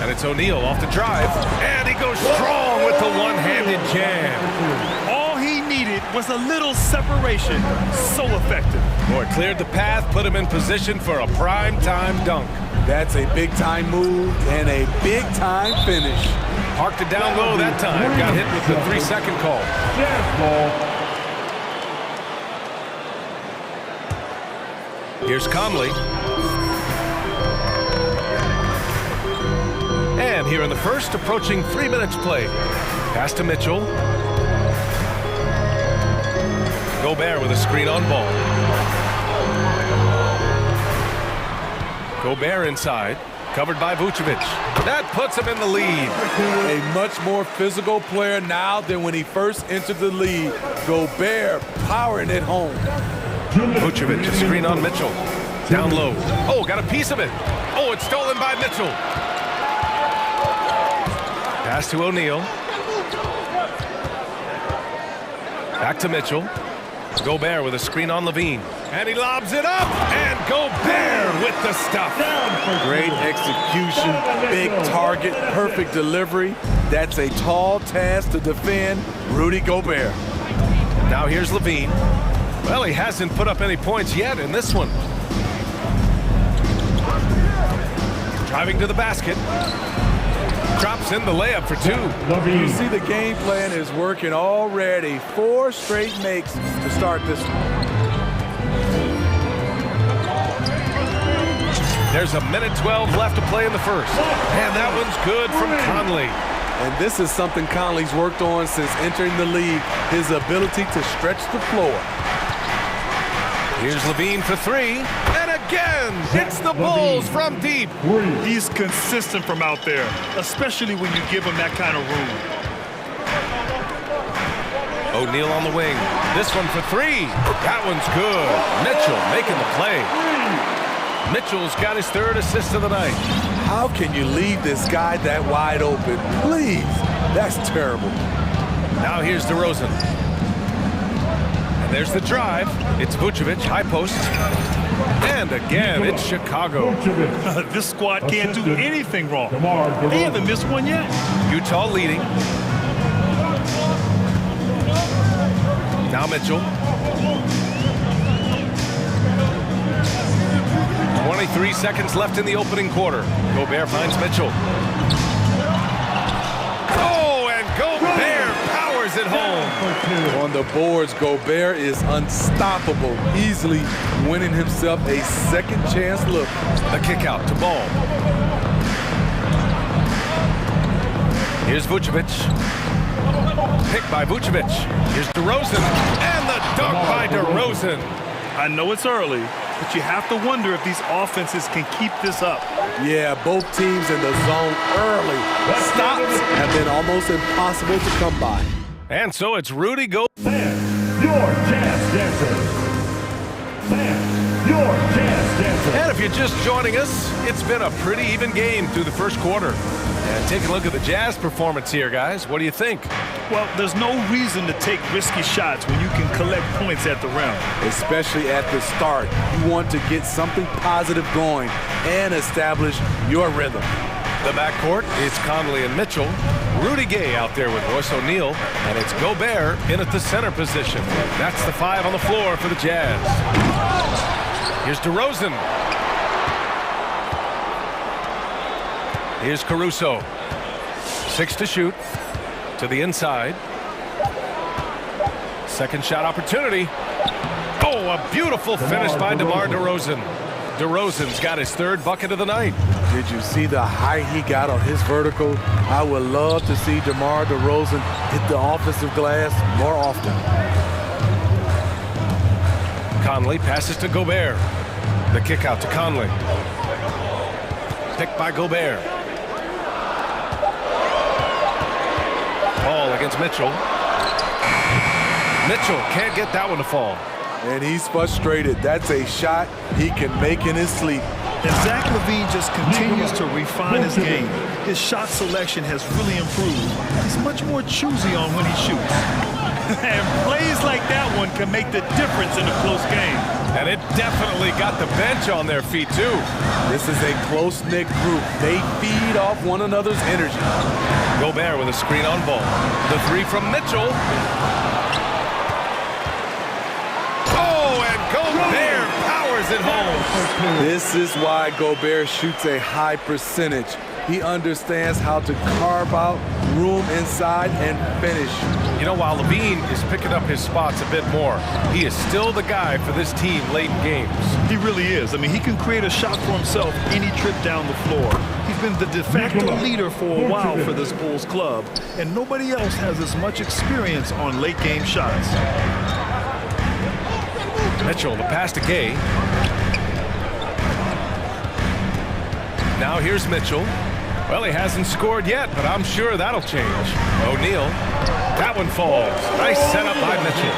And it's O'Neal off the drive. And he goes strong with the one-handed jam. All he needed was a little separation. So effective. Boy, cleared the path, put him in position for a prime-time dunk. That's a big-time move and a big-time finish. Parked it down low that time. Got hit with the 3-second call. Here's Conley. And here in the first, approaching 3 minutes play. Pass to Mitchell. Gobert with a screen on Ball. Gobert inside, covered by Vucevic. That puts him in the lead. A much more physical player now than when he first entered the league. Gobert powering it home. Vucevic, a screen on Mitchell. Down low. Oh, got a piece of it. Oh, it's stolen by Mitchell. Pass to O'Neal. Back to Mitchell. Gobert with a screen on Levine. And he lobs it up. And Gobert with the stuff. Great execution, big target, perfect delivery. That's a tall task to defend Rudy Gobert. Now here's Levine. Well, he hasn't put up any points yet in this one. Driving to the basket. Drops in the layup for two. You see the game plan is working already. 4 straight makes to start this one. There's 1:12 left to play in the first. And that one's good from Conley. And this is something Conley's worked on since entering the league, his ability to stretch the floor. Here's Levine for 3. And again, it's the Bulls from deep. He's consistent from out there, especially when you give him that kind of room. O'Neal on the wing. This one for 3. That one's good. Mitchell making the play. Mitchell's got his 3rd assist of the night. How can you leave this guy that wide open? Please, that's terrible. Now here's DeRozan. And there's the drive. It's Vucevic, high post. And again, it's Chicago. This squad can't do anything wrong. They haven't missed one yet. Utah leading. Now Mitchell. 23 seconds left in the opening quarter. Gobert finds Mitchell. Oh, and Gobert powers it home. On the boards, Gobert is unstoppable, easily winning himself a second chance look. The kick out to Ball. Here's Vucevic. Pick by Vucevic. Here's DeRozan. And the dunk by DeRozan. I know it's early, but you have to wonder if these offenses can keep this up. Yeah, both teams in the zone early. Stops have been almost impossible to come by. And so it's Rudy Gobert. Your chance dancer. Your chance dancer. And if you're just joining us, it's been a pretty even game through the first quarter. And take a look at the Jazz performance here, guys. What do you think? Well, there's no reason to take risky shots when you can collect points at the rim. Especially at the start. You want to get something positive going and establish your rhythm. The backcourt, it's Conley and Mitchell. Rudy Gay out there with Royce O'Neal. And it's Gobert in at the center position. That's the 5 on the floor for the Jazz. Here's DeRozan. Here's Caruso. 6 to shoot. To the inside. Second shot opportunity. Oh, a beautiful finish by DeMar DeRozan. DeRozan's got his third bucket of the night. Did you see the height he got on his vertical? I would love to see DeMar DeRozan hit the offensive glass more often. Conley passes to Gobert. The kick out to Conley. Picked by Gobert. Ball against Mitchell. Mitchell can't get that one to fall. And he's frustrated. That's a shot he can make in his sleep. And Zach LaVine just continues to refine his game. His shot selection has really improved. He's much more choosy on when he shoots. And plays like that one can make the difference in a close game. And it definitely got the bench on their feet, too. This is a close-knit group. They feed off one another's energy. Gobert with a screen on Ball. The 3 from Mitchell. Oh, and Gobert powers it home. This is why Gobert shoots a high percentage. He understands how to carve out room inside and finish. You know, while LaVine is picking up his spots a bit more, he is still the guy for this team late in games. He really is. I mean, he can create a shot for himself any trip down the floor. He's been the de facto leader for a while for this Bulls club, and nobody else has as much experience on late game shots. Mitchell, the pass to Gay. Now here's Mitchell. Well, he hasn't scored yet, but I'm sure that'll change. O'Neal. That one falls. Nice setup by Mitchell.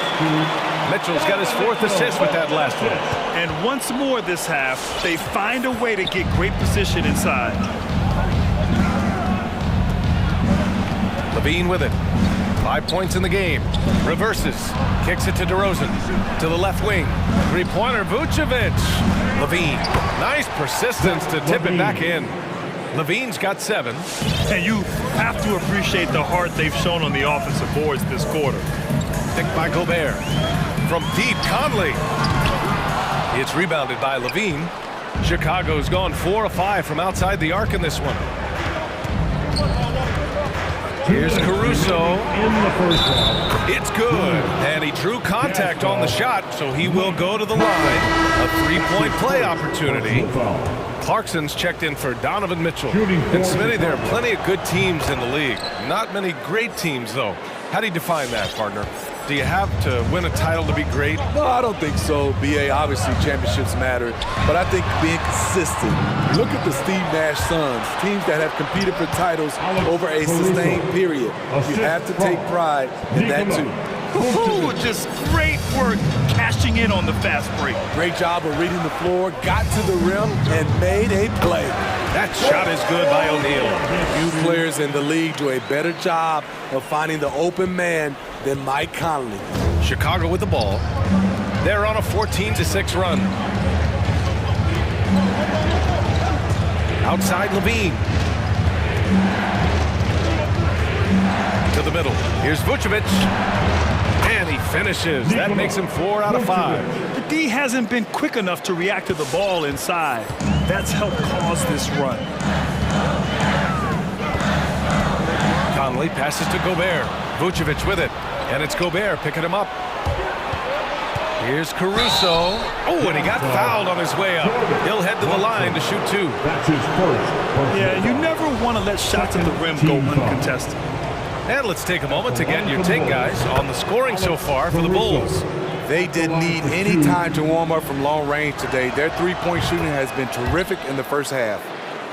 Mitchell's got his 4th assist with that last one. And once more this half, they find a way to get great position inside. LaVine with it. 5 points in the game. Reverses. Kicks it to DeRozan. To the left wing. 3-pointer, Vucevic. LaVine. Nice persistence to tip it back in. LaVine's got 7. And you have to appreciate the heart they've shown on the offensive boards this quarter. Picked by Gobert. From deep, Conley. It's rebounded by LaVine. Chicago's gone 4 of 5 from outside the arc in this one. Here's Caruso. It's good. And he drew contact on the shot, so he will go to the line. A 3-point play opportunity. Clarkson's checked in for Donovan Mitchell. And Smitty, there are plenty of good teams in the league. Not many great teams, though. How do you define that, partner? Do you have to win a title to be great? No, I don't think so, BA. Obviously, championships matter. But I think being consistent. Look at the Steve Nash Suns, teams that have competed for titles over a sustained period. You have to take pride in that, too. Ooh, just great work cashing in on the fast break. Great job of reading the floor, got to the rim, and made a play. That shot is good by O'Neal. Few players in the league do a better job of finding the open man than Mike Conley. Chicago with the ball. They're on a 14-6 run. Outside Levine. To the middle. Here's Vucevic. And he finishes. That makes him 4 out of 5. The D hasn't been quick enough to react to the ball inside. That's helped cause this run. Conley passes to Gobert. Vucevic with it. And it's Gobert picking him up. Here's Caruso. Oh, and he got fouled on his way up. He'll head to the line to shoot 2. That's his first. Yeah, you never want to let shots at the rim go uncontested. And let's take a moment to get your take, guys, on the scoring so far for the Bulls. They didn't need any time to warm up from long range today. Their three-point shooting has been terrific in the first half.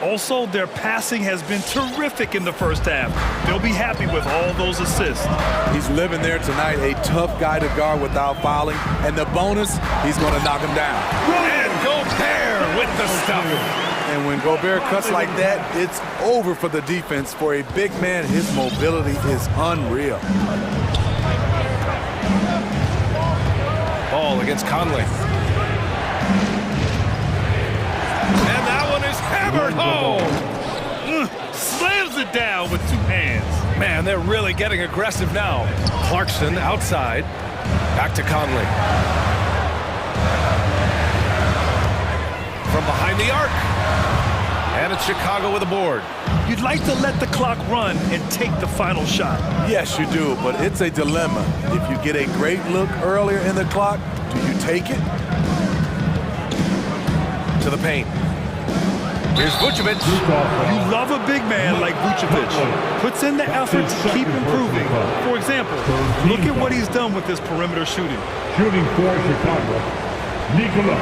Also, their passing has been terrific in the first half. They'll be happy with all those assists. He's living there tonight, a tough guy to guard without fouling. And the bonus, he's going to knock him down. And Gobert with the stuff. And when Gobert cuts like that, it's over for the defense. For a big man, his mobility is unreal. Ball against Conley. And that one is hammered home. Slams it down with 2 hands. Man, they're really getting aggressive now. Clarkson outside. Back to Conley. From behind the arc. And it's Chicago with a board. You'd like to let the clock run and take the final shot. Yes, you do, but it's a dilemma. If you get a great look earlier in the clock, do you take it? To the paint. Here's Vucevic. You love a big man like Vucevic. Puts in the effort to keep improving. For example, look at what he's done with this perimeter shooting. Shooting for Chicago, Nikola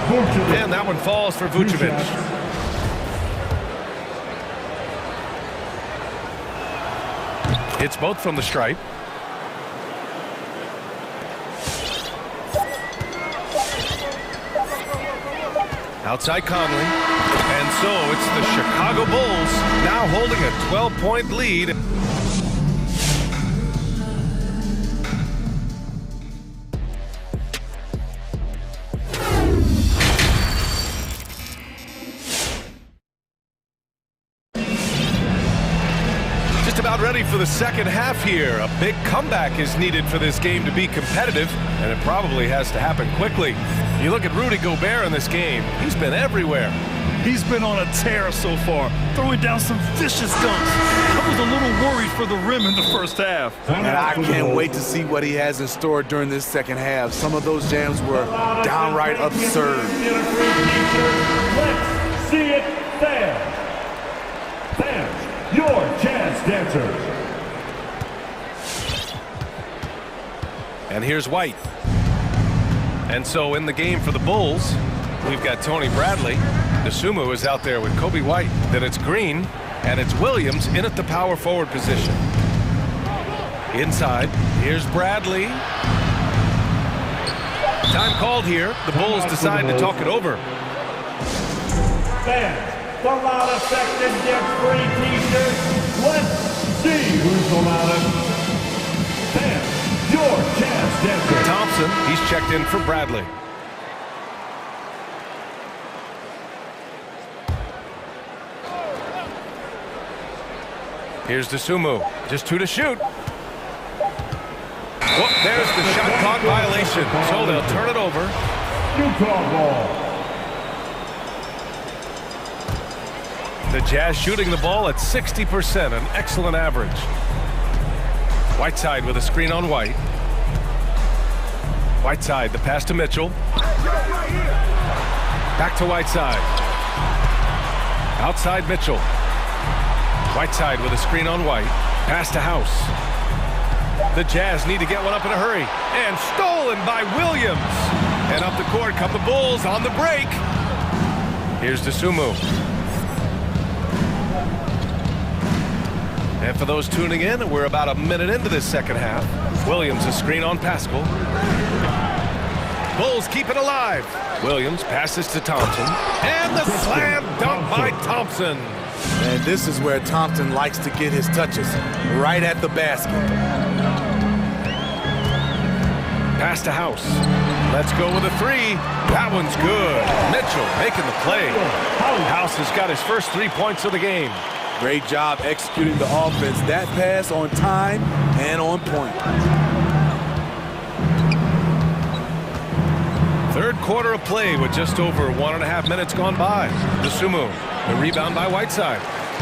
Vucevic. And that one falls for Vucevic. It's both from the stripe. Outside Conley. And so it's the Chicago Bulls now holding a 12-point lead. Just about ready for the second half here. A big comeback is needed for this game to be competitive, and it probably has to happen quickly. You look at Rudy Gobert in this game, he's been everywhere. He's been on a tear so far, throwing down some vicious dunks. I was a little worried for the rim in the first half. And I can't wait to see what he has in store during this second half. Some of those jams were downright absurd. Let's see it fans. Fans, your chance dancers. And here's White. And so in the game for the Bulls, we've got Tony Bradley. Dosunmu is out there with Kobe White. Then it's Green, and it's Williams in at the power forward position. Inside, here's Bradley. Time called here. The Bulls decide to talk it over. Fans, the loudest section gets free t-shirts. Let's see who's the loudest. Fans, your chance dancer. Thompson, he's checked in for Bradley. Here's Dosunmu, just 2 to shoot. Whoop, there's the shot clock violation, so they'll turn it over. Utah ball. The Jazz shooting the ball at 60%, an excellent average. Whiteside with a screen on White. Whiteside, the pass to Mitchell. Back to Whiteside. Outside Mitchell. Whiteside with a screen on White. Pass to House. The Jazz need to get one up in a hurry. And stolen by Williams. And up the court come the Bulls on the break. Here's Dosunmu. And for those tuning in, we're about a minute into this second half. Williams a screen on Pascal. Bulls keep it alive. Williams passes to Thompson. And the slam dunk by Thompson. And this is where Thompson likes to get his touches, right at the basket. Pass to House. Let's go with a three. That one's good. Mitchell making the play. House has got his first 3 points of the game. Great job executing the offense. That pass on time and on point. Third quarter of play with just over 1.5 minutes gone by. Dosunmu, the rebound by Whiteside.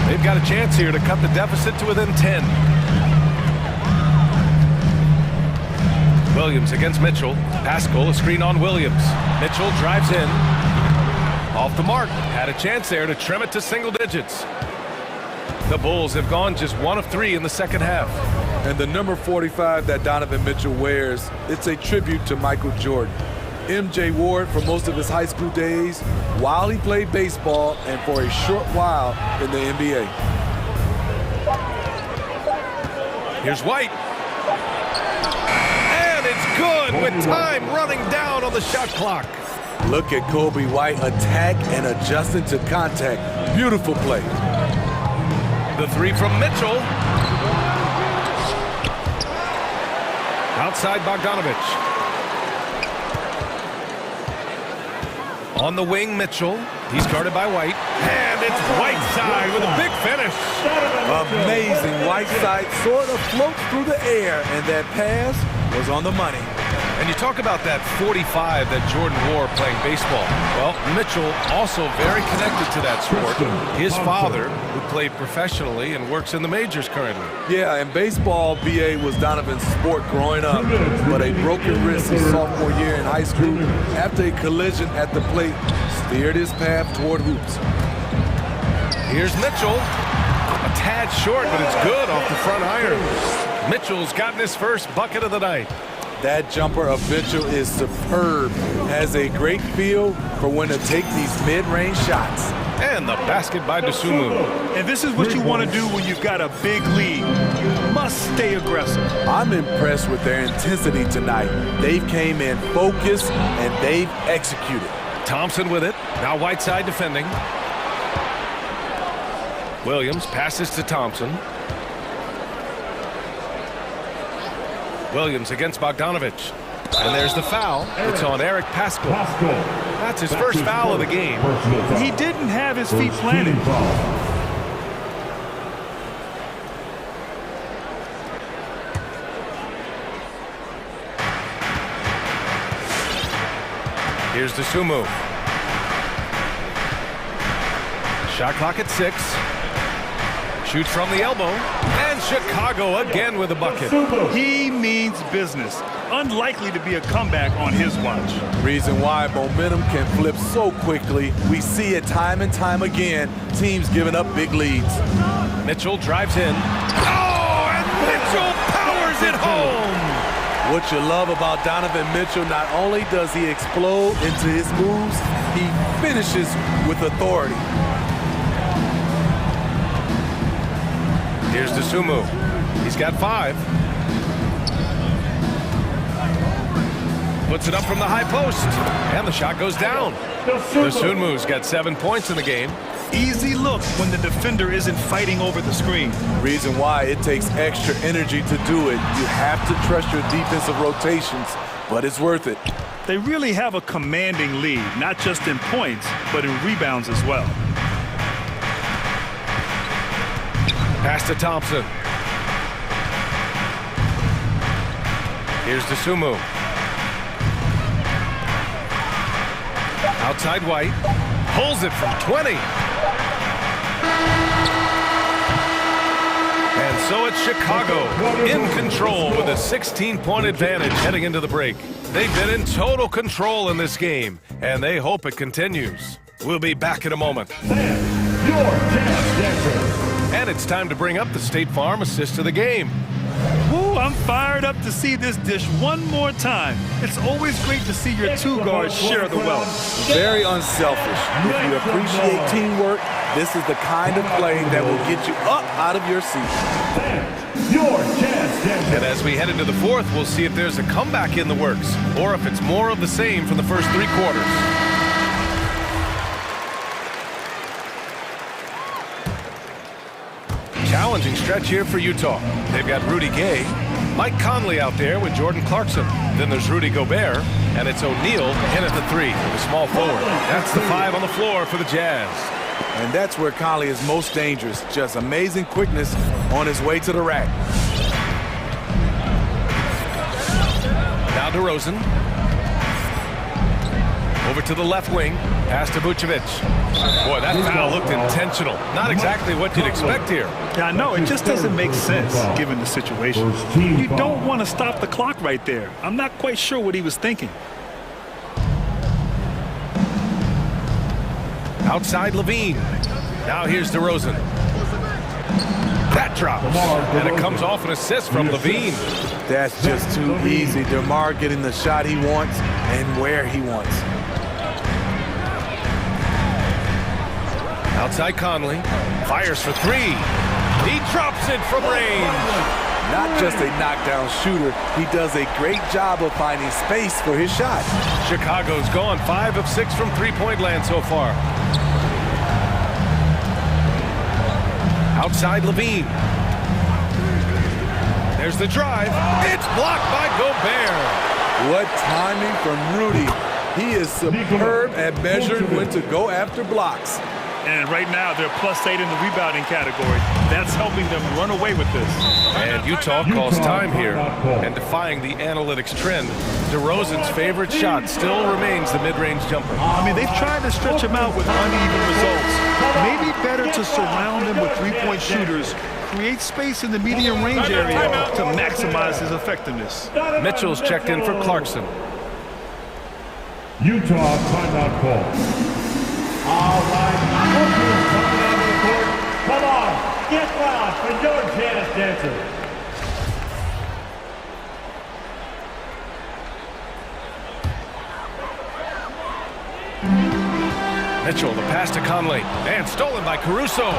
They've got a chance here to cut the deficit to within 10. Williams against Mitchell. Pascal, a screen on Williams. Mitchell drives in. Off the mark. Had a chance there to trim it to single digits. The Bulls have gone just 1 of 3 in the second half. And the number 45 that Donovan Mitchell wears, it's a tribute to Michael Jordan. MJ wore it for most of his high school days while he played baseball and for a short while in the NBA. Here's White. And it's good with time running down on the shot clock. Look at Kobe White attack and adjusting to contact. Beautiful play. The three from Mitchell. Outside Bogdanovich. On the wing, Mitchell. He's guarded by White. And it's Whiteside with a big finish. Amazing. Whiteside sort of floats through the air, and that pass was on the money. And you talk about that 45 that Jordan wore playing baseball. Well, Mitchell also very connected to that sport. His father, who played professionally and works in the majors currently. Yeah, and baseball, BA, was Donovan's sport growing up, but a broken wrist his sophomore year in high school after a collision at the plate steered his path toward hoops. Here's Mitchell. A tad short, but it's good off the front iron. Mitchell's gotten his first bucket of the night. That jumper of Mitchell is superb. Has a great feel for when to take these mid-range shots. And the basket by Dosunmu. And this is what you want to do when you've got a big lead. You must stay aggressive. I'm impressed with their intensity tonight. They've came in focused and they've executed. Thompson with it. Now Whiteside defending. Williams passes to Thompson. Williams against Bogdanovich. And there's the foul. It's on Eric Pascal. That's his first foul of the game. He didn't have his feet planted. Here's Dosunmu. Shot clock at 6. Shoots from the elbow. And Chicago again with a bucket. He means business. Unlikely to be a comeback on his watch. Reason why momentum can flip so quickly. We see it time and time again. Teams giving up big leads. Mitchell drives in. Oh, and Mitchell powers it home. What you love about Donovan Mitchell, not only does he explode into his moves, he finishes with authority. Here's Dosunmu. He's got 5. Puts it up from the high post. And the shot goes down. Dosunmu's got 7 points in the game. Easy look when the defender isn't fighting over the screen. Reason why it takes extra energy to do it. You have to trust your defensive rotations, but it's worth it. They really have a commanding lead, not just in points, but in rebounds as well. Pass to Thompson. Here's Dosunmu. Outside White. Pulls it from 20. And so it's Chicago in control with a 16-point advantage heading into the break. They've been in total control in this game, and they hope it continues. We'll be back in a moment. And it's time to bring up the State Farm assist of the game. Ooh, I'm fired up to see this dish one more time. It's always great to see your two guards share the wealth. Very unselfish. If you appreciate teamwork, this is the kind of play that will get you up out of your seat. And as we head into the fourth, we'll see if there's a comeback in the works or if it's more of the same from the first 3 quarters. Challenging stretch here for Utah. They've got Rudy Gay, Mike Conley out there with Jordan Clarkson. Then there's Rudy Gobert, and it's O'Neal in at the 3, the small forward. That's the 5 on the floor for the Jazz. And that's where Conley is most dangerous. Just amazing quickness on his way to the rack. Now DeRozan. Over to the left wing. Pass to Vucevic. Boy, that foul looked intentional. Not exactly what you'd expect here. Yeah, I know. It just doesn't make sense given the situation. You don't want to stop the clock right there. I'm not quite sure what he was thinking. Outside Levine. Now here's DeRozan. That drops. And it comes off an assist from Levine. That's just too easy. DeMar getting the shot he wants and where he wants. Outside Conley. Fires for 3. He drops it from range. Not just a knockdown shooter, he does a great job of finding space for his shot. Chicago's gone 5 of 6 from three-point land so far. Outside Levine. There's the drive. It's blocked by Gobert. What timing from Rudy. He is superb at measuring when to go after blocks. And right now, they're +8 in the rebounding category. That's helping them run away with this. And Utah calls time here. And defying the analytics trend, DeRozan's favorite shot still remains the mid-range jumper. I mean, they've tried to stretch him out with uneven results. Maybe better to surround him with three-point shooters, create space in the medium range area to maximize his effectiveness. Mitchell's checked in for Clarkson. Utah timeout call. All right, coming onto the court. Come on, get loud for your jazz dancers. Mitchell, the pass to Conley, and stolen by Caruso.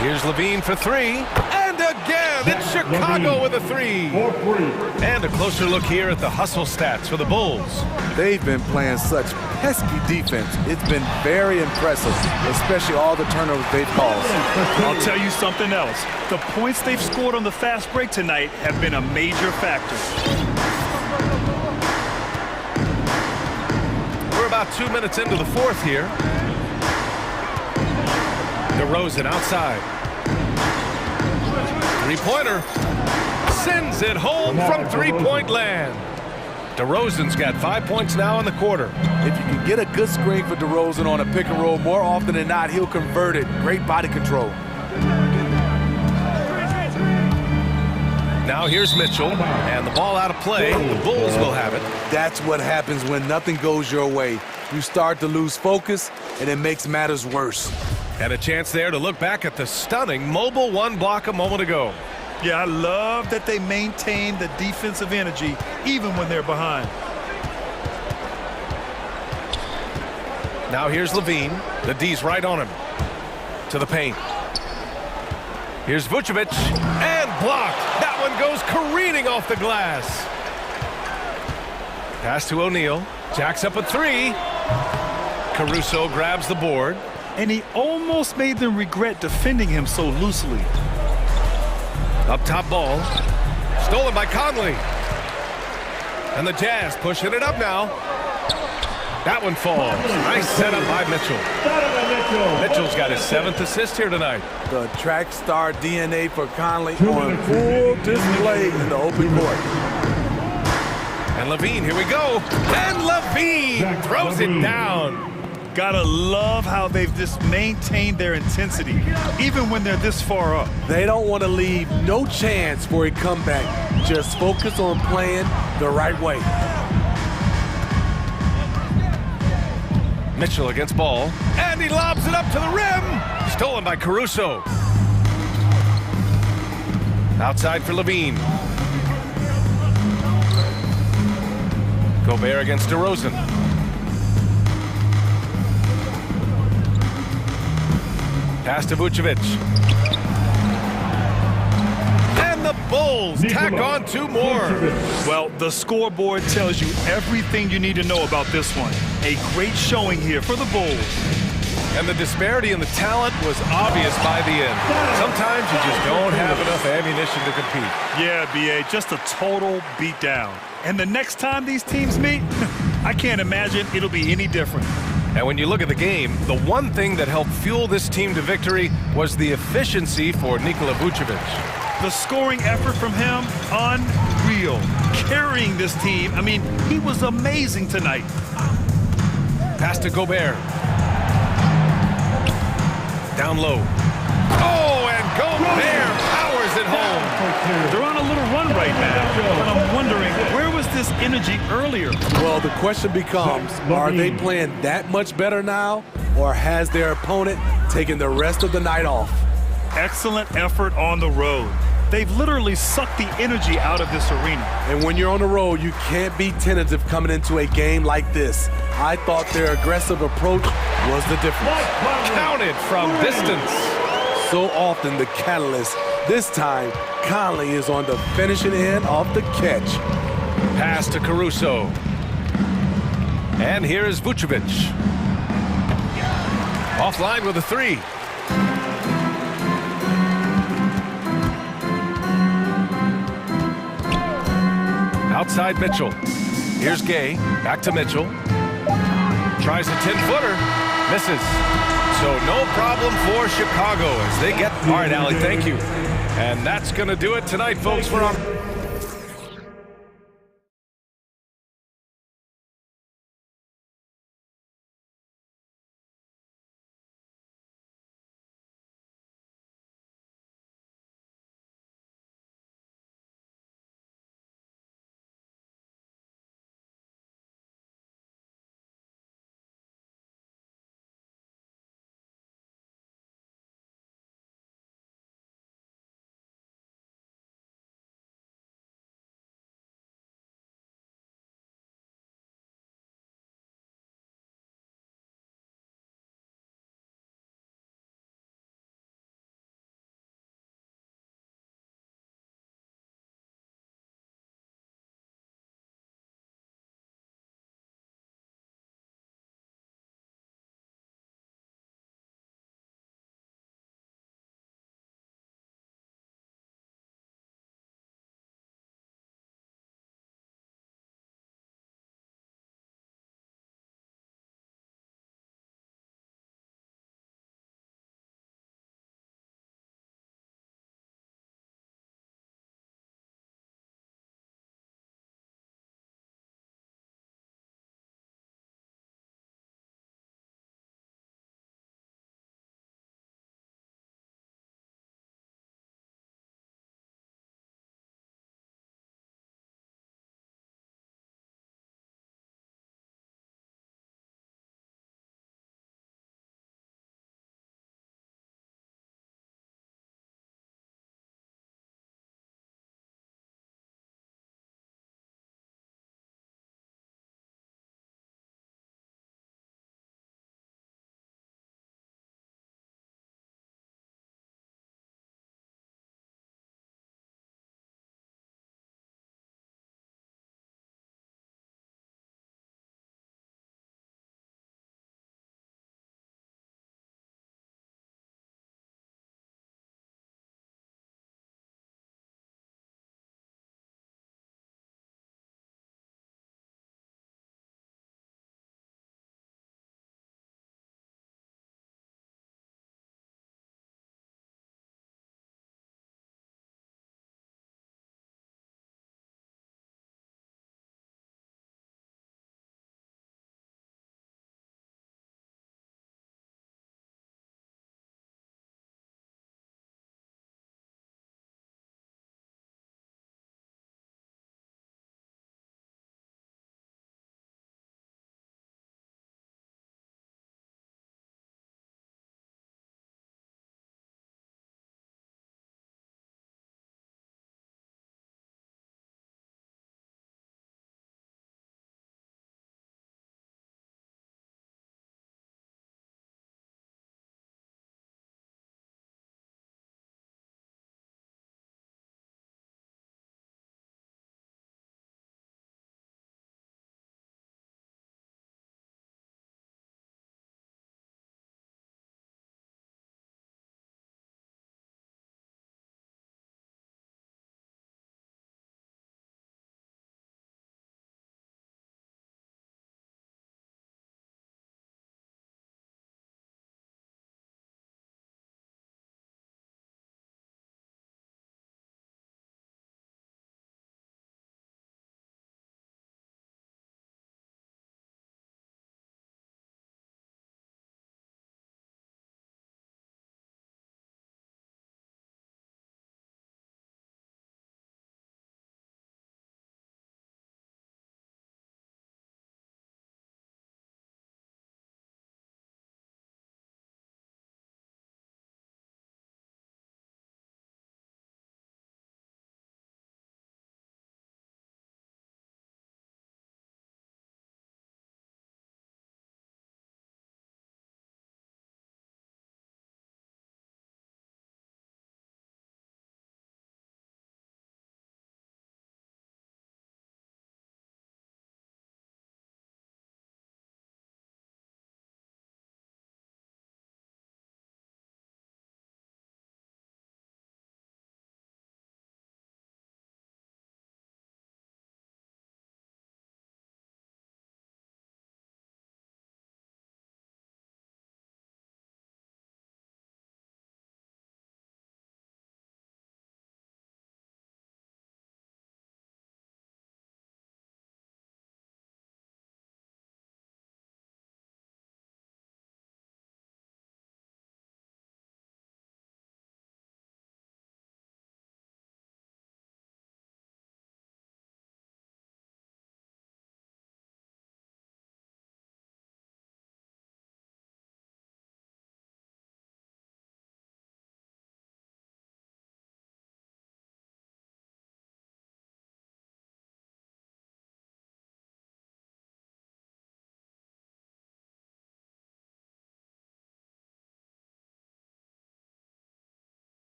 Here's Levine for 3, and again, it's Chicago with a 3. And a closer look here at the hustle stats for the Bulls. They've been playing such pesky defense. It's been very impressive, especially all the turnovers they've caused. I'll tell you something else. The points they've scored on the fast break tonight have been a major factor. We're about 2 minutes into the fourth here. DeRozan outside. Three-pointer. Sends it home from three-point land. DeRozan's got 5 points now in the quarter. If you can get a good screen for DeRozan on a pick and roll, more often than not, he'll convert it. Great body control. Now here's Mitchell, and the ball out of play. The Bulls will have it. That's what happens when nothing goes your way. You start to lose focus, and it makes matters worse. And a chance there to look back at the stunning mobile one block a moment ago. Yeah, I love that they maintain the defensive energy even when they're behind. Now here's Levine. The D's right on him. To the paint. Here's Vucevic, and blocked. That one goes careening off the glass. Pass to O'Neal. Jacks up a 3. Caruso grabs the board. And he almost made them regret defending him so loosely. Up top ball. Stolen by Conley. And the Jazz pushing it up now. That one falls. Nice setup by Mitchell. Mitchell's got his 7th assist here tonight. The track star DNA for Conley on full display in the open court. And Levine, here we go. And Levine throws it down. Gotta love how they've just maintained their intensity, even when they're this far up. They don't want to leave no chance for a comeback. Just focus on playing the right way. Mitchell against ball, and he lobs it up to the rim. Stolen by Caruso. Outside for Levine. Gobert against DeRozan. Pass to Vucevic. And the Bulls tack on 2 more. Well, the scoreboard tells you everything you need to know about this one. A great showing here for the Bulls. And the disparity in the talent was obvious by the end. Sometimes you just don't have enough ammunition to compete. Yeah, B.A., just a total beatdown. And the next time these teams meet, I can't imagine it'll be any different. And when you look at the game, the one thing that helped fuel this team to victory was the efficiency for Nikola Vucevic. The scoring effort from him, unreal. Carrying this team, I mean, he was amazing tonight. Pass to Gobert. Down low. Oh, and Gobert powers it home. They're on a little run right now, but I'm wondering, where was this energy earlier? Well, the question becomes, are they playing that much better now, or has their opponent taken the rest of the night off? Excellent effort on the road. They've literally sucked the energy out of this arena. And when you're on the road, you can't be tentative coming into a game like this. I thought their aggressive approach was the difference. Counted from distance. So often the catalyst. This time, Conley is on the finishing end of the catch. Pass to Caruso. And here is Vucevic. Offline with a three. Outside Mitchell. Here's Gay. Back to Mitchell. Tries a 10-footer. Misses. So no problem for Chicago as they get... All right, Allie, thank you. And that's going to do it tonight, folks, for our...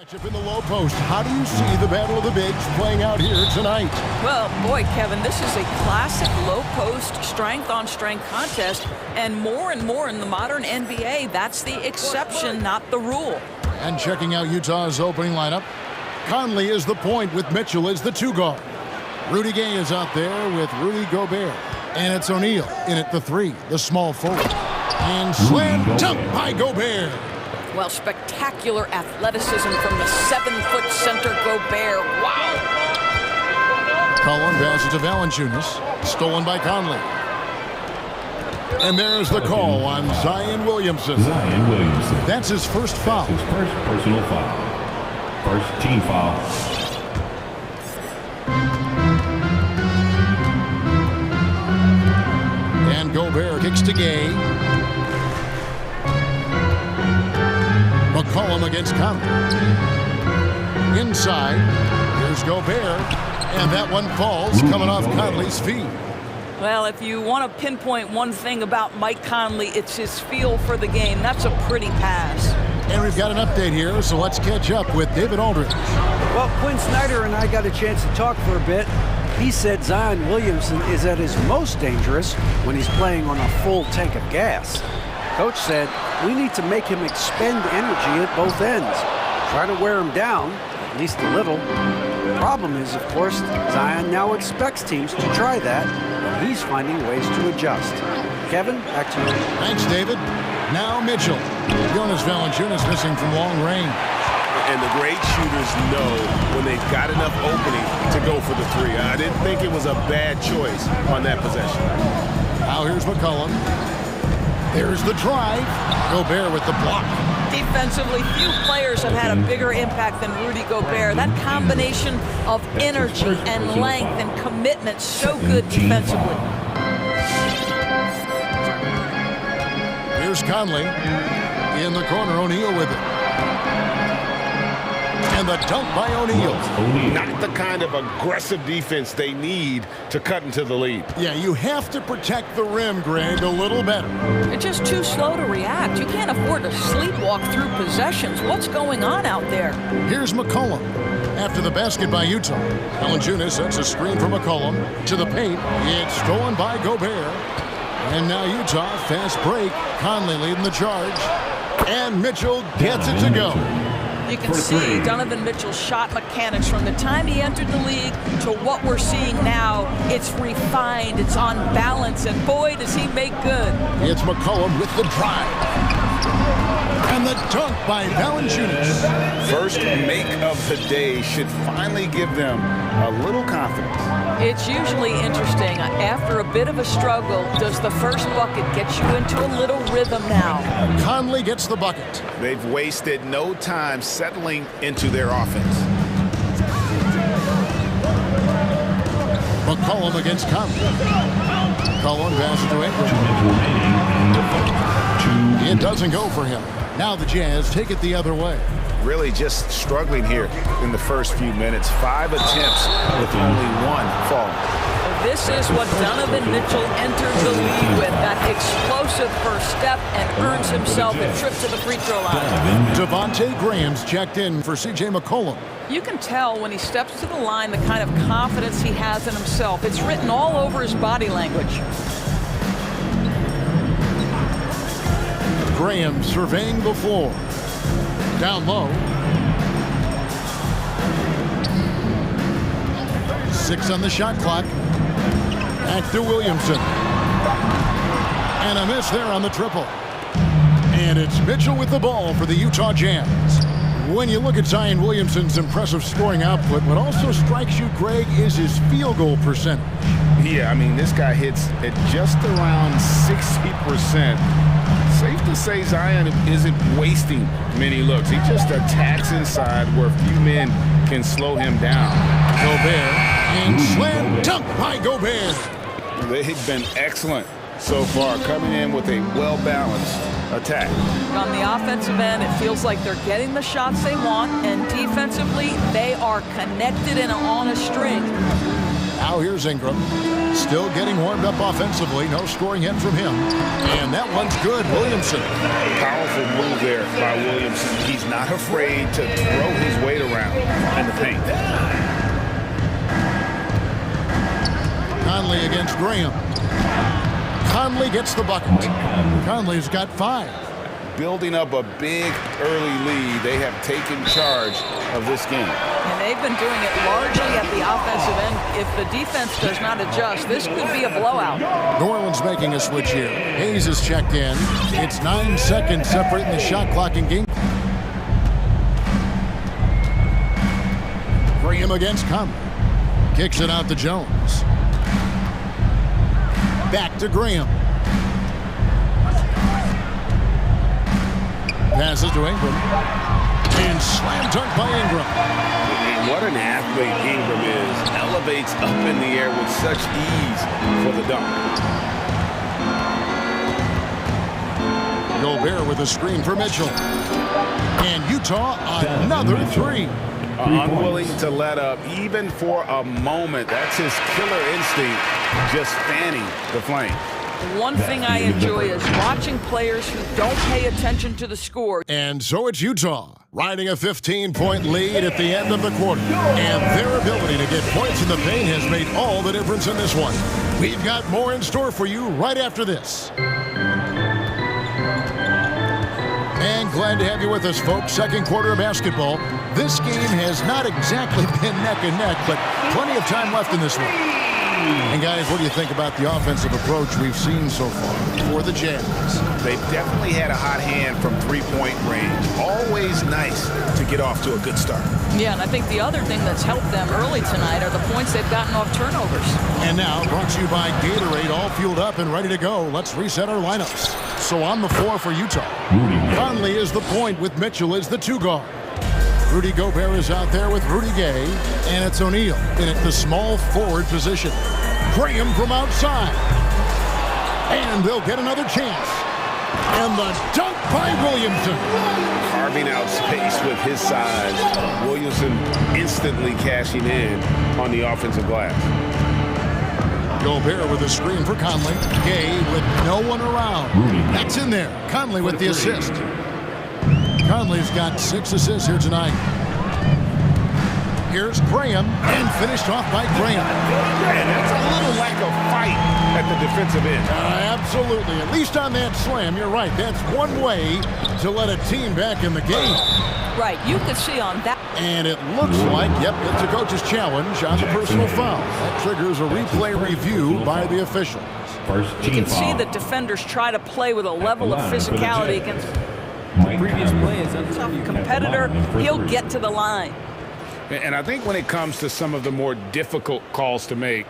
Matchup in the low post. How do you see the battle of the bigs playing out here tonight? Well, boy, Kevin, this is a classic low-post, strength-on-strength contest, and more in the modern NBA, that's the exception, not the rule. And checking out Utah's opening lineup, Conley is the point with Mitchell as the 2 guard. Rudy Gay is out there with Rudy Gobert. And it's O'Neal in at the 3, the small forward. And slam dunk by Gobert. Well, spectacular athleticism from the 7-foot center Gobert. Wow! Cullen passes to Valanciunas, stolen by Conley. And there's the call on Zion Williamson. Zion Williamson. That's his first foul. His first personal foul. First team foul. And Gobert kicks to Gay. McCollum against Conley. Inside, here's Gobert, and that one falls coming off Conley's feet. Well, if you want to pinpoint one thing about Mike Conley, it's his feel for the game. That's a pretty pass. And we've got an update here, so let's catch up with David Aldridge. Well, Quinn Snyder and I got a chance to talk for a bit. He said Zion Williamson is at his most dangerous when he's playing on a full tank of gas. Coach said, we need to make him expend energy at both ends. Try to wear him down, at least a little. The problem is, of course, Zion now expects teams to try that, and he's finding ways to adjust. Kevin, back to you. Thanks, David. Now Mitchell. Jonas Valanciunas missing from long range. And the great shooters know when they've got enough opening to go for the 3. I didn't think it was a bad choice on that possession. Now here's McCollum. There's the drive. Gobert with the block. Defensively, few players have had a bigger impact than Rudy Gobert. That combination of energy and length and commitment, so good defensively. Here's Conley. In the corner, O'Neal with it. And the dunk by O'Neal. Not the kind of aggressive defense they need to cut into the lead. Yeah, you have to protect the rim, Greg, a little better. They're just too slow to react. You can't afford to sleepwalk through possessions. What's going on out there? Here's McCollum. After the basket by Utah, Valanciunas sets a screen for McCollum to the paint. It's stolen by Gobert. And now Utah, fast break. Conley leading the charge. And Mitchell gets it to go. You can see Donovan Mitchell's shot mechanics from the time he entered the league to what we're seeing now. It's refined, it's on balance, and boy, does he make good. It's McCollum with the drive. And the dunk by Valanciunas. First make of the day should finally give them a little confidence. It's usually interesting. After a bit of a struggle, does the first bucket get you into a little rhythm now? Conley gets the bucket. They've wasted no time settling into their offense. McCollum against Conley. McCollum passes to Ingram. It doesn't go for him. Now the Jazz take it the other way. Really just struggling here in the first few minutes. 5 attempts with only 1 falling. This is what Donovan Mitchell entered the league with, that explosive first step, and earns himself a trip to the free throw line. Devontae Graham's checked in for C.J. McCollum. You can tell when he steps to the line the kind of confidence he has in himself. It's written all over his body language. Graham surveying the floor. Down low. 6 on the shot clock. Back to Williamson. And a miss there on the triple. And it's Mitchell with the ball for the Utah Jazz. When you look at Zion Williamson's impressive scoring output, what also strikes you, Greg, is his field goal percentage. Yeah, I mean, this guy hits at just around 60%. Safe to say Zion isn't wasting many looks. He just attacks inside where few men can slow him down. Gobert, and slam dunk by Gobert. They've been excellent so far, coming in with a well-balanced attack. On the offensive end, it feels like they're getting the shots they want, and defensively, they are connected and on a string. Now here's Ingram. Still getting warmed up offensively. No scoring hit from him. And that one's good. Williamson. Powerful move there by Williamson. He's not afraid to throw his weight around in the paint. Conley against Graham. Conley gets the bucket. Conley's got 5. Building up a big early lead. They have taken charge of this game. And they've been doing it largely at the offensive end. If the defense does not adjust, this could be a blowout. New Orleans making a switch here. Hayes is checked in. It's 9 seconds separating the shot clock and game. Graham against Conley. Kicks it out to Jones. Back to Graham. Passes to Ingram. And slam dunk by Ingram. What an athlete Ingram is. Elevates up in the air with such ease for the dunk. Gobert with a screen for Mitchell. And Utah another 3. Unwilling to let up even for a moment. That's his killer instinct, just fanning the flame. One thing I enjoy is watching players who don't pay attention to the score. And so it's Utah, riding a 15-point lead at the end of the quarter. And their ability to get points in the paint has made all the difference in this one. We've got more in store for you right after this. And glad to have you with us, folks. Second quarter of basketball. This game has not exactly been neck and neck, but plenty of time left in this one. And guys, what do you think about the offensive approach we've seen so far for the Jazz? They've definitely had a hot hand from three-point range. Always nice to get off to a good start. Yeah, and I think the other thing that's helped them early tonight are the points they've gotten off turnovers. And now, brought to you by Gatorade, all fueled up and ready to go. Let's reset our lineups. So on the floor for Utah, Conley is the point with Mitchell as the 2 guard. Rudy Gobert is out there with Rudy Gay, and it's O'Neal in at the small forward position. Graham from outside. And they'll get another chance. And the dunk by Williamson. Carving out space with his size. Williamson instantly cashing in on the offensive glass. Gobert with a screen for Conley. Gay with no one around. That's in there. Conley with the assist. Conley's got 6 assists here tonight. Here's Graham, and finished off by Graham. And that's a little lack of fight at the defensive end. Absolutely. At least on that slam, you're right. That's one way to let a team back in the game. Right, you can see on that. And it looks like, yep, it's a coach's challenge on the personal foul. That triggers a replay review by the officials. You can see the defenders try to play with a level of physicality against the previous play is a tough competitor. He'll get to the line. And I think when it comes to some of the more difficult calls to make,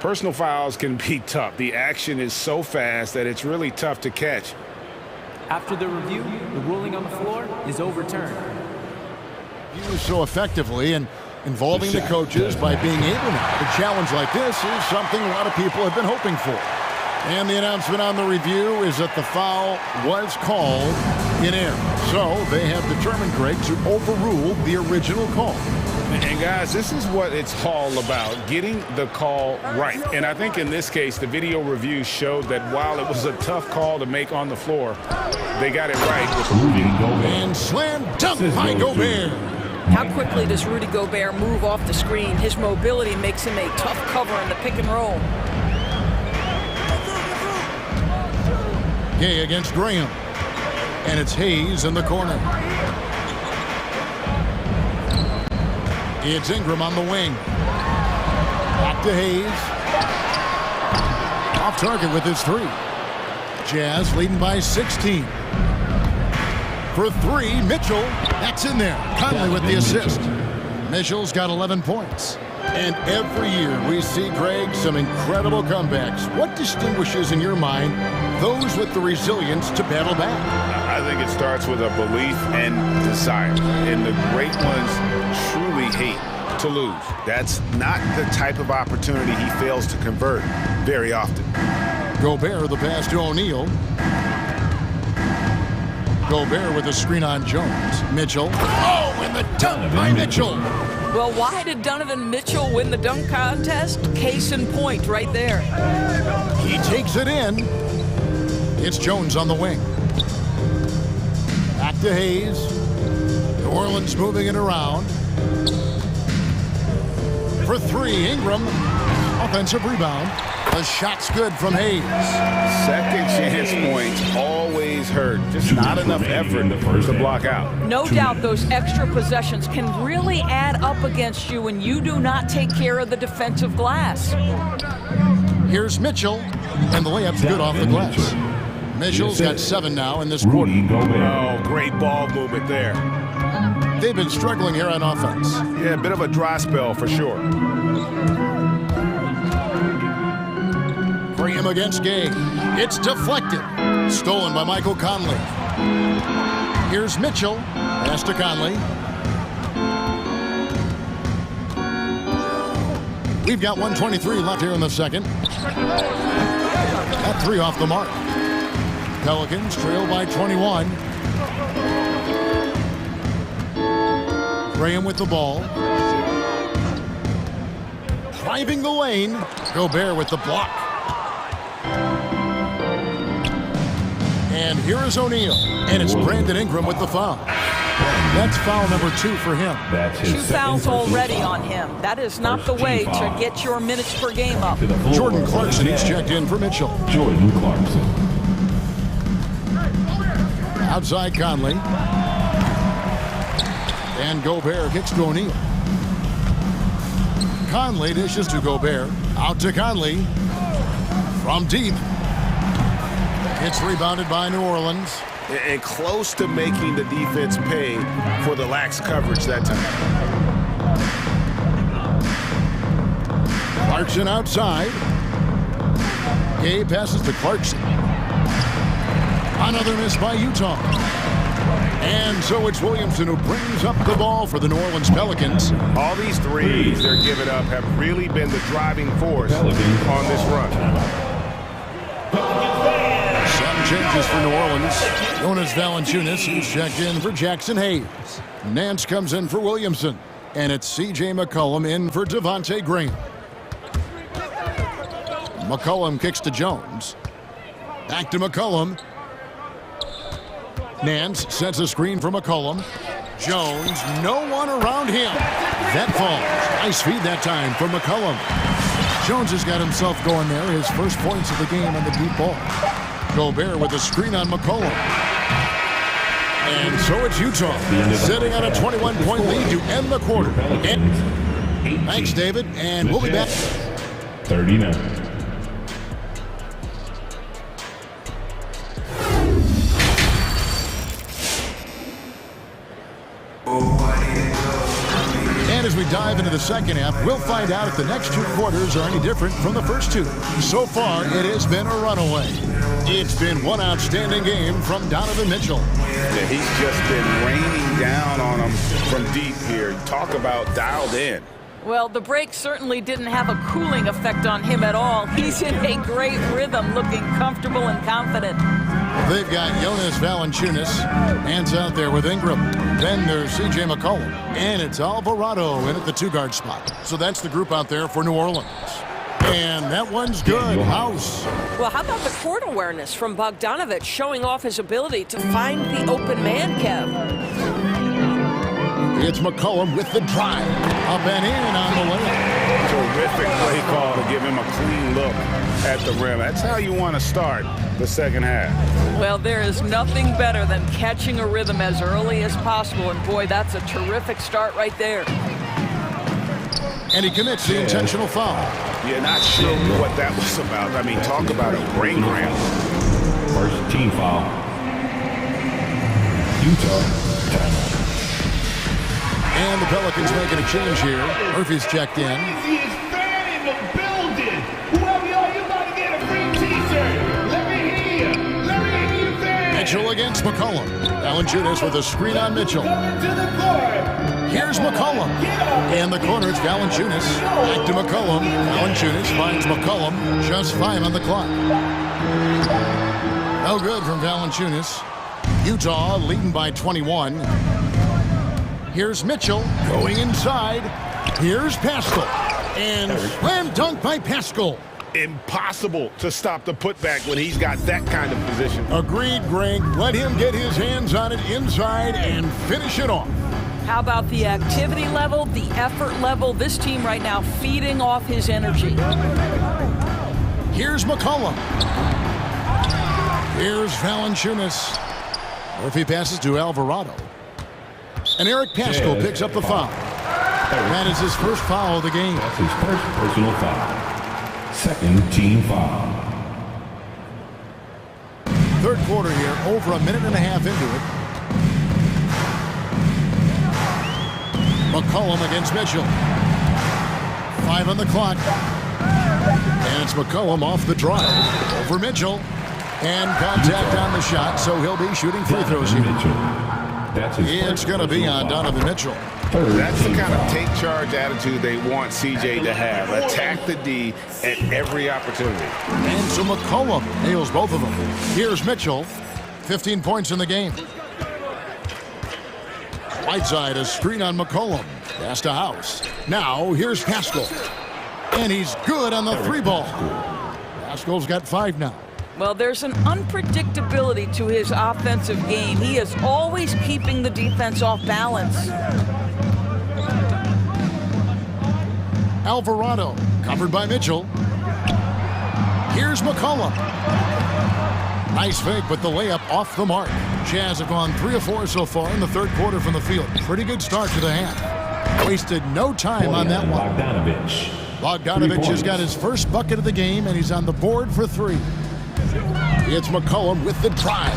personal fouls can be tough. The action is so fast that it's really tough to catch. After the review, the ruling on the floor is overturned. Used so effectively and involving the coaches by being able to. A challenge like this is something a lot of people have been hoping for. And the announcement on the review is that the foul was called in error. So they have determined, Greg, to overrule the original call. And guys, this is what it's all about, getting the call right. And I think in this case, the video review showed that while it was a tough call to make on the floor, they got it right with the review. And slam dunk by Gobert. How quickly does Rudy Gobert move off the screen? His mobility makes him a tough cover in the pick and roll. Gay against Graham. And it's Hayes in the corner. It's Ingram on the wing. Back to Hayes. Off target with his 3. Jazz leading by 16. For 3, Mitchell. That's in there. Conley with the assist. Mitchell's got 11 points. And every year we see, Greg, some incredible comebacks. What distinguishes in your mind those with the resilience to battle back? I think it starts with a belief and desire. And the great ones truly hate to lose. That's not the type of opportunity he fails to convert very often. Gobert the pass to O'Neal. Gobert with a screen on Jones. Mitchell. Oh, and the dunk by Mitchell. Well, why did Donovan Mitchell win the dunk contest? Case in point right there. He takes it in. It's Jones on the wing. Back to Hayes. New Orleans moving it around. For three, Ingram. Offensive rebound. The shot's good from Hayes. Second chance points always hurt. Just not enough effort to block out. No doubt those extra possessions can really add up against you when you do not take care of the defensive glass. Here's Mitchell, and the layup's good off the glass. Mitchell's got 7 now in this quarter. Oh, great ball movement there. They've been struggling here on offense. Yeah, a bit of a dry spell for sure. Graham against Gay. It's deflected. Stolen by Michael Conley. Here's Mitchell. Pass to Conley. We've got 1:23 left here in the second. At 3 off the mark. Pelicans trail by 21. Graham with the ball. Driving the lane. Gobert with the block. And here is O'Neal. And it's Brandon Ingram with the foul. That's foul number 2 for him. 2 fouls already on him. That is not the way to get your minutes per game up. Jordan Clarkson, he's checked in for Mitchell. Jordan Clarkson. Outside Conley. And Gobert kicks to O'Neal. Conley dishes to Gobert. Out to Conley. From deep. It's rebounded by New Orleans. And close to making the defense pay for the lax coverage that time. Clarkson outside. Gay passes to Clarkson. Another miss by Utah. And so it's Williamson who brings up the ball for the New Orleans Pelicans. All these threes they're giving up have really been the driving force on this run. Some changes for New Orleans. Jonas Valanciunas, he's checked in for Jackson Hayes. Nance comes in for Williamson. And it's C.J. McCollum in for Devontae Graham. McCollum kicks to Jones. Back to McCollum. Nance sets a screen for McCollum. Jones, no one around him. That falls. Nice feed that time for McCollum. Jones has got himself going there. His first points of the game on the deep ball. Gobert with a screen on McCollum. And so it's Utah sitting on a 21-point lead to end the quarter. Thanks, David, and we'll be back. 39. And as we dive into the second half, we'll find out if the next 2 quarters are any different from the first 2. So far, it has been a runaway. It's been one outstanding game from Donovan Mitchell. Yeah, he's just been raining down on them from deep here. Talk about dialed in. Well, the break certainly didn't have a cooling effect on him at all. He's in a great rhythm, looking comfortable and confident. They've got Jonas Valanciunas. Hands out there with Ingram. Then there's C.J. McCollum. And it's Alvarado in at the 2-guard spot. So that's the group out there for New Orleans. And that one's good. House. Well, how about the court awareness from Bogdanović showing off his ability to find the open man, Kev? It's McCollum with the drive. Up and in on the layup. Terrific play call to give him a clean look at the rim. That's how you want to start the second half. Well, there is nothing better than catching a rhythm as early as possible. And boy, that's a terrific start right there. And he commits the intentional foul. Yeah, not sure what that was about. I mean, talk about a brain cramp. First team foul. Utah. And the Pelicans making a change here. Murphy's checked in. Easiest fan in the building. Whoever you are, you about to get a free t-shirt. Let me hear you. Let me hear you fan. Mitchell against McCollum. Valanciunas with a screen on Mitchell. Coming to the court. Here's McCollum. In the corner, it's Valanciunas. Back to McCollum. Valanciunas finds McCollum. Just 5 on the clock. No good from Valanciunas. Utah leading by 21. Here's Mitchell going inside. Here's Pascal. And slam dunk by Pascal. Impossible to stop the putback when he's got that kind of position. Agreed, Greg. Let him get his hands on it inside and finish it off. How about the activity level, the effort level? This team right now feeding off his energy. Here's McCollum. Here's Valanciunas. Murphy passes to Alvarado. And Eric Pascal picks up the foul. That is his first foul of the game. That's his first personal foul. Second team foul. Third quarter here, over a minute and a half into it. McCollum against Mitchell. 5 on the clock. And it's McCollum off the drive. Over Mitchell. And contact on the shot, so he'll be shooting free throws here. It's going to be on Donovan Mitchell. That's the kind of take charge attitude they want CJ to have. Attack the D at every opportunity. And so McCollum nails both of them. Here's Mitchell. 15 points in the game. Whiteside, a screen on McCollum. Pass to House. Now here's Pascal. And he's good on the 3-ball. Pascal's got 5 now. Well, there's an unpredictability to his offensive game. He is always keeping the defense off balance. Alvarado, covered by Mitchell. Here's McCollum. Nice fake, but the layup off the mark. Jazz have gone 3 of 4 so far in the third quarter from the field. Pretty good start to the half. Wasted no time on that one. Bogdanovich has got his first bucket of the game, and he's on the board for 3. It's McCollum with the drive.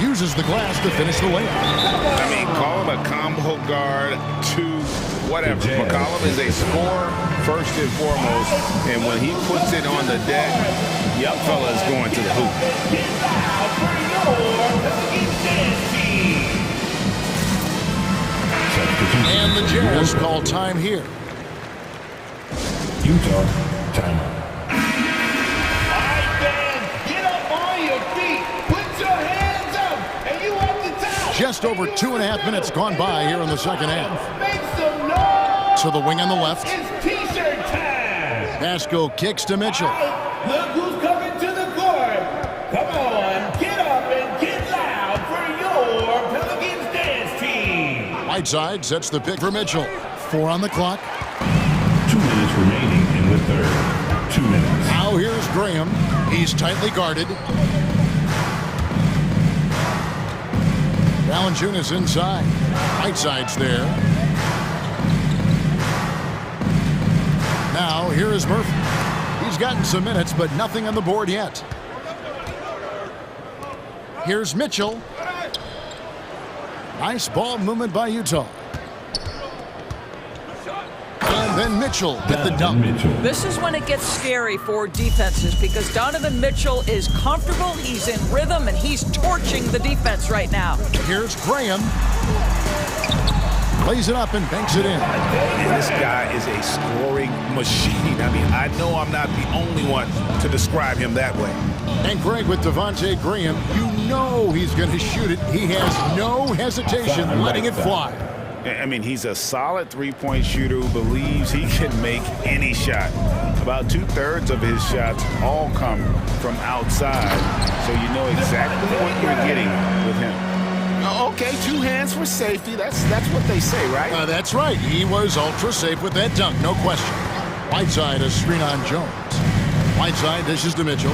Uses the glass to finish the layup. I mean, call him a combo guard, 2, whatever. McCollum is a scorer first and foremost, and when he puts it on the deck, young fella is going to the hoop. And the Jazz call time here. Utah timeout. Just over 2.5 minutes gone by here in the second half. So the wing on the left. Pascal kicks to Mitchell. Look who's coming to the court. Come on, get up and get loud for your Pelicans dance team. Whiteside sets the pick for Mitchell. 4 on the clock. 2 minutes remaining in the third. 2 minutes. Now here's Graham. He's tightly guarded. Valanciunas inside. Whiteside's there. Now, here is Murphy. He's gotten some minutes, but nothing on the board yet. Here's Mitchell. Nice ball movement by Utah. And then Mitchell with the dunk. This is when it gets scary for defenses because Donovan Mitchell is comfortable, he's in rhythm, and he's torching the defense right now. Here's Graham. Plays it up and banks it in. And this guy is a scoring machine. I mean, I know I'm not the only one to describe him that way. And Greg with Devontae Graham, you know he's going to shoot it. He has no hesitation letting it fly. I mean, he's a solid 3-point shooter who believes he can make any shot. About 2/3 of his shots all come from outside, so you know exactly what you're getting with him. Okay, 2 hands for safety. That's what they say, right? That's right. He was ultra safe with that dunk, no question. Whiteside, a screen on Jones. Whiteside dishes to Mitchell.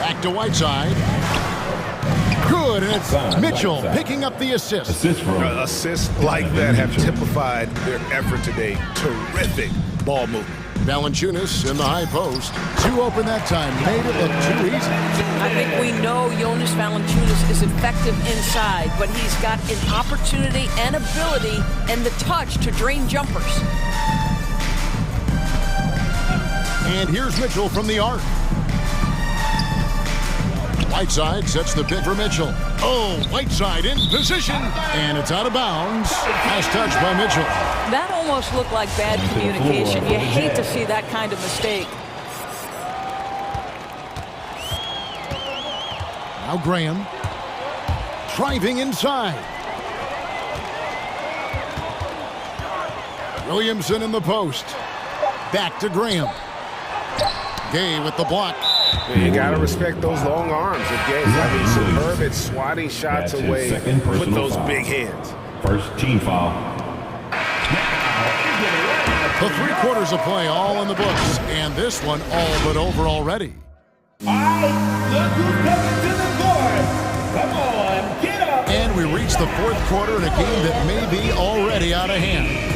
Back to Whiteside. Good, and it's Mitchell picking up the assist. Assists like that have typified their effort today. Terrific ball movement. Valanciunas in the high post. 2 open that time. Made it look too easy. I think we know Jonas Valanciunas is effective inside, but he's got an opportunity and ability and the touch to drain jumpers. And here's Mitchell from the arc. Whiteside sets the pick for Mitchell. Oh, Whiteside in position. And it's out of bounds. Nice touch by Mitchell. That almost looked like bad communication. You hate to see that kind of mistake. Now Graham. Driving inside. Williamson in the post. Back to Graham. Gay with the block. You got to respect those long arms of Gay. I mean, superb at swatting shots away with those big hands. First team foul. The 3 quarters of play all in the books, and this one all but over already. All right, look who's coming to the court. Come on, get up. And we reach the 4th quarter in a game that may be already out of hand.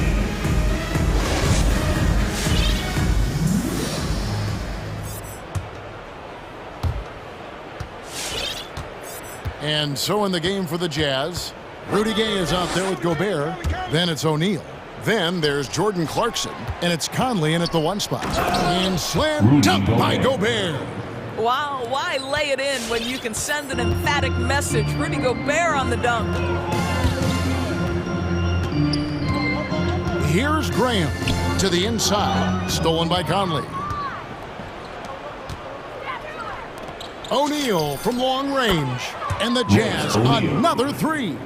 And so in the game for the Jazz, Rudy Gay is out there with Gobert. Then it's O'Neal. Then there's Jordan Clarkson, and it's Conley in at the 1 spot. And slam dunk by Gobert. Wow, why lay it in when you can send an emphatic message? Rudy Gobert on the dunk. Here's Graham to the inside, stolen by Conley. O'Neal from long range, and the Jazz another 3.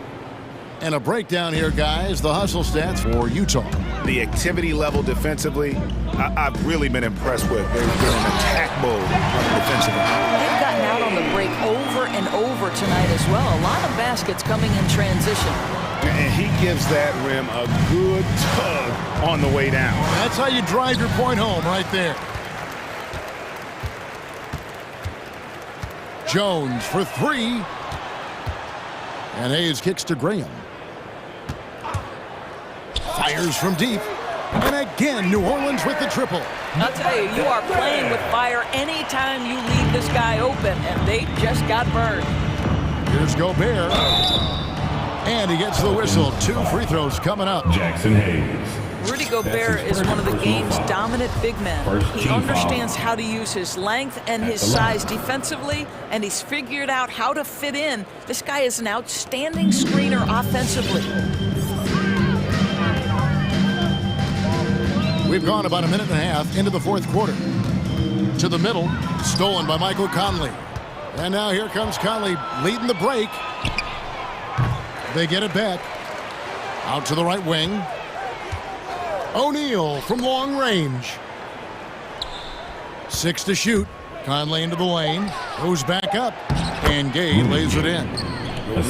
And a breakdown here, guys. The hustle stats for Utah. The activity level defensively, I've really been impressed with. They're in attack mode defensively. They've gotten out on the break over and over tonight as well. A lot of baskets coming in transition. And he gives that rim a good tug on the way down. That's how you drive your point home right there. Jones for 3. And Hayes kicks to Graham. Fires from deep. And again, New Orleans with the triple. I'll tell you, you are playing with fire anytime you leave this guy open, and they just got burned. Here's Gobert. And he gets the whistle. 2 free throws coming up. Jackson Hayes. Rudy Gobert is one of the game's dominant big men. He understands how to use his length and his size defensively, and he's figured out how to fit in. This guy is an outstanding screener offensively. We've gone about a minute and a half into the 4th quarter. To the middle, stolen by Michael Conley. And now here comes Conley leading the break. They get it back. Out to the right wing. O'Neal from long range. 6 to shoot. Conley into the lane. Goes back up. And Gay lays it in.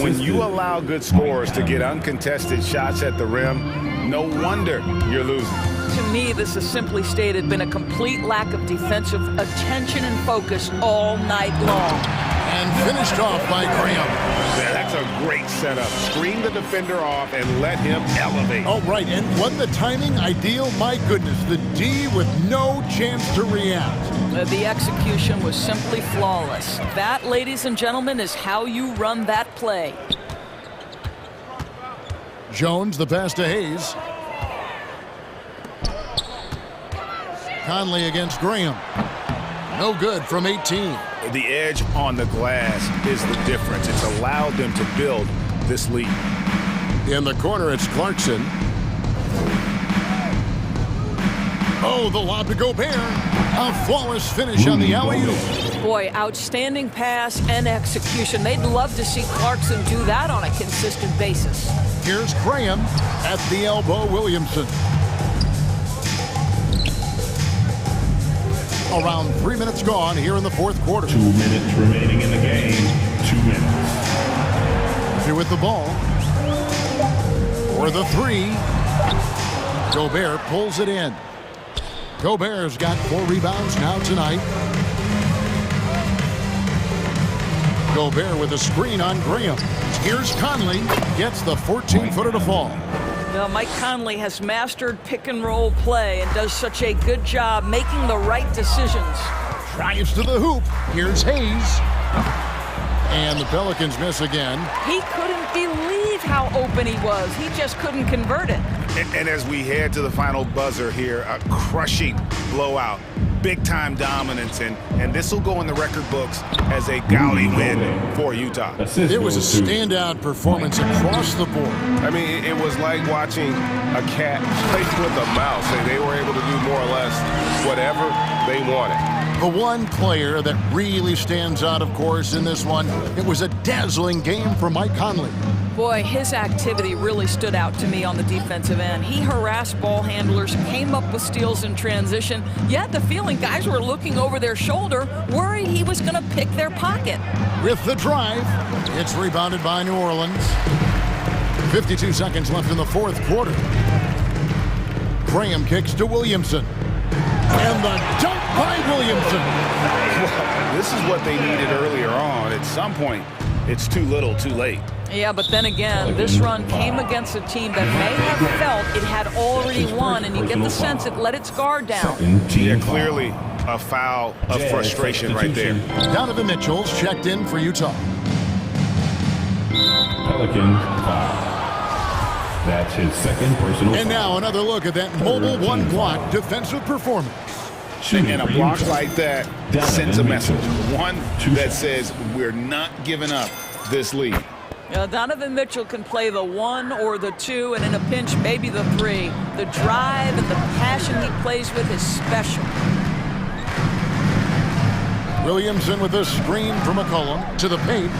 When you allow good scorers to get uncontested shots at the rim, no wonder you're losing. To me, this is simply stated been a complete lack of defensive attention and focus all night long. And finished off by Graham. That's a great setup. Screen the defender off and let him elevate. Oh, right. And wasn't the timing ideal? My goodness, the D with no chance to react. The execution was simply flawless. That, ladies and gentlemen, is how you run that play. Jones, the pass to Hayes. Conley against Graham. No good from 18. The edge on the glass is the difference. It's allowed them to build this lead. In the corner, it's Clarkson. Oh, the lob to Gobert. A flawless finish on the alley-oop. Boy, outstanding pass and execution. They'd love to see Clarkson do that on a consistent basis. Here's Graham at the elbow, Williamson. Around 3 minutes gone here in the 4th quarter. 2 minutes remaining in the game. 2 minutes. Here with the ball. For the 3. Gobert pulls it in. Gobert's got 4 rebounds now tonight. Gobert with a screen on Graham. Here's Conley. Gets the 14-footer to fall. Well, Mike Conley has mastered pick-and-roll play and does such a good job making the right decisions. Drives to the hoop. Here's Hayes. And the Pelicans miss again. He couldn't believe how open he was. He just couldn't convert it. And as we head to the final buzzer here, a crushing blowout. Big-time dominance, and this will go in the record books as a gaudy win for Utah. It was a standout performance across the board. I mean, it was like watching a cat play with a mouse. They were able to do more or less whatever they wanted. The one player that really stands out, of course, in this one, it was a dazzling game for Mike Conley. Boy, his activity really stood out to me on the defensive end. He harassed ball handlers, came up with steals in transition. You had the feeling guys were looking over their shoulder, worried he was going to pick their pocket. With the drive, it's rebounded by New Orleans. 52 seconds left in the fourth quarter. Graham kicks to Williamson. And the dunk by Williamson. Well, this is what they needed earlier on. At some point, it's too little, too late. Yeah, but then again, this run came against a team that may have felt it had already won, and you get the sense it let its guard down. Yeah, clearly a foul of frustration right there. Donovan Mitchell's checked in for Utah. Pelican foul. That's his second personal And now another look at that mobile one-block defensive performance. And a block like that sends a message. One that says we're not giving up this lead. Donovan Mitchell can play the 1 or the 2, and in a pinch, maybe the 3. The drive and the passion he plays with is special. Williamson with a screen from McCollum to the paint.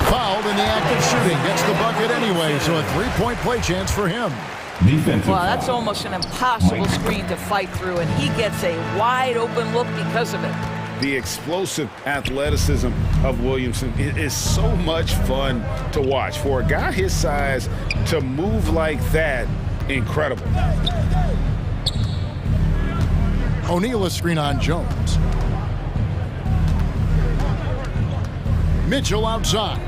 Fouled in the act of shooting. Gets the bucket anyway, so a three-point play chance for him. Well, that's almost an impossible screen to fight through, and he gets a wide-open look because of it. The explosive athleticism of Williamson is so much fun to watch. For a guy his size to move like that, incredible. O'Neal a screen on Jones. Mitchell outside.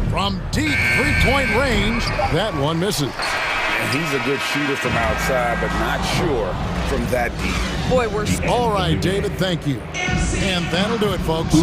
From deep three-point range, that one misses. And he's a good shooter from outside, but not sure from that deep. Boy, we're... All right, David, thank you. And that'll do it, folks.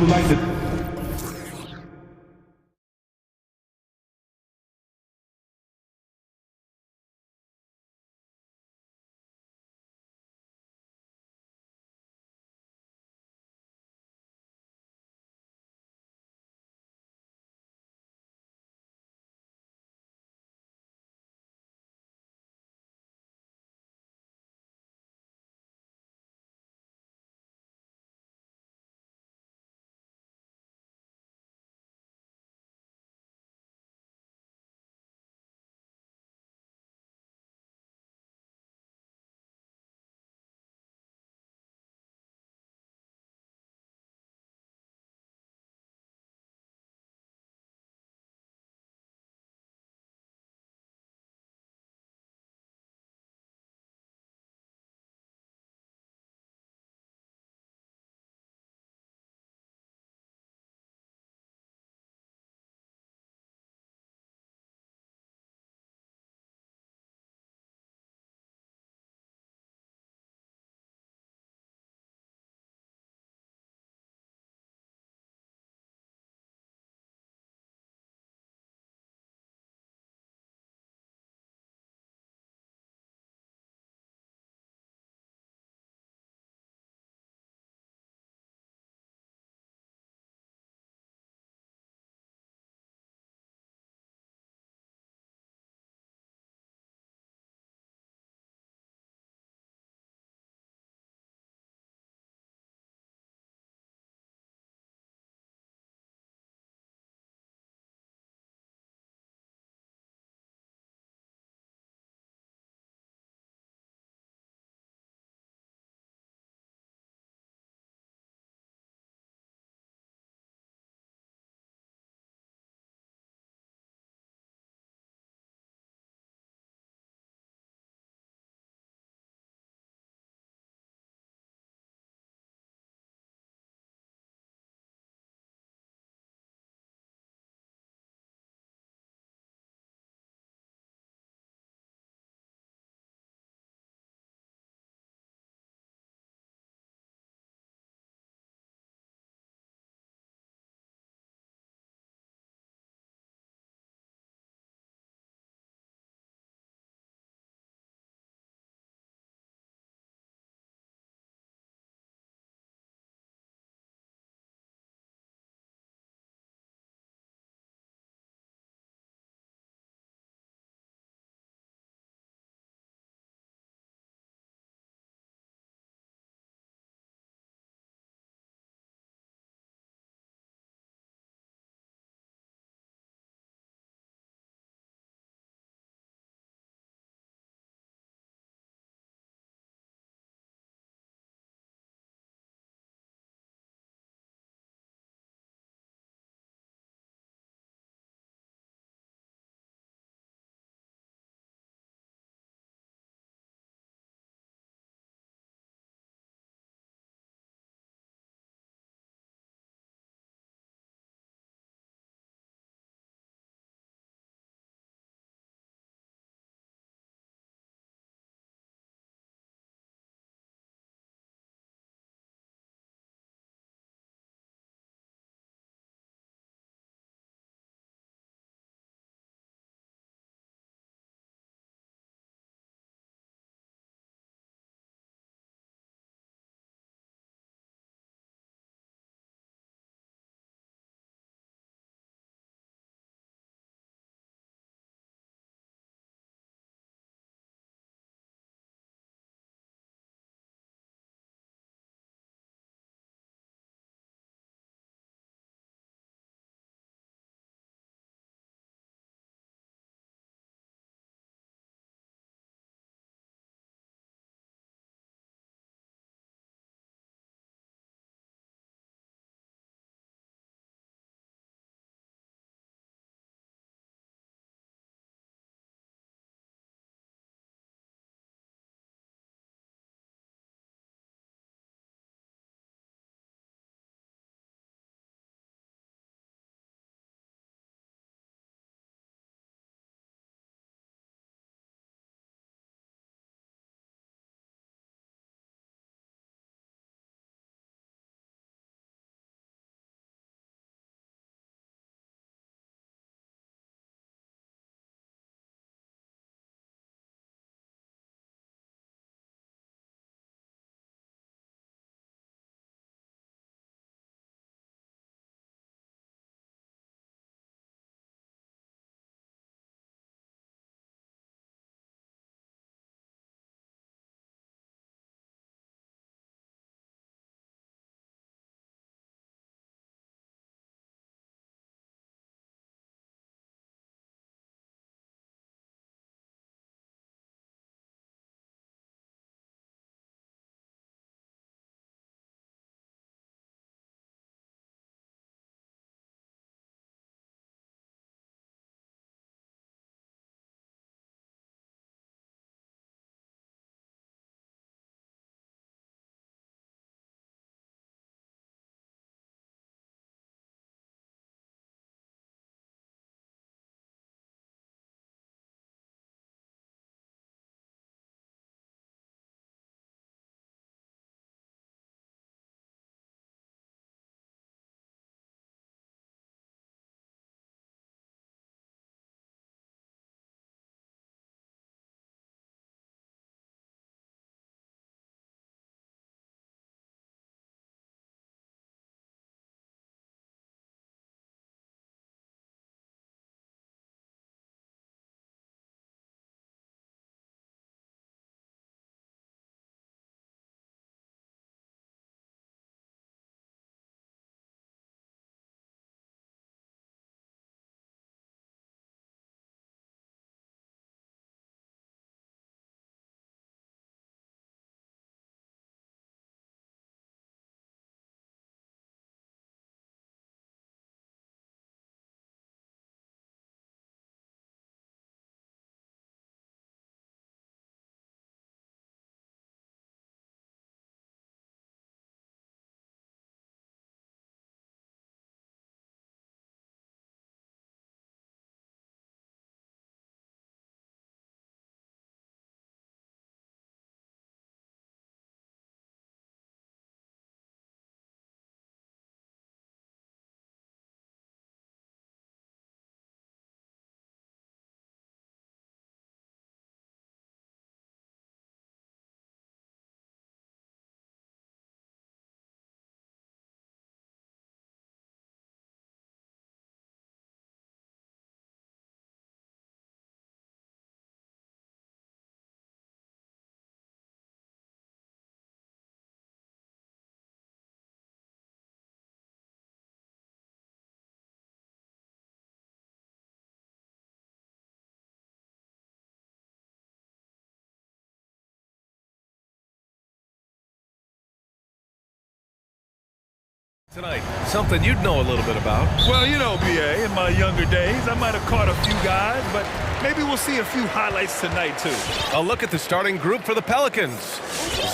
Tonight, something you'd know a little bit about. Well, you know, B.A., in my younger days, I might have caught a few guys, but maybe we'll see a few highlights tonight, too. A look at the starting group for the Pelicans.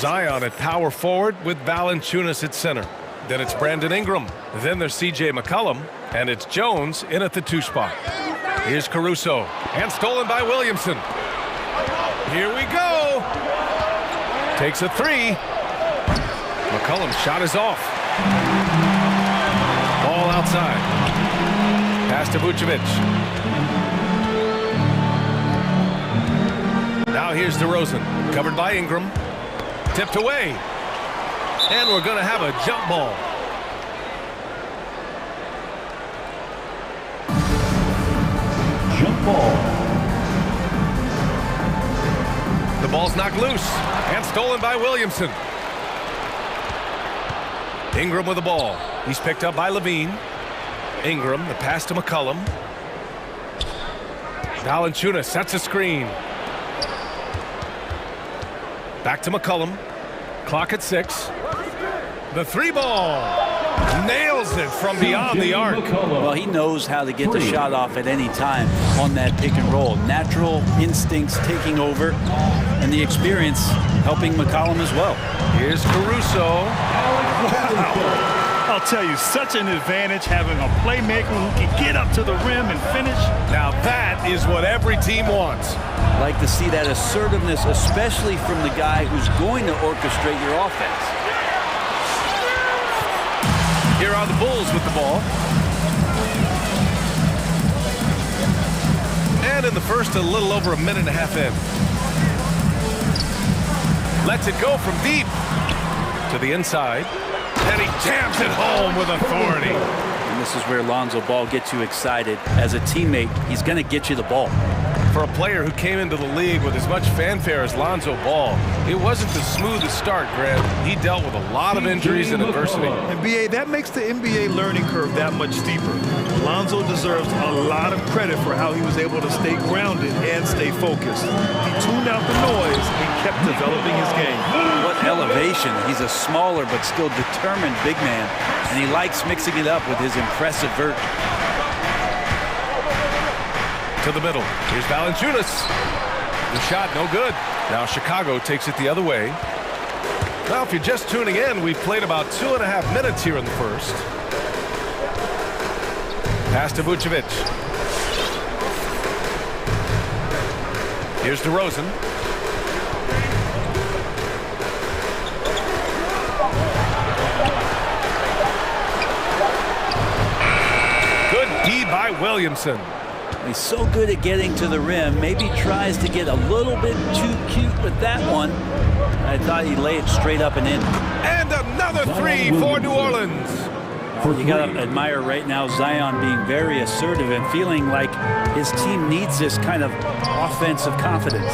Zion at power forward with Valanciunas at center. Then it's Brandon Ingram. Then there's C.J. McCollum. And it's Jones in at the 2 spot. Here's Caruso. And stolen by Williamson. Here we go. Takes a 3. McCollum's shot is off. Ball outside. Pass to Vucevic. Now here's DeRozan. Covered by Ingram. Tipped away. And we're going to have a jump ball. Jump ball. The ball's knocked loose. And stolen by Williamson. Ingram with the ball. He's picked up by Levine. Ingram, the pass to McCollum. Valanciunas sets a screen. Back to McCollum. Clock at 6. The 3 ball. Nails it from beyond the arc. Well, he knows how to get the shot off at any time on that pick and roll. Natural instincts taking over, and the experience helping McCollum as well. Here's Caruso. Wow. I'll tell you, such an advantage having a playmaker who can get up to the rim and finish. Now that is what every team wants. Like to see that assertiveness, especially from the guy who's going to orchestrate your offense. Here are the Bulls with the ball. And in the first, a little over a minute and a half in. Lets it go from deep to the inside. And he jams it home with authority. And this is where Lonzo Ball gets you excited. As a teammate, he's going to get you the ball. For a player who came into the league with as much fanfare as Lonzo Ball, it wasn't the smoothest start, Grant. He dealt with a lot of injuries and adversity. And B.A., that makes the NBA learning curve that much steeper. Lonzo deserves a lot of credit for how he was able to stay grounded and stay focused. He tuned out the noise and kept developing his game. What elevation. He's a smaller but still determined big man, and he likes mixing it up with his impressive vert. To the middle. Here's Valanciunas. The shot, no good. Now Chicago takes it the other way. Now, if you're just tuning in, we've played about 2.5 minutes here in the first. Pass to Vucevic. Here's DeRozan. Good D by Williamson. He's so good at getting to the rim. Maybe tries to get a little bit too cute with that one. I thought he'd lay it straight up and in. And another 3 for New Orleans. You got to admire right now Zion being very assertive and feeling like his team needs this kind of offensive confidence.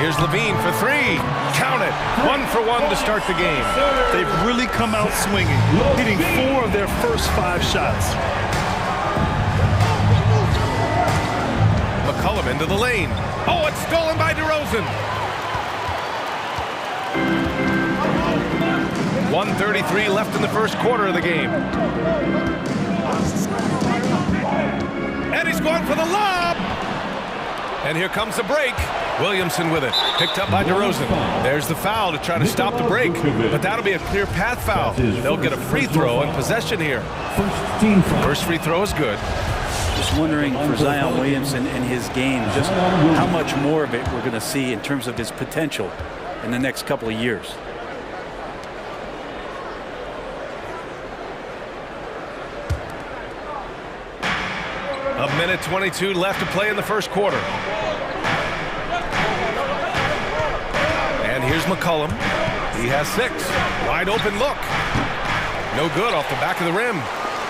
Here's Levine for 3. Count it. 1 for 1 to start the game. They've really come out swinging, hitting 4 of their first 5 shots. McCollum into the lane. Oh, it's stolen by DeRozan. 1:33 left in the first quarter of the game. And he's going for the lob. And here comes the break. Williamson with it. Picked up by DeRozan. There's the foul to try to stop the break. But that'll be a clear path foul. They'll get a free throw in possession here. First free throw is good. Just wondering for Zion Williamson and his game, just how much more of it we're going to see in terms of his potential in the next couple of years. A minute 22 left to play in the first quarter. And here's McCollum. He has 6. Wide open look. No good off the back of the rim.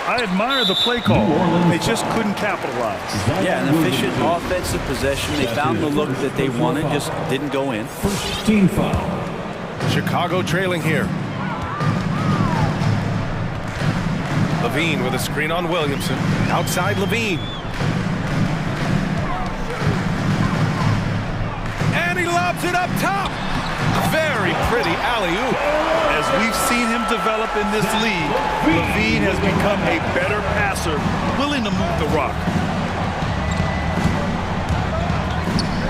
I admire the play call. They just couldn't capitalize. Yeah, an efficient offensive possession. They found the look that they wanted, just didn't go in. First team foul. Chicago trailing here. Levine with a screen on Williamson. Outside Levine. And he lobs it up top. very pretty alley-oop. As we've seen him develop in this league, Levine has become a better passer, willing to move the rock.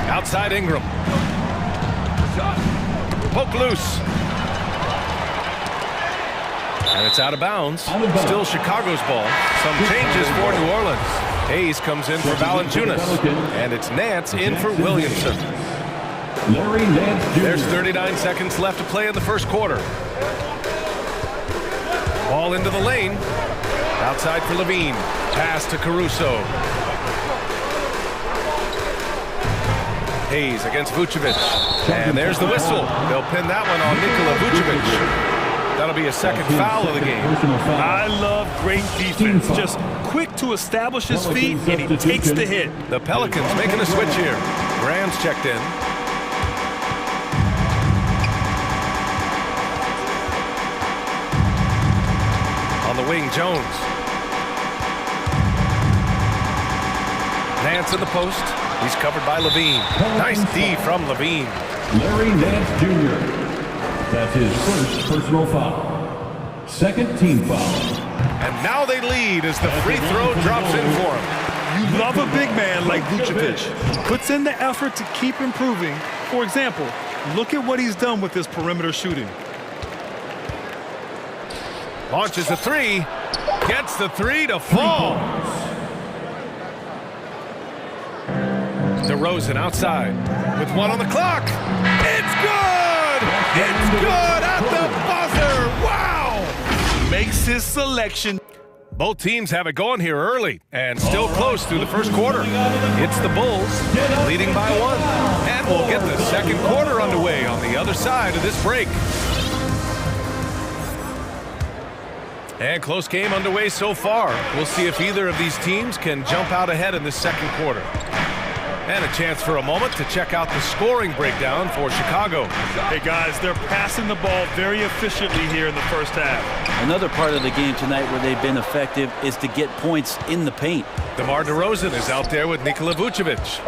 Outside Ingram. Poke loose. And it's out of bounds. Still Chicago's ball. Some changes for New Orleans. Hayes comes in for Valanciunas. And it's Nance in for Williamson. There's 39 seconds left to play in the first quarter. Ball into the lane. Outside for Levine. Pass to Caruso. Hayes against Vucevic. And there's the whistle. They'll pin that one on Nikola Vucevic. That'll be a second foul of the game. I love great defense. Just quick to establish his feet, and he takes the hit. The Pelicans making a switch here. Graham's checked in. On the wing, Jones. Nance in the post. He's covered by Levine. Nice D from Levine. Larry Nance Jr. That's his first personal foul. Second team foul. And now they lead as the free throw drops in for him. You love a big man like Vucevic. Puts in the effort to keep improving. For example, look at what he's done with his perimeter shooting. Launches a three. Gets the three to fall. DeRozan outside with one on the clock. It's good! It's good at the buzzer! Wow! Makes his selection. Both teams have it going here early and still close through the first quarter. It's the Bulls leading by one. And we'll get the second quarter underway on the other side of this break. And close game underway so far. We'll see if either of these teams can jump out ahead in the second quarter. And a chance for a moment to check out the scoring breakdown for Chicago. Hey guys, they're passing the ball very efficiently here in the first half. Another part of the game tonight where they've been effective is to get points in the paint. DeMar DeRozan is out there with Nikola Vucevic.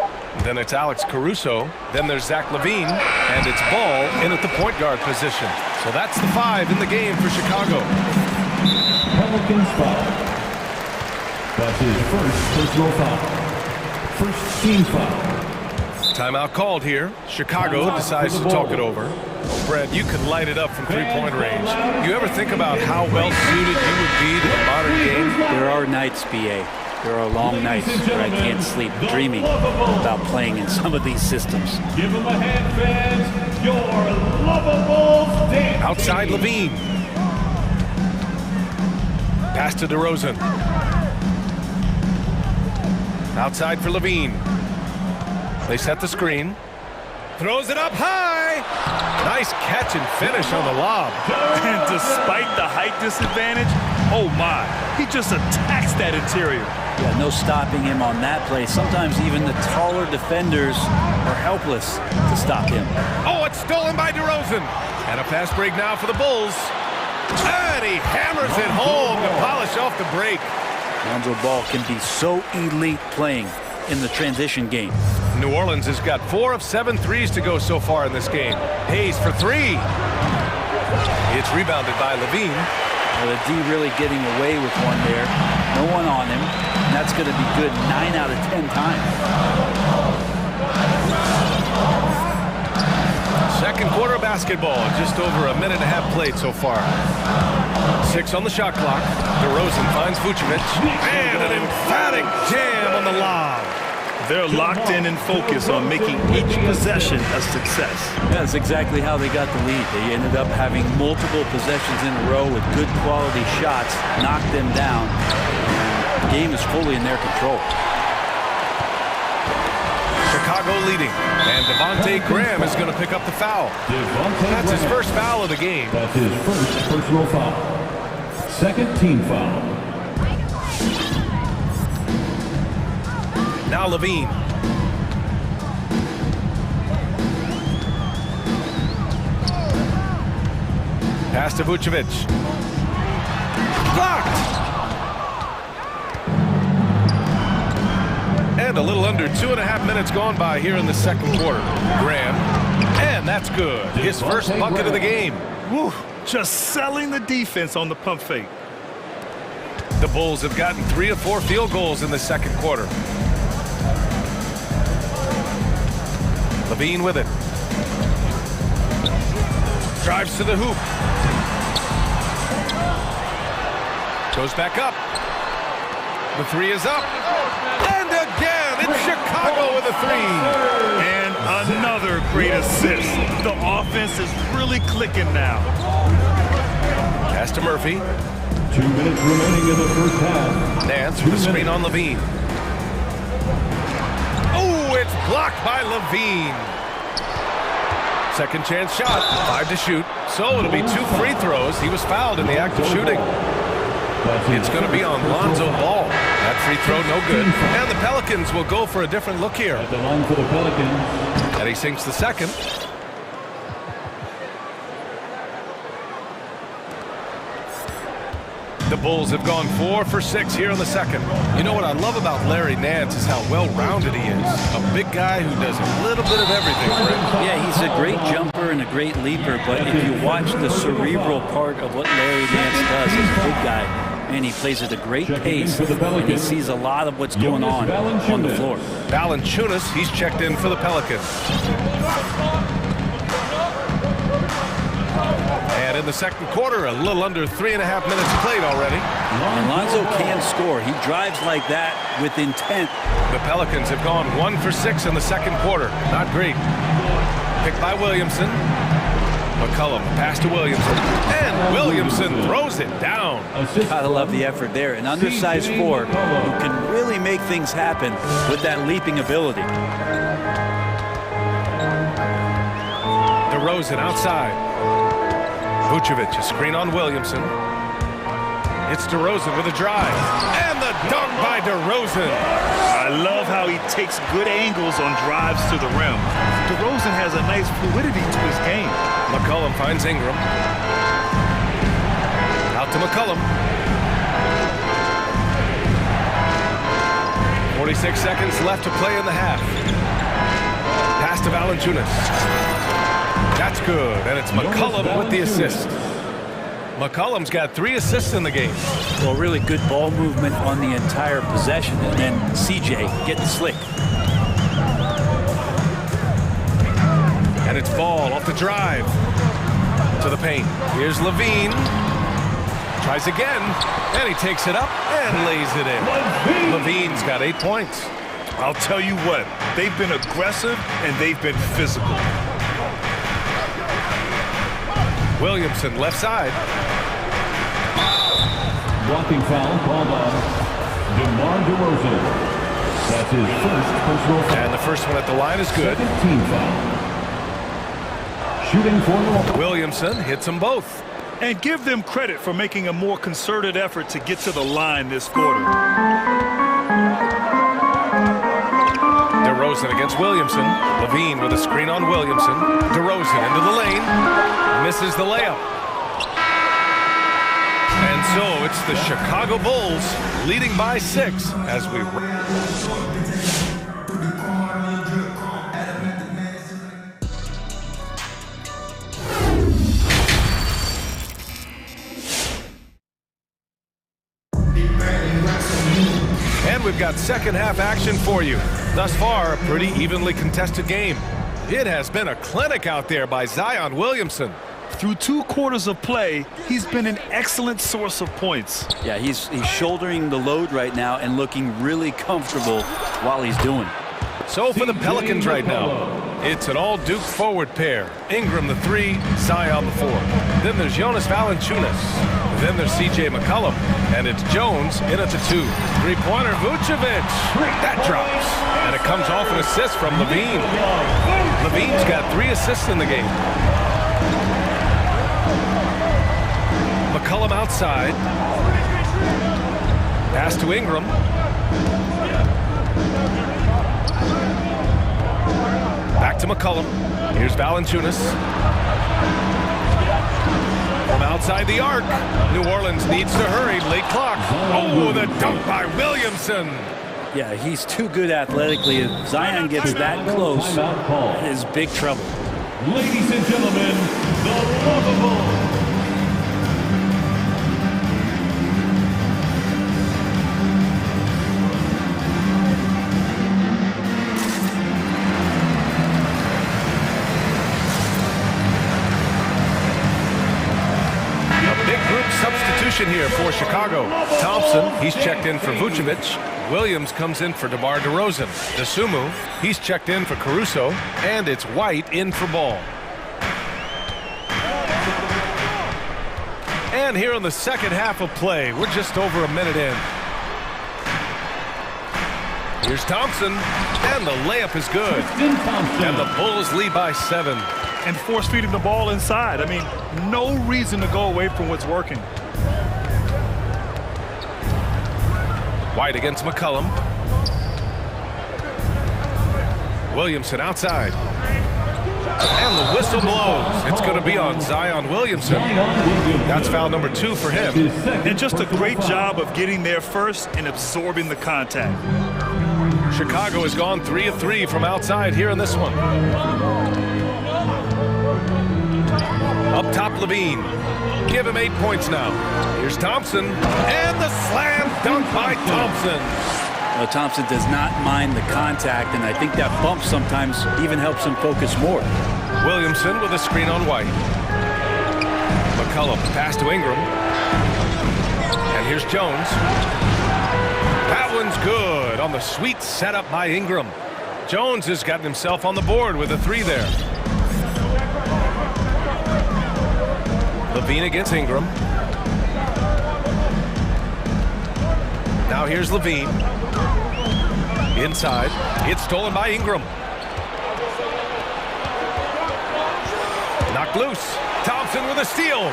Then it's Alex Caruso. Then there's Zach LaVine. And it's Ball in at the point guard position. So that's the 5 in the game for Chicago. Pelicans foul. That's his first personal foul. First team foul. Timeout called here. Chicago decides to talk it over. Brad, you can light it up from three-point range. You ever think about how well suited you would be to the modern game? There are nights, BA. There are long nights where I can't sleep dreaming about playing in some of these systems. Give them a hand, fans. Your Lovables dance. Outside Levine. Pass to DeRozan. Outside for Levine. They set the screen. Throws it up high. Nice catch and finish on the lob. And despite the height disadvantage, oh my, he just attacks that interior. Yeah, no stopping him on that play. Sometimes even the taller defenders are helpless to stop him. Oh, it's stolen by DeRozan. And a fast break now for the Bulls. And he hammers it home to polish off the break. Lonzo Ball can be so elite playing in the transition game. New Orleans has got 4 of 7 threes to go so far in this game. Hayes for 3. It's rebounded by Levine. Well, the D really getting away with one there. No one on him. And that's going to be good 9 out of 10 times. Second quarter basketball. Just over a minute and a half played so far. 6 on the shot clock. DeRozan finds Vucevic. And an emphatic jam on the lob. They're locked in and focused on making each possession a success. That's exactly how they got the lead. They ended up having multiple possessions in a row with good quality shots, knocked them down. The game is fully in their control. Chicago leading. And Devontae Graham is going to pick up the foul. That's his first foul of the game. That's his first personal foul. Second team foul. Now Levine. Pass to Vucevic. Blocked! And a little under 2.5 minutes gone by here in the second quarter. Graham. And That's good. His first bucket of the game. Woo, just selling the defense on the pump fake. The Bulls have gotten 3 of 4 field goals in the second quarter. Levine with it. Drives to the hoop. Goes back up. The 3 is up. And again, it's Chicago with a 3. And another great assist. The offense is really clicking now. Pass to Murphy. 2 minutes remaining in the first half. Nance with a screen on Levine. Oh, it's blocked by Levine. Second chance shot, 5 to shoot. So it'll be 2 free throws. He was fouled in the act of shooting. It's going to be on Lonzo Ball. That free throw, no good. And the Pelicans will go for a different look here. At the line for the Pelicans. And he sinks the second. The Bulls have gone 4 for 6 here in the second. You know what I love about Larry Nance is how well-rounded he is. A big guy who does a little bit of everything. Yeah, he's a great jumper and a great leaper, but if you watch the cerebral part of what Larry Nance does, he's a big guy, and he plays at a great pace, and he sees a lot of what's going on the floor. Valanciunas, he's checked in for the Pelicans. And in the second quarter, a little under 3.5 minutes played already. Lonzo can score. He drives like that with intent. The Pelicans have gone 1 for 6 in the second quarter. Not great. Picked by Williamson. McCollum, pass to Williamson. And Williamson throws it down. Gotta love the effort there. An undersized 4 who can really make things happen with that leaping ability. DeRozan outside. Vucevic, a screen on Williamson. It's DeRozan with a drive. And the dunk by DeRozan. I love how he takes good angles on drives to the rim. DeRozan has a nice fluidity to his game. McCollum finds Ingram. Out to McCollum. 46 seconds left to play in the half. Pass to Valanciunas. That's good, and it's McCollum with the assist. McCollum's got 3 assists in the game. Well, really good ball movement on the entire possession, and then CJ getting slick. And it's Ball off the drive to the paint. Here's Levine. Tries again, and he takes it up and lays it in. Levine's got 8 points. I'll tell you what, they've been aggressive and they've been physical. Williamson left side. Blocking foul called on DeMar DeRozan. That's his first personal foul. And the first one at the line is good. Team foul. Shooting for Norfolk. Williamson hits them both. And give them credit for making a more concerted effort to get to the line this quarter. DeRozan against Williamson. Levine with a screen on Williamson. DeRozan into the lane. Misses the layup. And so it's the Chicago Bulls leading by 6 as we... And we've got second half action for you. Thus far, a pretty evenly contested game. It has been a clinic out there by Zion Williamson. Through 2 quarters of play, he's been an excellent source of points. Yeah, he's shouldering the load right now and looking really comfortable while he's doing it. So for the Pelicans right now, it's an all-Duke forward pair. Ingram the 3, Zion the 4. Then there's Jonas Valanciunas. Then there's C.J. McCollum. And it's Jones in at the 2. Three-pointer, Vucevic. That drops. And it comes off an assist from Levine. Levine's got 3 assists in the game. McCollum outside. Pass to Ingram. Back to McCollum. Here's Valanciunas. From outside the arc. New Orleans needs to hurry. Late clock. Oh, the dunk by Williamson. Yeah, he's too good athletically. If Zion gets that close, it is big trouble. Ladies and gentlemen, the lovable. Substitution here for Chicago. Thompson, he's checked in for Vucevic. Williams comes in for DeMar DeRozan. DeSumo, he's checked in for Caruso. And it's White in for Ball. And here in the second half of play, we're just over a minute in. Here's Thompson, and the layup is good. And the Bulls lead by 7. And force feeding the ball inside. I mean, no reason to go away from what's working. White against McCollum. Williamson outside. And the whistle blows. It's going to be on Zion Williamson. That's foul number 2 for him. And just a great job of getting there first and absorbing the contact. Chicago has gone 3 of 3 from outside here in this one. Up top, Levine. Give him 8 points now. Here's Thompson, and the slam dunk by Thompson. Well, Thompson does not mind the contact, and I think that bump sometimes even helps him focus more. Williamson with a screen on White. McCollum pass to Ingram. And here's Jones. That one's good on the sweet setup by Ingram. Jones has gotten himself on the board with a 3 there. Levine against Ingram. Now here's Levine. Inside. It's stolen by Ingram. Knocked loose. Thompson with a steal.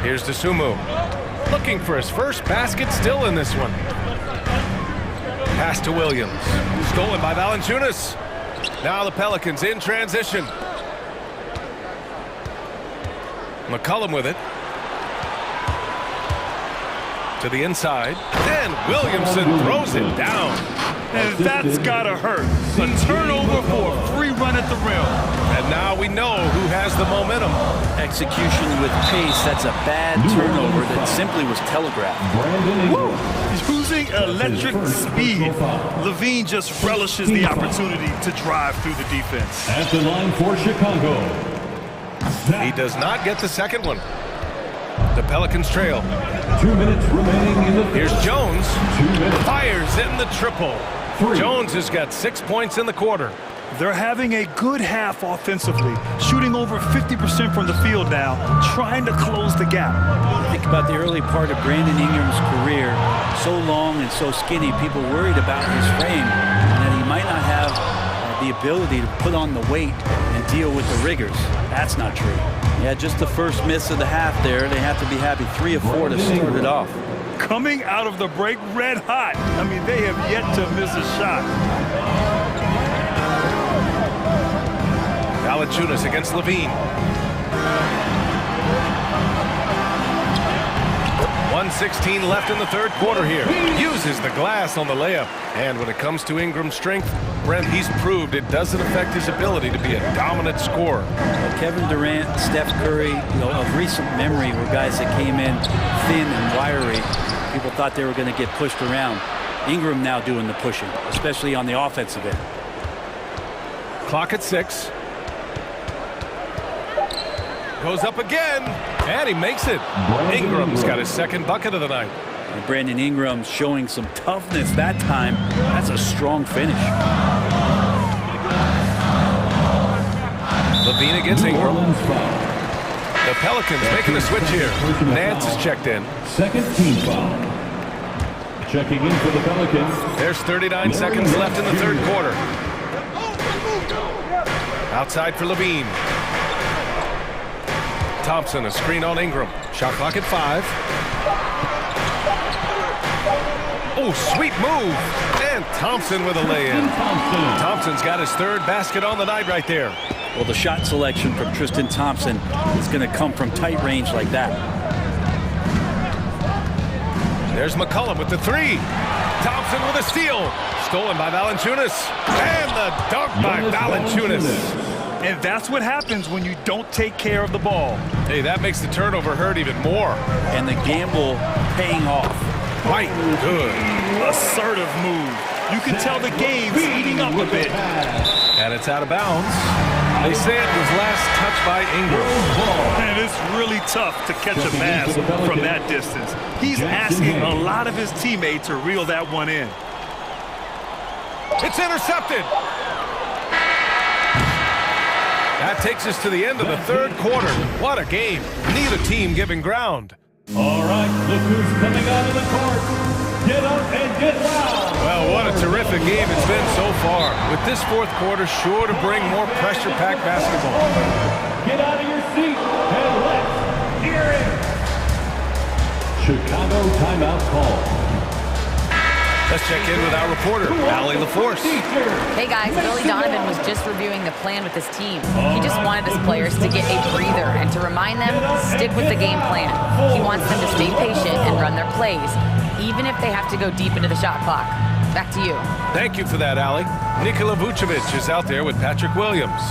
Here's DeSumo. Looking for his first basket still in this one. Pass to Williams. Stolen by Valanciunas. Now the Pelicans in transition. McCollum with it. To the inside. And Williamson throws it down. And that's gotta hurt. A turnover for a free run at the rim. And now we know who has the momentum. Execution with pace, that's a bad turnover that simply was telegraphed. Woo! Using electric speed. Levine just relishes the opportunity to drive through the defense. At the line for Chicago. He does not get the second one. The Pelicans trail. 2 minutes remaining in the third. Here's Jones. 2 minutes. Fires in the triple. 3. Jones has got 6 points in the quarter. They're having a good half offensively, shooting over 50% from the field now, trying to close the gap. Think about the early part of Brandon Ingram's career. So long and so skinny, people worried about his frame and that he might not have the ability to put on the weight and deal with the rigors. That's not true. Yeah, just the first miss of the half there. They have to be happy 3 of 4 to start it off. Coming out of the break red hot. I mean, they have yet to miss a shot. Valanciunas against Levine. 1:16 left in the third quarter here. Uses the glass on the layup. And when it comes to Ingram's strength, Brent, he's proved it doesn't affect his ability to be a dominant scorer. Kevin Durant, Steph Curry, of recent memory were guys that came in thin and wiry. People thought they were going to get pushed around. Ingram now doing the pushing, especially on the offensive end. Clock at 6. Goes up again, and he makes it. Ingram's got his second bucket of the night. And Brandon Ingram showing some toughness that time. That's a strong finish. Levine against Ingram. The Pelicans making a switch here. Nance is checked in. Second team foul. Checking in for the Pelicans. There's 39 seconds left in the third quarter. Outside for Levine. Thompson, a screen on Ingram. Shot clock at 5. Oh, sweet move. And Thompson with a lay-in. Thompson's got his third basket on the night right there. Well, the shot selection from Tristan Thompson is going to come from tight range like that. There's McCollum with the 3. Thompson with a steal. Stolen by Valanciunas. And the dunk by Valanciunas. And that's what happens when you don't take care of the ball. Hey, that makes the turnover hurt even more. And the gamble paying off. Quite good. Assertive move. You can tell the game's heating up a bit. And it's out of bounds. They say it was last touched by Ingram. And it's really tough to catch a pass from that distance. He's asking a lot of his teammates to reel that one in. It's intercepted. That takes us to the end of the third quarter. What a game. Neither team giving ground. All right, look who's coming out of the court. Get up and get loud. Well, what a terrific game it's been so far. With this fourth quarter sure to bring more pressure-packed basketball. Get out of your seat and let's hear it. Chicago timeout call. Let's check in with our reporter, Allie LaForce. Hey guys, Billy Donovan was just reviewing the plan with his team. He just wanted his players to get a breather and to remind them, stick with the game plan. He wants them to stay patient and run their plays, even if they have to go deep into the shot clock. Back to you. Thank you for that, Allie. Nikola Vucevic is out there with Patrick Williams.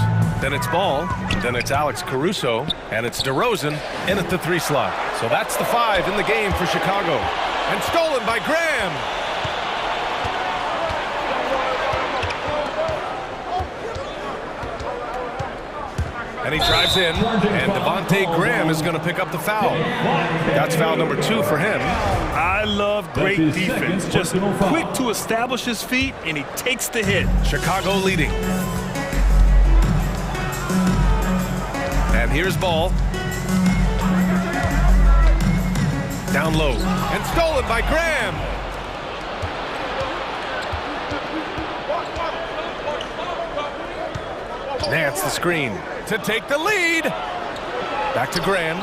Then it's Ball, then it's Alex Caruso, and it's DeRozan in at the 3 slot. So that's the 5 in the game for Chicago. And stolen by Graham. And he drives in, and Devontae Graham is going to pick up the foul. That's foul number 2 for him. I love great defense. Just quick to establish his feet, and he takes the hit. Chicago leading. And here's Ball. Down low, and stolen by Graham. Nance the screen to take the lead. Back to Graham.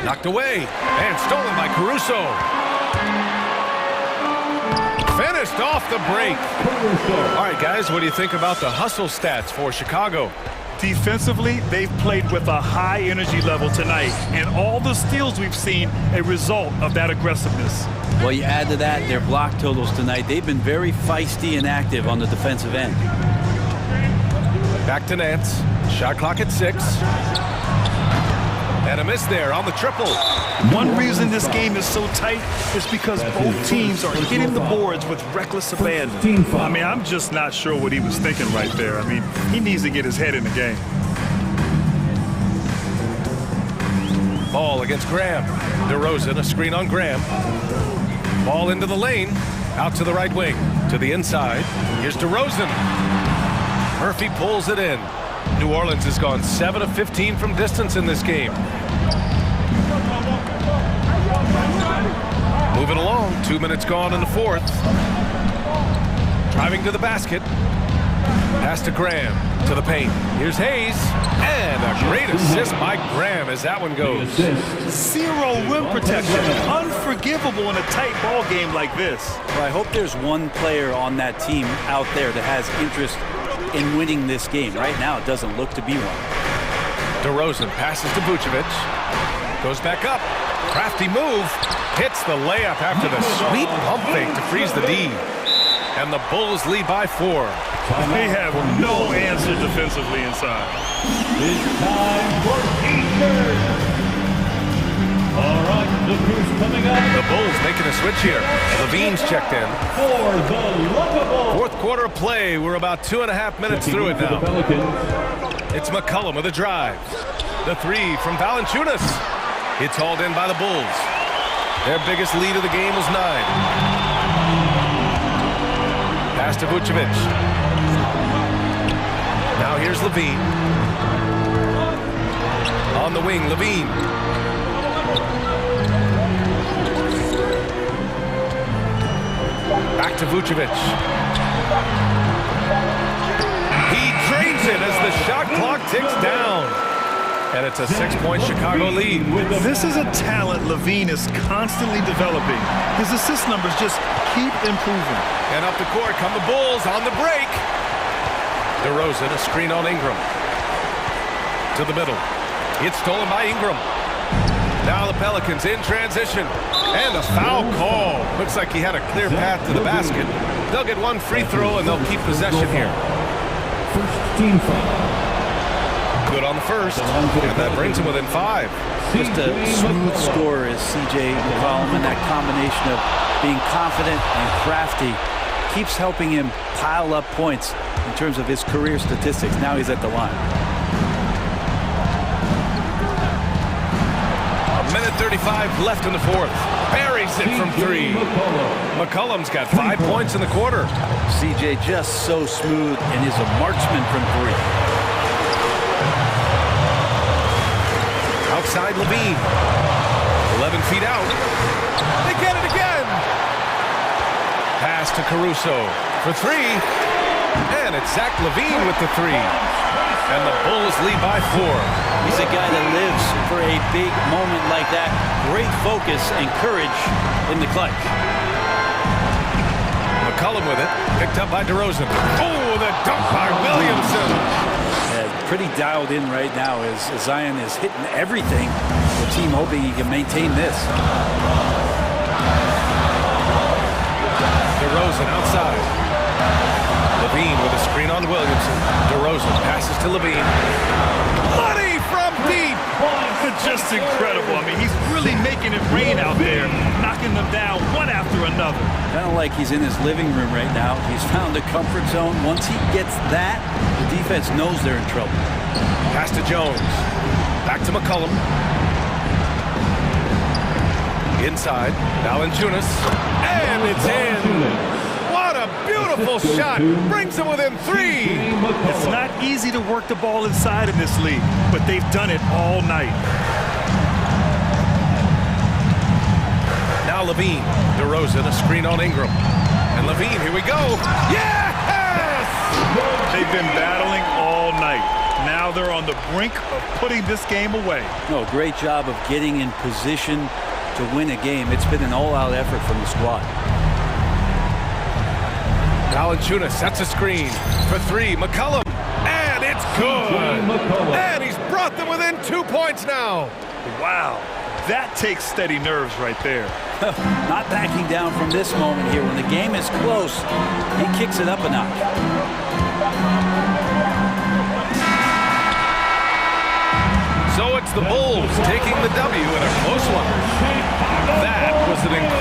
Knocked away and stolen by Caruso. Finished off the break. All right, guys, what do you think about the hustle stats for Chicago? Defensively, they've played with a high energy level tonight, and all the steals we've seen a result of that aggressiveness. Well, you add to that their block totals tonight. They've been very feisty and active on the defensive end. Back to Nance. Shot clock at 6. And a miss there on the triple. One reason this game is so tight is because both teams are hitting the boards with reckless abandon. I mean, I'm just not sure what he was thinking right there. I mean, he needs to get his head in the game. Ball against Graham. DeRozan, a screen on Graham. Ball into the lane. Out to the right wing. To the inside. Here's DeRozan. Murphy pulls it in. New Orleans has gone 7 of 15 from distance in this game. Moving along, 2 minutes gone in the fourth. Driving to the basket. Pass to Graham, to the paint. Here's Hayes, and a great assist by Graham as that one goes. Zero rim protection, unforgivable in a tight ball game like this. Well, I hope there's one player on that team out there that has interest in winning this game. Right now, it doesn't look to be one. DeRozan passes to Vucevic. Goes back up. Crafty move. Hits the layup after the sweet pump fake to freeze the D. And the Bulls lead by 4. They have no answer defensively inside. It's time for Eastern. All right, look who's coming out. The Bulls making a switch here. Levine's checked in. For the lovable. Fourth quarter of play. We're about 2.5 minutes through it now. It's McCollum with a drive. The 3 from Valanciunas. It's hauled in by the Bulls. Their biggest lead of the game was 9. Pass to Vucevic. Now here's Levine. On the wing, Levine. Back to Vucevic. He drains it as the shot clock ticks down. And it's a 6-point Chicago lead. This is a talent Levine is constantly developing. His assist numbers just keep improving. And up the court come the Bulls on the break. DeRozan, a screen on Ingram. To the middle. It's stolen by Ingram. Now the Pelicans in transition. And a foul call. Looks like he had a clear path to the basket. They'll get one free throw and they'll keep possession here. First team foul. Good on the first, and that brings him within 5. Just a smooth scorer is C.J. McCollum, and that combination of being confident and crafty keeps helping him pile up points in terms of his career statistics. Now he's at the line. A minute 35 left in the fourth. Buries it from 3. McCollum's got 5 points in the quarter. C.J. just so smooth and is a marksman from 3. Outside Levine. 11 feet out. They get it again. Pass to Caruso for 3. And it's Zach Levine with the 3. And the Bulls lead by 4. He's a guy that lives for a big moment like that. Great focus and courage in the clutch. McCollum with it. Picked up by DeRozan. Oh, the dunk by Williamson. Pretty dialed in right now as Zion is hitting everything. The team hoping he can maintain this. DeRozan outside. Levine with a screen on Williamson. DeRozan passes to Levine. Money from deep. Just incredible. I mean, he's really making it rain out there, knocking them down one after another. Kind of like he's in his living room right now. He's found a comfort zone. Once he gets that, the defense knows they're in trouble. Pass to Jones. Back to McCollum. Inside. Valanciunas. And it's in. What a beautiful shot. Brings him within 3. It's not easy to work the ball inside in this league, but they've done it all night. Now Levine. DeRozan, a screen on Ingram. And Levine, here we go. Yes! They've been battling all night. Now they're on the brink of putting this game away. No, great job of getting in position to win a game. It's been an all-out effort from the squad. Valanciunas sets a screen for 3. McCollum. And it's good. And he's brought them within 2 points now. Wow. That takes steady nerves right there. Not backing down from this moment here. When the game is close, he kicks it up a notch. So it's the Bulls taking the W in a close one. That was an incredible